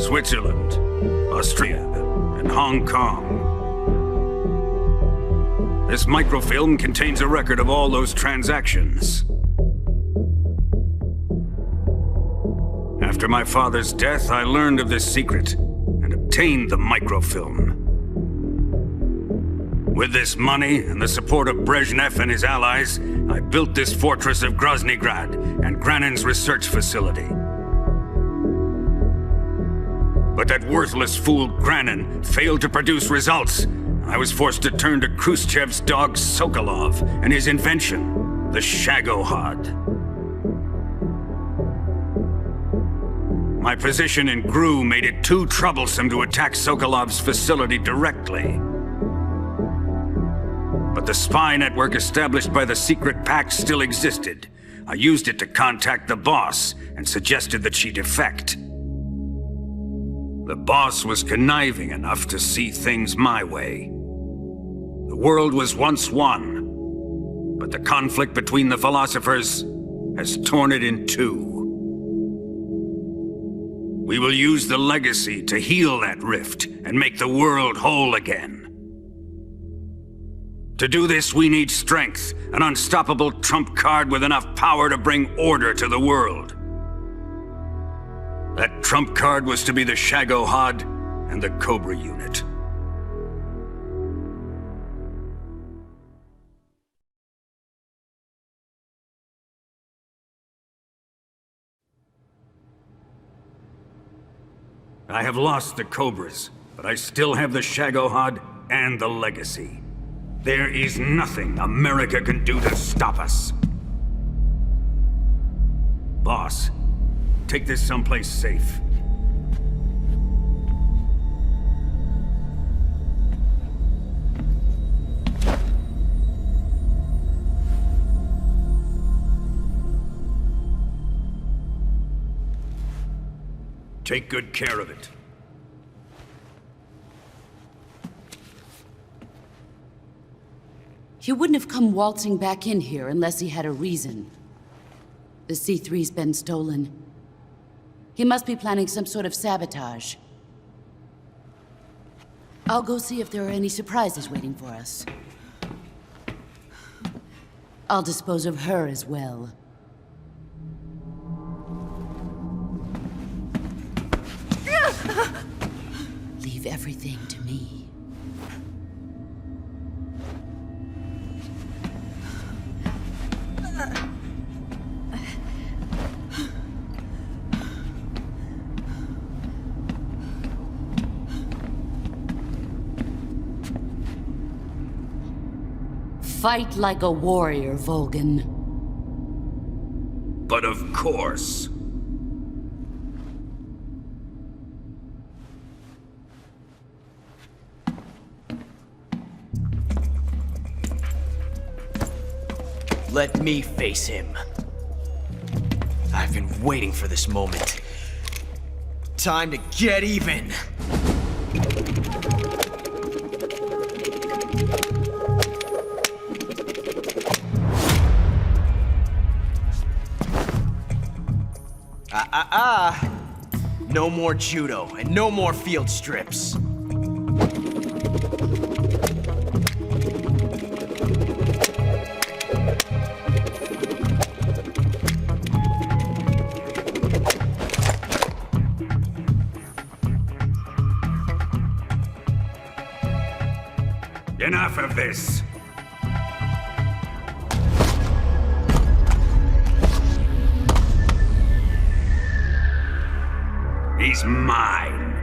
Switzerland, Austria, and Hong Kong. This microfilm contains a record of all those transactions. After my father's death, I learned of this secret and obtained the microfilm. With this money and the support of Brezhnev and his allies, I built this fortress of Groznyj and Granin's research facility. But that worthless fool Granin failed to produce results. I was forced to turn to Khrushchev's dog Sokolov and his invention, the Shagohod. My position in GRU made it too troublesome to attack Sokolov's facility directly. But the spy network established by the secret pact still existed. I used it to contact the boss and suggested that she defect. The boss was conniving enough to see things my way. The world was once one, but the conflict between the philosophers has torn it in 2. We will use the legacy to heal that rift and make the world whole again. To do this, we need strength, an unstoppable trump card with enough power to bring order to the world. That trump card was to be the Shagohod and the Cobra unit. I have lost the Cobras, but I still have the Shagohod and the legacy. There is nothing America can do to stop us. Boss, take this someplace safe. Take good care of it. He wouldn't have come waltzing back in here unless he had a reason. The C3's been stolen. He must be planning some sort of sabotage. I'll go see if there are any surprises waiting for us. I'll dispose of her as well. Leave everything to me. Fight like a warrior, Volgin. But of course. Let me face him. I've been waiting for this moment. Time to get even. No more judo, and no more field strips. Enough of this. He's mine.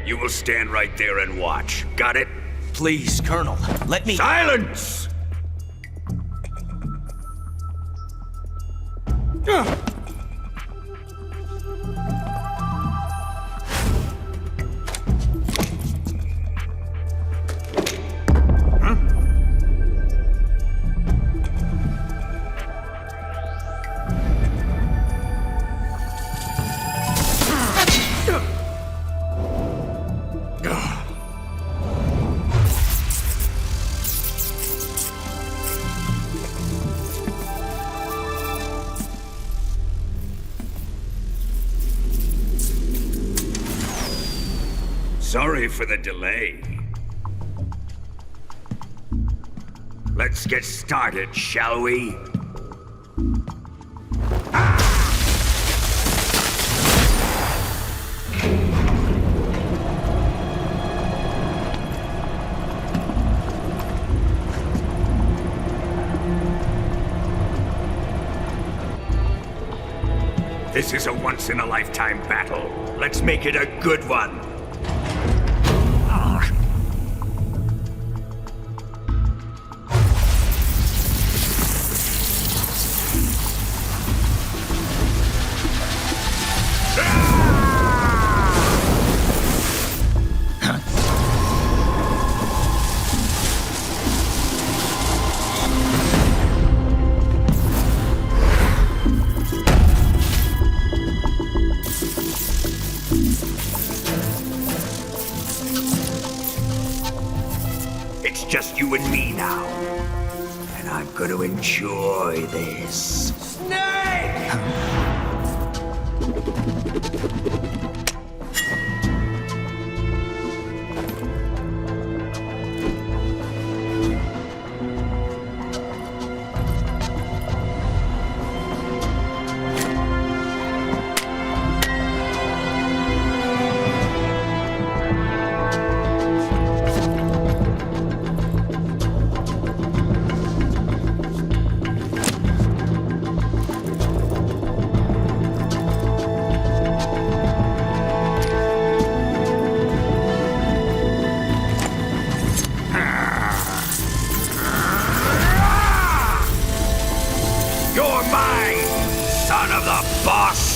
You will stand right there and watch. Got it? Please, Colonel, let me— Silence! Sorry for the delay. Let's get started, shall we? This is a once-in-a-lifetime battle. Let's make it a good one. It's just you and me now. And I'm gonna enjoy this. Snake! You're mine, son of the boss!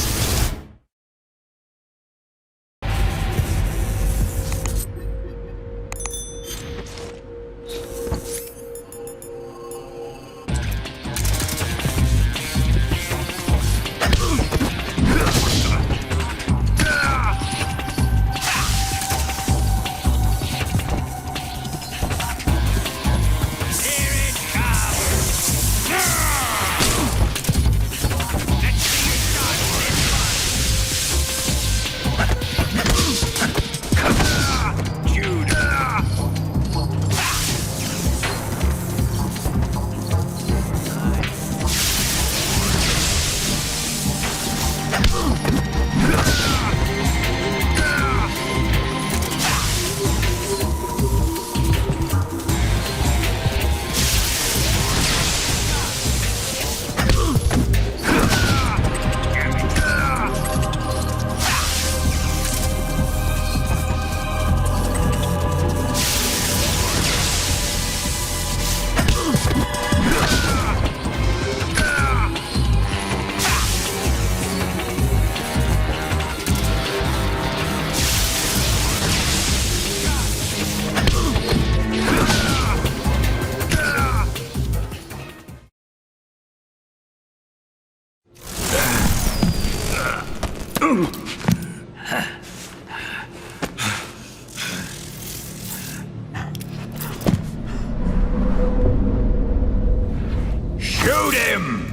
Shoot him!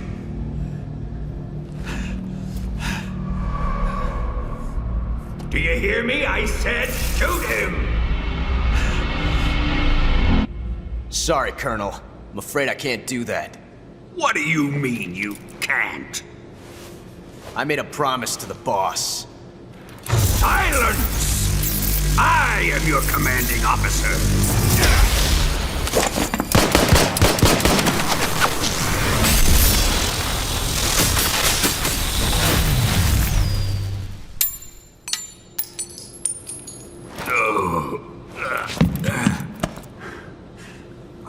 Do you hear me? I said shoot him! Sorry, Colonel. I'm afraid I can't do that. What do you mean you can't? I made a promise to the boss. Silence! I am your commanding officer.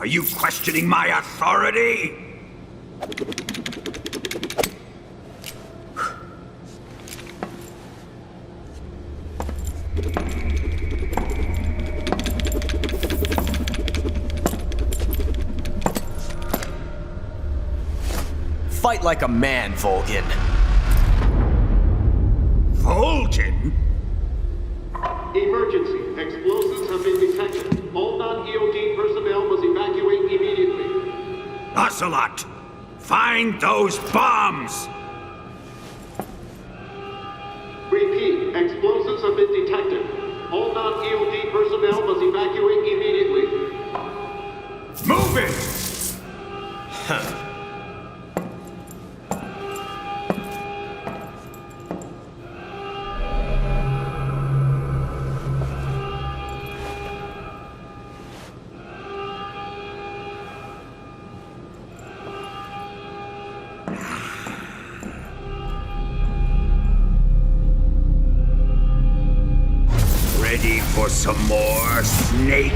Are you questioning my authority? Fight like a man, Volgin. Volgin? Emergency. Explosives have been detected. All non-EOD personnel must evacuate immediately. Ocelot! Find those bombs! Repeat. Explosives have been detected. All non-EOD personnel must evacuate immediately. Move it! Huh. Ready for some more, Snake?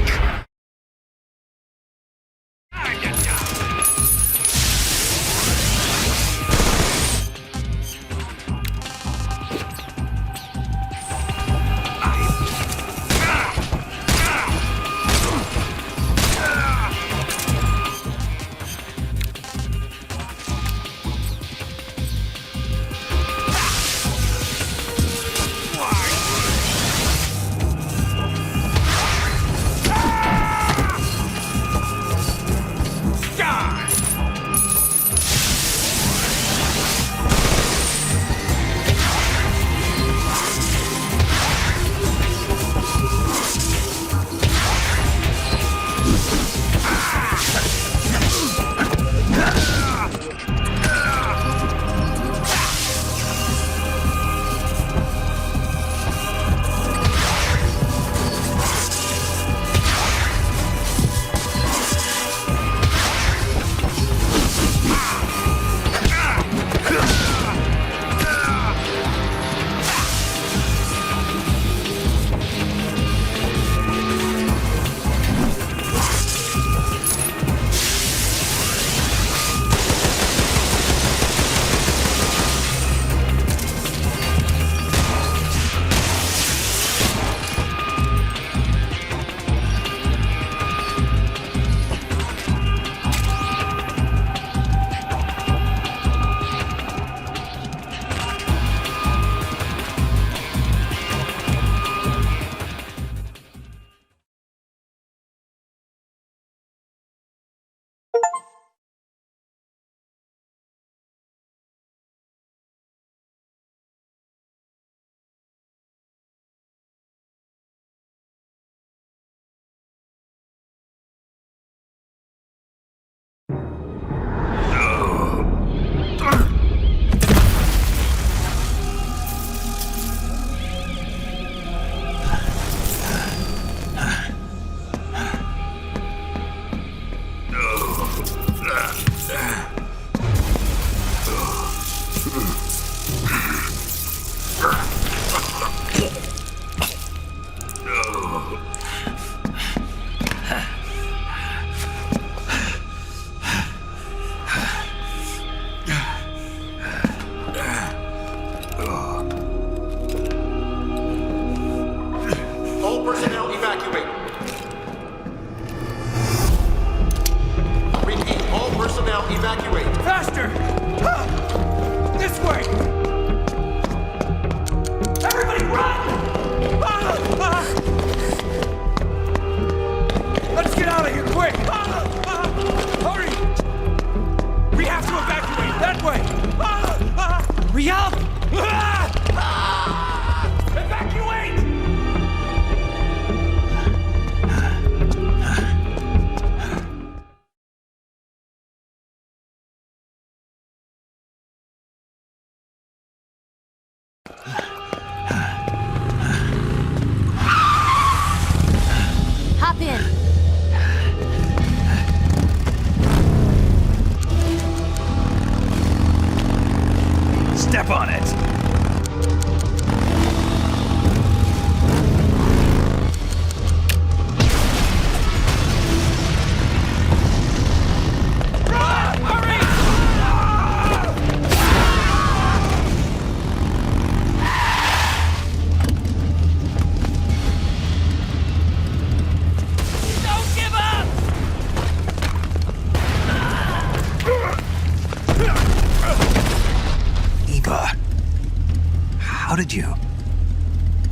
you?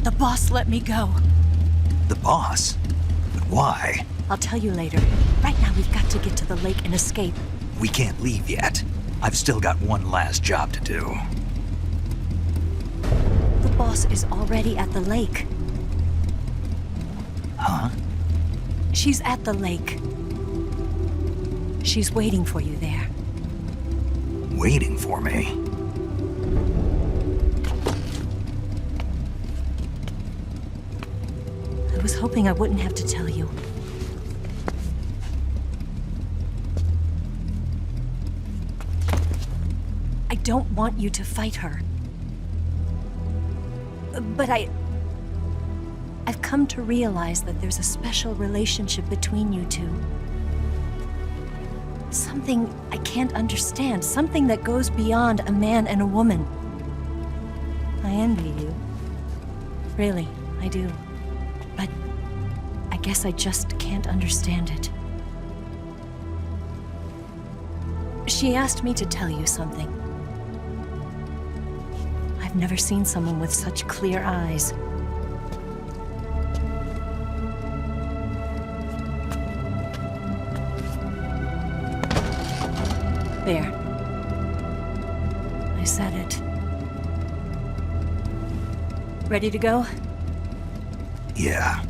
The boss let me go. The boss? But why? I'll tell you later. Right now, we've got to get to the lake and escape. We can't leave yet. I've still got one last job to do. The boss is already at the lake. Huh? She's at the lake. She's waiting for you there. Waiting for me? I was hoping I wouldn't have to tell you. I don't want you to fight her. But I've come to realize that there's a special relationship between you two. Something I can't understand. Something that goes beyond a man and a woman. I envy you. Really, I do. But I guess I just can't understand it. She asked me to tell you something. I've never seen someone with such clear eyes. There. I said it. Ready to go? Yeah.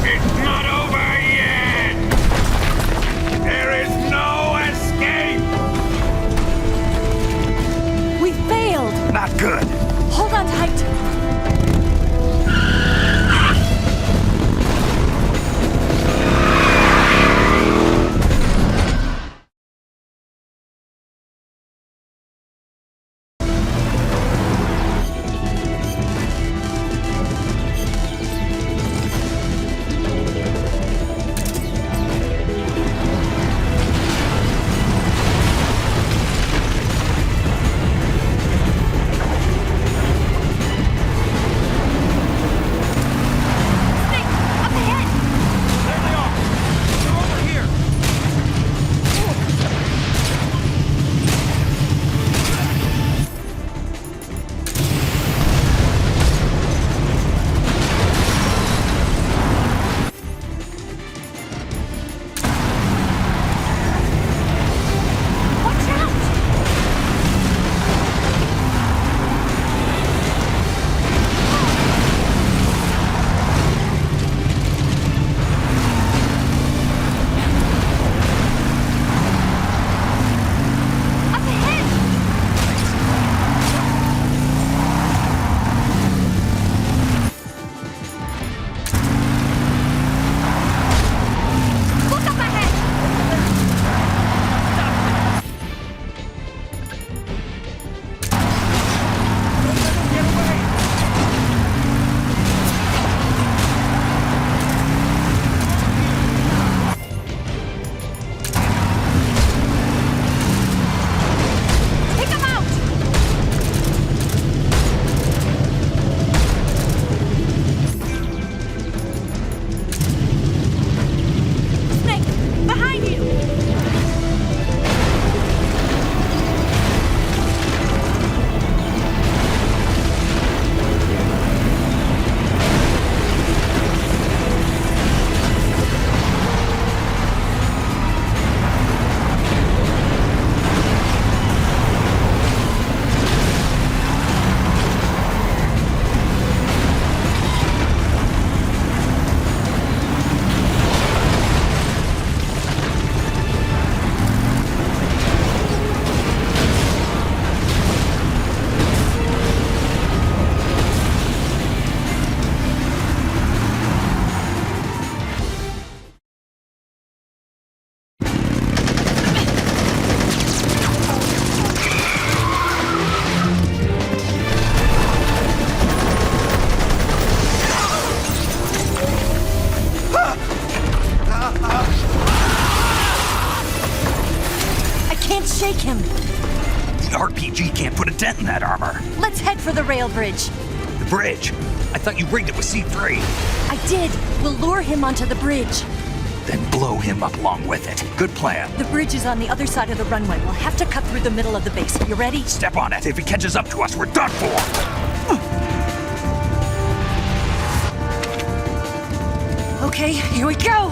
It's not over yet! SMG can't put a dent in that armor. Let's head for the rail bridge. The bridge? I thought you rigged it with C3. I did. We'll lure him onto the bridge. Then blow him up along with it. Good plan. The bridge is on the other side of the runway. We'll have to cut through the middle of the base. You ready? Step on it. If he catches up to us, we're done for. Okay, here we go!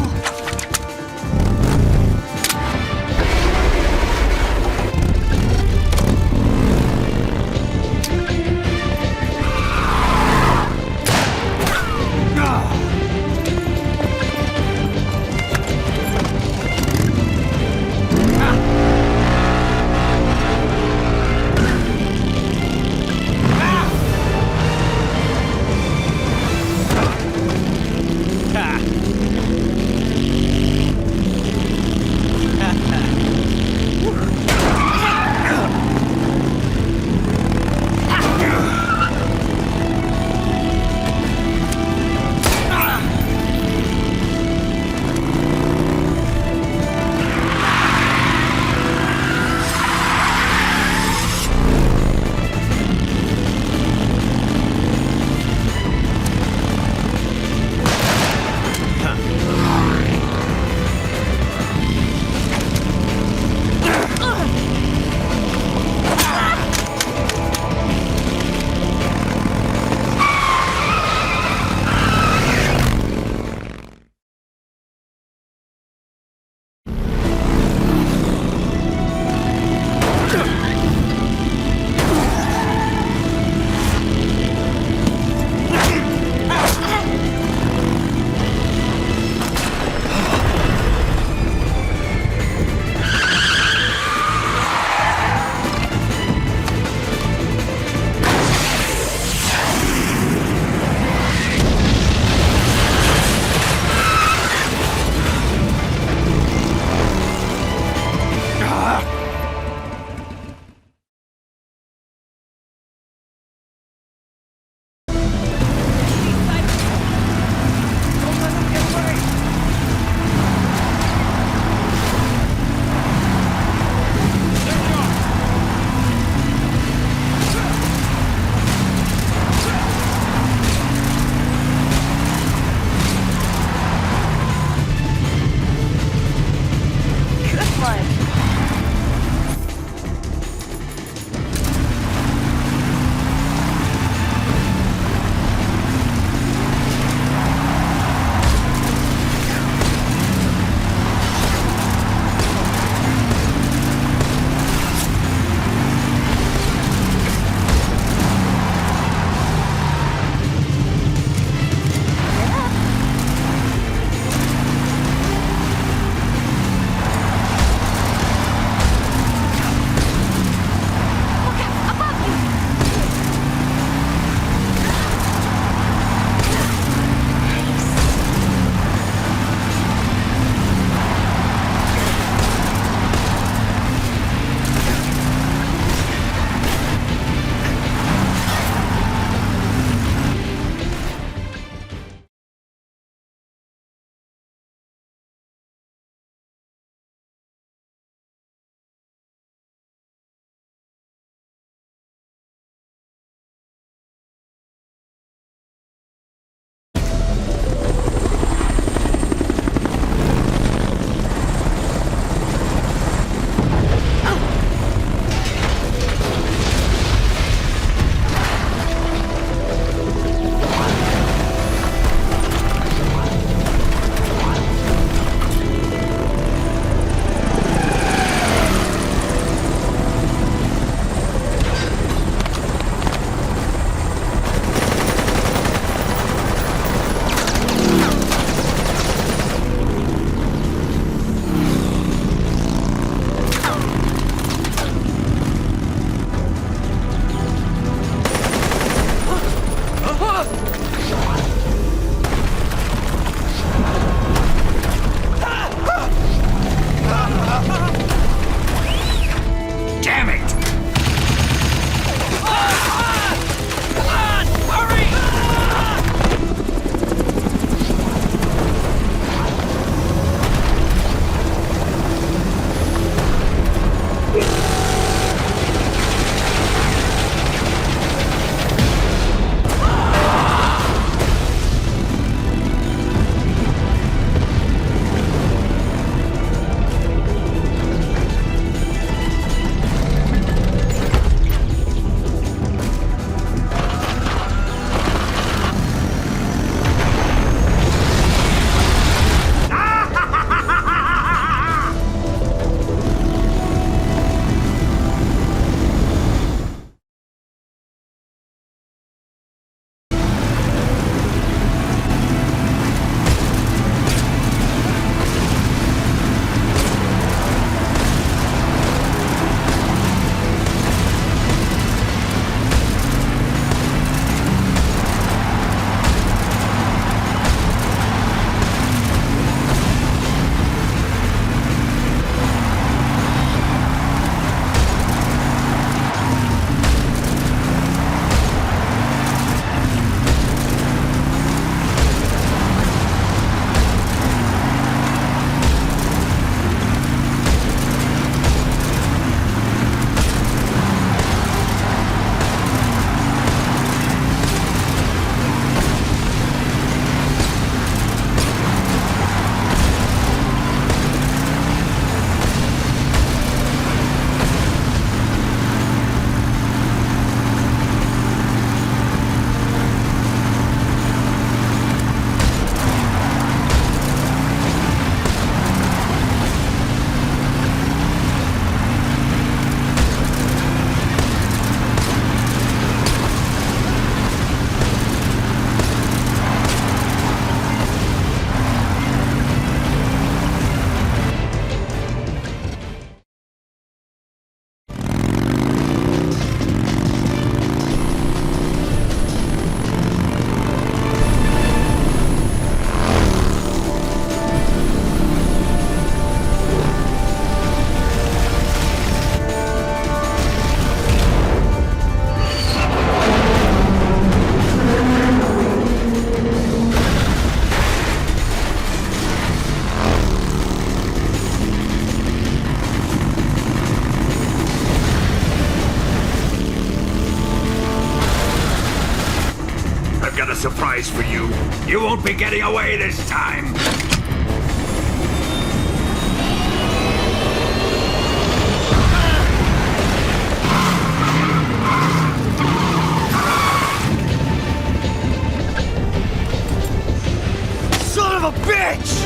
works for you. You won't be getting away this time. Son of a bitch!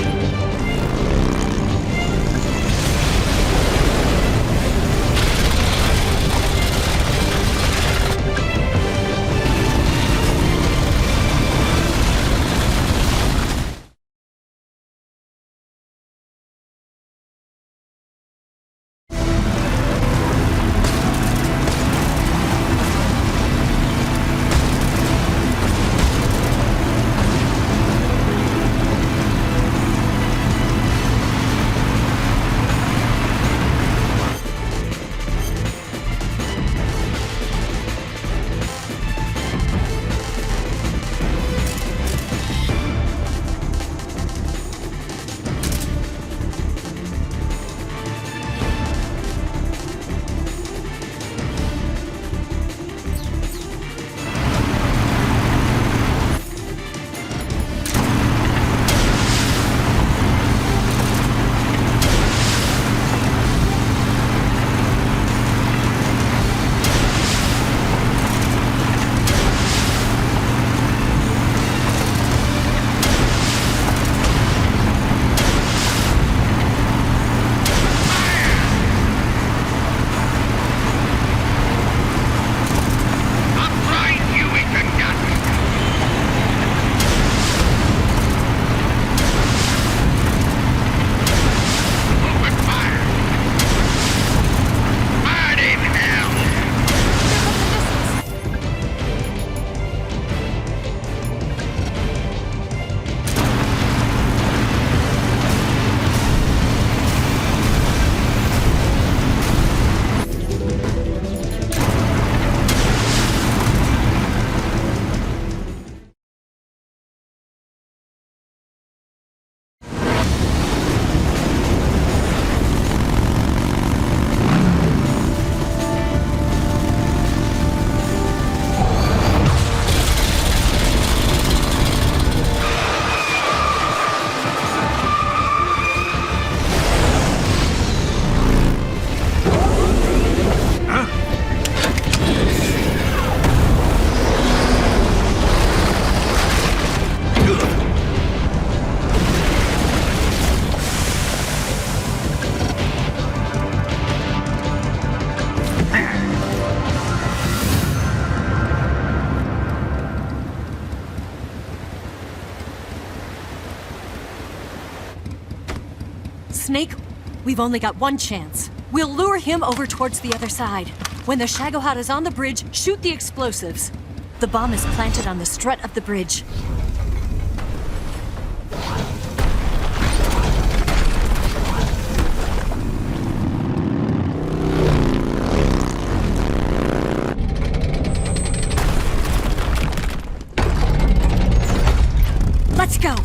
Snake, we've only got one chance. We'll lure him over towards the other side. When the Shagohod is on the bridge, shoot the explosives. The bomb is planted on the strut of the bridge. Let's go!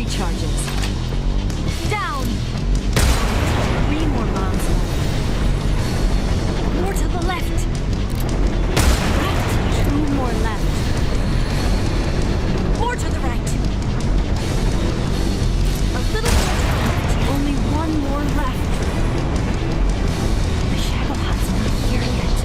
Charges. Down! 3 more bombs left. More to the left. Right. 2 more left. More to the right. A little more to the left. Only 1 more left. The Shagohod's not here yet.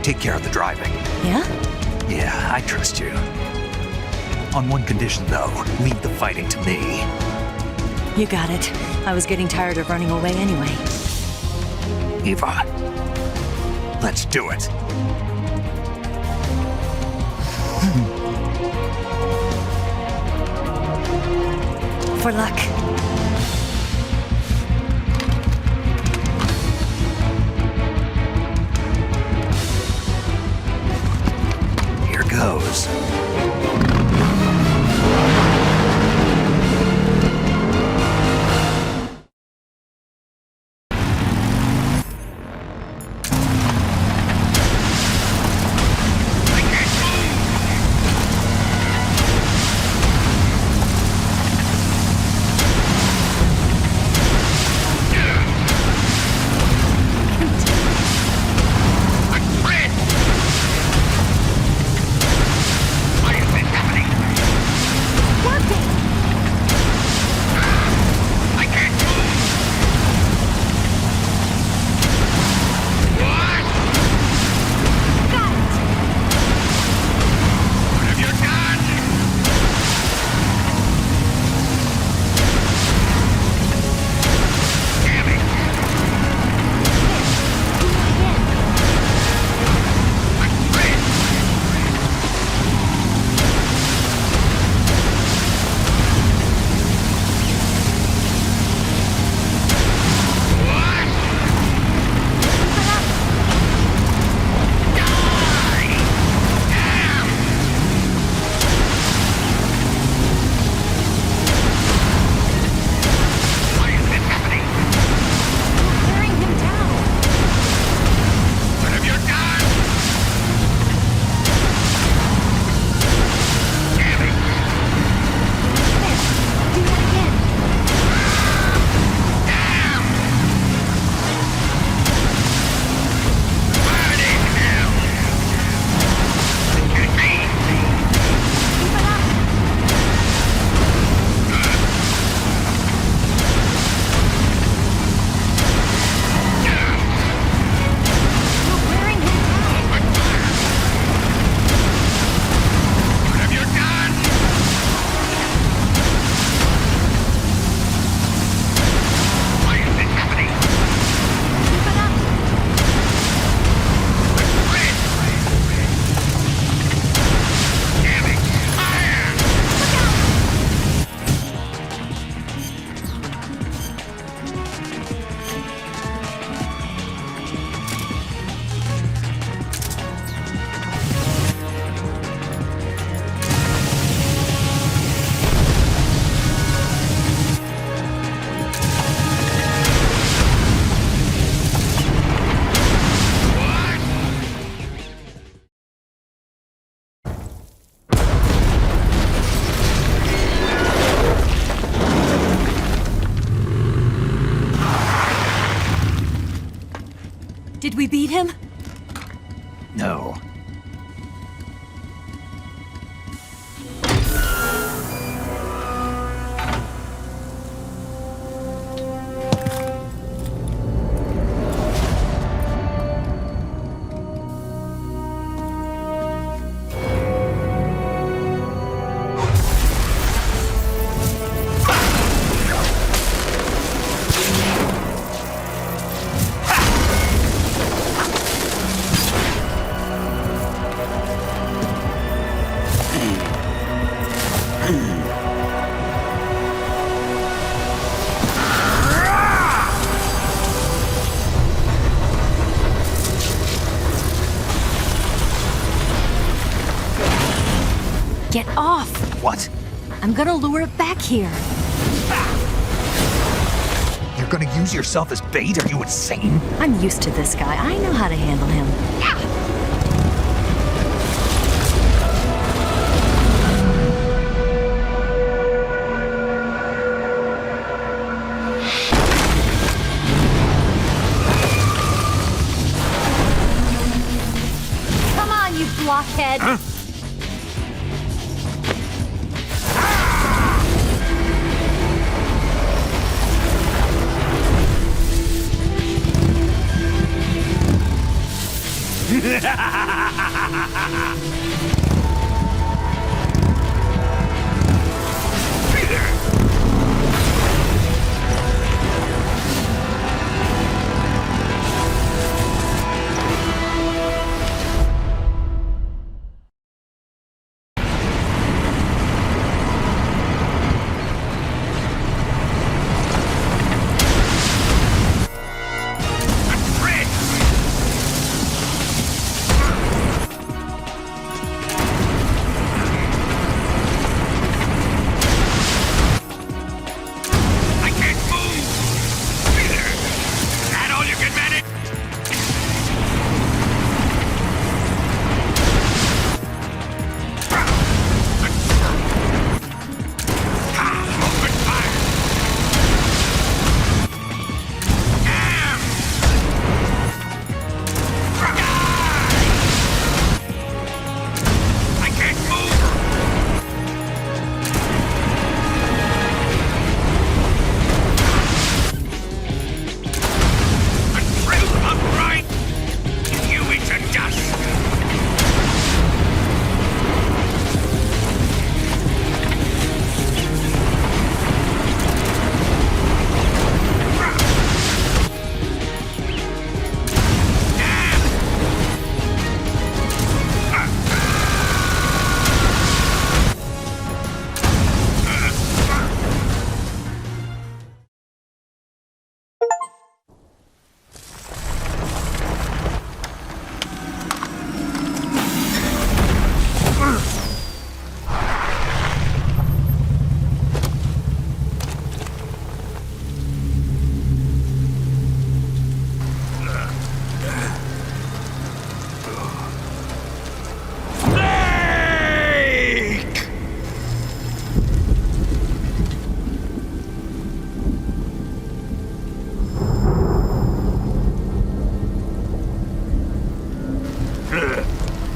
take care of the driving. Yeah? Yeah, I trust you. On one condition, though. Leave the fighting to me. You got it. I was getting tired of running away anyway. Eva, let's do it. For luck. Here goes. Did we beat him? No. Get off! What? I'm gonna lure it back here. You're gonna use yourself as bait? Are you insane? I'm used to this guy. I know how to handle him. Come on, you blockhead! Huh?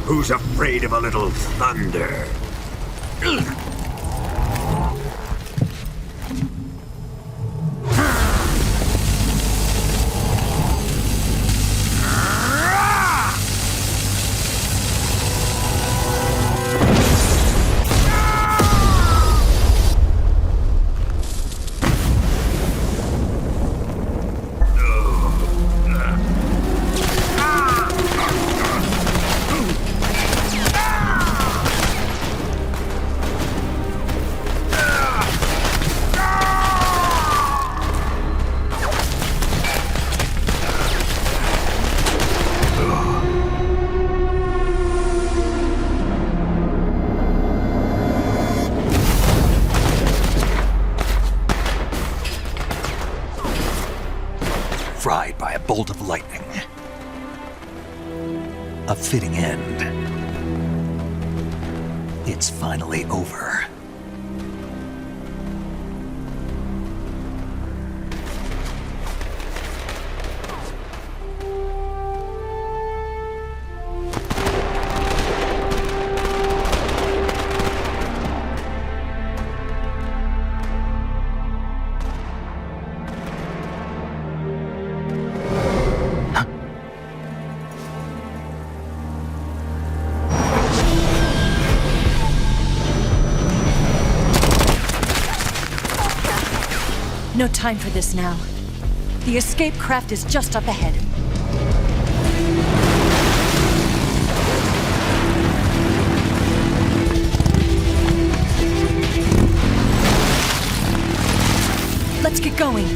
Who's afraid of a little thunder? Fried by a bolt of lightning. A fitting end. It's finally over. No time for this now. The escape craft is just up ahead. Let's get going.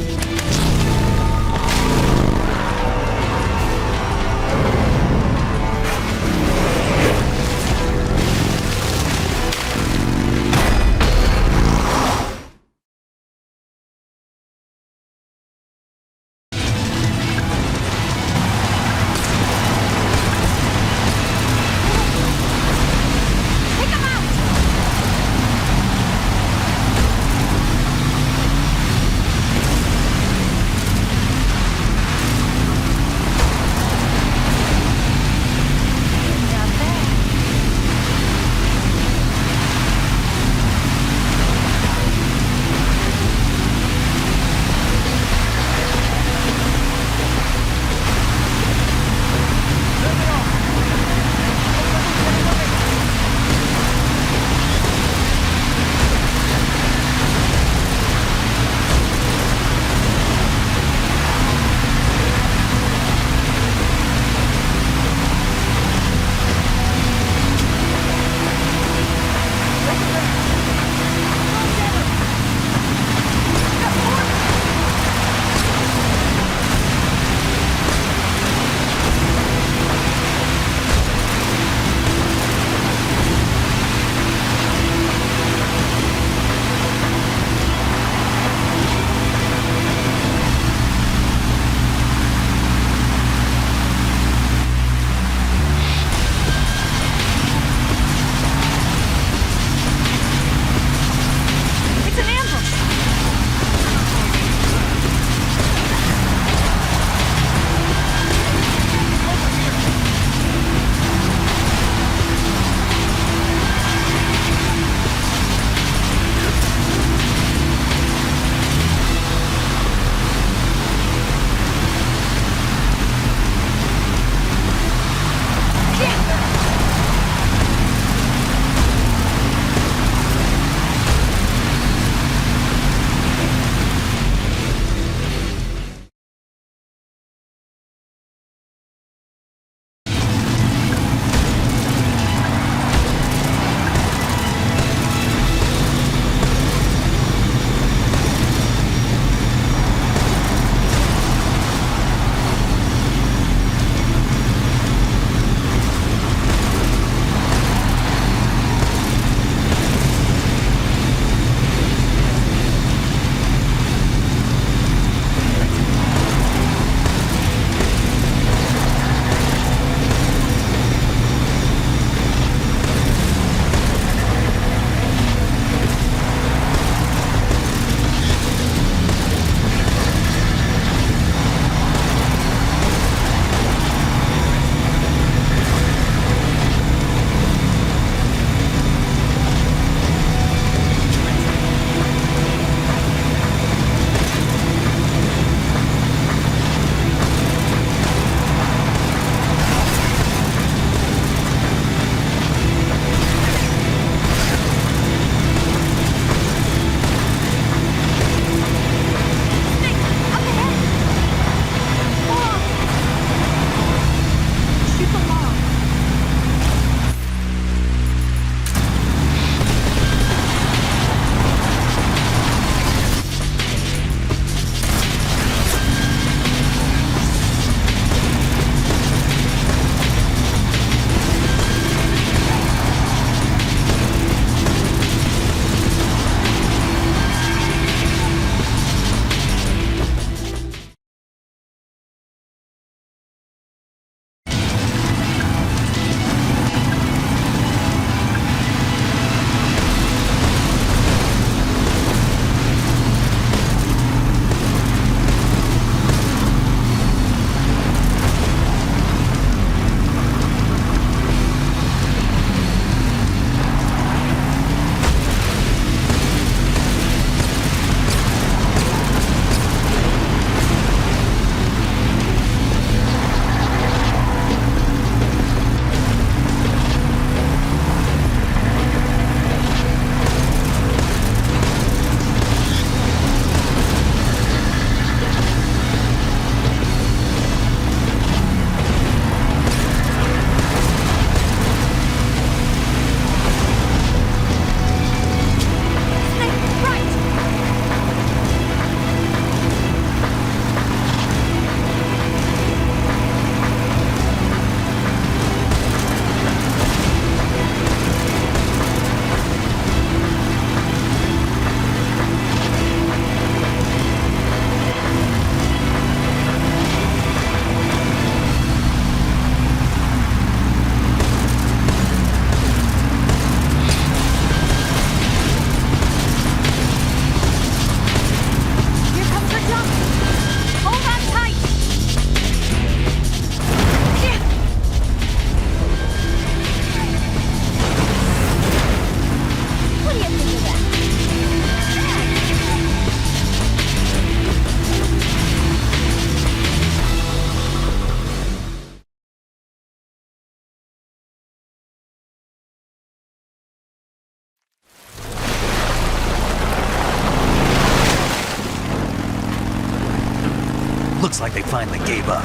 Looks like they finally gave up.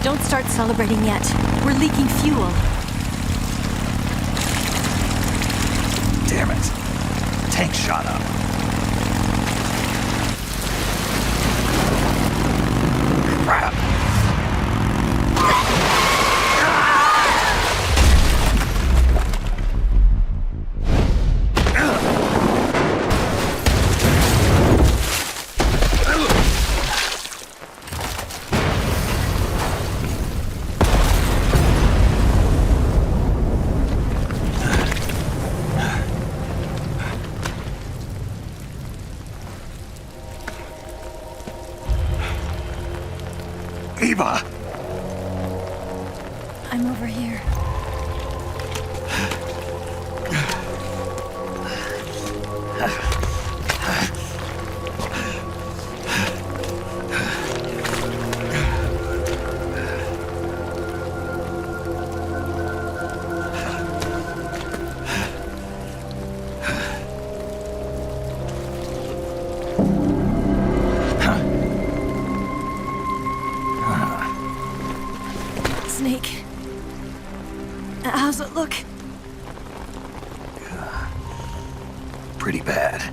Don't start celebrating yet. We're leaking fuel. Damn it. Tank shot up. Crap. Eva! I'm over here. Snake. How's it look? Pretty bad.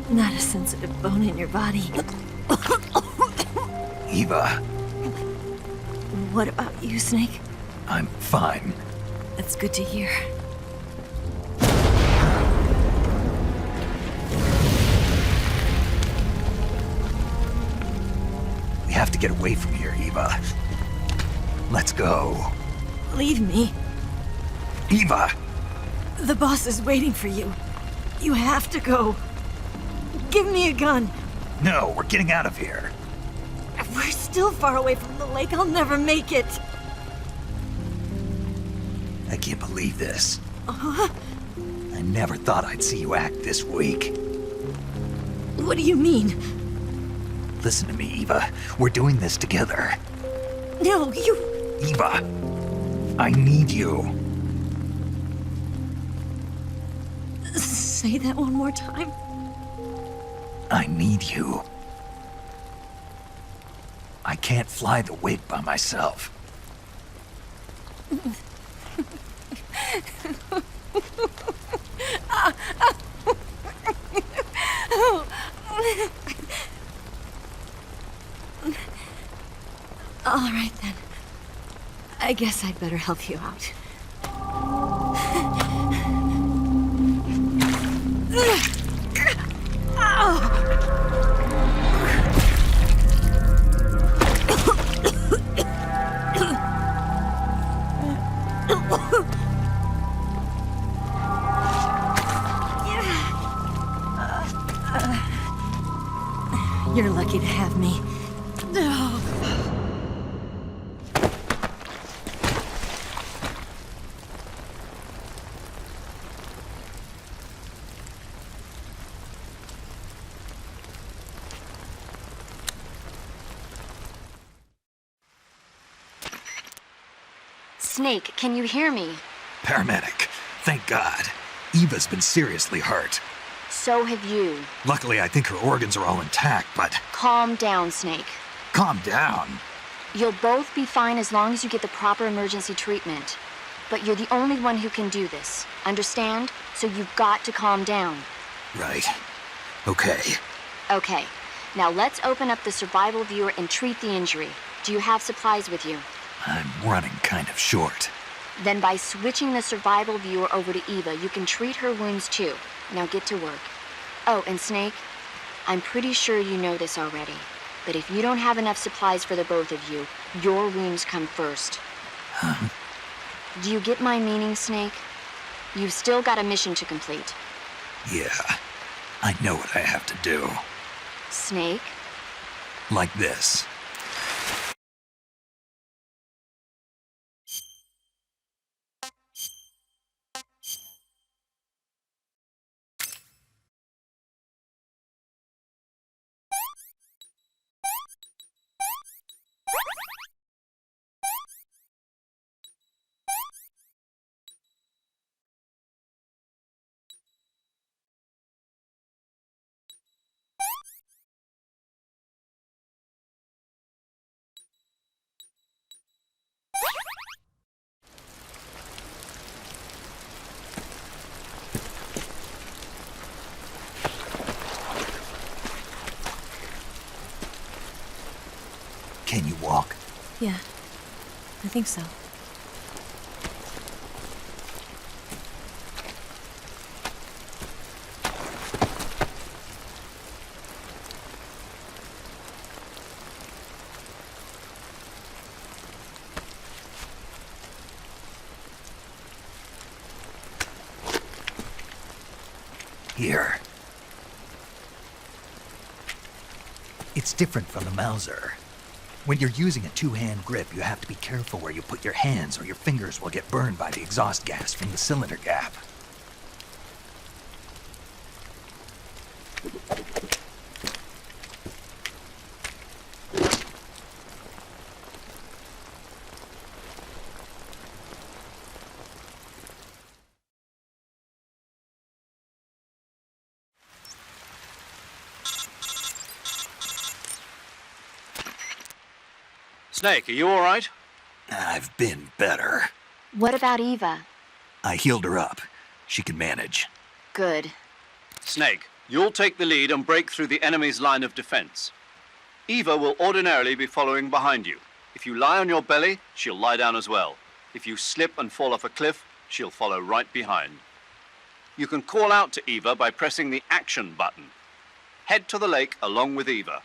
Not a sensitive bone in your body. Eva, What about you, Snake? I'm fine. That's good to hear. We have to get away from here, Eva. Let's go. Leave me. Eva! The boss is waiting for you. You have to go. Give me a gun. No, we're getting out of here. We're still far away from the lake. I'll never make it. I can't believe this. Uh-huh. I never thought I'd see you act this weak. What do you mean? Listen to me, Eva. We're doing this together. No, you... Eva, I need you. Say that one more time. I need you. I can't fly the wig by myself. All right, then. I guess I'd better help you out. You're lucky to have me. Snake, can you hear me? Paramedic, thank God. Eva's been seriously hurt. So have you. Luckily, I think her organs are all intact, but... Calm down, Snake. Calm down. You'll both be fine as long as you get the proper emergency treatment. But you're the only one who can do this. Understand? So you've got to calm down. Right. Okay. Okay. Now let's open up the survival viewer and treat the injury. Do you have supplies with you? I'm running kind of short. Then by switching the survival viewer over to Eva, you can treat her wounds too. Now get to work. Oh, and Snake, I'm pretty sure you know this already, but if you don't have enough supplies for the both of you, your wounds come first. Huh? Do you get my meaning, Snake? You've still got a mission to complete. Yeah, I know what I have to do. Snake? Like this. Can you walk? Yeah, I think so. Here. It's different from the Mauser. When you're using a two-hand grip, you have to be careful where you put your hands or your fingers will get burned by the exhaust gas from the cylinder gap. Snake, are you all right? I've been better. What about Eva? I healed her up. She can manage. Good. Snake, you'll take the lead and break through the enemy's line of defense. Eva will ordinarily be following behind you. If you lie on your belly, she'll lie down as well. If you slip and fall off a cliff, she'll follow right behind. You can call out to Eva by pressing the action button. Head to the lake along with Eva.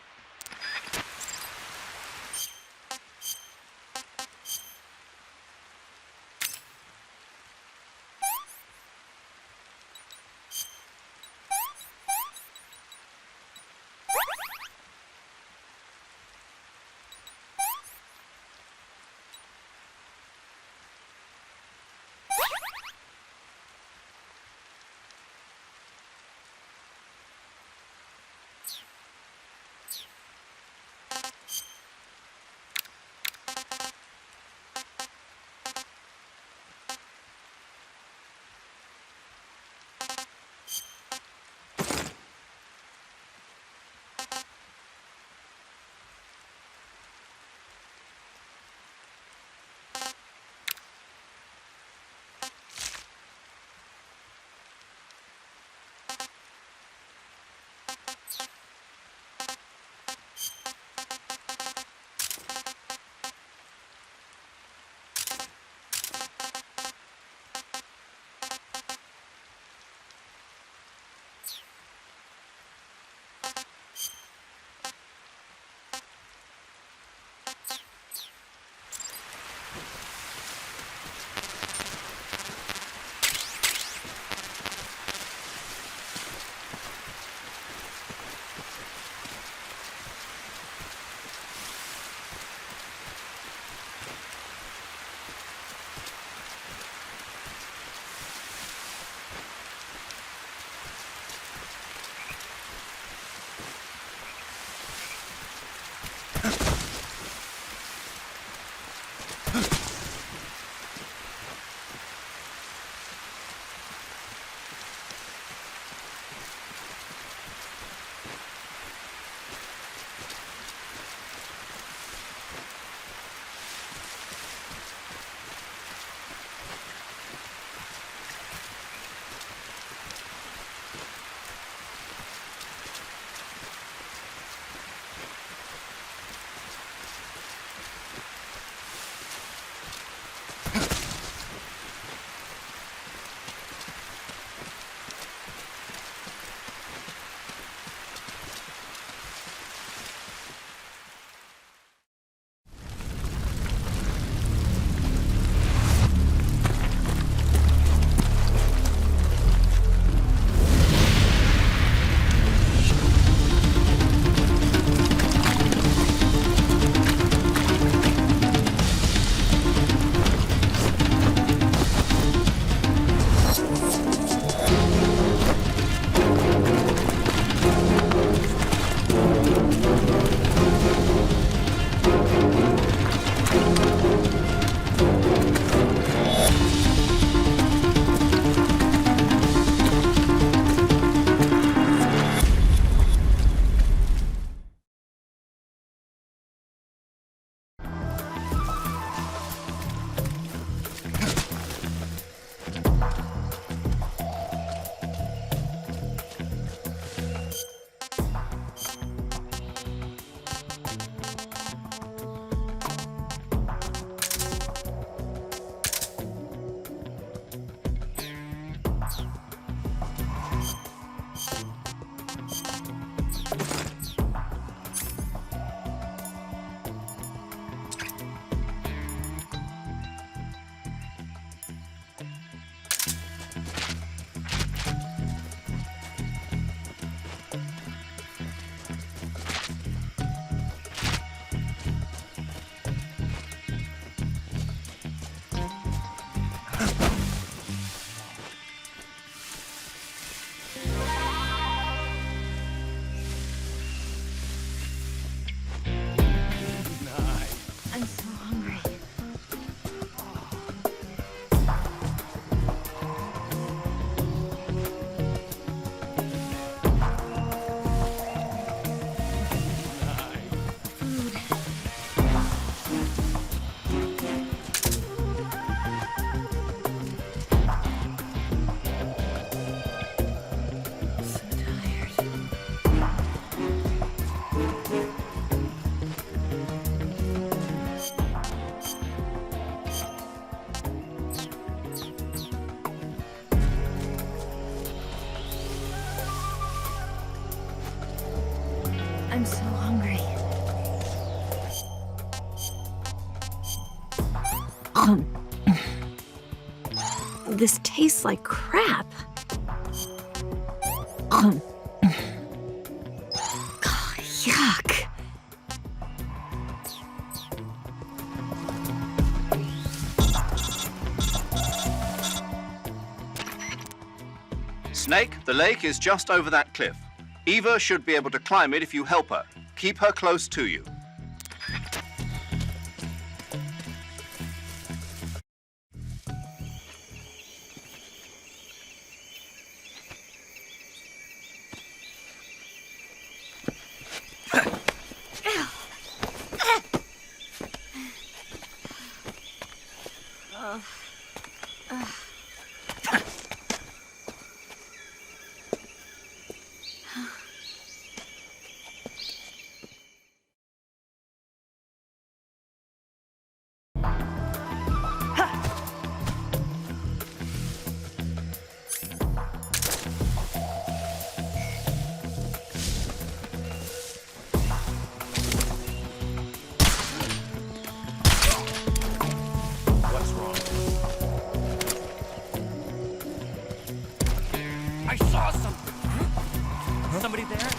This tastes like crap. Yuck. Snake, the lake is just over that cliff. Eva should be able to climb it if you help her. Keep her close to you. I saw something. Somebody there?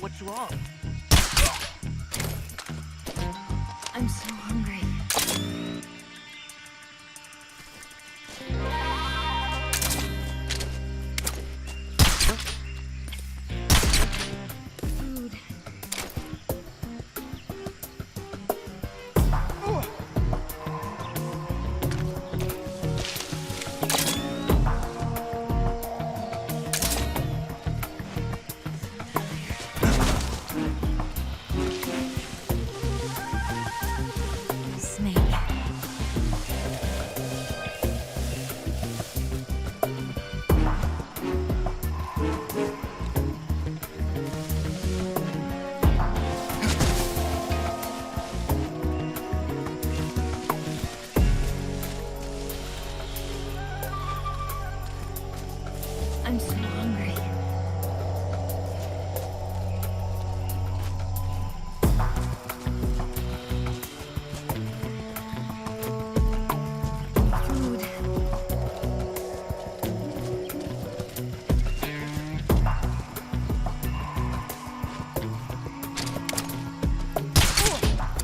What's wrong? I'm so hungry. Food. I'm so hungry. Food.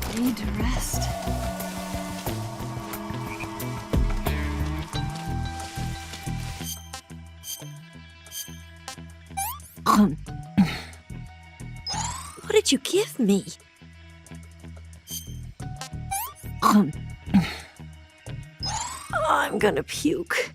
I need to rest. What did you give me? I'm gonna puke.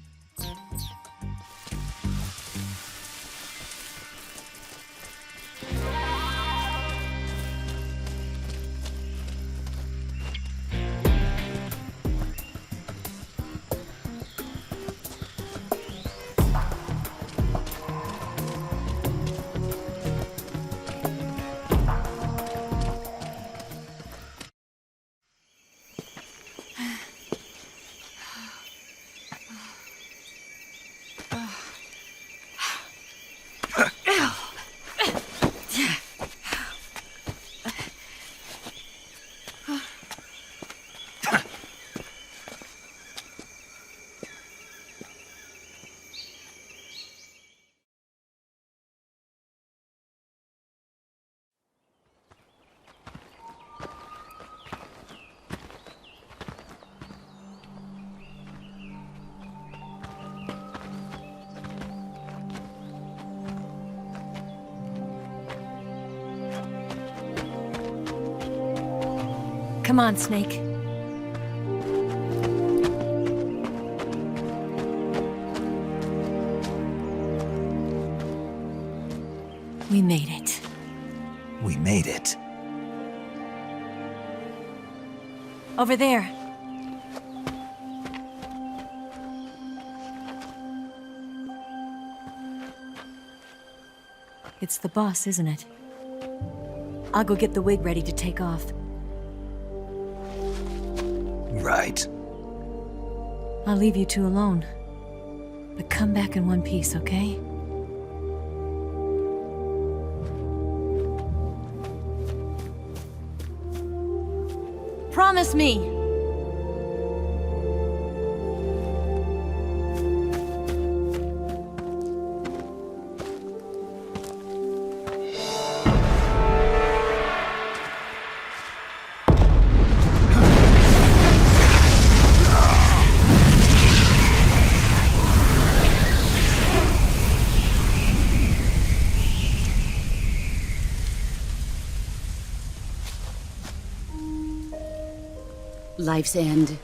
Come on, Snake. We made it. We made it. Over there. It's the boss, isn't it? I'll go get the wig ready to take off. Right. I'll leave you two alone. But come back in one piece, okay? Promise me! Life's end.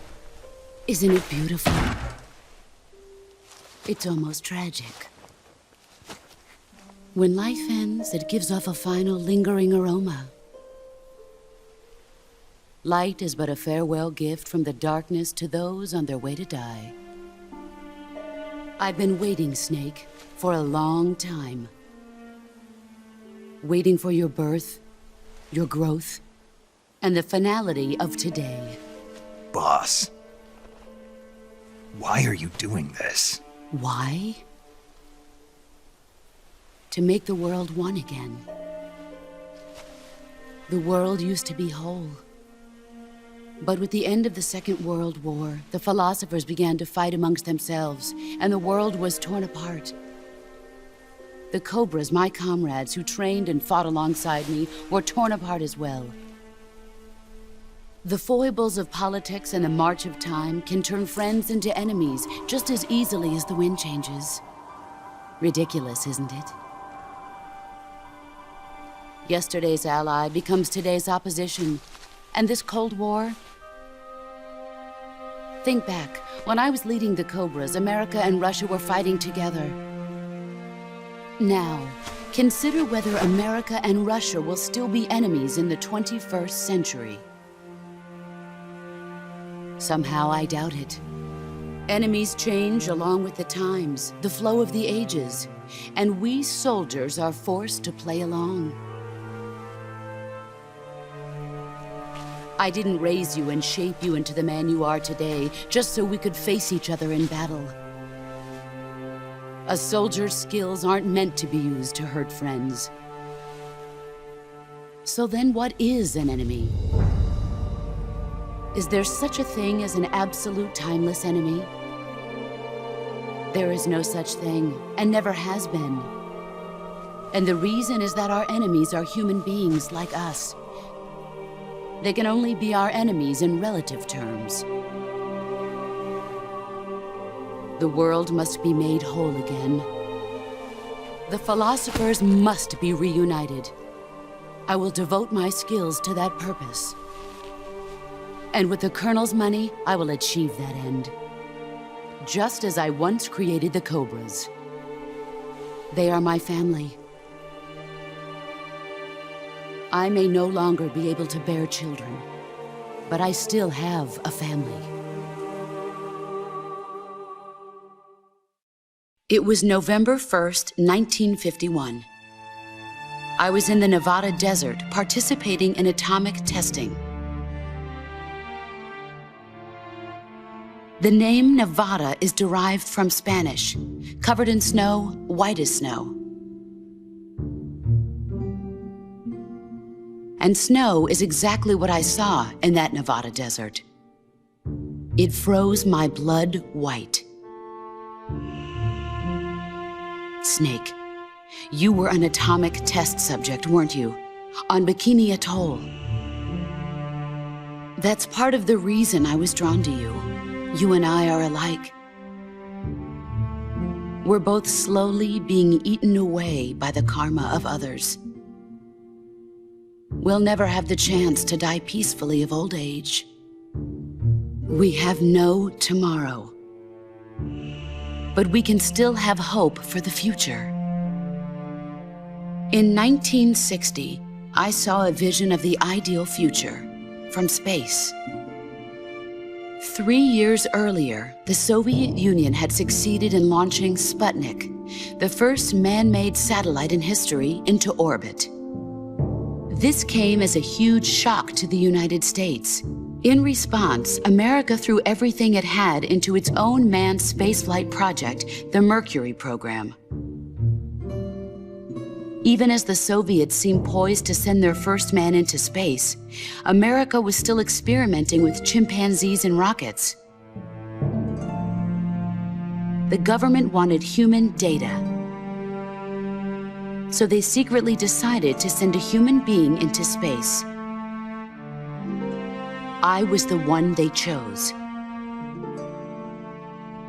Isn't it beautiful? It's almost tragic. When life ends, it gives off a final lingering aroma. Light is but a farewell gift from the darkness to those on their way to die. I've been waiting, Snake, for a long time. Waiting for your birth, your growth, and the finality of today. Boss. Why are you doing this? Why? To make the world one again. The world used to be whole. But with the end of the Second World War, the philosophers began to fight amongst themselves, and the world was torn apart. The Cobras, my comrades who trained and fought alongside me, were torn apart as well. The foibles of politics and the march of time can turn friends into enemies just as easily as the wind changes. Ridiculous, isn't it? Yesterday's ally becomes today's opposition. And this Cold War? Think back. When I was leading the Cobras, America and Russia were fighting together. Now, consider whether America and Russia will still be enemies in the 21st century. Somehow I doubt it. Enemies change along with the times, the flow of the ages, and we soldiers are forced to play along. I didn't raise you and shape you into the man you are today just so we could face each other in battle. A soldier's skills aren't meant to be used to hurt friends. So then what is an enemy? Is there such a thing as an absolute timeless enemy? There is no such thing, and never has been. And the reason is that our enemies are human beings like us. They can only be our enemies in relative terms. The world must be made whole again. The philosophers must be reunited. I will devote my skills to that purpose. And with the Colonel's money, I will achieve that end. Just as I once created the Cobras. They are my family. I may no longer be able to bear children, but I still have a family. It was November 1st, 1951. I was in the Nevada desert participating in atomic testing. The name Nevada is derived from Spanish, covered in snow, white as snow. And snow is exactly what I saw in that Nevada desert. It froze my blood white. Snake, you were an atomic test subject, weren't you? On Bikini Atoll. That's part of the reason I was drawn to you. You and I are alike. We're both slowly being eaten away by the karma of others. we'll never have the chance to die peacefully of old age. We have no tomorrow. But we can still have hope for the future. In 1960, I saw a vision of the ideal future from space. 3 years earlier, the Soviet Union had succeeded in launching Sputnik, the first man-made satellite in history, into orbit. This came as a huge shock to the United States. In response, America threw everything it had into its own manned spaceflight project, the Mercury program. Even as the Soviets seemed poised to send their first man into space, America was still experimenting with chimpanzees and rockets. The government wanted human data. So they secretly decided to send a human being into space. I was the one they chose.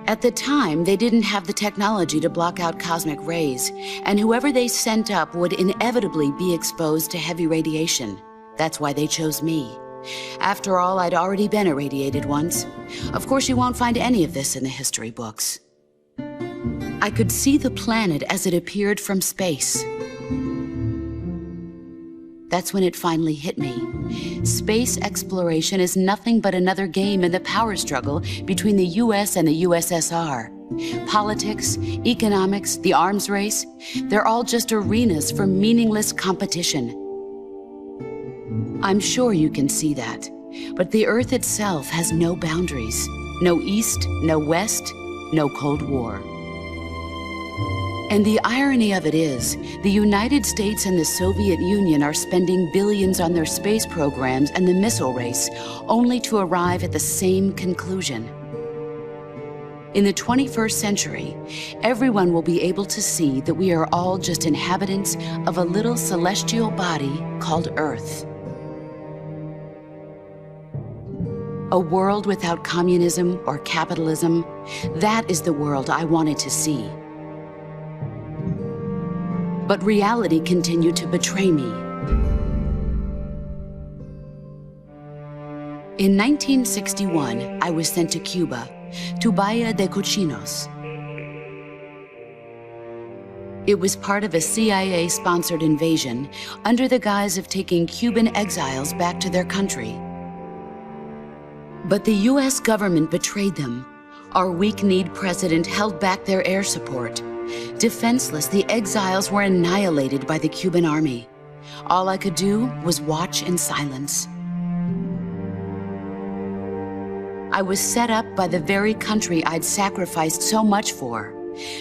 At the time, they didn't have the technology to block out cosmic rays, and whoever they sent up would inevitably be exposed to heavy radiation. That's why they chose me. After all, I'd already been irradiated once. Of course, you won't find any of this in the history books. I could see the planet as it appeared from space. That's when it finally hit me. Space exploration is nothing but another game in the power struggle between the US and the USSR. Politics, economics, the arms race, they're all just arenas for meaningless competition. I'm sure you can see that, but the Earth itself has no boundaries. No East, no West, no Cold War. And the irony of it is, the United States and the Soviet Union are spending billions on their space programs and the missile race, only to arrive at the same conclusion. In the 21st century, everyone will be able to see that we are all just inhabitants of a little celestial body called Earth. A world without communism or capitalism, that is the world I wanted to see. But reality continued to betray me. In 1961, I was sent to Cuba, to Bahia de Cochinos. It was part of a CIA-sponsored invasion under the guise of taking Cuban exiles back to their country. But the US government betrayed them. Our weak-kneed president held back their air support. Defenseless, the exiles were annihilated by the Cuban army. All I could do was watch in silence. I was set up by the very country I'd sacrificed so much for,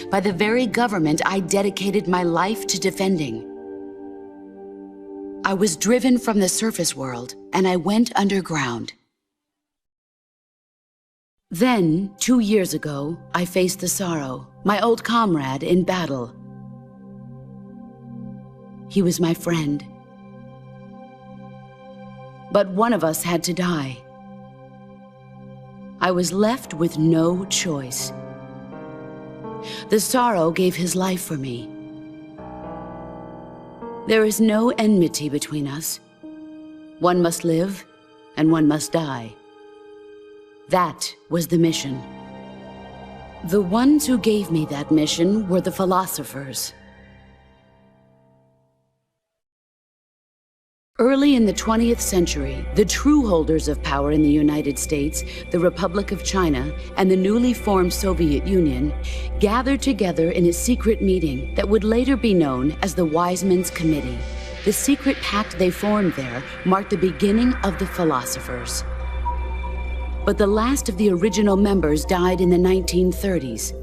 by the very government I dedicated my life to defending. I was driven from the surface world, and I went underground. Then, 2 years ago, I faced the Sorrow, my old comrade in battle. He was my friend. But one of us had to die. I was left with no choice. The Sorrow gave his life for me. There is no enmity between us. One must live, and one must die. That was the mission. The ones who gave me that mission were the philosophers. Early in the 20th century, the true holders of power in the United States, the Republic of China, and the newly formed Soviet Union gathered together in a secret meeting that would later be known as the Wise Men's Committee. The secret pact they formed there marked the beginning of the philosophers. But the last of the original members died in the 1930s.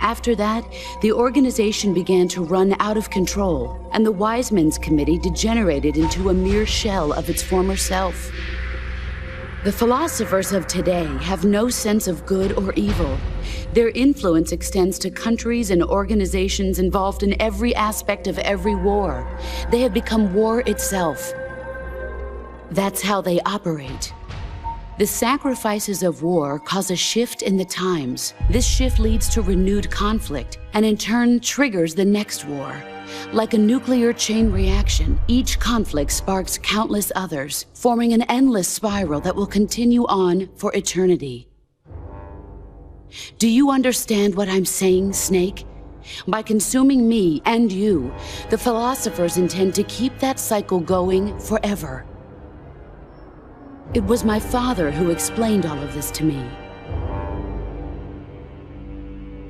After that, the organization began to run out of control, and the Wise Men's Committee degenerated into a mere shell of its former self. The philosophers of today have no sense of good or evil. Their influence extends to countries and organizations involved in every aspect of every war. They have become war itself. That's how they operate. The sacrifices of war cause a shift in the times. This shift leads to renewed conflict, and in turn triggers the next war. Like a nuclear chain reaction, each conflict sparks countless others, forming an endless spiral that will continue on for eternity. Do you understand what I'm saying, Snake? By consuming me and you, the philosophers intend to keep that cycle going forever. It was my father who explained all of this to me.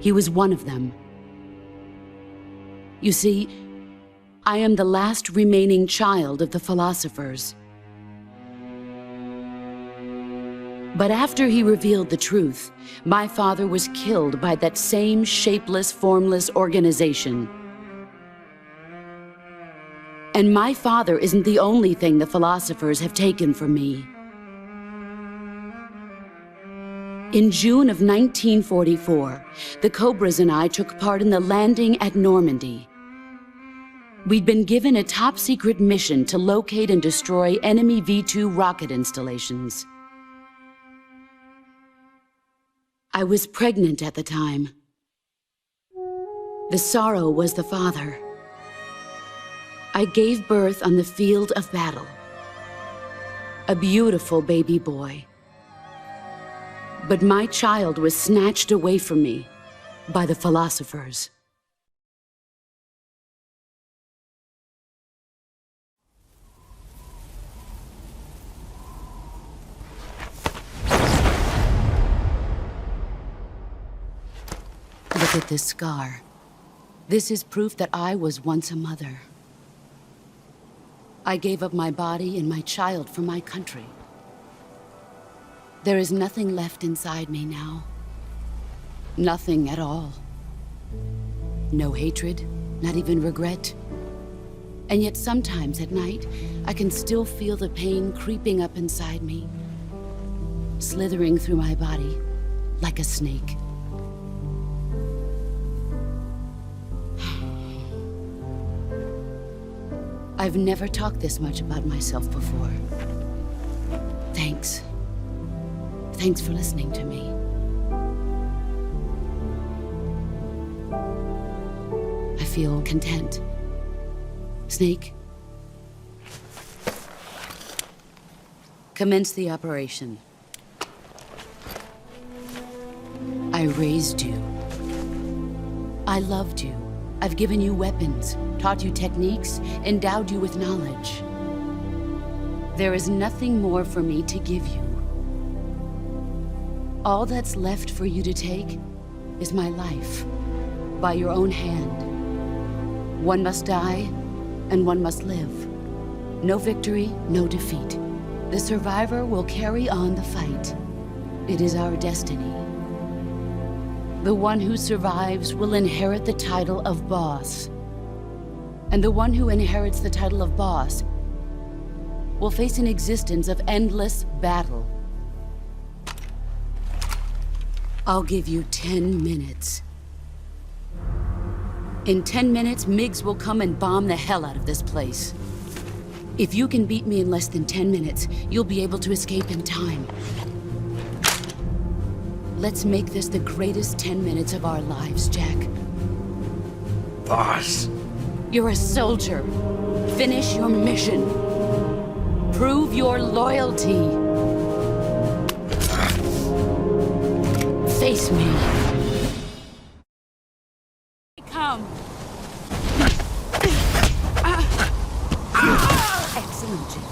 He was one of them. You see, I am the last remaining child of the philosophers. But after he revealed the truth, my father was killed by that same shapeless, formless organization. And my father isn't the only thing the philosophers have taken from me. In June of 1944, the Cobras and I took part in the landing at Normandy. We'd been given a top-secret mission to locate and destroy enemy V-2 rocket installations. I was pregnant at the time. The sorrow was the father. I gave birth on the field of battle. A beautiful baby boy. But my child was snatched away from me by the philosophers. Look at this scar. This is proof that I was once a mother. I gave up my body and my child for my country. There is nothing left inside me now. Nothing at all. No hatred, not even regret. And yet sometimes at night, I can still feel the pain creeping up inside me, slithering through my body like a snake. I've never talked this much about myself before. Thanks. Thanks for listening to me. I feel content. Snake? Commence the operation. I raised you. I loved you. I've given you weapons, taught you techniques, endowed you with knowledge. There is nothing more for me to give you. All that's left for you to take is my life, by your own hand. One must die, and one must live. No victory, no defeat. The survivor will carry on the fight. It is our destiny. The one who survives will inherit the title of boss. And the one who inherits the title of boss will face an existence of endless battle. I'll give you 10 minutes. In 10 minutes, MiGs will come and bomb the hell out of this place. If you can beat me in less than 10 minutes, you'll be able to escape in time. Let's make this the greatest 10 minutes of our lives, Jack. Boss. You're a soldier. Finish your mission. Prove your loyalty. Face me. Come. Excellent, Jim.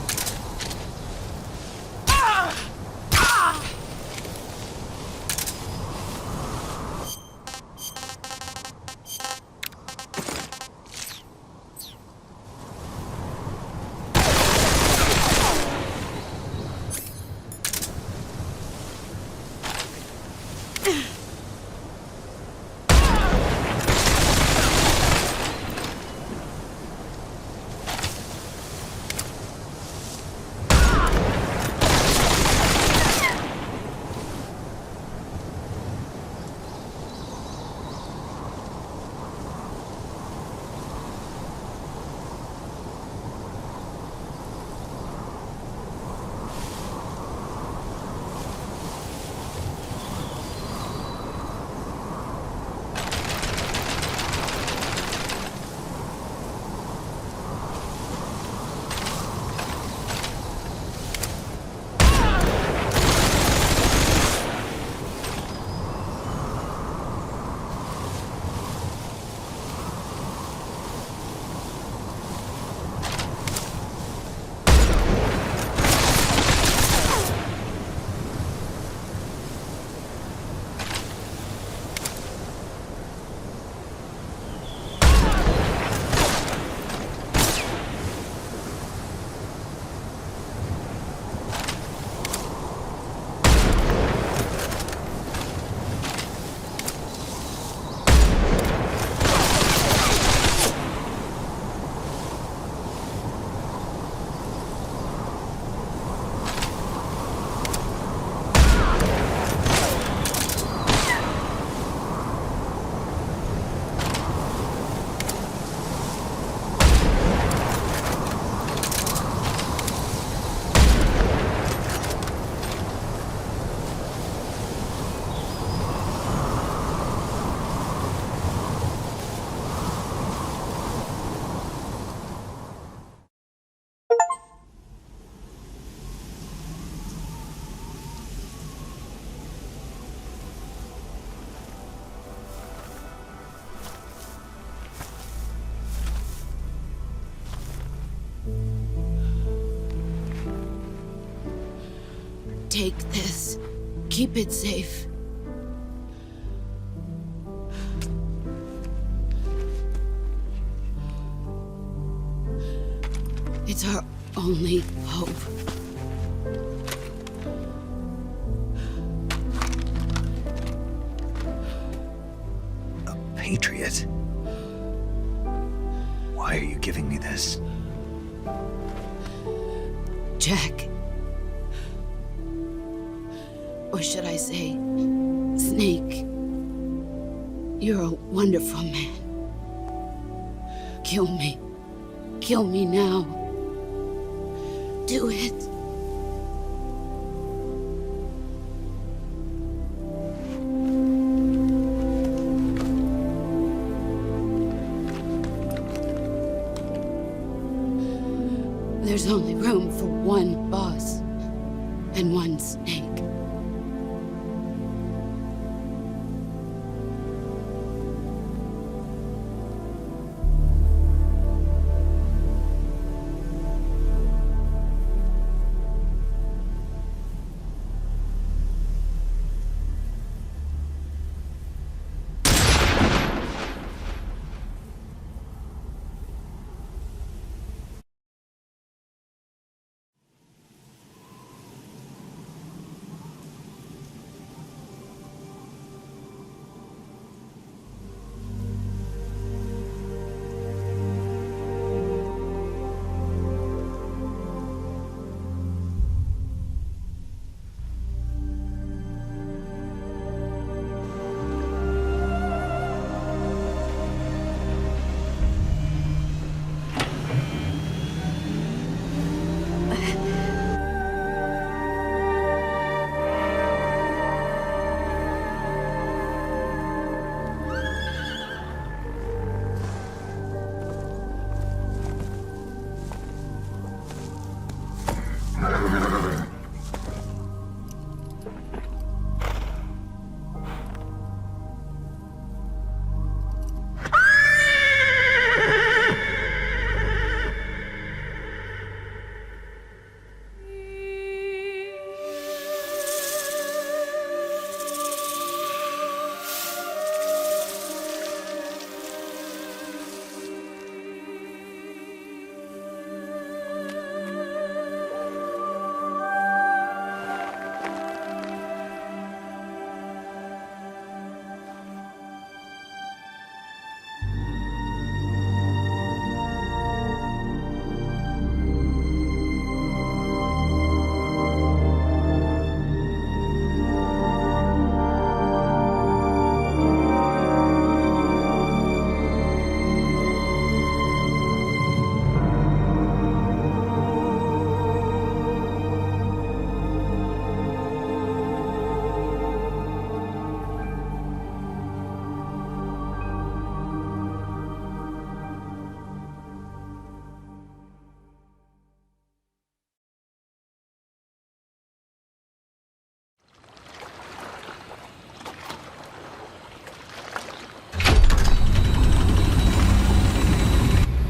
Take this. Keep it safe. It's our only hope. A patriot? Why are you giving me this? Jack. Or should I say, Snake. You're a wonderful man. Kill me. Kill me now. Do it. There's only room for one boss and one snake.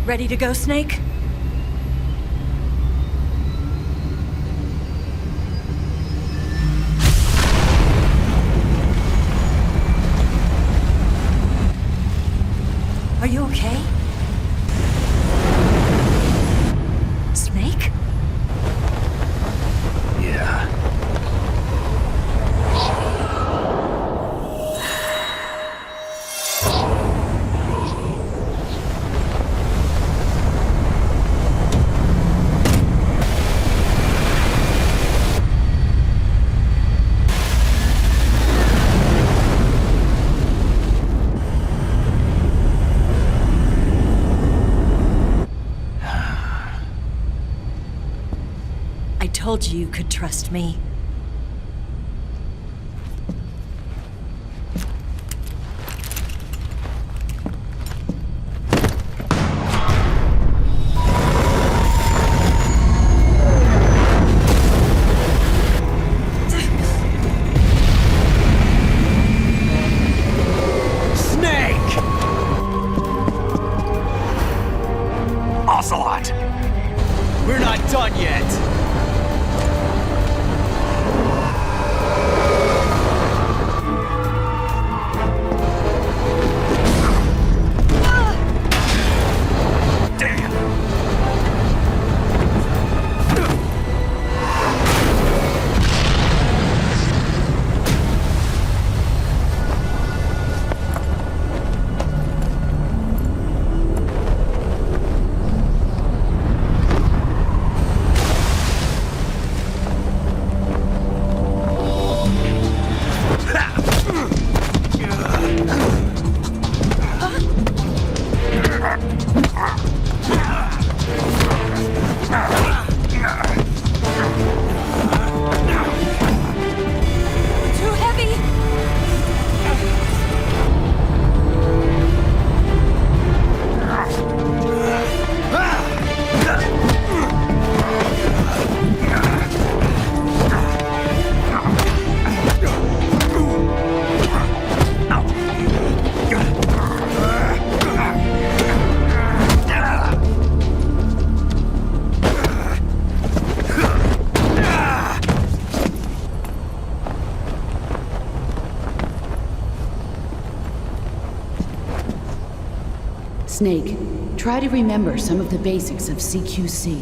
Ready to go, Snake? Are you okay? Snake? Yeah. I told you you could trust me. Snake! Ocelot! We're not done yet! Snake, try to remember some of the basics of CQC.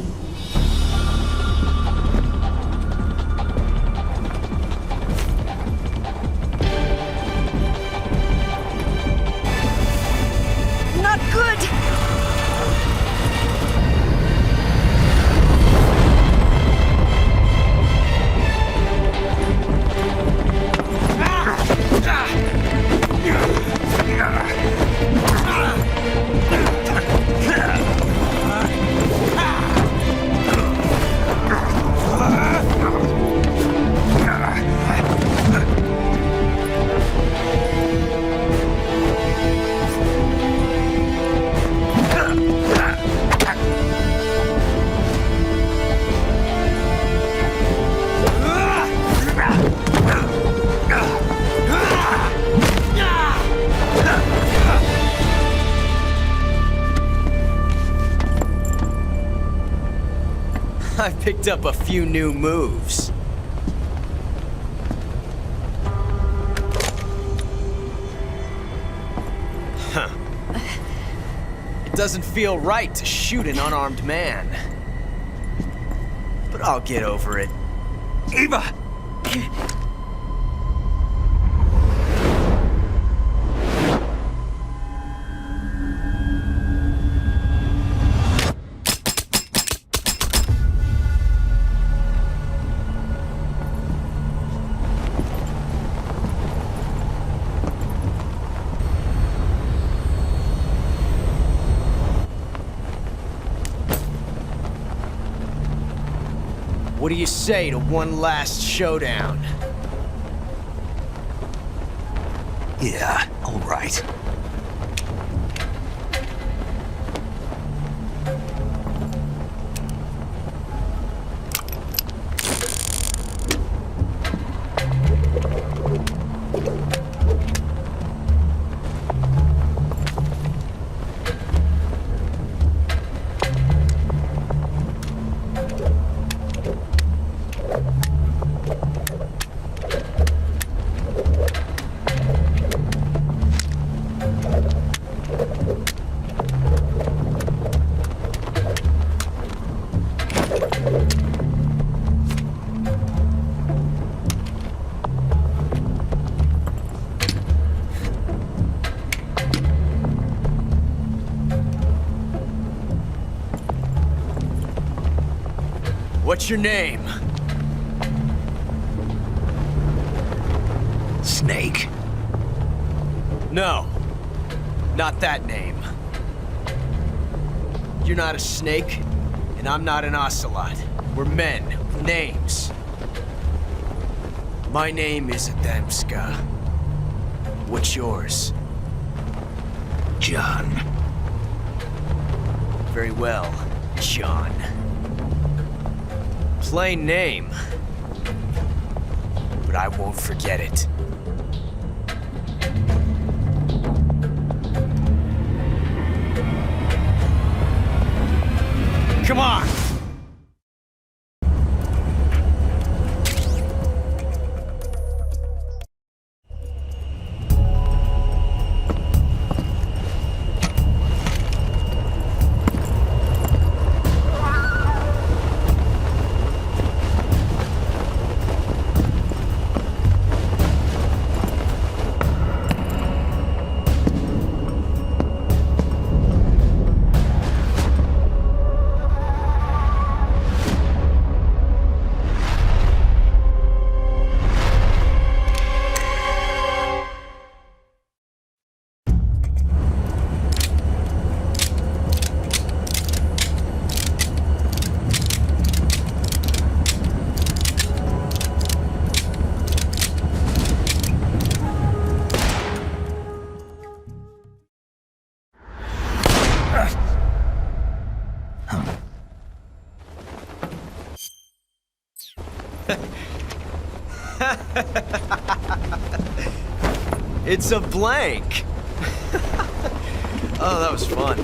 Not good! I picked up a few new moves. Huh. It doesn't feel right to shoot an unarmed man. But I'll get over it. Eva! What do you say to one last showdown? Yeah, all right. What's your name? Snake. No, not that name. You're not a snake, and I'm not an Ocelot. We're men with names. My name is Adamska. What's yours? John. Very well, John. Plain name, but I won't forget it. Come on! It's a blank. Oh, that was fun.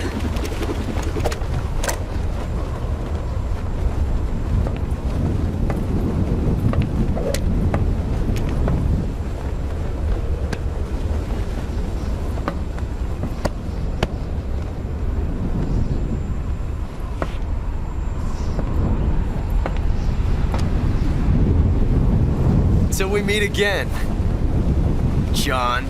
meet again, John.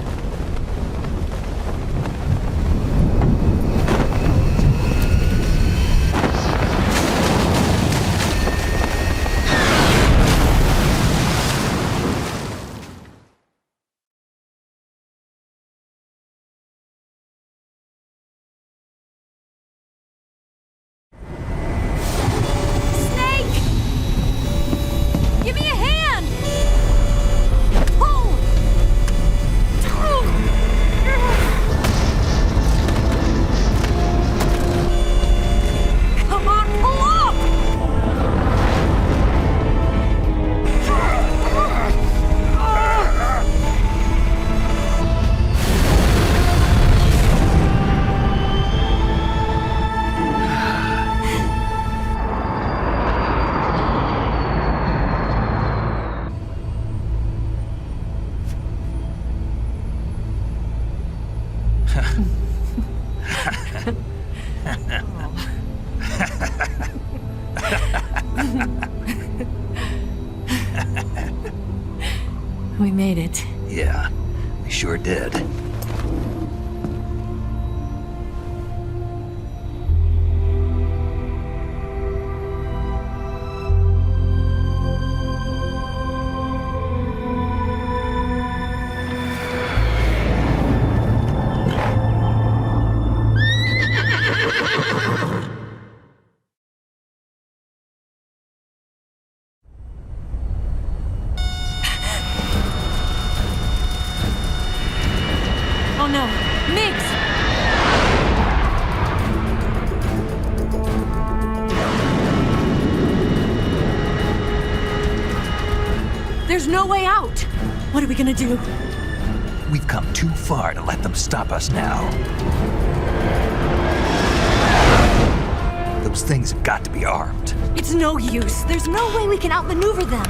We made it. Yeah, we sure did. Oh no, Migs! There's no way out! What are we gonna do? We've come too far to let them stop us now. Those things have got to be armed. It's no use. There's no way we can outmaneuver them.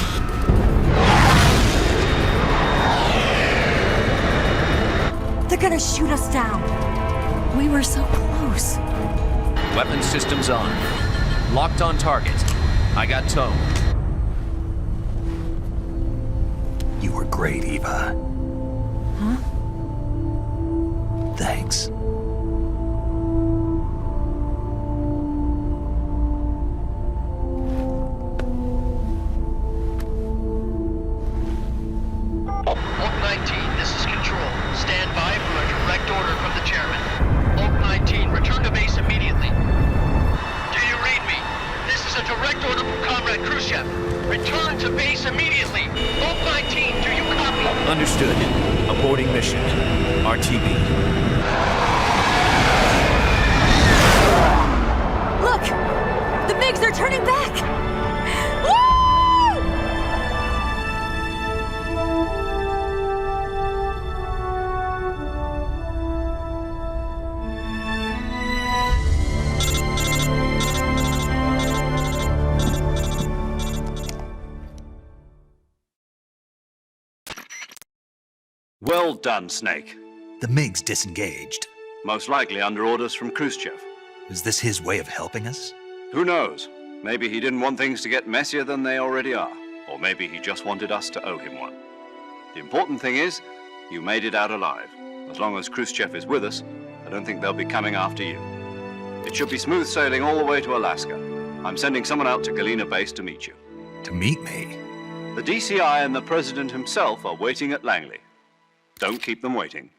They're gonna shoot us down. We were so close. Weapon systems on. Locked on target. I got tow. You were great, Eva. Huh? Thanks. Oak 19, this is Control. Stand by for a direct order from the chairman. Oak 19, return to base immediately. Do you read me? This is a direct order from Comrade Khrushchev. Return to base immediately. Oak 19, do you copy? Understood. Aborting mission. RTB. Look! The MiGs are turning back! Woo! Well done, Snake. The MiGs disengaged. Most likely under orders from Khrushchev. Is this his way of helping us? Who knows? Maybe he didn't want things to get messier than they already are. Or maybe he just wanted us to owe him one. The important thing is, you made it out alive. As long as Khrushchev is with us, I don't think they'll be coming after you. It should be smooth sailing all the way to Alaska. I'm sending someone out to Galena Base to meet you. To meet me? The DCI and the President himself are waiting at Langley. Don't keep them waiting.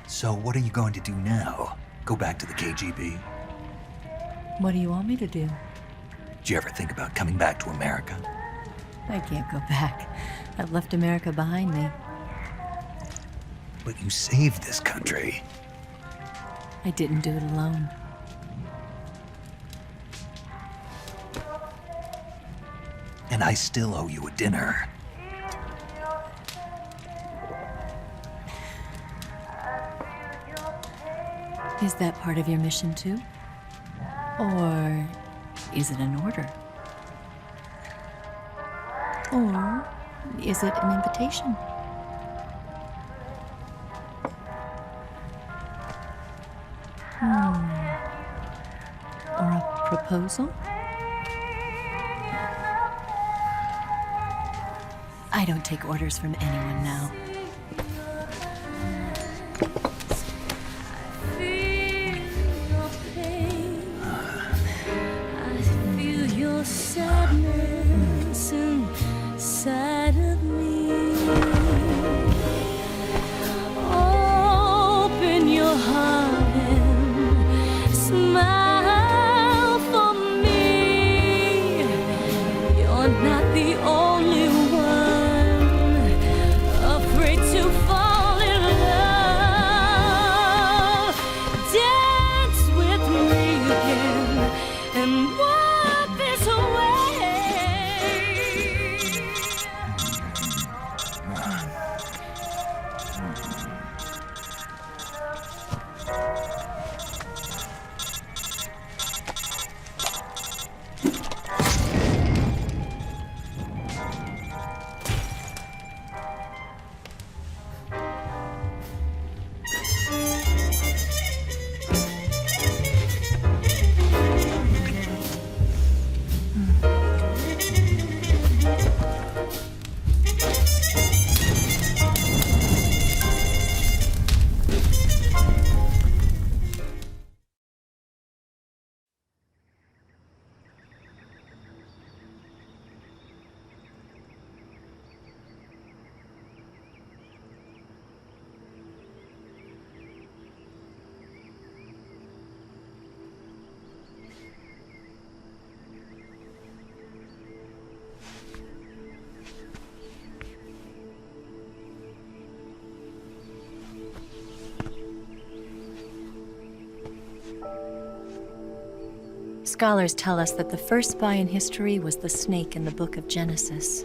So what are you going to do now? Go back to the KGB? What do you want me to do? Did you ever think about coming back to America? I can't go back. I've left America behind me. But you saved this country. I didn't do it alone. And I still owe you a dinner. Is that part of your mission too? Or is it an order? Or is it an invitation? Or a proposal? I don't take orders from anyone now. Sadness inside of me. Open your heart and smile for me. You're not the only one afraid to fall in love. Dance with me again and wipe this away. Scholars tell us that the first spy in history was the snake in the book of Genesis.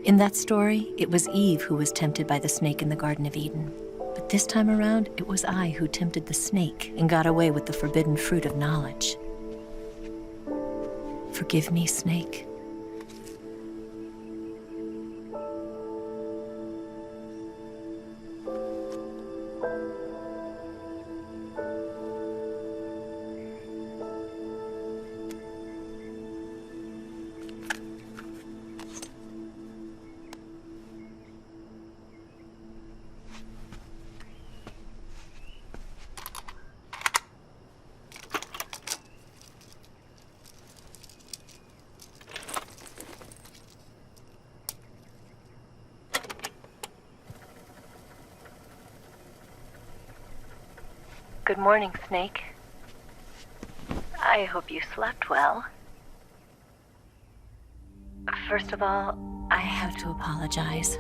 In that story, it was Eve who was tempted by the snake in the Garden of Eden. But this time around, it was I who tempted the snake and got away with the forbidden fruit of knowledge. Forgive me, snake. Good morning, Snake. I hope you slept well. First of all, I have to apologize.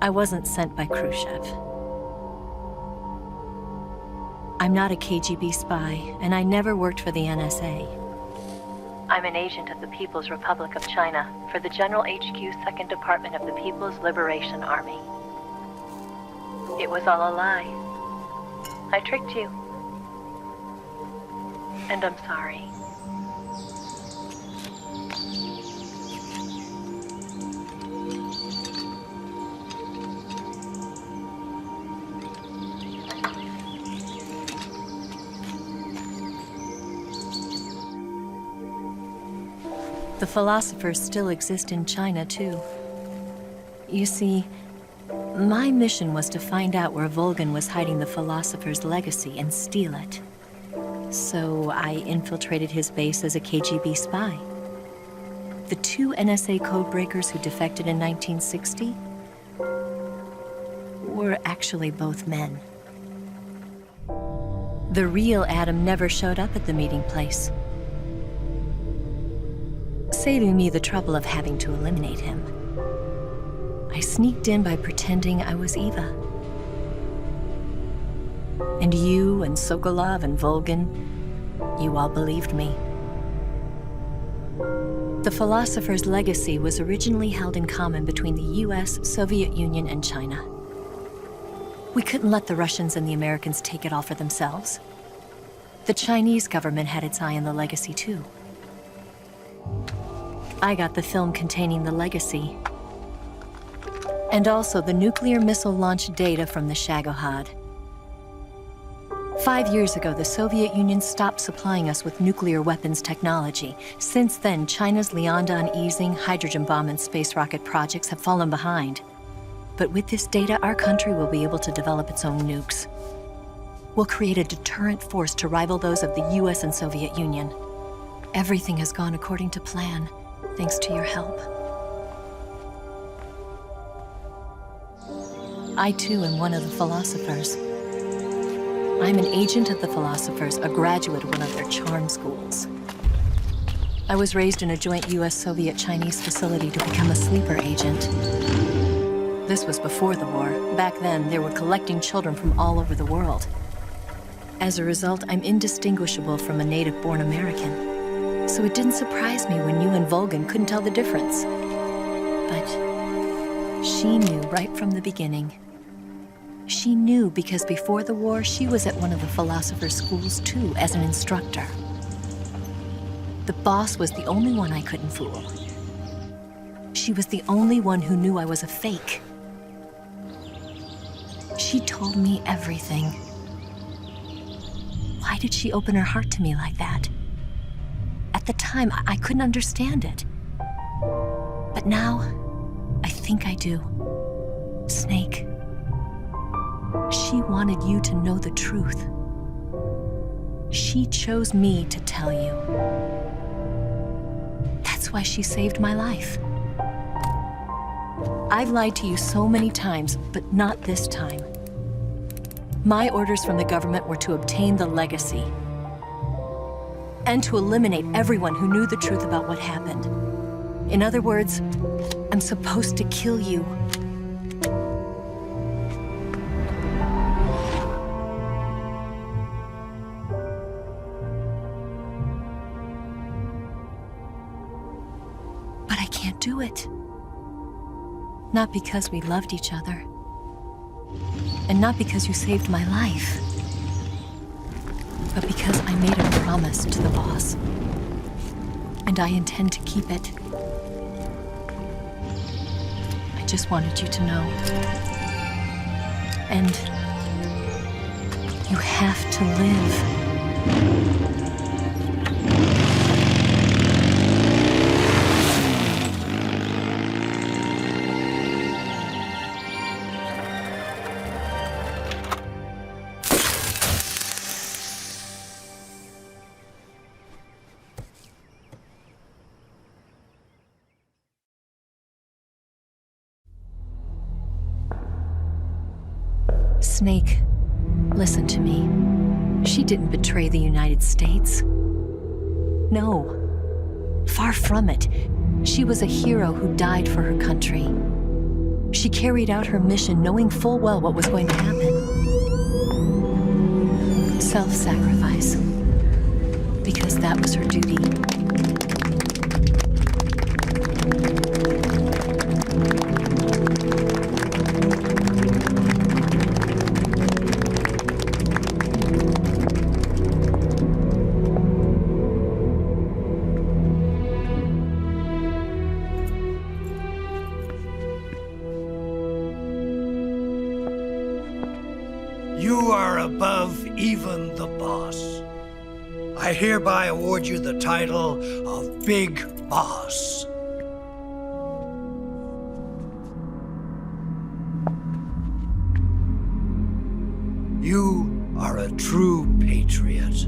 I wasn't sent by Khrushchev. I'm not a KGB spy, and I never worked for the NSA. I'm an agent of the People's Republic of China for the General HQ 2nd Department of the People's Liberation Army. It was all a lie. I tricked you. And I'm sorry. The philosophers still exist in China, too. You see, my mission was to find out where Volgin was hiding the philosopher's legacy and steal it. So I infiltrated his base as a KGB spy. The 2 NSA codebreakers who defected in 1960 were actually both men. The real Adam never showed up at the meeting place, saving me the trouble of having to eliminate him. I sneaked in by pretending I was Eva. And you and Sokolov and Volgin, you all believed me. The philosopher's legacy was originally held in common between the US, Soviet Union, and China. We couldn't let the Russians and the Americans take it all for themselves. The Chinese government had its eye on the legacy too. I got the film containing the legacy, and also the nuclear missile launch data from the Shagohod. 5 years ago, the Soviet Union stopped supplying us with nuclear weapons technology. Since then, China's Liaodong easing, hydrogen bomb, and space rocket projects have fallen behind. But with this data, our country will be able to develop its own nukes. We'll create a deterrent force to rival those of the US and Soviet Union. Everything has gone according to plan, thanks to your help. I too am one of the philosophers. I'm an agent of the philosophers, a graduate of one of their charm schools. I was raised in a joint US-Soviet-Chinese facility to become a sleeper agent. This was before the war. Back then, they were collecting children from all over the world. As a result, I'm indistinguishable from a native-born American. So it didn't surprise me when you and Volgin couldn't tell the difference. But she knew right from the beginning. She knew because before the war, she was at one of the philosopher's schools too, as an instructor. The boss was the only one I couldn't fool. She was the only one who knew I was a fake. She told me everything. Why did she open her heart to me like that? At the time, I couldn't understand it. But now, I think I do. Snake. She wanted you to know the truth. She chose me to tell you. That's why she saved my life. I've lied to you so many times, but not this time. My orders from the government were to obtain the legacy and to eliminate everyone who knew the truth about what happened. In other words, I'm supposed to kill you. But I can't do it. Not because we loved each other. And not because you saved my life. But because I made a promise to the boss. And I intend to keep it. I just wanted you to know. And you have to live. Snake, listen to me. She didn't betray the United States. No. Far from it. She was a hero who died for her country. She carried out her mission knowing full well what was going to happen. Self-sacrifice. Because that was her duty. You are above even the boss. I hereby award you the title of Big Boss. You are a true patriot.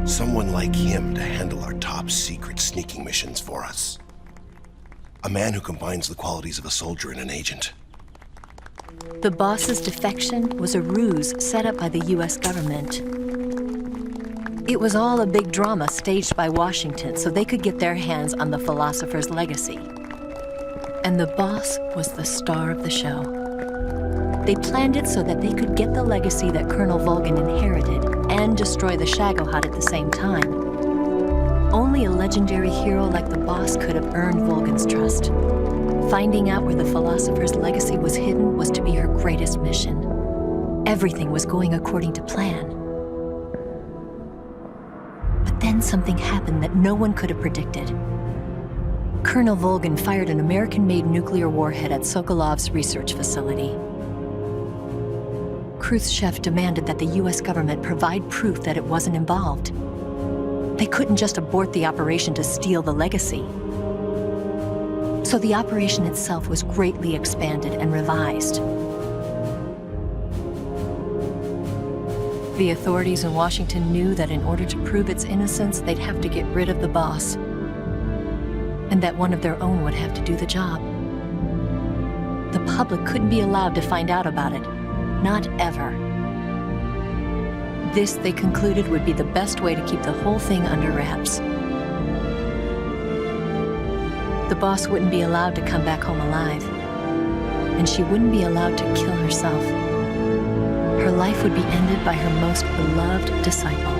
Someone like him to handle our top secret sneaking missions for us. A man who combines the qualities of a soldier and an agent. The boss's defection was a ruse set up by the US government. It was all a big drama staged by Washington so they could get their hands on the philosopher's legacy. And the boss was the star of the show. They planned it so that they could get the legacy that Colonel Volgin inherited and destroy the Shagohod at the same time. Only a legendary hero like the boss could have earned Volgin's trust. Finding out where the philosopher's legacy was hidden was to be her greatest mission. Everything was going according to plan. But then something happened that no one could have predicted. Colonel Volgin fired an American-made nuclear warhead at Sokolov's research facility. Khrushchev demanded that the US government provide proof that it wasn't involved. They couldn't just abort the operation to steal the legacy. So the operation itself was greatly expanded and revised. The authorities in Washington knew that in order to prove its innocence, they'd have to get rid of the boss, and that one of their own would have to do the job. The public couldn't be allowed to find out about it, not ever. This, they concluded, would be the best way to keep the whole thing under wraps. The boss wouldn't be allowed to come back home alive, and she wouldn't be allowed to kill herself. Her life would be ended by her most beloved disciple.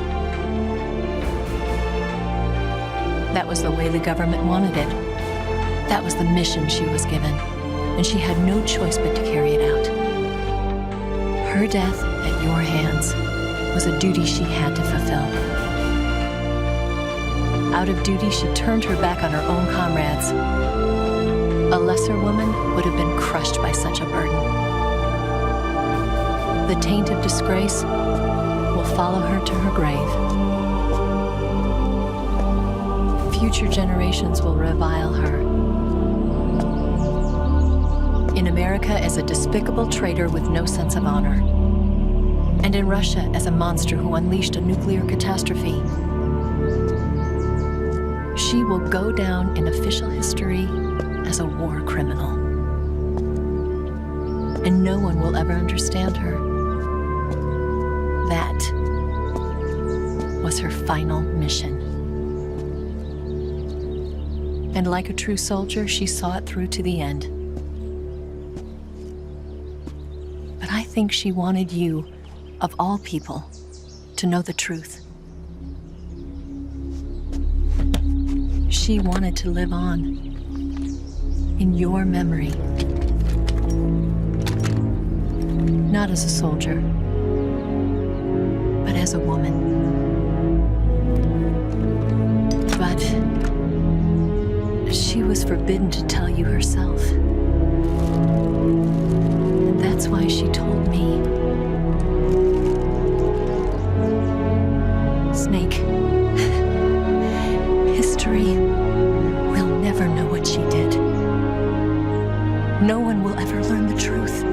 That was the way the government wanted it. That was the mission she was given, and she had no choice but to carry it out. Her death at your hands was a duty she had to fulfill. Out of duty, she turned her back on her own comrades. A lesser woman would have been crushed by such a burden. The taint of disgrace will follow her to her grave. Future generations will revile her. In America as a despicable traitor with no sense of honor. And in Russia as a monster who unleashed a nuclear catastrophe. She will go down in official history as a war criminal. And no one will ever understand her. That was her final mission. And like a true soldier, she saw it through to the end. But I think she wanted you, of all people, to know the truth. She wanted to live on in your memory. Not as a soldier, but as a woman. But she was forbidden to tell you herself. And that's why she told me. Snake, history will never know what she did. No one will ever learn the truth.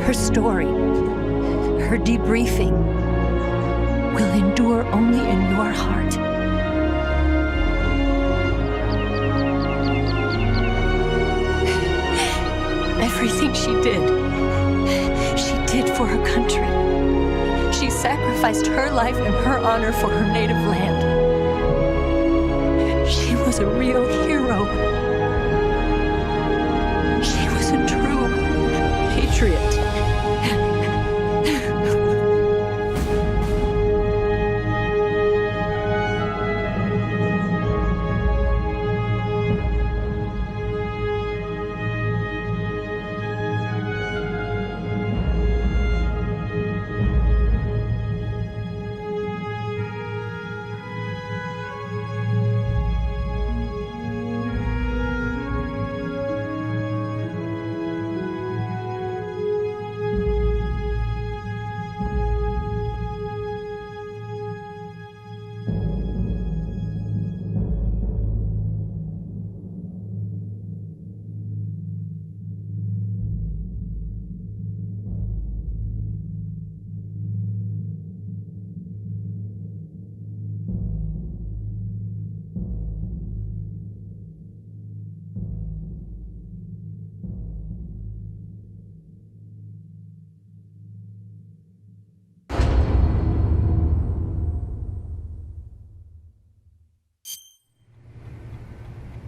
Her story, her debriefing, will endure only in your heart. Everything she did for her country. She sacrificed her life and her honor for her native land. She was a real hero. She was a true patriot.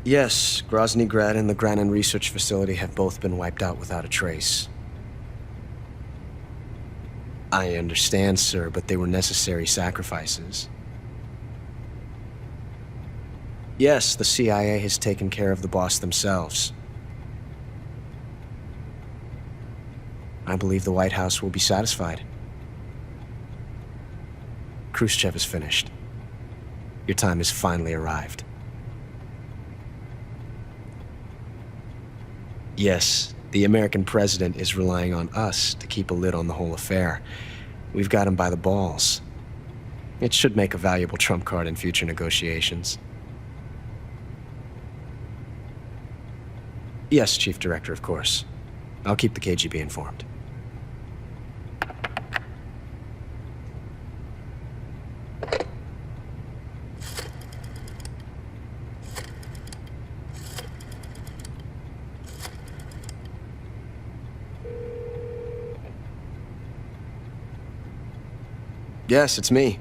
Yes, Groznyj, Grad, and the Granin research facility have both been wiped out without a trace. I understand, sir, but they were necessary sacrifices. Yes, the CIA has taken care of the boss themselves. I believe the White House will be satisfied. Khrushchev is finished. Your time has finally arrived. Yes, the American president is relying on us to keep a lid on the whole affair. We've got him by the balls. It should make a valuable trump card in future negotiations. Yes, Chief Director, of course. I'll keep the KGB informed. Yes, it's me.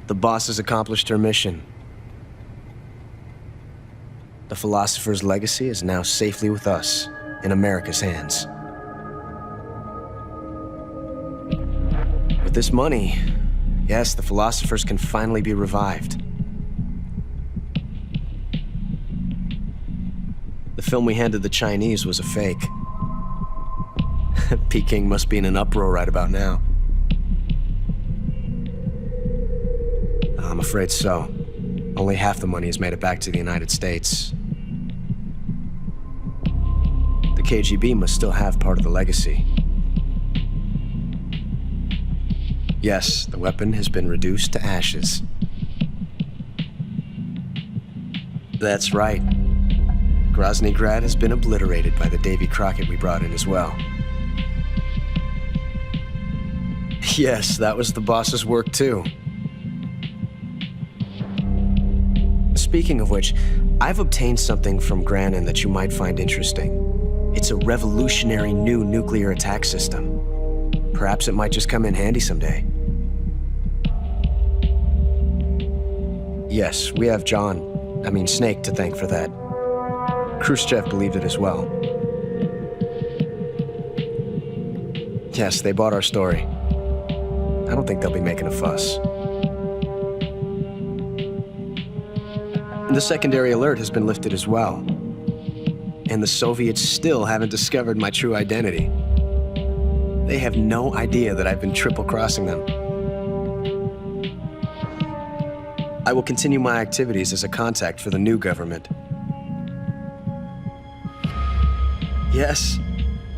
The boss has accomplished her mission. The philosopher's legacy is now safely with us, in America's hands. With this money, yes, the philosophers can finally be revived. The film we handed the Chinese was a fake. Peking must be in an uproar right about now. I'm afraid so. Only half the money has made it back to the United States. The KGB must still have part of the legacy. Yes, the weapon has been reduced to ashes. That's right. Groznyj Grad has been obliterated by the Davy Crockett we brought in as well. Yes, that was the boss's work too. Speaking of which, I've obtained something from Granin that you might find interesting. It's a revolutionary new nuclear attack system. Perhaps it might just come in handy someday. Yes, we have Snake to thank for that. Khrushchev believed it as well. Yes, they bought our story. I don't think they'll be making a fuss. The secondary alert has been lifted as well. And the Soviets still haven't discovered my true identity. They have no idea that I've been triple-crossing them. I will continue my activities as a contact for the new government. Yes,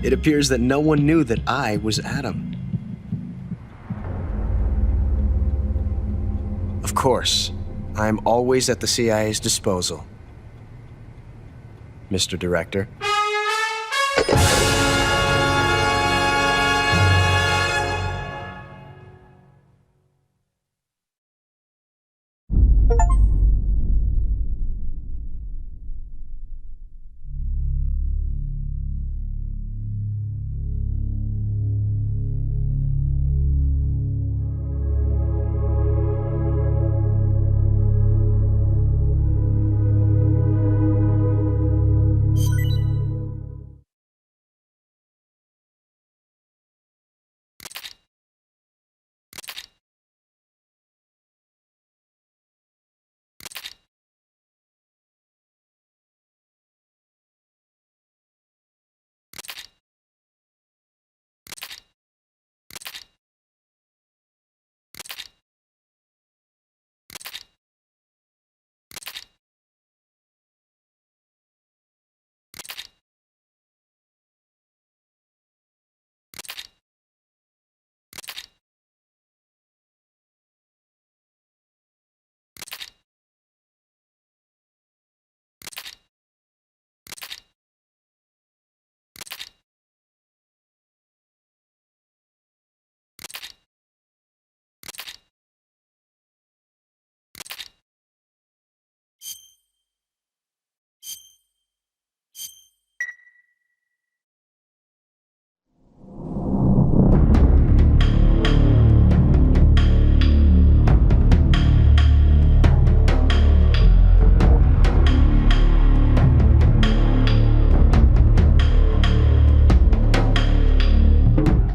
it appears that no one knew that I was Adam. Of course, I'm always at the CIA's disposal, Mr. Director.